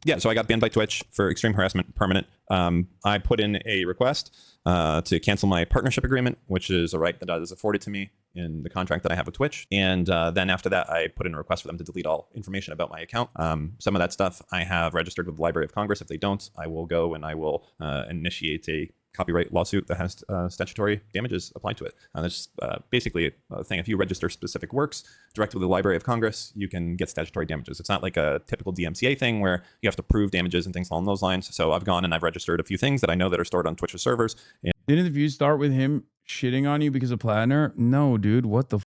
yeah, so I got banned by Twitch for extreme harassment, permanent. I put in a request to cancel my partnership agreement, which is a right that is afforded to me in the contract that I have with Twitch. And then after that, I put in a request for them to delete all information about my account. Some of that stuff I have registered with the Library of Congress. If they don't, I will go and I will initiate a copyright lawsuit that has statutory damages applied to it. That's basically a thing. If you register specific works directly with the Library of Congress, you can get statutory damages. It's not like a typical DMCA thing where you have to prove damages and things along those lines. So I've gone and I've registered a few things that I know that are stored on Twitch's servers. And Didn't the views start with him shitting on you because of Plattner? No, dude. What the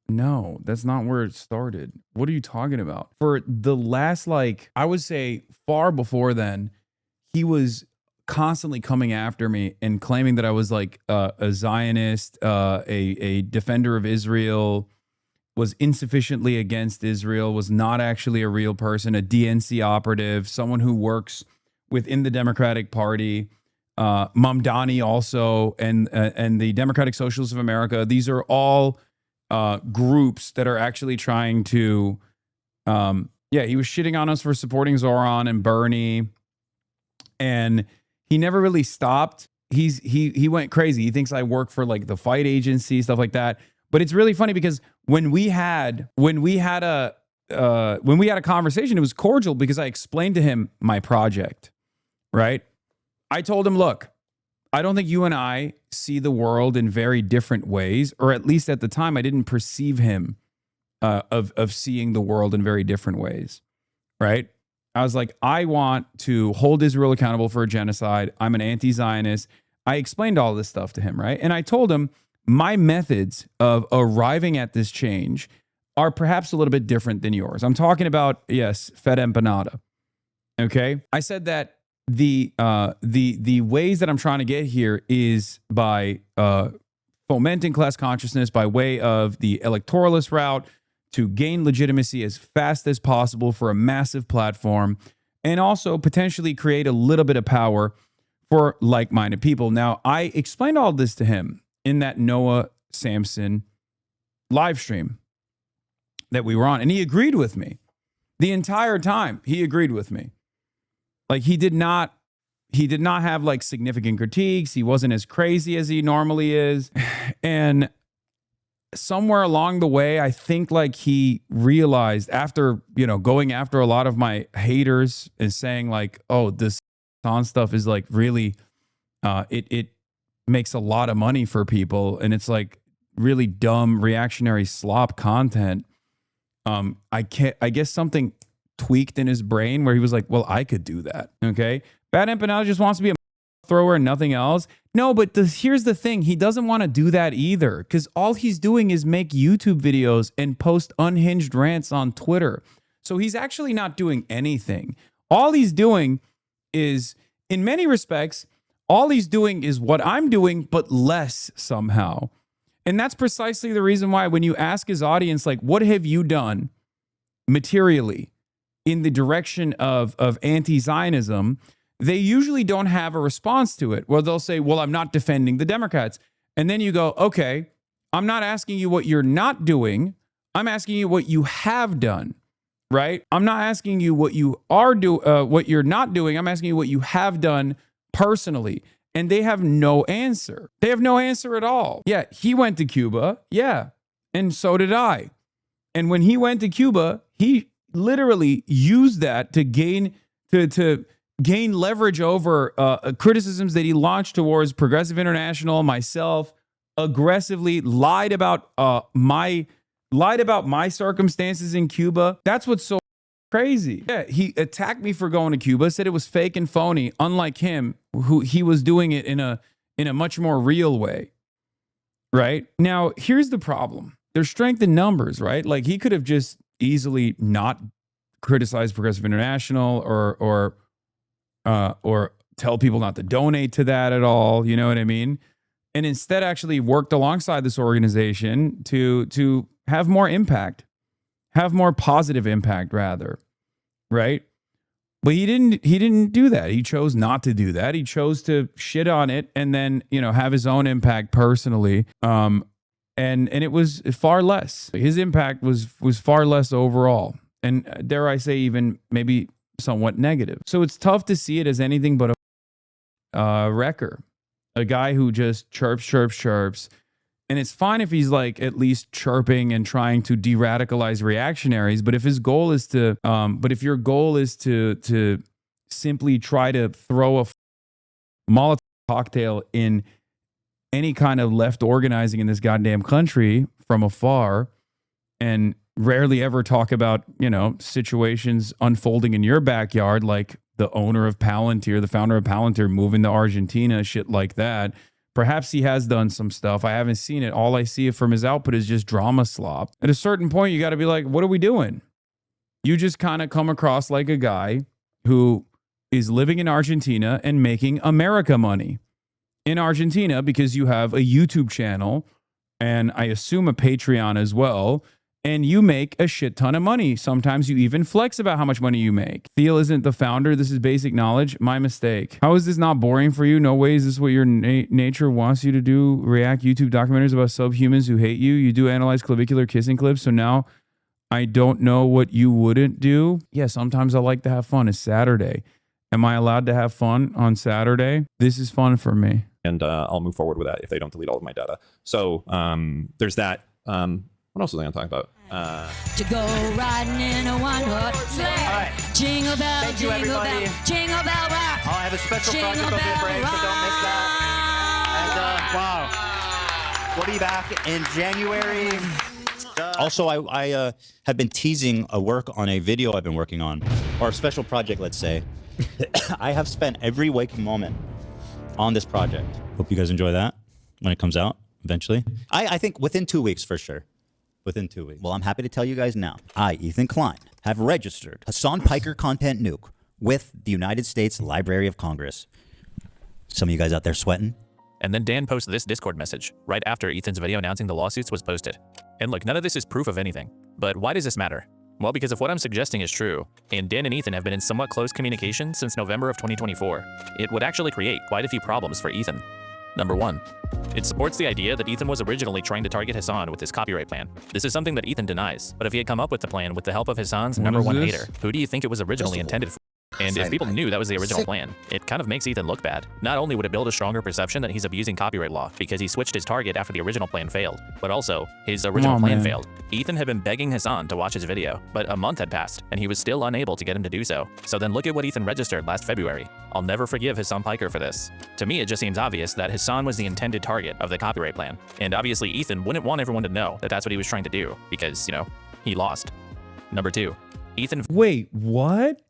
No, that's not where it started. What are you talking about? For the last, I would say far before then, he was constantly coming after me and claiming that I was a Zionist, a defender of Israel, was insufficiently against Israel, was not actually a real person, a DNC operative, someone who works within the Democratic Party, Mamdani also, and the Democratic Socialists of America. These are all groups that are actually trying to, he was shitting on us for supporting Zoran and Bernie, and he never really stopped. He went crazy. He thinks I work for the fight agency, stuff like that. But it's really funny because when we had a conversation, it was cordial because I explained to him my project, right? I told him, look, I don't think you and I see the world in very different ways, or at least at the time, I didn't perceive him of seeing the world in very different ways, right? I was like, I want to hold Israel accountable for a genocide. I'm an anti-Zionist. I explained all this stuff to him, right? And I told him my methods of arriving at this change are perhaps a little bit different than yours. I'm talking about, yes, fed empanada. Okay? I said that the ways that I'm trying to get here is by fomenting class consciousness by way of the electoralist route, to gain legitimacy as fast as possible for a massive platform, and also potentially create a little bit of power for like-minded people. Now, I explained all this to him in that Noah Samson live stream that we were on, and he agreed with me. The entire time, he agreed with me. He did not have significant critiques. He wasn't as crazy as he normally is. And somewhere along the way, I think he realized after, going after a lot of my haters and saying oh, this on stuff is really, it makes a lot of money for people. And it's really dumb reactionary slop content. I guess something tweaked in his brain where he was well, I could do that. Okay. Bad Empanada just wants to be a thrower and nothing else. No, but here's the thing. He doesn't want to do that either, because all he's doing is make YouTube videos and post unhinged rants on Twitter. So he's actually not doing anything. All he's doing is, in many respects, all he's doing is what I'm doing, but less somehow. And that's precisely the reason why when you ask his audience, what have you done materially in the direction of anti-Zionism, they usually don't have a response to it. Well, they'll say, well, I'm not defending the Democrats. And then you go, okay, I'm not asking you what you're not doing. I'm asking you what you have done, right? I'm not asking you what you are what you're not doing. I'm asking you what you have done personally. And they have no answer. They have no answer at all. Yeah, he went to Cuba. Yeah. And so did I. And when he went to Cuba, he literally used that to gain gain leverage over criticisms that he launched towards Progressive International, myself, aggressively lied about my circumstances in Cuba. That's what's so crazy. Yeah, he attacked me for going to Cuba, said it was fake and phony, unlike him, who he was doing it in a much more real way. Right? Now, here's the problem. There's strength in numbers, right? Like he could have just easily not criticized Progressive International or tell people not to donate to that at all. You know what I mean? And instead actually worked alongside this organization to have more impact, have more positive impact rather, right? But he didn't do that. He chose not to do that. He chose to shit on it and then, you know, have his own impact personally. And it was far less. His impact was far less overall. And dare I say even maybe somewhat negative. So it's tough to see it as anything but a wrecker. A guy who just chirps. And it's fine if he's like at least chirping and trying to de-radicalize reactionaries. But if his goal is to, if your goal is to simply try to throw a Molotov cocktail in any kind of left organizing in this goddamn country from afar, and rarely ever talk about, you know, situations unfolding in your backyard, like the owner of Palantir, the founder of Palantir moving to Argentina, shit like that. Perhaps he has done some stuff. I haven't seen it. All I see from his output is just drama slop. At a certain point, you got to be like, what are we doing? You just kind of come across like a guy who is living in Argentina and making America money in Argentina because you have a YouTube channel and I assume a Patreon as well. And you make a shit ton of money. Sometimes you even flex about how much money you make. Thiel isn't the founder. This is basic knowledge. My mistake. How is this not boring for you? No way is this what your nature wants you to do? React YouTube documentaries about subhumans who hate you. You do analyze clavicular kissing clips. So now I don't know what you wouldn't do. Yeah, sometimes I like to have fun. It's Saturday. Am I allowed to have fun on Saturday? This is fun for me. And I'll move forward with that if they don't delete all of my data. So there's that. What else was I going to talk about? To go riding in a one-horse sleigh. All right. Jingle bell, Thank you, jingle everybody. bell, jingle bell rock. I'll have a special Jingle project on bell mid-break, so don't miss that. And, wow. We'll be back in January. Also, I have been teasing a work on a video I've been working on, or a special project, let's say. I have spent every waking moment on this project. Hope you guys enjoy that when it comes out eventually. I think within 2 weeks for sure. Within 2 weeks. Well, I'm happy to tell you guys now. I, Ethan Klein, have registered Hasan Piker Content Nuke with the United States Library of Congress. Some of you guys out there sweating? And then Dan posted this Discord message right after Ethan's video announcing the lawsuits was posted. And look, none of this is proof of anything. But why does this matter? Well, because if what I'm suggesting is true, and Dan and Ethan have been in somewhat close communication since November of 2024, it would actually create quite a few problems for Ethan. Number 1, it supports the idea that Ethan was originally trying to target Hasan with his copyright plan. This is something that Ethan denies, but if he had come up with the plan with the help of Hasan's #1 hater, who do you think it was originally intended for? And if people knew that was the original plan, it kind of makes Ethan look bad. Not only would it build a stronger perception that he's abusing copyright law because he switched his target after the original plan failed, but also his original plan failed. Ethan had been begging Hasan to watch his video, but a month had passed and he was still unable to get him to do so. So then look at what Ethan registered last February. I'll never forgive Hasan Piker for this. To me, it just seems obvious that Hasan was the intended target of the copyright plan. And obviously Ethan wouldn't want everyone to know that that's what he was trying to do because, you know, he lost. Number 2, Ethan. Wait, what?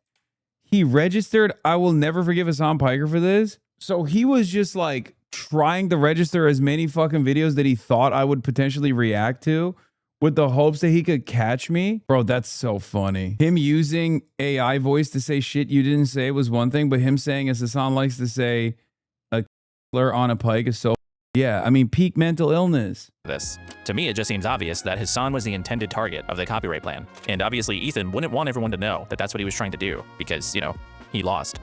He registered, I will never forgive Hasan Piker for this? So he was just like trying to register as many fucking videos that he thought I would potentially react to with the hopes that he could catch me? Bro, that's so funny. Him using AI voice to say shit you didn't say was one thing, but him saying, as Hasan likes to say, a killer on a pike is so... Yeah, I mean, peak mental illness. This. To me, it just seems obvious that Hasan was the intended target of the copyright plan. And obviously, Ethan wouldn't want everyone to know that that's what he was trying to do because, you know, he lost.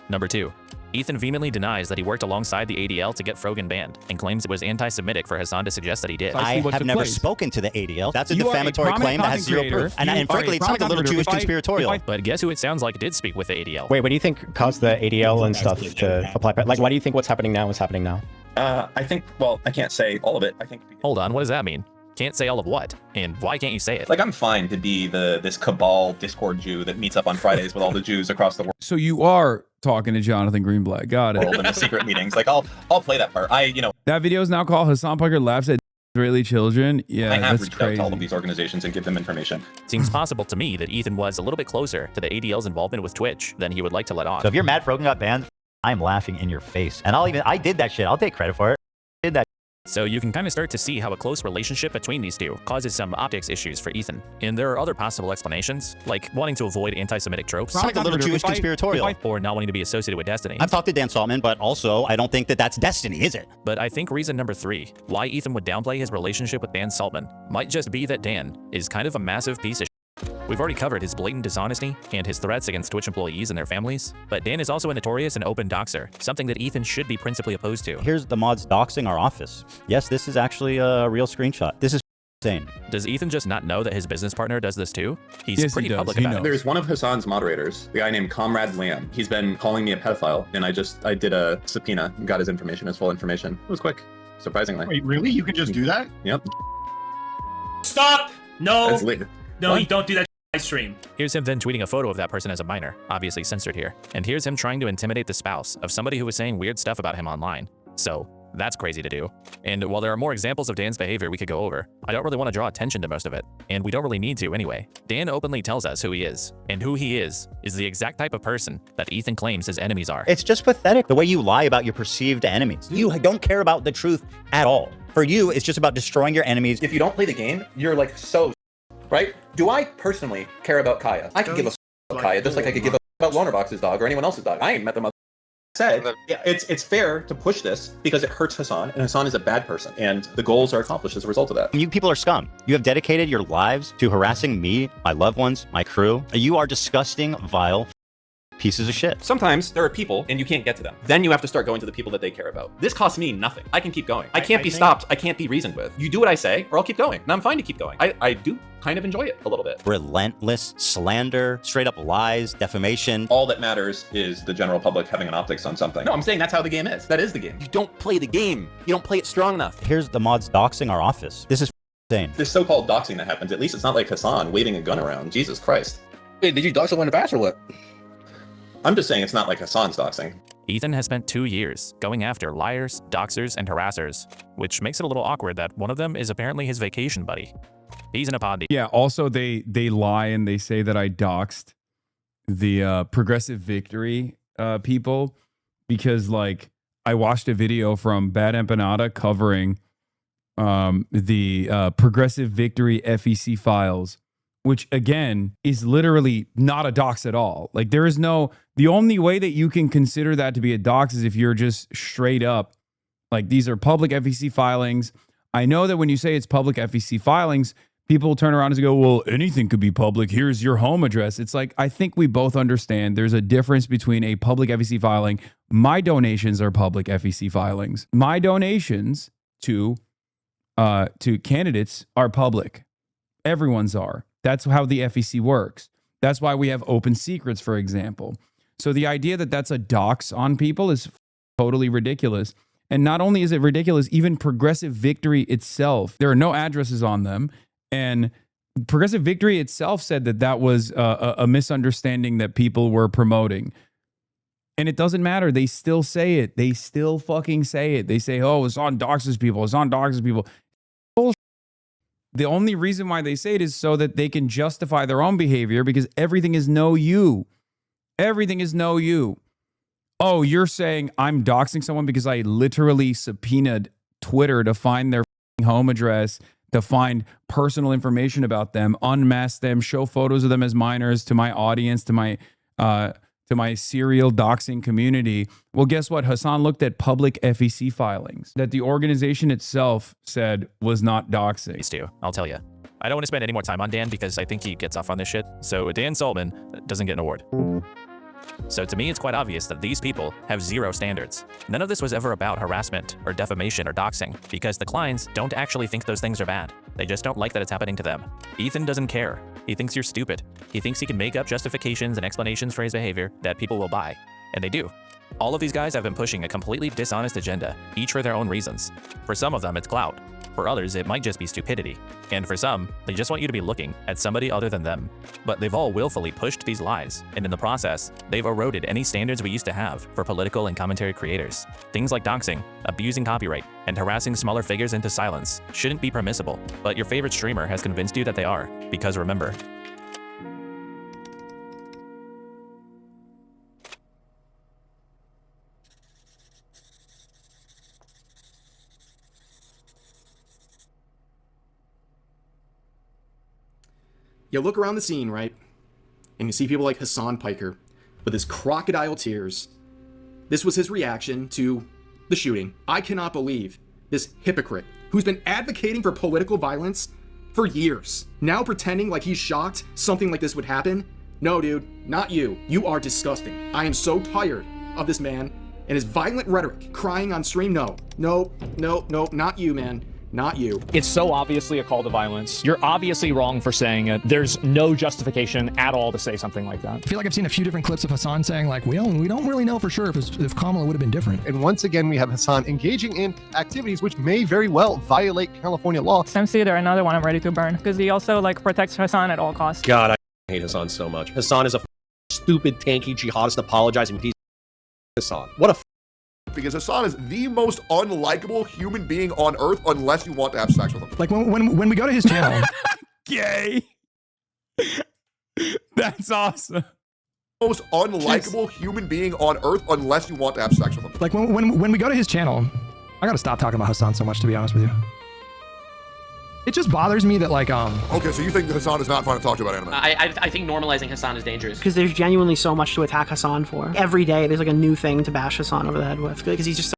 Number 2. Ethan vehemently denies that he worked alongside the ADL to get Frogan banned and claims it was anti-Semitic for Hasan to suggest that he did. I have never spoken to the ADL. That's a defamatory claim that has zero proof. And frankly, it sounds a little Jewish conspiratorial. But guess who it sounds like did speak with the ADL? Wait, what do you think caused the ADL and stuff to apply? Like, why do you think what's happening now is happening now? I think, well, I can't say all of it. I think. Hold on, what does that mean? Can't say all of what? And why can't you say it? Like, I'm fine to be this cabal Discord Jew that meets up on Fridays with all the Jews across the world. So you are talking to Jonathan Greenblatt. Got it. In the secret meetings. Like, I'll play that part. That video is now called Hasan Piker laughs at Israeli children. Yeah, I have that's reached crazy. out to all of these organizations and give them information. Seems possible to me that Ethan was a little bit closer to the ADL's involvement with Twitch than he would like to let on. So if you're mad Frogan got banned, I'm laughing in your face. And I did that shit. I'll take credit for it. I did that. So you can kind of start to see how a close relationship between these two causes some optics issues for Ethan. And there are other possible explanations, like wanting to avoid anti-Semitic tropes. Sounds like a little Jewish conspiratorial. Or not wanting to be associated with Destiny. I've talked to Dan Saltman, but also I don't think that that's Destiny, is it? But I think reason number 3, why Ethan would downplay his relationship with Dan Saltman, might just be that Dan is kind of a massive piece of shit. We've already covered his blatant dishonesty and his threats against Twitch employees and their families, but Dan is also a notorious and open doxer, something that Ethan should be principally opposed to. Here's the mods doxing our office. Yes, this is actually a real screenshot. This is insane. Does Ethan just not know that his business partner does this too? He's pretty public about it. There's one of Hasan's moderators, the guy named Comrade Lamb. He's been calling me a pedophile, and I did a subpoena and got his information, his full information. It was quick, surprisingly. Wait, really? You can just do that? Yep. Stop! No! That's late. No, you don't do that live stream. Here's him then tweeting a photo of that person as a minor, obviously censored here. And here's him trying to intimidate the spouse of somebody who was saying weird stuff about him online. So that's crazy to do. And while there are more examples of Dan's behavior we could go over, I don't really want to draw attention to most of it. And we don't really need to anyway. Dan openly tells us who he is. And who he is the exact type of person that Ethan claims his enemies are. It's just pathetic the way you lie about your perceived enemies. You don't care about the truth at all. For you, it's just about destroying your enemies. If you don't play the game, you're like so, right? Do I personally care about Kaya? I could give a about Kaya just like I could give a about Lonerbox's dog or anyone else's dog. I ain't met the mother. Said, yeah, it's fair to push this because it hurts Hasan, and Hasan is a bad person, and the goals are accomplished as a result of that. You people are scum. You have dedicated your lives to harassing me, my loved ones, my crew. You are disgusting, vile pieces of shit. Sometimes there are people and you can't get to them. Then you have to start going to the people that they care about. This costs me nothing. I can keep going. I can't be stopped. I can't be reasoned with. You do what I say or I'll keep going. And I'm fine to keep going. I do kind of enjoy it a little bit. Relentless slander, straight up lies, defamation. All that matters is the general public having an optics on something. No, I'm saying that's how the game is. That is the game. You don't play the game. You don't play it strong enough. Here's the mods doxing our office. This is insane. This so-called doxing that happens, at least it's not like Hasan waving a gun around. Jesus Christ. Wait, did you dox someone in the past or what? I'm just saying it's not like Hasan's doxing. Ethan has spent 2 years going after liars, doxers, and harassers, which makes it a little awkward that one of them is apparently his vacation buddy. He's in a pod. Yeah, also they lie and they say that I doxed the Progressive Victory people because like I watched a video from Bad Empanada covering the Progressive Victory FEC files, which again is literally not a dox at all. Like there is no, the only way that you can consider that to be a dox is if you're just straight up like these are public FEC filings. I know that when you say it's public FEC filings, people turn around and go, well, anything could be public. Here's your home address. It's like, I think we both understand there's a difference between a public FEC filing. My donations are public FEC filings. My donations to candidates are public. Everyone's are. That's how the FEC works. That's why we have open secrets, for example. So the idea that that's a dox on people is totally ridiculous. And not only is it ridiculous, even Progressive Victory itself, there are no addresses on them. And Progressive Victory itself said that that was a misunderstanding that people were promoting. And it doesn't matter. They still say it. They still fucking say it. They say, oh, it's on doxes people. It's on doxes people. Bullshit. The only reason why they say it is so that they can justify their own behavior because everything is no you. Everything is no you. Oh, you're saying I'm doxing someone because I literally subpoenaed Twitter to find their home address, to find personal information about them, unmask them, show photos of them as minors to my audience, to my serial doxing community. Well, guess what? Hasan looked at public FEC filings that the organization itself said was not doxing. Stu, I'll tell you. I don't want to spend any more time on Dan because I think he gets off on this shit. So Dan Saltman doesn't get an award. So to me, it's quite obvious that these people have zero standards. None of this was ever about harassment or defamation or doxing, because the clients don't actually think those things are bad. They just don't like that it's happening to them. Ethan doesn't care. He thinks you're stupid. He thinks he can make up justifications and explanations for his behavior that people will buy. And they do. All of these guys have been pushing a completely dishonest agenda, each for their own reasons. For some of them, it's clout. For others, it might just be stupidity. And for some, they just want you to be looking at somebody other than them. But they've all willfully pushed these lies, and in the process, they've eroded any standards we used to have for political and commentary creators. Things like doxing, abusing copyright, and harassing smaller figures into silence shouldn't be permissible, but your favorite streamer has convinced you that they are, because remember, You look around the scene, right? And you see people like Hasan Piker with his crocodile tears. This was his reaction to the shooting. I cannot believe this hypocrite who's been advocating for political violence for years, now pretending like he's shocked something like this would happen. No, dude, not you. You are disgusting. I am so tired of this man and his violent rhetoric, crying on stream. No, not you, man. Not you. It's so obviously a call to violence. You're obviously wrong for saying it. There's no justification at all to say something like that. I feel like I've seen a few different clips of Hasan saying like, we don't really know for sure if Kamala would have been different. And once again, we have Hasan engaging in activities which may very well violate California law. Samsi, they're another one I'm ready to burn because he also like protects Hasan at all costs. God, I hate Hasan so much. Hasan is a stupid, tanky, jihadist, apologizing piece of Hasan. What a because Hasan is the most unlikable human being on earth unless you want to have sex with him. Like when we go to his channel. Gay. That's awesome. Most unlikable human being on earth unless you want to have sex with him. Like when we go to his channel, I gotta stop talking about Hasan so much, to be honest with you. It just bothers me that like Okay, so you think that Hasan is not fun to talk to about anime? I think normalizing Hasan is dangerous. Because there's genuinely so much to attack Hasan for. Every day there's like a new thing to bash Hasan over the head with because he's just so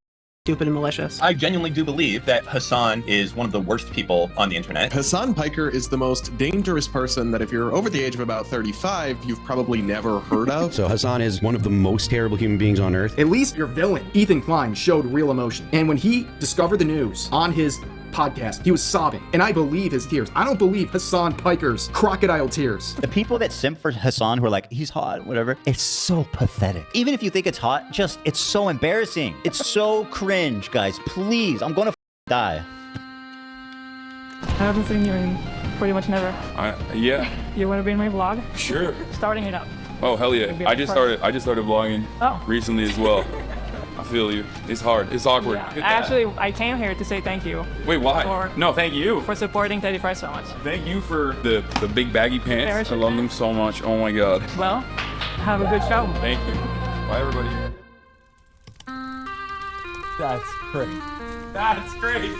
stupid and malicious. I genuinely do believe that Hasan is one of the worst people on the internet. Hasan Piker is the most dangerous person that if you're over the age of about 35, you've probably never heard of. So Hasan is one of the most terrible human beings on earth. At least your villain, Ethan Klein, showed real emotion. And when he discovered the news on his podcast, he was sobbing, and I believe his tears. I don't believe Hasan Piker's crocodile tears. The people that simp for Hasan who are like, he's hot, whatever, it's so pathetic. Even if you think it's hot, it's so embarrassing. It's so cringe, guys. Please, I'm gonna die. I haven't seen you in pretty much never. Yeah. You want to be in my vlog? Sure. Starting it up. Oh hell yeah! I just started vlogging recently as well. I feel you. It's hard. It's awkward. Yeah. I came here to say thank you. Wait, why? No, thank you. For supporting Teddy Fresh so much. Thank you for the big baggy pants. I love them so much. Oh my god. Well, have a good show. Thank you. Bye everybody. That's great. That's great.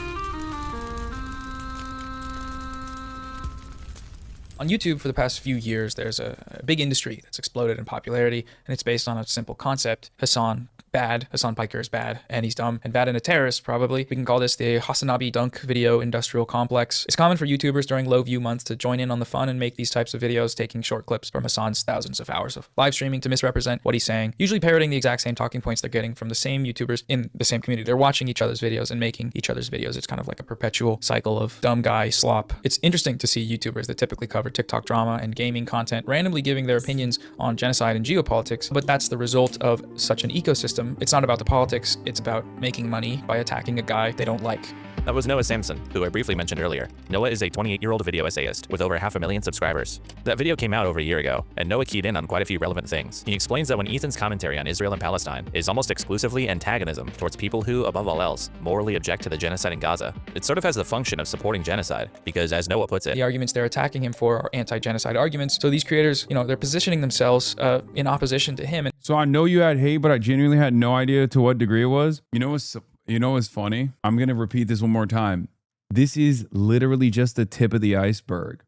On YouTube, for the past few years, there's a big industry that's exploded in popularity, and it's based on a simple concept. Hasan bad, Hasan Piker is bad, and he's dumb, and bad and a terrorist, probably. We can call this the Hasanabi dunk video industrial complex. It's common for YouTubers during low view months to join in on the fun and make these types of videos, taking short clips from Hasan's thousands of hours of live streaming to misrepresent what he's saying, usually parroting the exact same talking points they're getting from the same YouTubers in the same community. They're watching each other's videos and making each other's videos. It's kind of like a perpetual cycle of dumb guy slop. It's interesting to see YouTubers that typically cover TikTok drama and gaming content randomly giving their opinions on genocide and geopolitics, but that's the result of such an ecosystem. It's not about the politics, it's about making money by attacking a guy they don't like. That was Noah Samson, who I briefly mentioned earlier. Noah is a 28-year-old video essayist with over 500,000 subscribers. That video came out over a year ago, and Noah keyed in on quite a few relevant things. He explains that when Ethan's commentary on Israel and Palestine is almost exclusively antagonism towards people who, above all else, morally object to the genocide in Gaza, it sort of has the function of supporting genocide, because as Noah puts it, the arguments they're attacking him for are anti-genocide arguments. So these creators, they're positioning themselves in opposition to him. So I know you had hate, but I genuinely had no idea to what degree it was. You know what's funny? I'm going to repeat this one more time. This is literally just the tip of the iceberg.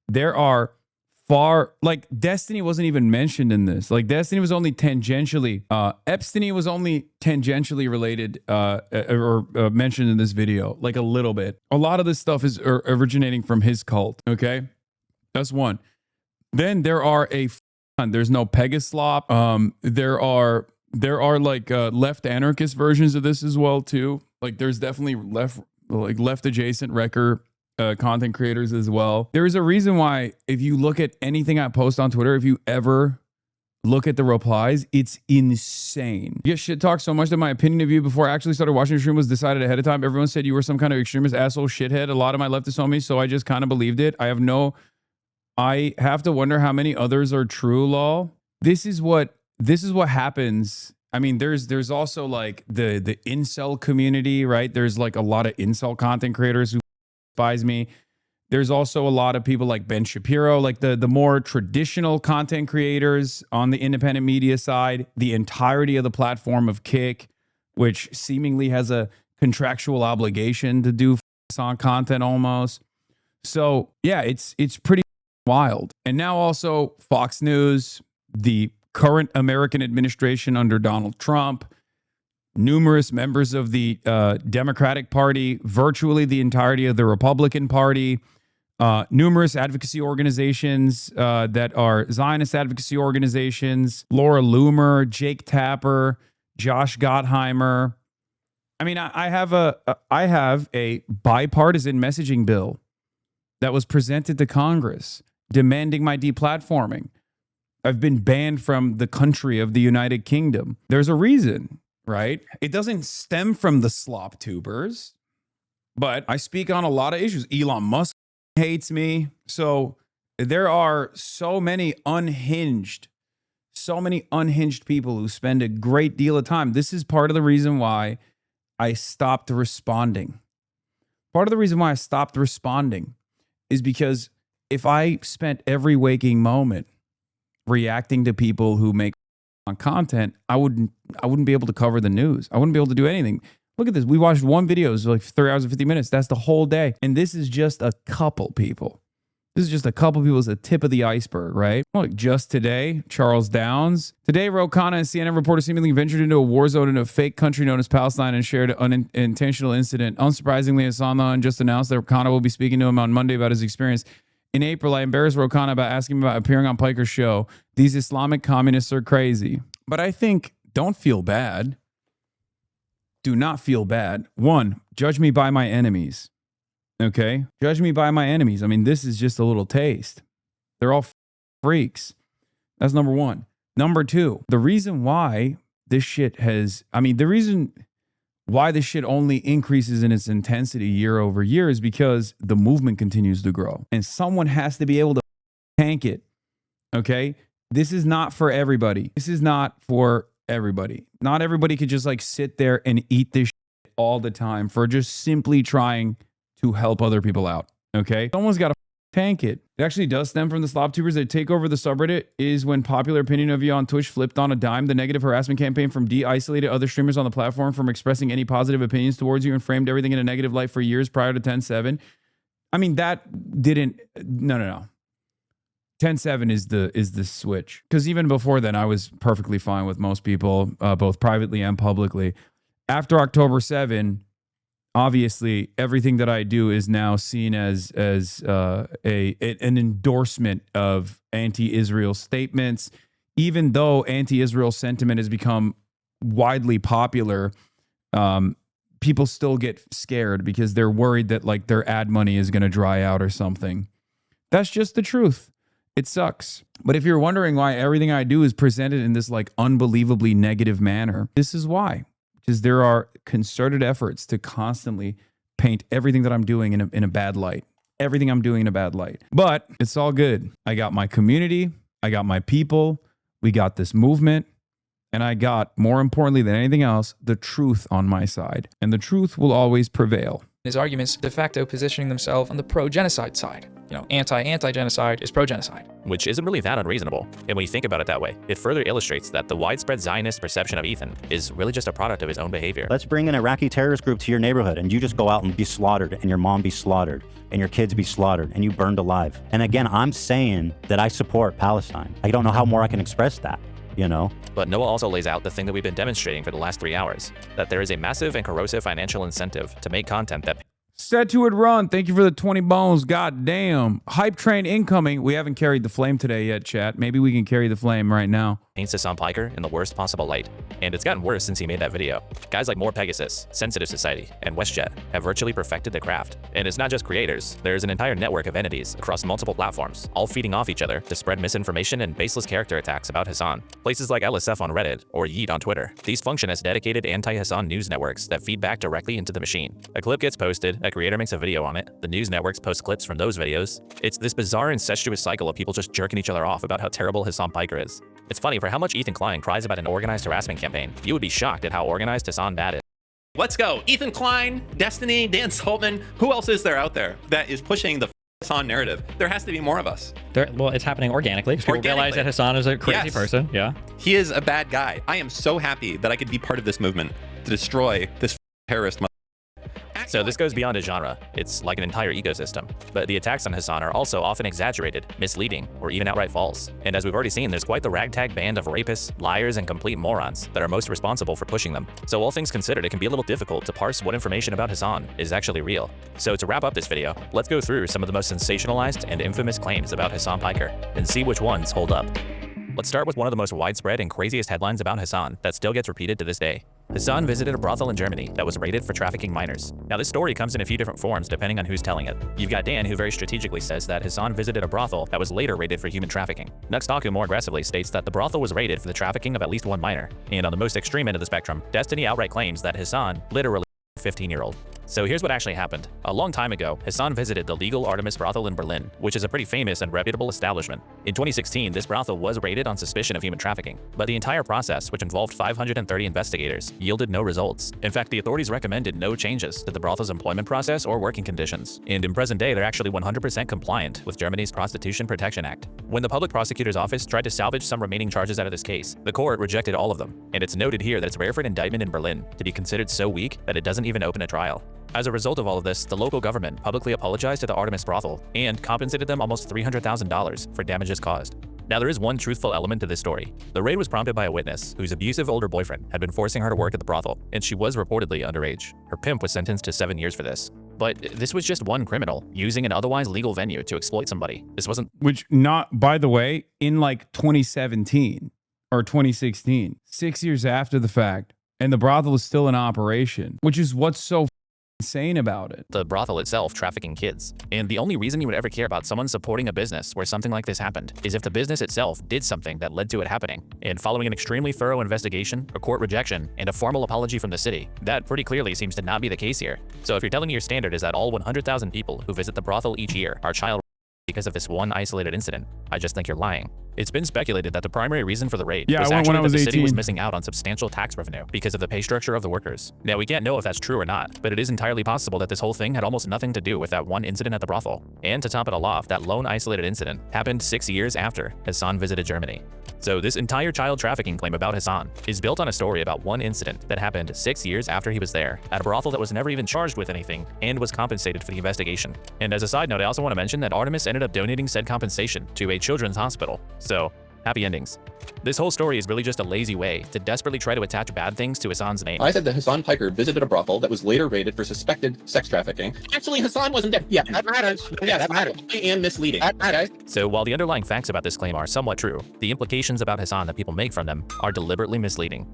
There are Destiny wasn't even mentioned in this. Like Destiny was only tangentially, Epstein was only tangentially related or mentioned in this video, like a little bit. A lot of this stuff is originating from his cult, okay? That's one. Then there are a There's no Pegaslop. There are like left anarchist versions of this as well too. Like there's definitely left adjacent wrecker content creators as well. There is a reason why if you look at anything I post on Twitter, if you ever look at the replies, it's insane. You get shit talked so much that my opinion of you before I actually started watching the stream was decided ahead of time. Everyone said you were some kind of extremist asshole shithead. A lot of my leftists on me, so I just kind of believed it. I have to wonder how many others are true, lol. This is what happens. I mean, there's also like the incel community, right? There's like a lot of incel content creators who despise me. There's also a lot of people like Ben Shapiro, like the more traditional content creators on the independent media side, the entirety of the platform of Kick, which seemingly has a contractual obligation to do on content almost. So yeah, it's pretty wild. And now also Fox News, the current American administration under Donald Trump, numerous members of the Democratic Party, virtually the entirety of the Republican Party, numerous advocacy organizations that are Zionist advocacy organizations, Laura Loomer, Jake Tapper, Josh Gottheimer. I mean, I have a bipartisan messaging bill that was presented to Congress demanding my deplatforming. I've been banned from the country of the United Kingdom. There's a reason, right? It doesn't stem from the slop tubers, but I speak on a lot of issues. Elon Musk hates me. So there are so many unhinged people who spend a great deal of time. This is part of the reason why I stopped responding. Part of the reason why I stopped responding is because if I spent every waking moment reacting to people who make on content, I wouldn't be able to cover the news. I wouldn't be able to do anything. Look at this. We watched one video. It's like 3 hours and 50 minutes. That's the whole day. And this is just a couple people. This is just a couple people. It's the tip of the iceberg, right? Look, just today, Charles Downs. Today, Ro Khanna and CNN reporter seemingly ventured into a war zone in a fake country known as Palestine and shared an unintentional incident. Unsurprisingly, Hassan just announced that Khanna will be speaking to him on Monday about his experience. In April, I embarrassed Ro Khanna by asking him about appearing on Piker's show. These Islamic communists are crazy. But I think, don't feel bad. Do not feel bad. One, judge me by my enemies. Okay? Judge me by my enemies. I mean, this is just a little taste. They're all freaks. That's number one. Number two, the reason why this shit the reason why this shit only increases in its intensity year over year is because the movement continues to grow. And someone has to be able to tank it. Okay? This is not for everybody. This is not for everybody. Not everybody could just like sit there and eat this shit all the time for just simply trying to help other people out. Okay? Someone's got to tank it. It actually does stem from the slop tubers that take over the subreddit is when popular opinion of you on Twitch flipped on a dime. The negative harassment campaign from de-isolated other streamers on the platform from expressing any positive opinions towards you and framed everything in a negative light for years prior to 10/7. I mean, that didn't, no. 10/7 is the switch. Because even before then, I was perfectly fine with most people, both privately and publicly. After October 7, obviously, everything that I do is now seen as an endorsement of anti-Israel statements. Even though anti-Israel sentiment has become widely popular, people still get scared because they're worried that like their ad money is going to dry out or something. That's just the truth. It sucks. But if you're wondering why everything I do is presented in this like unbelievably negative manner, this is why. Because there are concerted efforts to constantly paint everything that I'm doing in a bad light. Everything I'm doing in a bad light. But it's all good. I got my community. I got my people. We got this movement. And I got, more importantly than anything else, the truth on my side. And the truth will always prevail. His arguments de facto positioning themselves on the pro-genocide side. You know, anti-genocide is pro-genocide. Which isn't really that unreasonable. And when you think about it that way, it further illustrates that the widespread Zionist perception of Ethan is really just a product of his own behavior. Let's bring an Iraqi terrorist group to your neighborhood and you just go out and be slaughtered and your mom be slaughtered and your kids be slaughtered and you burned alive. And again, I'm saying that I support Palestine. I don't know how more I can express that. You know? But Noah also lays out the thing that we've been demonstrating for the last 3 hours, that there is a massive and corrosive financial incentive to make content that... Set to it run. Thank you for the 20 bones. God damn. Hype train incoming. We haven't carried the flame today yet, chat. Maybe we can carry the flame right now. Paints Hasan Piker in the worst possible light. And it's gotten worse since he made that video. Guys like More Pegasus, Sensitive Society, and WestJet have virtually perfected the craft. And it's not just creators. There's an entire network of entities across multiple platforms, all feeding off each other to spread misinformation and baseless character attacks about Hasan. Places like LSF on Reddit or Yeet on Twitter. These function as dedicated anti-Hasan news networks that feed back directly into the machine. A clip gets posted, a creator makes a video on it, the news networks post clips from those videos. It's this bizarre incestuous cycle of people just jerking each other off about how terrible Hasan Piker is. It's funny, for how much Ethan Klein cries about an organized harassment campaign, you would be shocked at how organized Hasan Bad is. Let's go. Ethan Klein, Destiny, Dan Saltman. Who else is there out there that is pushing the Hasan narrative? There has to be more of us. Well, it's happening organically. People realize that Hasan is a crazy person. Yeah. He is a bad guy. I am so happy that I could be part of this movement to destroy this terrorist. So this goes beyond a genre. It's like an entire ecosystem. But the attacks on Hasan are also often exaggerated, misleading, or even outright false. And as we've already seen, there's quite the ragtag band of rapists, liars, and complete morons that are most responsible for pushing them. So all things considered, it can be a little difficult to parse what information about Hasan is actually real. So to wrap up this video, let's go through some of the most sensationalized and infamous claims about Hasan Piker and see which ones hold up. Let's start with one of the most widespread and craziest headlines about Hasan that still gets repeated to this day. Hasan visited a brothel in Germany that was raided for trafficking minors. Now, this story comes in a few different forms depending on who's telling it. You've got Dan, who very strategically says that Hasan visited a brothel that was later raided for human trafficking. Nuxtaku more aggressively states that the brothel was raided for the trafficking of at least one minor. And on the most extreme end of the spectrum, Destiny outright claims that Hasan literally 15-year-old. So here's what actually happened. A long time ago, Hasan visited the legal Artemis brothel in Berlin, which is a pretty famous and reputable establishment. In 2016, this brothel was raided on suspicion of human trafficking, but the entire process, which involved 530 investigators, yielded no results. In fact, the authorities recommended no changes to the brothel's employment process or working conditions. And in present day, they're actually 100% compliant with Germany's Prostitution Protection Act. When the public prosecutor's office tried to salvage some remaining charges out of this case, the court rejected all of them. And it's noted here that it's rare for an indictment in Berlin to be considered so weak that it doesn't even open a trial. As a result of all of this, the local government publicly apologized to the Artemis brothel and compensated them almost $300,000 for damages caused. Now, there is one truthful element to this story. The raid was prompted by a witness whose abusive older boyfriend had been forcing her to work at the brothel, and she was reportedly underage. Her pimp was sentenced to 7 years for this. But this was just one criminal using an otherwise legal venue to exploit somebody. This wasn't— Which, not, by the way, in like 2017 or 2016, 6 years after the fact, and the brothel is still in operation, which is what's so insane about it. The brothel itself trafficking kids. And the only reason you would ever care about someone supporting a business where something like this happened is if the business itself did something that led to it happening. And following an extremely thorough investigation, a court rejection, and a formal apology from the city, that pretty clearly seems to not be the case here. So if you're telling me your standard is that all 100,000 people who visit the brothel each year are child because of this one isolated incident, I just think you're lying. It's been speculated that the primary reason for the raid was actually that the city was missing out on substantial tax revenue because of the pay structure of the workers. Now, we can't know if that's true or not, but it is entirely possible that this whole thing had almost nothing to do with that one incident at the brothel. And to top it all off, that lone isolated incident happened 6 years after Hasan visited Germany. So this entire child trafficking claim about Hasan is built on a story about one incident that happened 6 years after he was there at a brothel that was never even charged with anything and was compensated for the investigation. And as a side note, I also want to mention that Artemis ended up donating said compensation to a children's hospital. So happy endings. This whole story is really just a lazy way to desperately try to attach bad things to Hasan's name. I said that Hasan Piker visited a brothel that was later raided for suspected sex trafficking. Actually, Hasan wasn't there. Yeah, that matters. Yeah, that matters. And misleading. That matters. So while the underlying facts about this claim are somewhat true, the implications about Hasan that people make from them are deliberately misleading.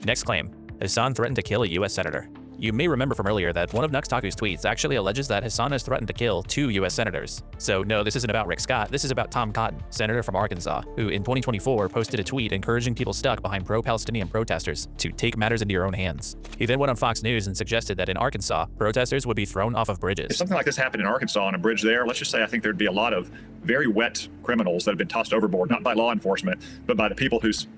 Next claim. Hasan threatened to kill a U.S. senator. You may remember from earlier that one of Nuxtaku's tweets actually alleges that Hasan has threatened to kill 2 U.S. senators. So no, this isn't about Rick Scott, this is about Tom Cotton, senator from Arkansas, who in 2024 posted a tweet encouraging people stuck behind pro-Palestinian protesters to take matters into your own hands. He then went on Fox News and suggested that in Arkansas, protesters would be thrown off of bridges. If something like this happened in Arkansas on a bridge there, let's just say I think there'd be a lot of very wet criminals that have been tossed overboard, not by law enforcement, but by the people whose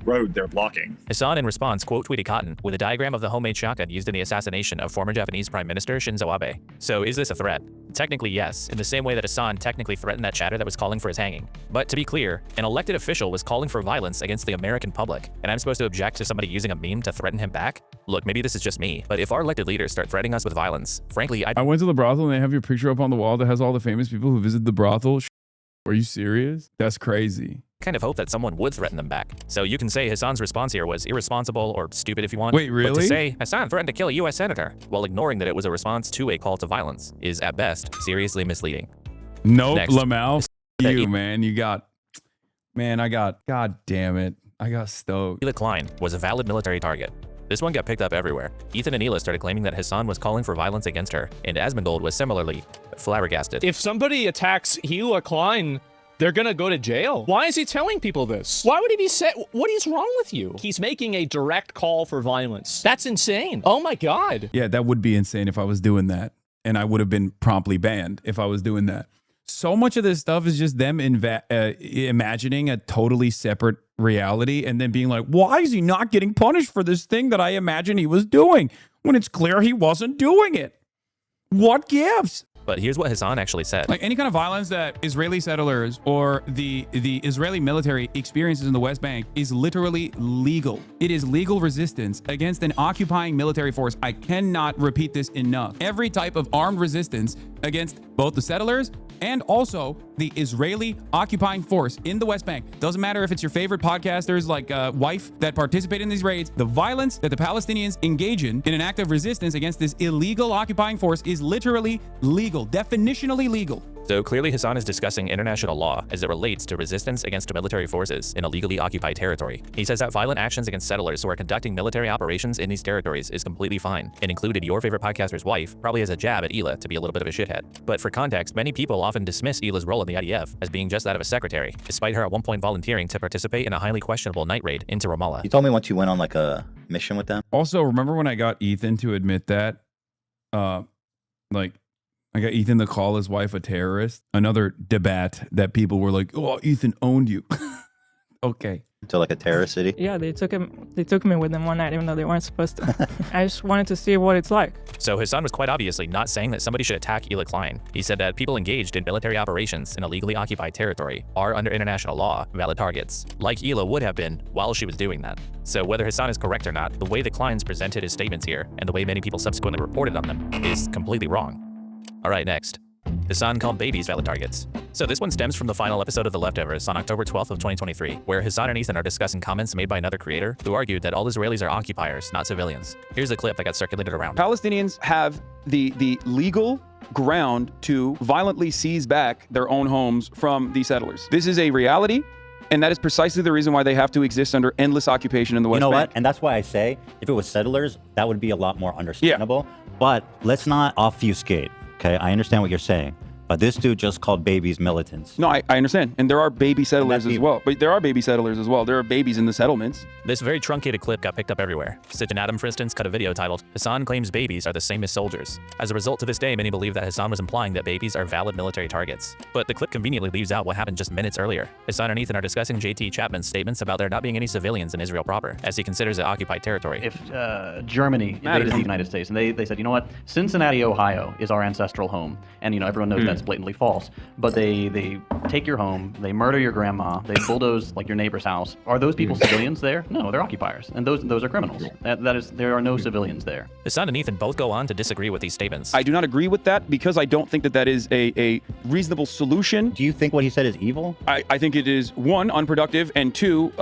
road they're blocking. Hasan in response quote tweeted Cotton with a diagram of the homemade shotgun used in the assassination of former Japanese Prime Minister Shinzo Abe. So is this a threat? Technically yes, in the same way that Hasan technically threatened that chatter that was calling for his hanging. But to be clear, an elected official was calling for violence against the American public, and I'm supposed to object to somebody using a meme to threaten him back? Look, maybe this is just me, but if our elected leaders start threatening us with violence, frankly, I went to the brothel and they have your picture up on the wall that has all the famous people who visit the brothel. Are you serious? That's crazy. Kind of hope that someone would threaten them back. So you can say Hasan's response here was irresponsible or stupid if you want. Wait, But really? to say Hasan threatened to kill a U.S. senator while ignoring that it was a response to a call to violence is at best seriously misleading. Nope, Next. Lamau. You, man. You got... Man, God damn it. I got stoked. Hila Klein was a valid military target. This one got picked up everywhere. Ethan and Hila started claiming that Hasan was calling for violence against her, and Asmongold was similarly flabbergasted. If somebody attacks Hila Klein, they're gonna go to jail. Why is he telling people this? Why would he be what is wrong with you? He's making a direct call for violence. That's insane. Oh my God. Yeah, that would be insane if I was doing that. And I would have been promptly banned if I was doing that. So much of this stuff is just them imagining a totally separate reality and then being like, why is he not getting punished for this thing that I imagine he was doing when it's clear he wasn't doing it? What gives? But here's what Hasan actually said. Like any kind of violence that Israeli settlers or the Israeli military experiences in the West Bank is literally legal. It is legal resistance against an occupying military force. I cannot repeat this enough. Every type of armed resistance against both the settlers and also the Israeli occupying force in the West Bank. Doesn't matter if it's your favorite podcasters like Wife that participate in these raids. The violence that the Palestinians engage in an act of resistance against this illegal occupying force is literally legal, definitionally legal. So clearly Hasan is discussing international law as it relates to resistance against military forces in a legally occupied territory. He says that violent actions against settlers who are conducting military operations in these territories is completely fine, and included your favorite podcaster's wife probably as a jab at Hila to be a little bit of a shithead. But for context, many people often dismiss Hila's role in the IDF as being just that of a secretary, despite her at one point volunteering to participate in a highly questionable night raid into Ramallah. You told me once you went on like a mission with them. Also, remember when I got Ethan to admit that? I got Ethan to call his wife a terrorist. Another debate that people were like, oh, Ethan owned you. Okay. To like a terrorist city? Yeah, they took me with them one night, even though they weren't supposed to. I just wanted to see what it's like. So Hasan was quite obviously not saying that somebody should attack Hila Klein. He said that people engaged in military operations in a legally occupied territory are, under international law, valid targets, like Hila would have been while she was doing that. So whether Hasan is correct or not, the way the Kleins presented his statements here, and the way many people subsequently reported on them, is completely wrong. All right, next. Hasan called babies valid targets. So this one stems from the final episode of The Leftovers on October 12th of 2023, where Hasan and Ethan are discussing comments made by another creator who argued that all Israelis are occupiers, not civilians. Here's a clip that got circulated around. Palestinians have the legal ground to violently seize back their own homes from the settlers. This is a reality, and that is precisely the reason why they have to exist under endless occupation in the West Bank. You know what? And that's why I say, if it was settlers, that would be a lot more understandable. Yeah. But let's not obfuscate. Okay, I understand what you're saying, but this dude just called babies militants. No, I understand. And there are baby settlers as well. But there are baby settlers as well. There are babies in the settlements. This very truncated clip got picked up everywhere. Stitch and Adam, for instance, cut a video titled, Hasan claims babies are the same as soldiers. As a result, to this day, many believe that Hasan was implying that babies are valid military targets. But the clip conveniently leaves out what happened just minutes earlier. Hasan and Ethan are discussing JT Chapman's statements about there not being any civilians in Israel proper, as he considers it occupied territory. If Germany invaded the United States and they said, you know what, Cincinnati, Ohio is our ancestral home, and everyone knows that's blatantly false, but they take your home, they murder your grandma, they bulldoze like your neighbor's house. Are those people civilians there? No, they're occupiers, and those are criminals. There are no civilians there. Hasan and Ethan both go on to disagree with these statements. I do not agree with that because I don't think that is a reasonable solution. Do you think what he said is evil? I think it is, one, unproductive, and two,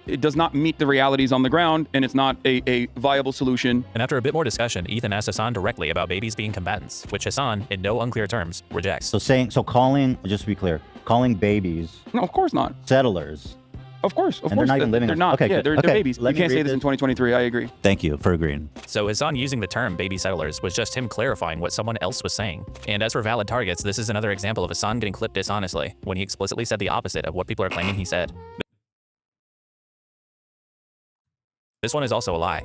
it does not meet the realities on the ground, and it's not a viable solution. And after a bit more discussion, Ethan asked Hasan directly about babies being combatants, which Hasan, in no unclear terms, rejects. So calling, just to be clear, calling babies... No, of course not. Settlers. Of course. And they're not even living... They're not. Okay, yeah, good. They're babies. You can't say this in 2023. I agree. Thank you for agreeing. So Hasan using the term baby settlers was just him clarifying what someone else was saying. And as for valid targets, this is another example of Hasan getting clipped dishonestly, when he explicitly said the opposite of what people are claiming he said. This one is also a lie.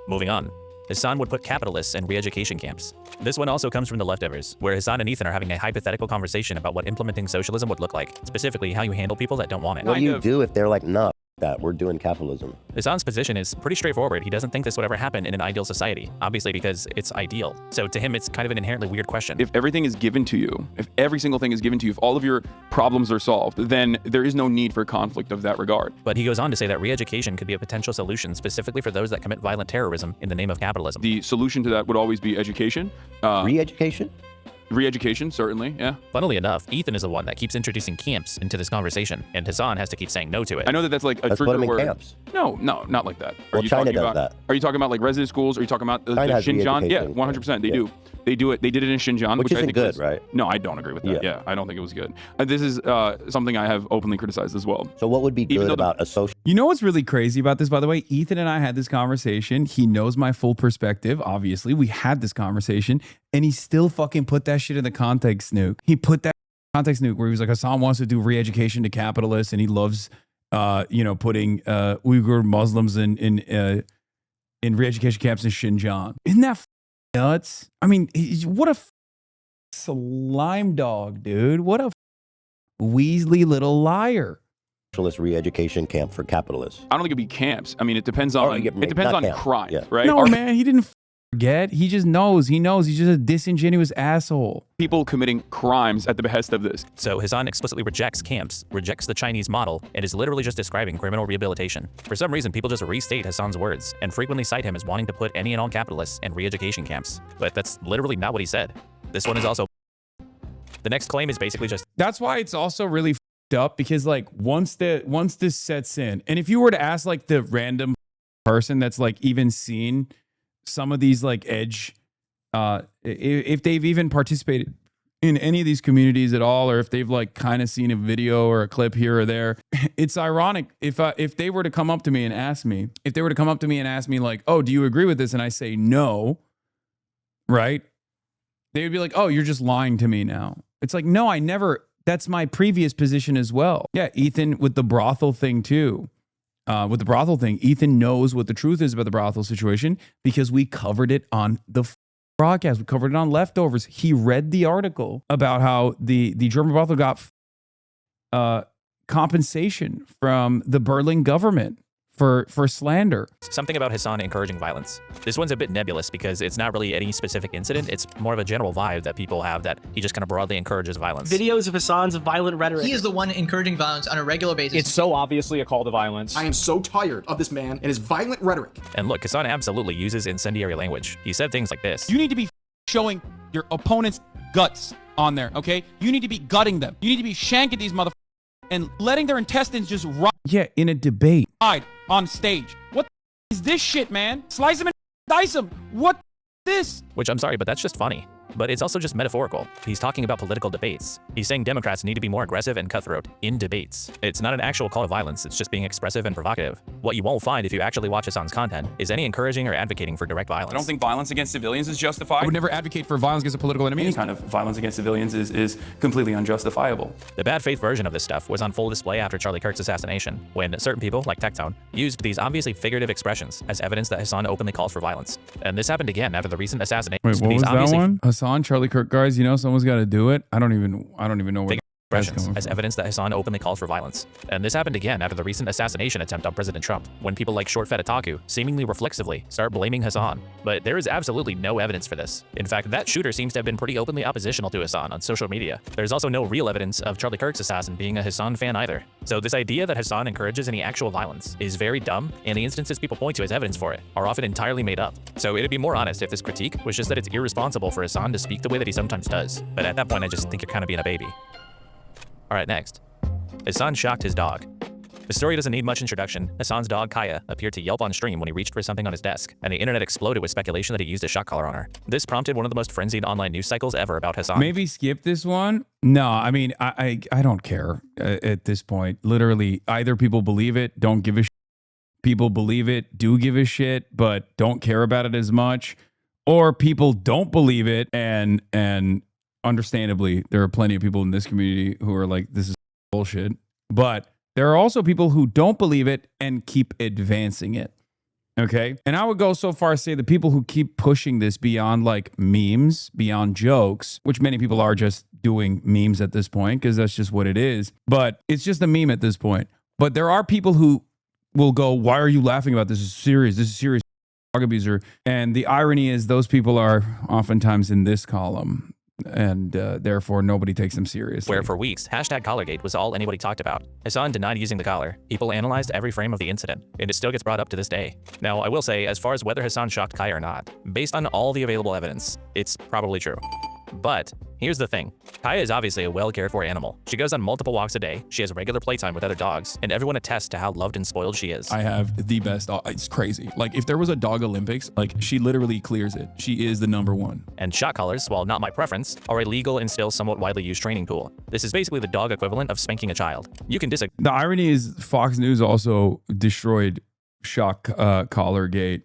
Moving on. Hasan would put capitalists in re-education camps. This one also comes from The Leftovers, where Hasan and Ethan are having a hypothetical conversation about what implementing socialism would look like, specifically how you handle people that don't want it. What do you do if they're like, no, that we're doing capitalism? Hasan's position is pretty straightforward. He doesn't think this would ever happen in an ideal society, obviously because it's ideal. So to him, it's kind of an inherently weird question. If everything is given to you, if every single thing is given to you, if all of your problems are solved, then there is no need for conflict of that regard. But he goes on to say that re-education could be a potential solution specifically for those that commit violent terrorism in the name of capitalism. The solution to that would always be education. Re-education? Re-education, certainly, yeah. Funnily enough, Ethan is the one that keeps introducing camps into this conversation, and Hasan has to keep saying no to it. I know that that's like a Let's put trigger them in word. camps. No, not like that. Well, China does about, that. Are you talking about like resident schools? Are you talking about the China has Xinjiang? Yeah, re-education 100%. They camps, do. They do it. They did it in Xinjiang, Which I isn't think good, was, right? No, I don't agree with that. Yeah, I don't think it was good. This is something I have openly criticized as well. So what would be good about a social? You know what's really crazy about this, by the way? Ethan and I had this conversation. He knows my full perspective. Obviously, we had this conversation, and he still fucking put that shit in the context nuke. He put that context nuke where he was like, Hasan wants to do re-education to capitalists, and he loves, putting Uyghur Muslims in re-education camps in Xinjiang. Isn't that nuts? I mean, what a slime dog, dude. What a Weasley little liar. Socialist re-education camp for capitalists. I don't think it'd be camps. I mean, it depends on crime, right? No, man, he didn't forget. He just knows. He knows. He's just a disingenuous asshole. People committing crimes at the behest of this. So Hasan explicitly rejects camps, rejects the Chinese model, and is literally just describing criminal rehabilitation. For some reason, people just restate Hasan's words and frequently cite him as wanting to put any and all capitalists in re-education camps. But that's literally not what he said. This one is also... The next claim is basically just... That's why it's also really up, because like once this sets in, and if you were to ask like the random person that's like even seen some of these like edge, if they've even participated in any of these communities at all, or if they've like kind of seen a video or a clip here or there, it's ironic if they were to come up to me and ask me, like, oh, do you agree with this? And I say no, right? They would be like, oh, you're just lying to me now. It's like, no, I never. That's my previous position as well. Yeah, Ethan with the brothel thing too. Ethan knows what the truth is about the brothel situation because we covered it on the broadcast. We covered it on Leftovers. He read the article about how the German brothel got compensation from the Berlin government for slander. Something about Hasan encouraging violence. This one's a bit nebulous because it's not really any specific incident. It's more of a general vibe that people have that he just kind of broadly encourages violence. Videos of Hasan's violent rhetoric. He is the one encouraging violence on a regular basis. It's so obviously a call to violence. I am so tired of this man and his violent rhetoric. And look, Hasan absolutely uses incendiary language. He said things like this. You need to be showing your opponent's guts on there, okay? You need to be gutting them. You need to be shanking these motherfuckers and letting their intestines just rot. Yeah, in a debate. On stage. What is this shit, man? Slice them and dice them. What this? Which I'm sorry, but that's just funny. But it's also just metaphorical. He's talking about political debates. He's saying Democrats need to be more aggressive and cutthroat in debates. It's not an actual call to violence, it's just being expressive and provocative. What you won't find if you actually watch Hasan's content is any encouraging or advocating for direct violence. I don't think violence against civilians is justified. I would never advocate for violence against a political enemy. Any kind of violence against civilians is completely unjustifiable. The bad faith version of this stuff was on full display after Charlie Kirk's assassination, when certain people, like Tectone, used these obviously figurative expressions as evidence that Hasan openly calls for violence. And this happened again after the recent assassination. Wait, what was that one? Hasan, Charlie Kirk, guys, you know someone's got to do it. I don't even know where expressions as evidence that Hasan openly calls for violence. And this happened again after the recent assassination attempt on President Trump, when people like Short Fed Otaku seemingly reflexively start blaming Hasan. But there is absolutely no evidence for this. In fact, that shooter seems to have been pretty openly oppositional to Hasan on social media. There's also no real evidence of Charlie Kirk's assassin being a Hasan fan either. So this idea that Hasan encourages any actual violence is very dumb, and the instances people point to as evidence for it are often entirely made up. So it'd be more honest if this critique was just that it's irresponsible for Hasan to speak the way that he sometimes does. But at that point, I just think you're kind of being a baby. Alright, next. Hasan shocked his dog. The story doesn't need much introduction. Hasan's dog, Kaya, appeared to yelp on stream when he reached for something on his desk, and the internet exploded with speculation that he used a shock collar on her. This prompted one of the most frenzied online news cycles ever about Hasan. Maybe skip this one? No, I mean, I don't care at this point. Literally, either people believe it, don't give a shit. People believe it, do give a shit, but don't care about it as much. Or people don't believe it, and understandably, there are plenty of people in this community who are like, this is bullshit. But there are also people who don't believe it and keep advancing it. Okay? And I would go so far as to say the people who keep pushing this beyond like memes, beyond jokes, which many people are just doing memes at this point because that's just what it is. But it's just a meme at this point. But there are people who will go, why are you laughing about this? This is serious. This is serious. Dog abuser. And the irony is those people are oftentimes in this column. And therefore, nobody takes them seriously. Where for weeks, #Collargate was all anybody talked about. Hasan denied using the collar. People analyzed every frame of the incident, and it still gets brought up to this day. Now, I will say, as far as whether Hasan shocked Kaya or not, based on all the available evidence, it's probably true. But Here's the thing. Kaya is obviously a well-cared-for animal. She goes on multiple walks a day, she has regular playtime with other dogs, and everyone attests to how loved and spoiled she is. I have the best dog. It's crazy. Like, if there was a dog Olympics, like, she literally clears it. She is the #1. And shock collars, while not my preference, are a legal and still somewhat widely used training tool. This is basically the dog equivalent of spanking a child. You can disagree. The irony is Fox News also destroyed shock collar gate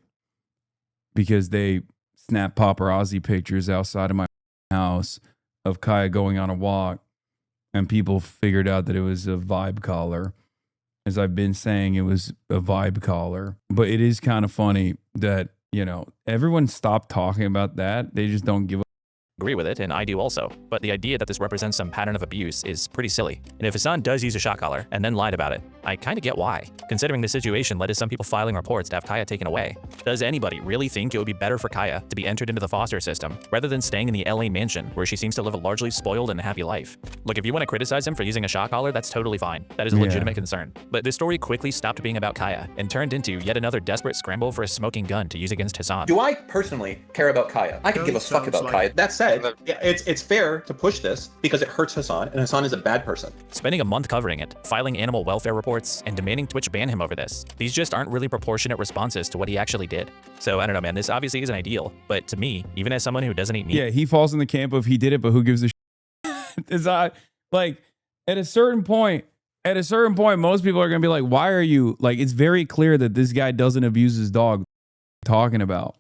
because they snapped paparazzi pictures outside of my house of Kaya going on a walk, and people figured out that it was a vibe collar. As I've been saying, it was a vibe collar. But it is kind of funny that, you know, everyone stopped talking about that. They just don't give a agree with it, and I do also. But the idea that this represents some pattern of abuse is pretty silly. And if Hasan does use a shock collar and then lied about it, I kind of get why, considering the situation led to some people filing reports to have Kaya taken away. Does anybody really think it would be better for Kaya to be entered into the foster system rather than staying in the LA mansion where she seems to live a largely spoiled and happy life? Look, if you want to criticize him for using a shock collar, that's totally fine. That is a legitimate concern. But this story quickly stopped being about Kaya and turned into yet another desperate scramble for a smoking gun to use against Hasan. Do I personally care about Kaya? I could give a fuck about Kaya. That said, it's fair to push this because it hurts Hasan, and Hasan is a bad person. Spending a month covering it, filing animal welfare reports, and demanding Twitch ban him over this. These just aren't really proportionate responses to what he actually did. So I don't know, man, this obviously isn't ideal, but to me, even as someone who doesn't eat meat. Yeah, he falls in the camp of he did it, but who gives a shit? It's like at a certain point, most people are gonna be like, why are you like, it's very clear that this guy doesn't abuse his dog talking about.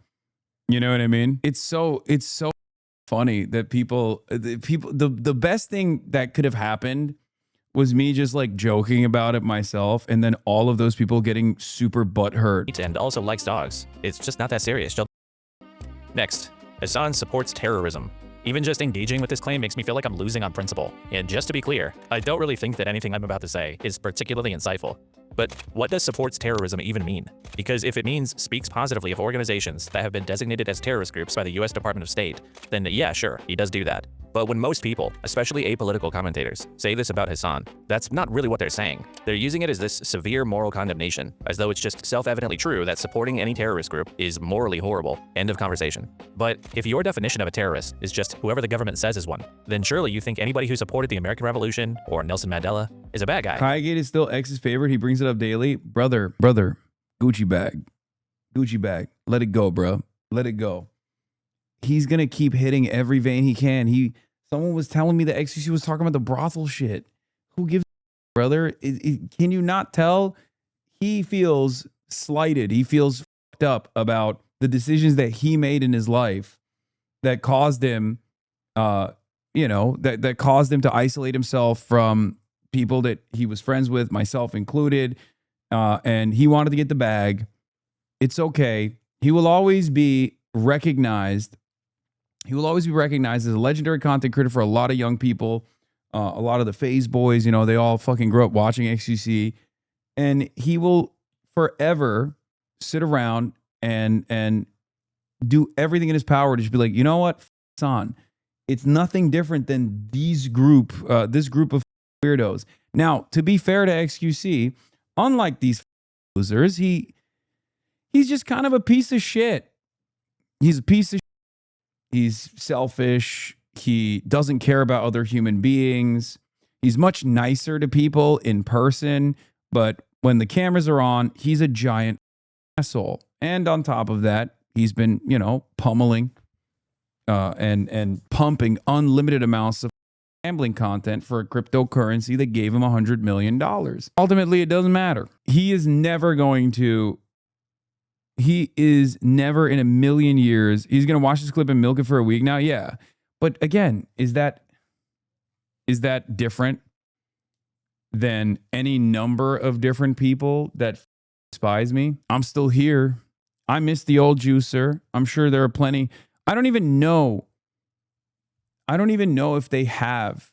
You know what I mean? It's so funny that the best thing that could have happened was me just like joking about it myself, and then all of those people getting super butthurt. And also likes dogs. It's just not that serious. Next, Hasan supports terrorism. Even just engaging with this claim makes me feel like I'm losing on principle. And just to be clear, I don't really think that anything I'm about to say is particularly insightful. But what does supports terrorism even mean? Because if it means speaks positively of organizations that have been designated as terrorist groups by the US Department of State, then yeah, sure, he does do that. But when most people, especially apolitical commentators, say this about Hasan, that's not really what they're saying. They're using it as this severe moral condemnation, as though it's just self-evidently true that supporting any terrorist group is morally horrible. End of conversation. But if your definition of a terrorist is just whoever the government says is one, then surely you think anybody who supported the American Revolution or Nelson Mandela is a bad guy. Kayagate is still X's favorite. He brings it up daily. Brother, Gucci bag. Let it go, bro. Let it go. He's going to keep hitting every vein he can. Someone was telling me that XQC was talking about the brothel shit. Who gives a brother? Can you not tell? He feels slighted. He feels fucked up about the decisions that he made in his life that caused him, that caused him to isolate himself from people that he was friends with, myself included. And he wanted to get the bag. It's okay. He will always be recognized. He will always be recognized as a legendary content creator for a lot of young people. A lot of the FaZe boys, they all fucking grew up watching XQC. And he will forever sit around and do everything in his power to just be like, you know what, Hasan, it's nothing different than this group of weirdos. Now, to be fair to XQC, unlike these losers, he's just kind of a piece of shit. He's a piece of shit. He's selfish. He doesn't care about other human beings. He's much nicer to people in person, but when the cameras are on, he's a giant asshole. And on top of that, he's been, pummeling and pumping unlimited amounts of gambling content for a cryptocurrency that gave him $100 million. Ultimately, it doesn't matter. He is never in a million years. He's going to watch this clip and milk it for a week now. Yeah. But again, is that different than any number of different people that despise me? I'm still here. I miss the old juicer. I'm sure there are plenty. I don't even know if they have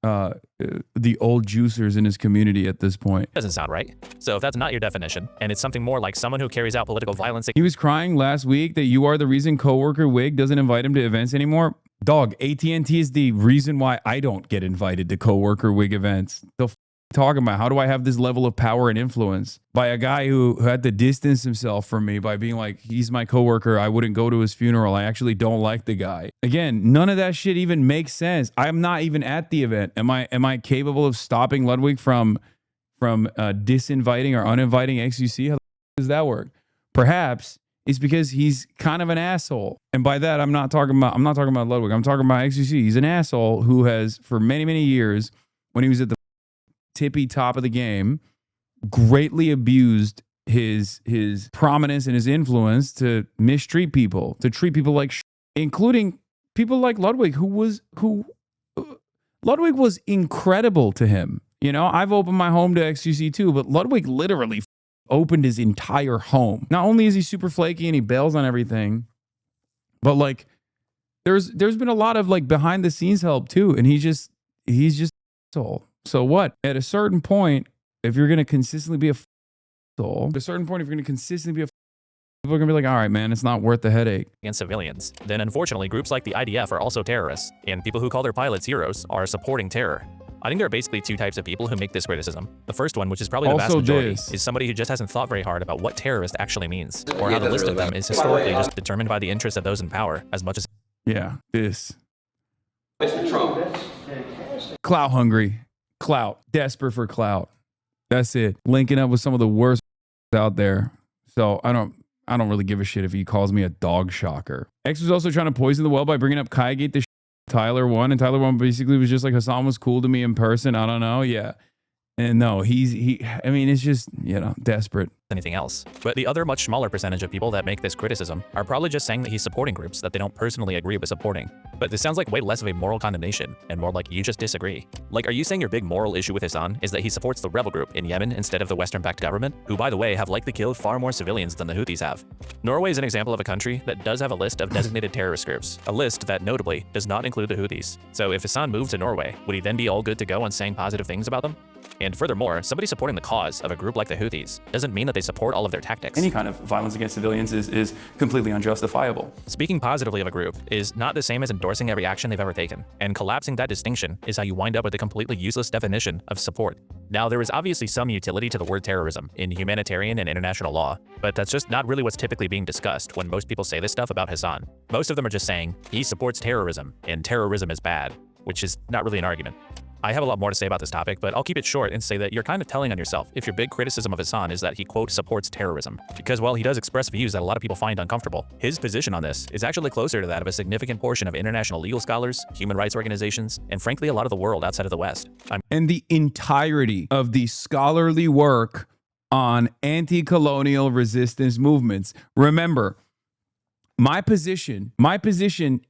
the old juicers in his community at this point. Doesn't sound right. So if that's not your definition, and it's something more like someone who carries out political violence. He was crying last week that you are the reason coworker Wig doesn't invite him to events anymore. Dog, AT&T is the reason why I don't get invited to coworker Wig events. The talking about? How do I have this level of power and influence by a guy who had to distance himself from me by being like, he's my coworker. I wouldn't go to his funeral. I actually don't like the guy. Again, none of that shit even makes sense. I'm not even at the event. Am I capable of stopping Ludwig from disinviting or uninviting XUC? How does that work? Perhaps it's because he's kind of an asshole. And by that, I'm not talking about Ludwig. I'm talking about XUC. He's an asshole who has, for many, many years, when he was at the tippy top of the game, greatly abused his prominence and his influence to mistreat people, to treat people like including people like Ludwig, Ludwig was incredible to him. You know, I've opened my home to XUC too, but Ludwig literally opened his entire home. Not only is he super flaky and he bails on everything, but like there's been a lot of like behind the scenes help too, and he's just an asshole. So what? At a certain point, if you're going to consistently be a asshole, people are going to be like, all right, man, it's not worth the headache. Against civilians, then unfortunately groups like the IDF are also terrorists, and people who call their pilots heroes are supporting terror. I think there are basically two types of people who make this criticism. The first one, which is probably the vast majority, is somebody who just hasn't thought very hard about what terrorist actually means, or how the list of them is historically just determined by the interests of those in power as much as... Yeah, this. Clout hungry. Clout. Desperate for clout. That's it. Linking up with some of the worst out there. So I don't really give a shit if he calls me a dog shocker. X was also trying to poison the well by bringing up Kaigate the Tyler one, and Tyler one basically was just like, Hasan was cool to me in person. I don't know. Yeah. And no, I mean, it's just, you know, desperate. Anything else. But the other much smaller percentage of people that make this criticism are probably just saying that he's supporting groups that they don't personally agree with supporting. But this sounds like way less of a moral condemnation and more like you just disagree. Like, are you saying your big moral issue with Hasan is that he supports the rebel group in Yemen instead of the Western-backed government, who, by the way, have likely killed far more civilians than the Houthis have? Norway is an example of a country that does have a list of designated terrorist groups, a list that notably does not include the Houthis. So if Hasan moved to Norway, would he then be all good to go on saying positive things about them? And furthermore, somebody supporting the cause of a group like the Houthis doesn't mean that they support all of their tactics. Any kind of violence against civilians is completely unjustifiable. Speaking positively of a group is not the same as endorsing every action they've ever taken, and collapsing that distinction is how you wind up with a completely useless definition of support. Now, there is obviously some utility to the word terrorism in humanitarian and international law, but that's just not really what's typically being discussed when most people say this stuff about Hasan. Most of them are just saying he supports terrorism, and terrorism is bad, which is not really an argument. I have a lot more to say about this topic, but I'll keep it short and say that you're kind of telling on yourself if your big criticism of Hasan is that he, quote, supports terrorism. Because while he does express views that a lot of people find uncomfortable, his position on this is actually closer to that of a significant portion of international legal scholars, human rights organizations, and frankly, a lot of the world outside of the West. And the entirety of the scholarly work on anti-colonial resistance movements. Remember, my position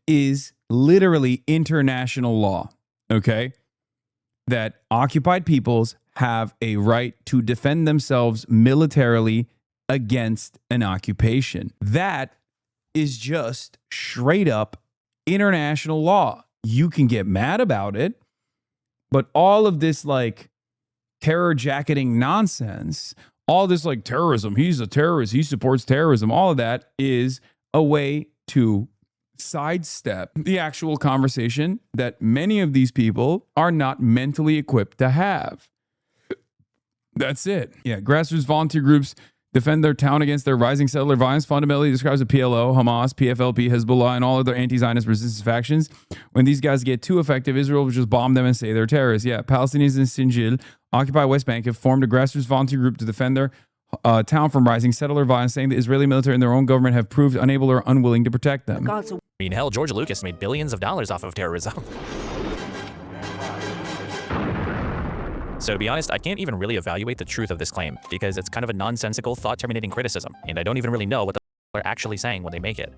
is literally international law, okay? That occupied peoples have a right to defend themselves militarily against an occupation. That is just straight up international law. You can get mad about it, but all of this like terror jacketing nonsense, all this like terrorism, he's a terrorist, he supports terrorism, all of that is a way to sidestep the actual conversation that many of these people are not mentally equipped to have. That's it. Yeah, grassroots volunteer groups defend their town against their rising settler violence fundamentally describes the PLO, Hamas, PFLP, Hezbollah, and all other anti-Zionist resistance factions. When these guys get too effective, Israel will just bomb them and say they're terrorists. Yeah, Palestinians in Sinjil, Occupy West Bank, have formed a grassroots volunteer group to defend their town from rising settler violence, saying the Israeli military and their own government have proved unable or unwilling to protect them. I mean, hell, George Lucas made billions of dollars off of terrorism. So to be honest, I can't even really evaluate the truth of this claim, because it's kind of a nonsensical, thought-terminating criticism, and I don't even really know what the they're actually saying when they make it.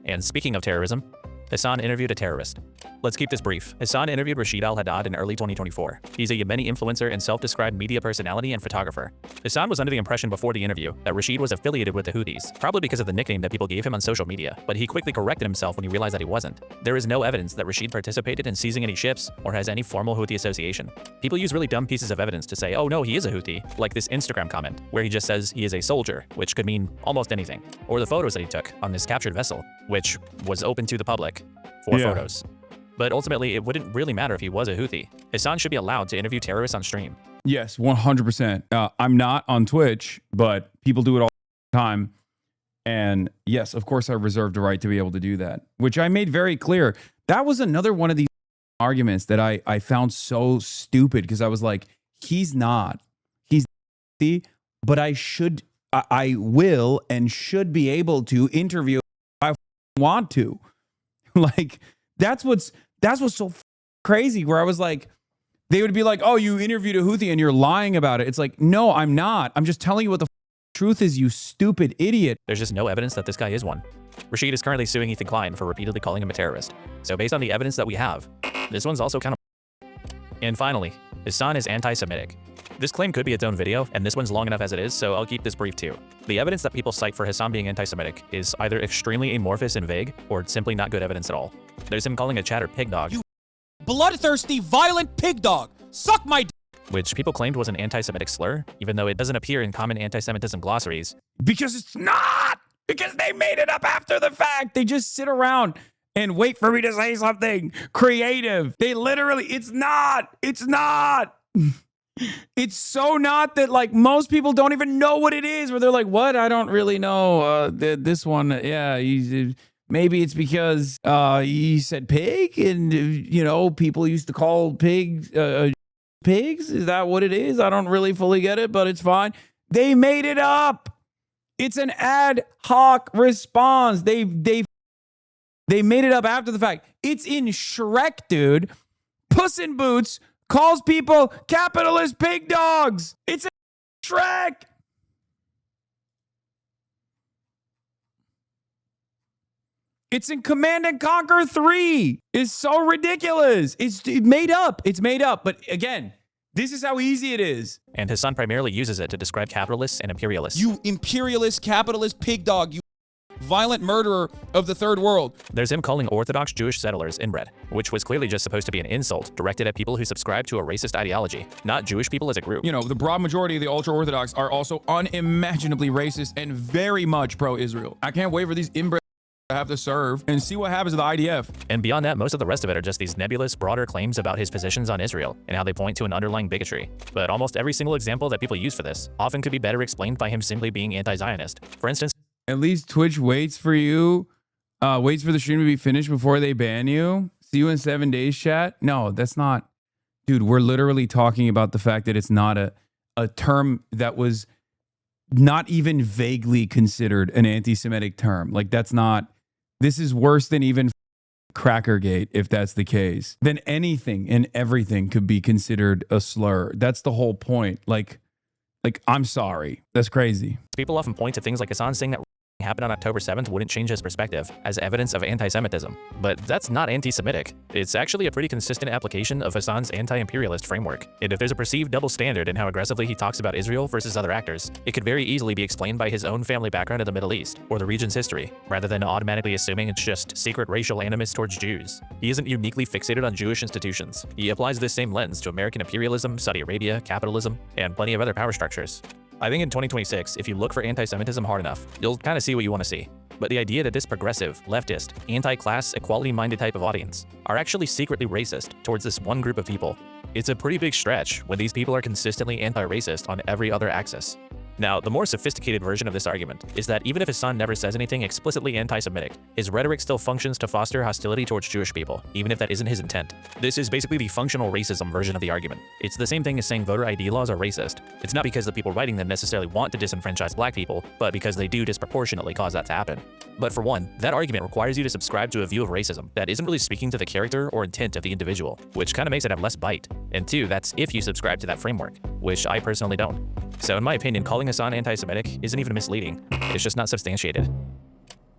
And speaking of terrorism, Hasan interviewed a terrorist. Let's keep this brief. Hasan interviewed Rashid al-Haddad in early 2024. He's a Yemeni influencer and self-described media personality and photographer. Hasan was under the impression before the interview that Rashid was affiliated with the Houthis, probably because of the nickname that people gave him on social media, but he quickly corrected himself when he realized that he wasn't. There is no evidence that Rashid participated in seizing any ships or has any formal Houthi association. People use really dumb pieces of evidence to say, oh no, he is a Houthi, like this Instagram comment, where he just says he is a soldier, which could mean almost anything, or the photos that he took on this captured vessel, which was open to the public for photos. But ultimately, it wouldn't really matter if he was a Houthi. Hasan should be allowed to interview terrorists on stream. Yes, 100%. I'm not on Twitch, but people do it all the time. And yes, of course, I reserve the right to be able to do that, which I made very clear. That was another one of these arguments that I found so stupid because I was like, he's not. He's but I will and should be able to interview if I want to. Like, that's what's so crazy, where I was like, they would be like, oh, you interviewed a Houthi and you're lying about it. It's like, no, I'm not. I'm just telling you what the truth is, you stupid idiot. There's just no evidence that this guy is one. Rashid is currently suing Ethan Klein for repeatedly calling him a terrorist. So based on the evidence that we have, this one's also kind of... And finally, Hasan is anti-Semitic. This claim could be its own video, and this one's long enough as it is, so I'll keep this brief too. The evidence that people cite for Hasan being anti-Semitic is either extremely amorphous and vague, or simply not good evidence at all. There's him calling a chatter pig dog. You bloodthirsty, violent pig dog! Suck my d— which people claimed was an anti-Semitic slur, even though it doesn't appear in common anti-Semitism glossaries. Because it's not! Because they made it up after the fact! They just sit around and wait for me to say something creative. They literally, it's not! It's not! It's so not that, like, most people don't even know what it is, where they're like, what? I don't really know. This one, yeah, maybe it's because he said pig, and, you know, people used to call pigs pigs. Is that what it is? I don't really fully get it, but it's fine. They made it up. It's an ad hoc response. They made it up after the fact. It's in Shrek, dude. Puss in Boots calls people capitalist pig dogs. It's in Shrek. It's in Command and Conquer 3. It's so ridiculous. It's made up. It's made up. But again, this is how easy it is. And Hasan primarily uses it to describe capitalists and imperialists. You imperialist, capitalist pig dog. You violent murderer of the third world. There's him calling Orthodox Jewish settlers inbred, which was clearly just supposed to be an insult directed at people who subscribe to a racist ideology, not Jewish people as a group. You know, the broad majority of the ultra-Orthodox are also unimaginably racist and very much pro-Israel. I can't wait for these inbred to have to serve and see what happens to the IDF. And beyond that, most of the rest of it are just these nebulous, broader claims about his positions on Israel and how they point to an underlying bigotry. But almost every single example that people use for this often could be better explained by him simply being anti-Zionist. For instance, at least Twitch waits for you, waits for the stream to be finished before they ban you. See you in 7 days, chat. No, that's not. Dude, we're literally talking about the fact that it's not a term that was not even vaguely considered an anti-Semitic term. Like, that's not, this is worse than even Crackergate, if that's the case. Then anything and everything could be considered a slur. That's the whole point. Like, I'm sorry. That's crazy. People often point to things like Hasan saying that happened on October 7th wouldn't change his perspective as evidence of anti-Semitism. But that's not anti-Semitic. It's actually a pretty consistent application of Hasan's anti-imperialist framework. And if there's a perceived double standard in how aggressively he talks about Israel versus other actors, it could very easily be explained by his own family background in the Middle East or the region's history, rather than automatically assuming it's just secret racial animus towards Jews. He isn't uniquely fixated on Jewish institutions. He applies this same lens to American imperialism, Saudi Arabia, capitalism, and plenty of other power structures. I think in 2026, if you look for anti-Semitism hard enough, you'll kind of see what you want to see. But the idea that this progressive, leftist, anti-class, equality-minded type of audience are actually secretly racist towards this one group of people, it's a pretty big stretch when these people are consistently anti-racist on every other axis. Now, the more sophisticated version of this argument is that even if Hasan never says anything explicitly anti-Semitic, his rhetoric still functions to foster hostility towards Jewish people, even if that isn't his intent. This is basically the functional racism version of the argument. It's the same thing as saying voter ID laws are racist. It's not because the people writing them necessarily want to disenfranchise black people, but because they do disproportionately cause that to happen. But for one, that argument requires you to subscribe to a view of racism that isn't really speaking to the character or intent of the individual, which kind of makes it have less bite. And two, that's if you subscribe to that framework, which I personally don't. So in my opinion, calling Hasan anti-Semitic isn't even misleading. It's just not substantiated.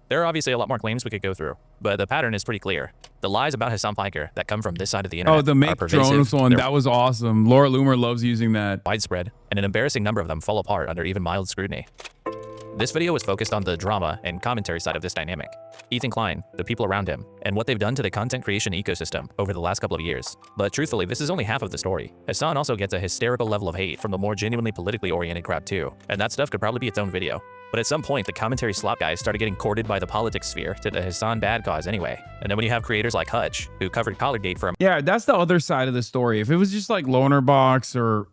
There are obviously a lot more claims we could go through, but the pattern is pretty clear. The lies about Hasan Piker that come from this side of the internet Oh, the make drones one, that was awesome. Laura Loomer loves using that. Widespread, and an embarrassing number of them fall apart under even mild scrutiny. This video was focused on the drama and commentary side of this dynamic. Ethan Klein, the people around him, and what they've done to the content creation ecosystem over the last couple of years. But truthfully, this is only half of the story. Hasan also gets a hysterical level of hate from the more genuinely politically oriented crowd too, and that stuff could probably be its own video. But at some point, the commentary slop guys started getting courted by the politics sphere to the Hasan bad cause anyway. And then when you have creators like Hutch, who covered Collargate for a Yeah, that's the other side of the story. If it was just like Loner Box or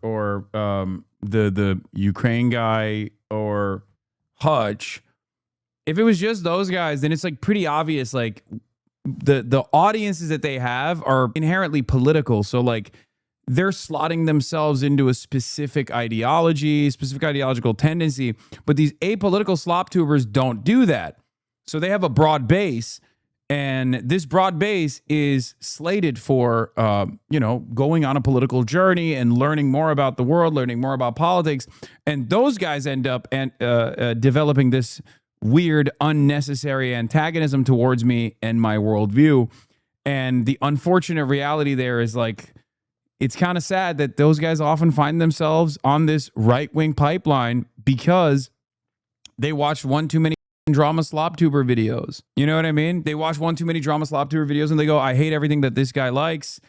the Ukraine guy or Hutch, if it was just those guys, then it's like pretty obvious. Like the audiences that they have are inherently political. So like they're slotting themselves into a specific ideology, specific ideological tendency. But these apolitical slop tubers don't do that. So they have a broad base. And this broad base is slated for, going on a political journey and learning more about the world, learning more about politics. And those guys end up developing this weird, unnecessary antagonism towards me and my worldview. And the unfortunate reality there is like, it's kind of sad that those guys often find themselves on this right-wing pipeline because they watched one too many drama slop tuber videos. You know what I mean? They watch one too many drama slop tuber videos and they go, I hate everything that this guy likes.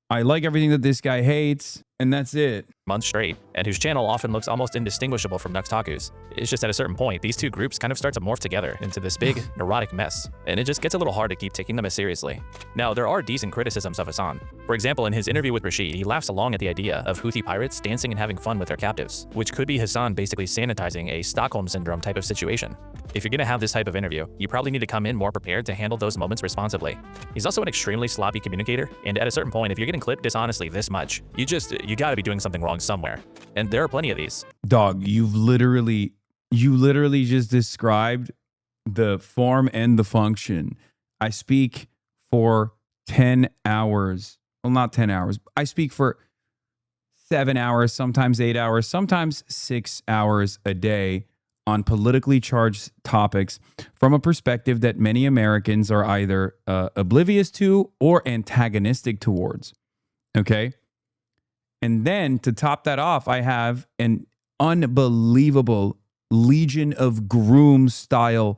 I like everything that this guy hates. And that's it. months straight, and whose channel often looks almost indistinguishable from Nux Taku's. It's just at a certain point, these two groups kind of start to morph together into this big, neurotic mess, and it just gets a little hard to keep taking them as seriously. Now, there are decent criticisms of Hasan. For example, in his interview with Rashid, he laughs along at the idea of Houthi pirates dancing and having fun with their captives, which could be Hasan basically sanitizing a Stockholm Syndrome type of situation. If you're gonna have this type of interview, you probably need to come in more prepared to handle those moments responsibly. He's also an extremely sloppy communicator, and at a certain point, if you're getting clipped dishonestly this much, you gotta be doing something wrong somewhere. And there are plenty of these. Dog, you literally just described the form and the function. I speak for 10 hours. Well, not 10 hours. I speak for 7 hours, sometimes 8 hours, sometimes 6 hours a day on politically charged topics from a perspective that many Americans are either oblivious to or antagonistic towards. Okay? And then to top that off, I have an unbelievable Legion of Groom style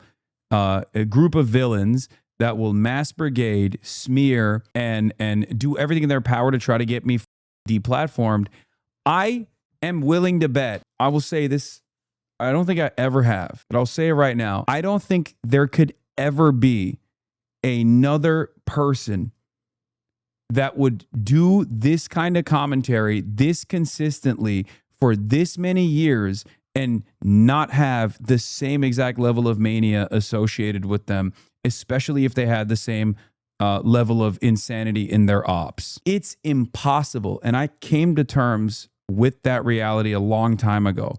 a group of villains that will mass brigade, smear, and do everything in their power to try to get me deplatformed. I am willing to bet, I will say this, I don't think I ever have, but I'll say it right now. I don't think there could ever be another person that would do this kind of commentary this consistently for this many years and not have the same exact level of mania associated with them, especially if they had the same level of insanity in their ops. It's impossible. And I came to terms with that reality a long time ago.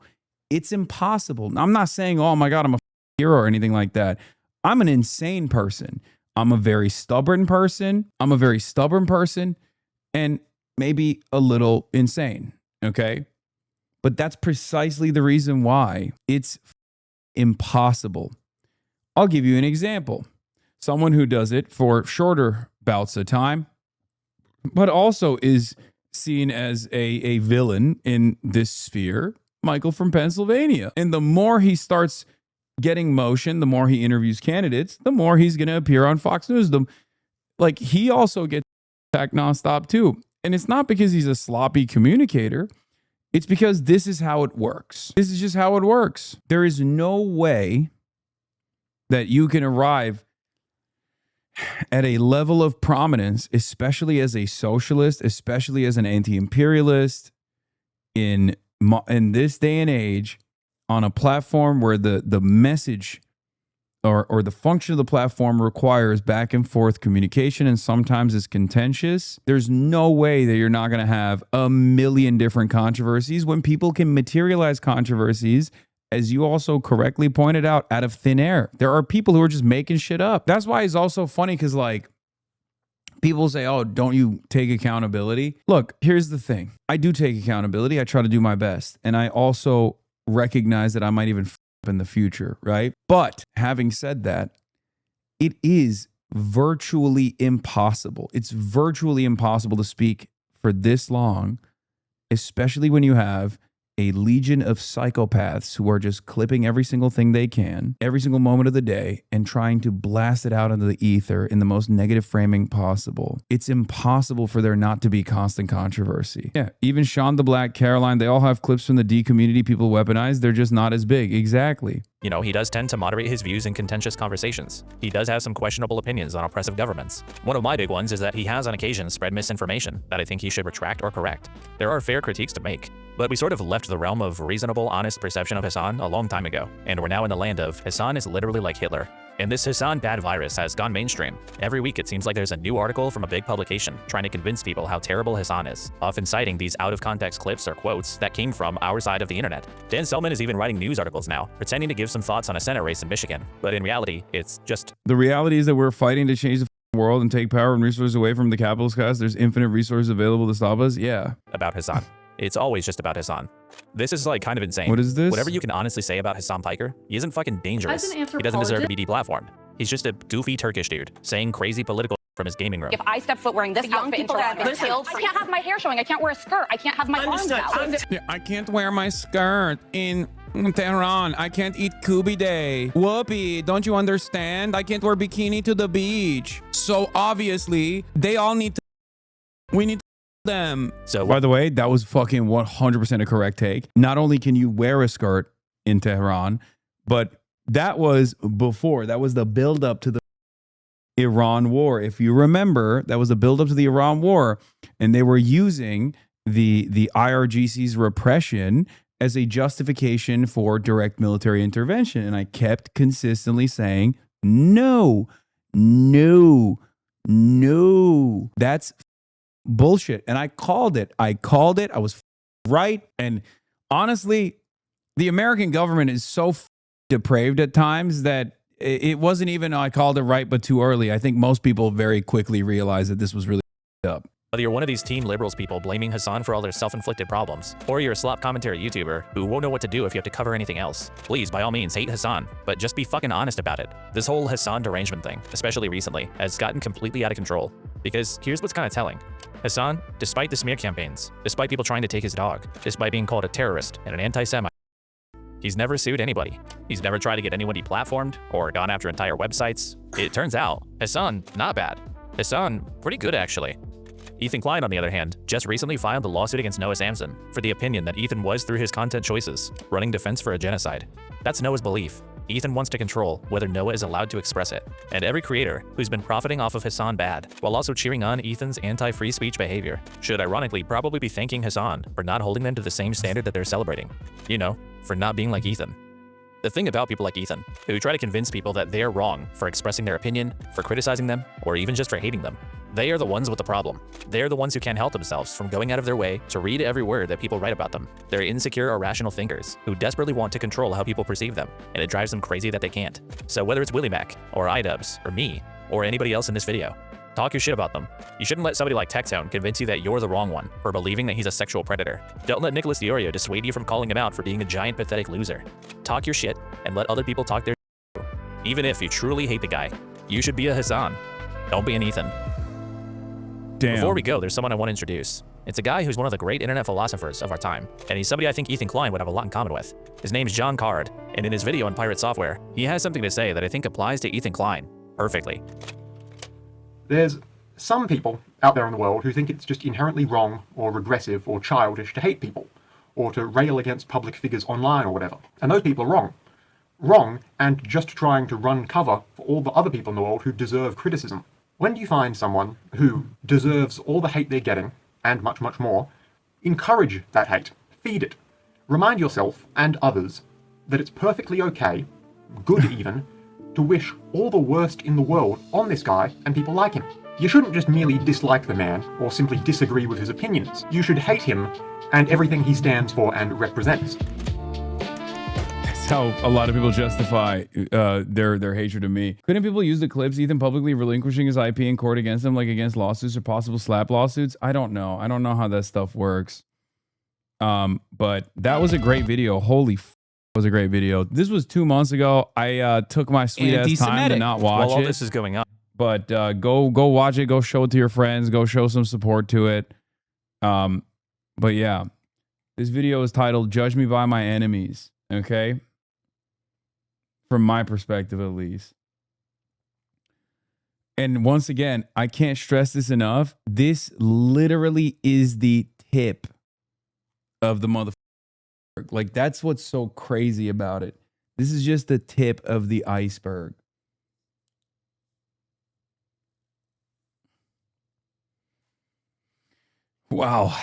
It's impossible. I'm not saying, oh my God, I'm a hero or anything like that. I'm an insane person. I'm a very stubborn person. And maybe a little insane. Okay. But that's precisely the reason why it's impossible. I'll give you an example. Someone who does it for shorter bouts of time, but also is seen as a villain in this sphere, Michael from Pennsylvania. And the more he starts getting motion, the more he interviews candidates, the more he's going to appear on Fox News. Like, he also gets attacked nonstop too. And it's not because he's a sloppy communicator. It's because this is how it works. This is just how it works. There is no way that you can arrive at a level of prominence, especially as a socialist, especially as an anti-imperialist in this day and age, on a platform where the message or the function of the platform requires back and forth communication and sometimes is contentious. There's no way that you're not going to have a million different controversies when people can materialize controversies, as you also correctly pointed out, out of thin air. There are people who are just making shit up. That's why it's also funny, because like, people say, oh, don't you take accountability? Look, here's the thing. I do take accountability. I try to do my best. And I also recognize that I might even f up in the future, right? But having said that, it is virtually impossible. It's virtually impossible to speak for this long, especially when you have a legion of psychopaths who are just clipping every single thing they can, every single moment of the day, and trying to blast it out into the ether in the most negative framing possible. It's impossible for there not to be constant controversy. Yeah, even Sean the Black, Caroline, they all have clips from the D community people weaponize. They're just not as big. Exactly. You know, he does tend to moderate his views in contentious conversations. He does have some questionable opinions on oppressive governments. One of my big ones is that he has on occasion spread misinformation that I think he should retract or correct. There are fair critiques to make, but we sort of left the realm of reasonable, honest perception of Hasan a long time ago, and we're now in the land of Hasan is literally like Hitler. And this Hasan bad virus has gone mainstream. Every week it seems like there's a new article from a big publication trying to convince people how terrible Hasan is, often citing these out-of-context clips or quotes that came from our side of the internet. Dan Selman is even writing news articles now, pretending to give some thoughts on a Senate race in Michigan, but in reality, it's just... The reality is that we're fighting to change the world and take power and resources away from the capitalist class. There's infinite resources available to stop us. Yeah. About Hasan. It's always just about Hasan. This is like kind of insane. What is this? Whatever you can honestly say about Hasan Piker, he isn't fucking dangerous. As an He doesn't deserve to be deplatformed. He's just a goofy Turkish dude saying crazy political from his gaming room. If I step foot wearing this outfit into I can't have my hair showing. I can't wear a skirt. I can't have my arms out. Yeah, I can't wear my skirt in Tehran. I can't eat Kubi Day. Whoopee, don't you understand? I can't wear bikini to the beach. So obviously, they all need to... We need to them. So, by the way, that was fucking 100% a correct take. Not only can you wear a skirt in Tehran, but that was before. That was the build-up to the Iran war. If you remember, that was the build-up to the Iran war, and they were using the IRGC's repression as a justification for direct military intervention. And I kept consistently saying, no, no, no. That's bullshit. And I called it. I was right. And honestly, the American government is so depraved at times that it wasn't even, I called it right, but too early. I think most people very quickly realized that this was really up. Whether you're one of these Team Liberals people blaming Hasan for all their self-inflicted problems, or you're a slop commentary YouTuber who won't know what to do if you have to cover anything else, please, by all means, hate Hasan, but just be fucking honest about it. This whole Hasan derangement thing, especially recently, has gotten completely out of control. Because here's what's kind of telling. Hasan, despite the smear campaigns, despite people trying to take his dog, despite being called a terrorist and an anti-Semite, he's never sued anybody. He's never tried to get anyone deplatformed or gone after entire websites. It turns out, Hasan, not bad. Hasan, pretty good actually. Ethan Klein, on the other hand, just recently filed a lawsuit against Noah Samsen for the opinion that Ethan was, through his content choices, running defense for a genocide. That's Noah's belief. Ethan wants to control whether Noah is allowed to express it. And every creator who's been profiting off of Hasan bad, while also cheering on Ethan's anti-free speech behavior, should ironically probably be thanking Hasan for not holding them to the same standard that they're celebrating. You know, for not being like Ethan. The thing about people like Ethan, who try to convince people that they're wrong for expressing their opinion, for criticizing them, or even just for hating them, they are the ones with the problem. They're the ones who can't help themselves from going out of their way to read every word that people write about them. They're insecure, irrational thinkers who desperately want to control how people perceive them, and it drives them crazy that they can't. So whether it's Willie Mac, or iDubbbz, or me, or anybody else in this video, talk your shit about them. You shouldn't let somebody like Techzone convince you that you're the wrong one for believing that he's a sexual predator. Don't let Nicholas Diorio dissuade you from calling him out for being a giant pathetic loser. Talk your shit and let other people talk their shit too. Even if you truly hate the guy, you should be a Hasan. Don't be an Ethan. Damn. Before we go, there's someone I want to introduce. It's a guy who's one of the great internet philosophers of our time, and he's somebody I think Ethan Klein would have a lot in common with. His name's John Card, and in his video on Pirate Software, he has something to say that I think applies to Ethan Klein perfectly. There's some people out there in the world who think it's just inherently wrong or regressive or childish to hate people, or to rail against public figures online or whatever. And those people are wrong. Wrong, and just trying to run cover for all the other people in the world who deserve criticism. When do you find someone who deserves all the hate they're getting, and much, much more, encourage that hate, feed it. Remind yourself and others that it's perfectly okay, good even, to wish all the worst in the world on this guy and people like him. You shouldn't just merely dislike the man or simply disagree with his opinions. You should hate him and everything he stands for and represents. That's how a lot of people justify their hatred of me. Couldn't people use the clips, Ethan publicly relinquishing his IP in court against them, like against lawsuits or possible slap lawsuits? I don't know. I don't know how that stuff works. But that was a great video. Holy was a great video. This was 2 months ago. I took my sweet ass time to not watch While all it. this is going on. But go watch it. Go show it to your friends. Go show some support to it. But yeah, This video is titled Judge Me by My Enemies, okay? From my perspective, at least. And once again, I can't stress this enough. This literally is the tip of the motherfucker. Like, that's what's so crazy about it. This is just the tip of the iceberg. Wow.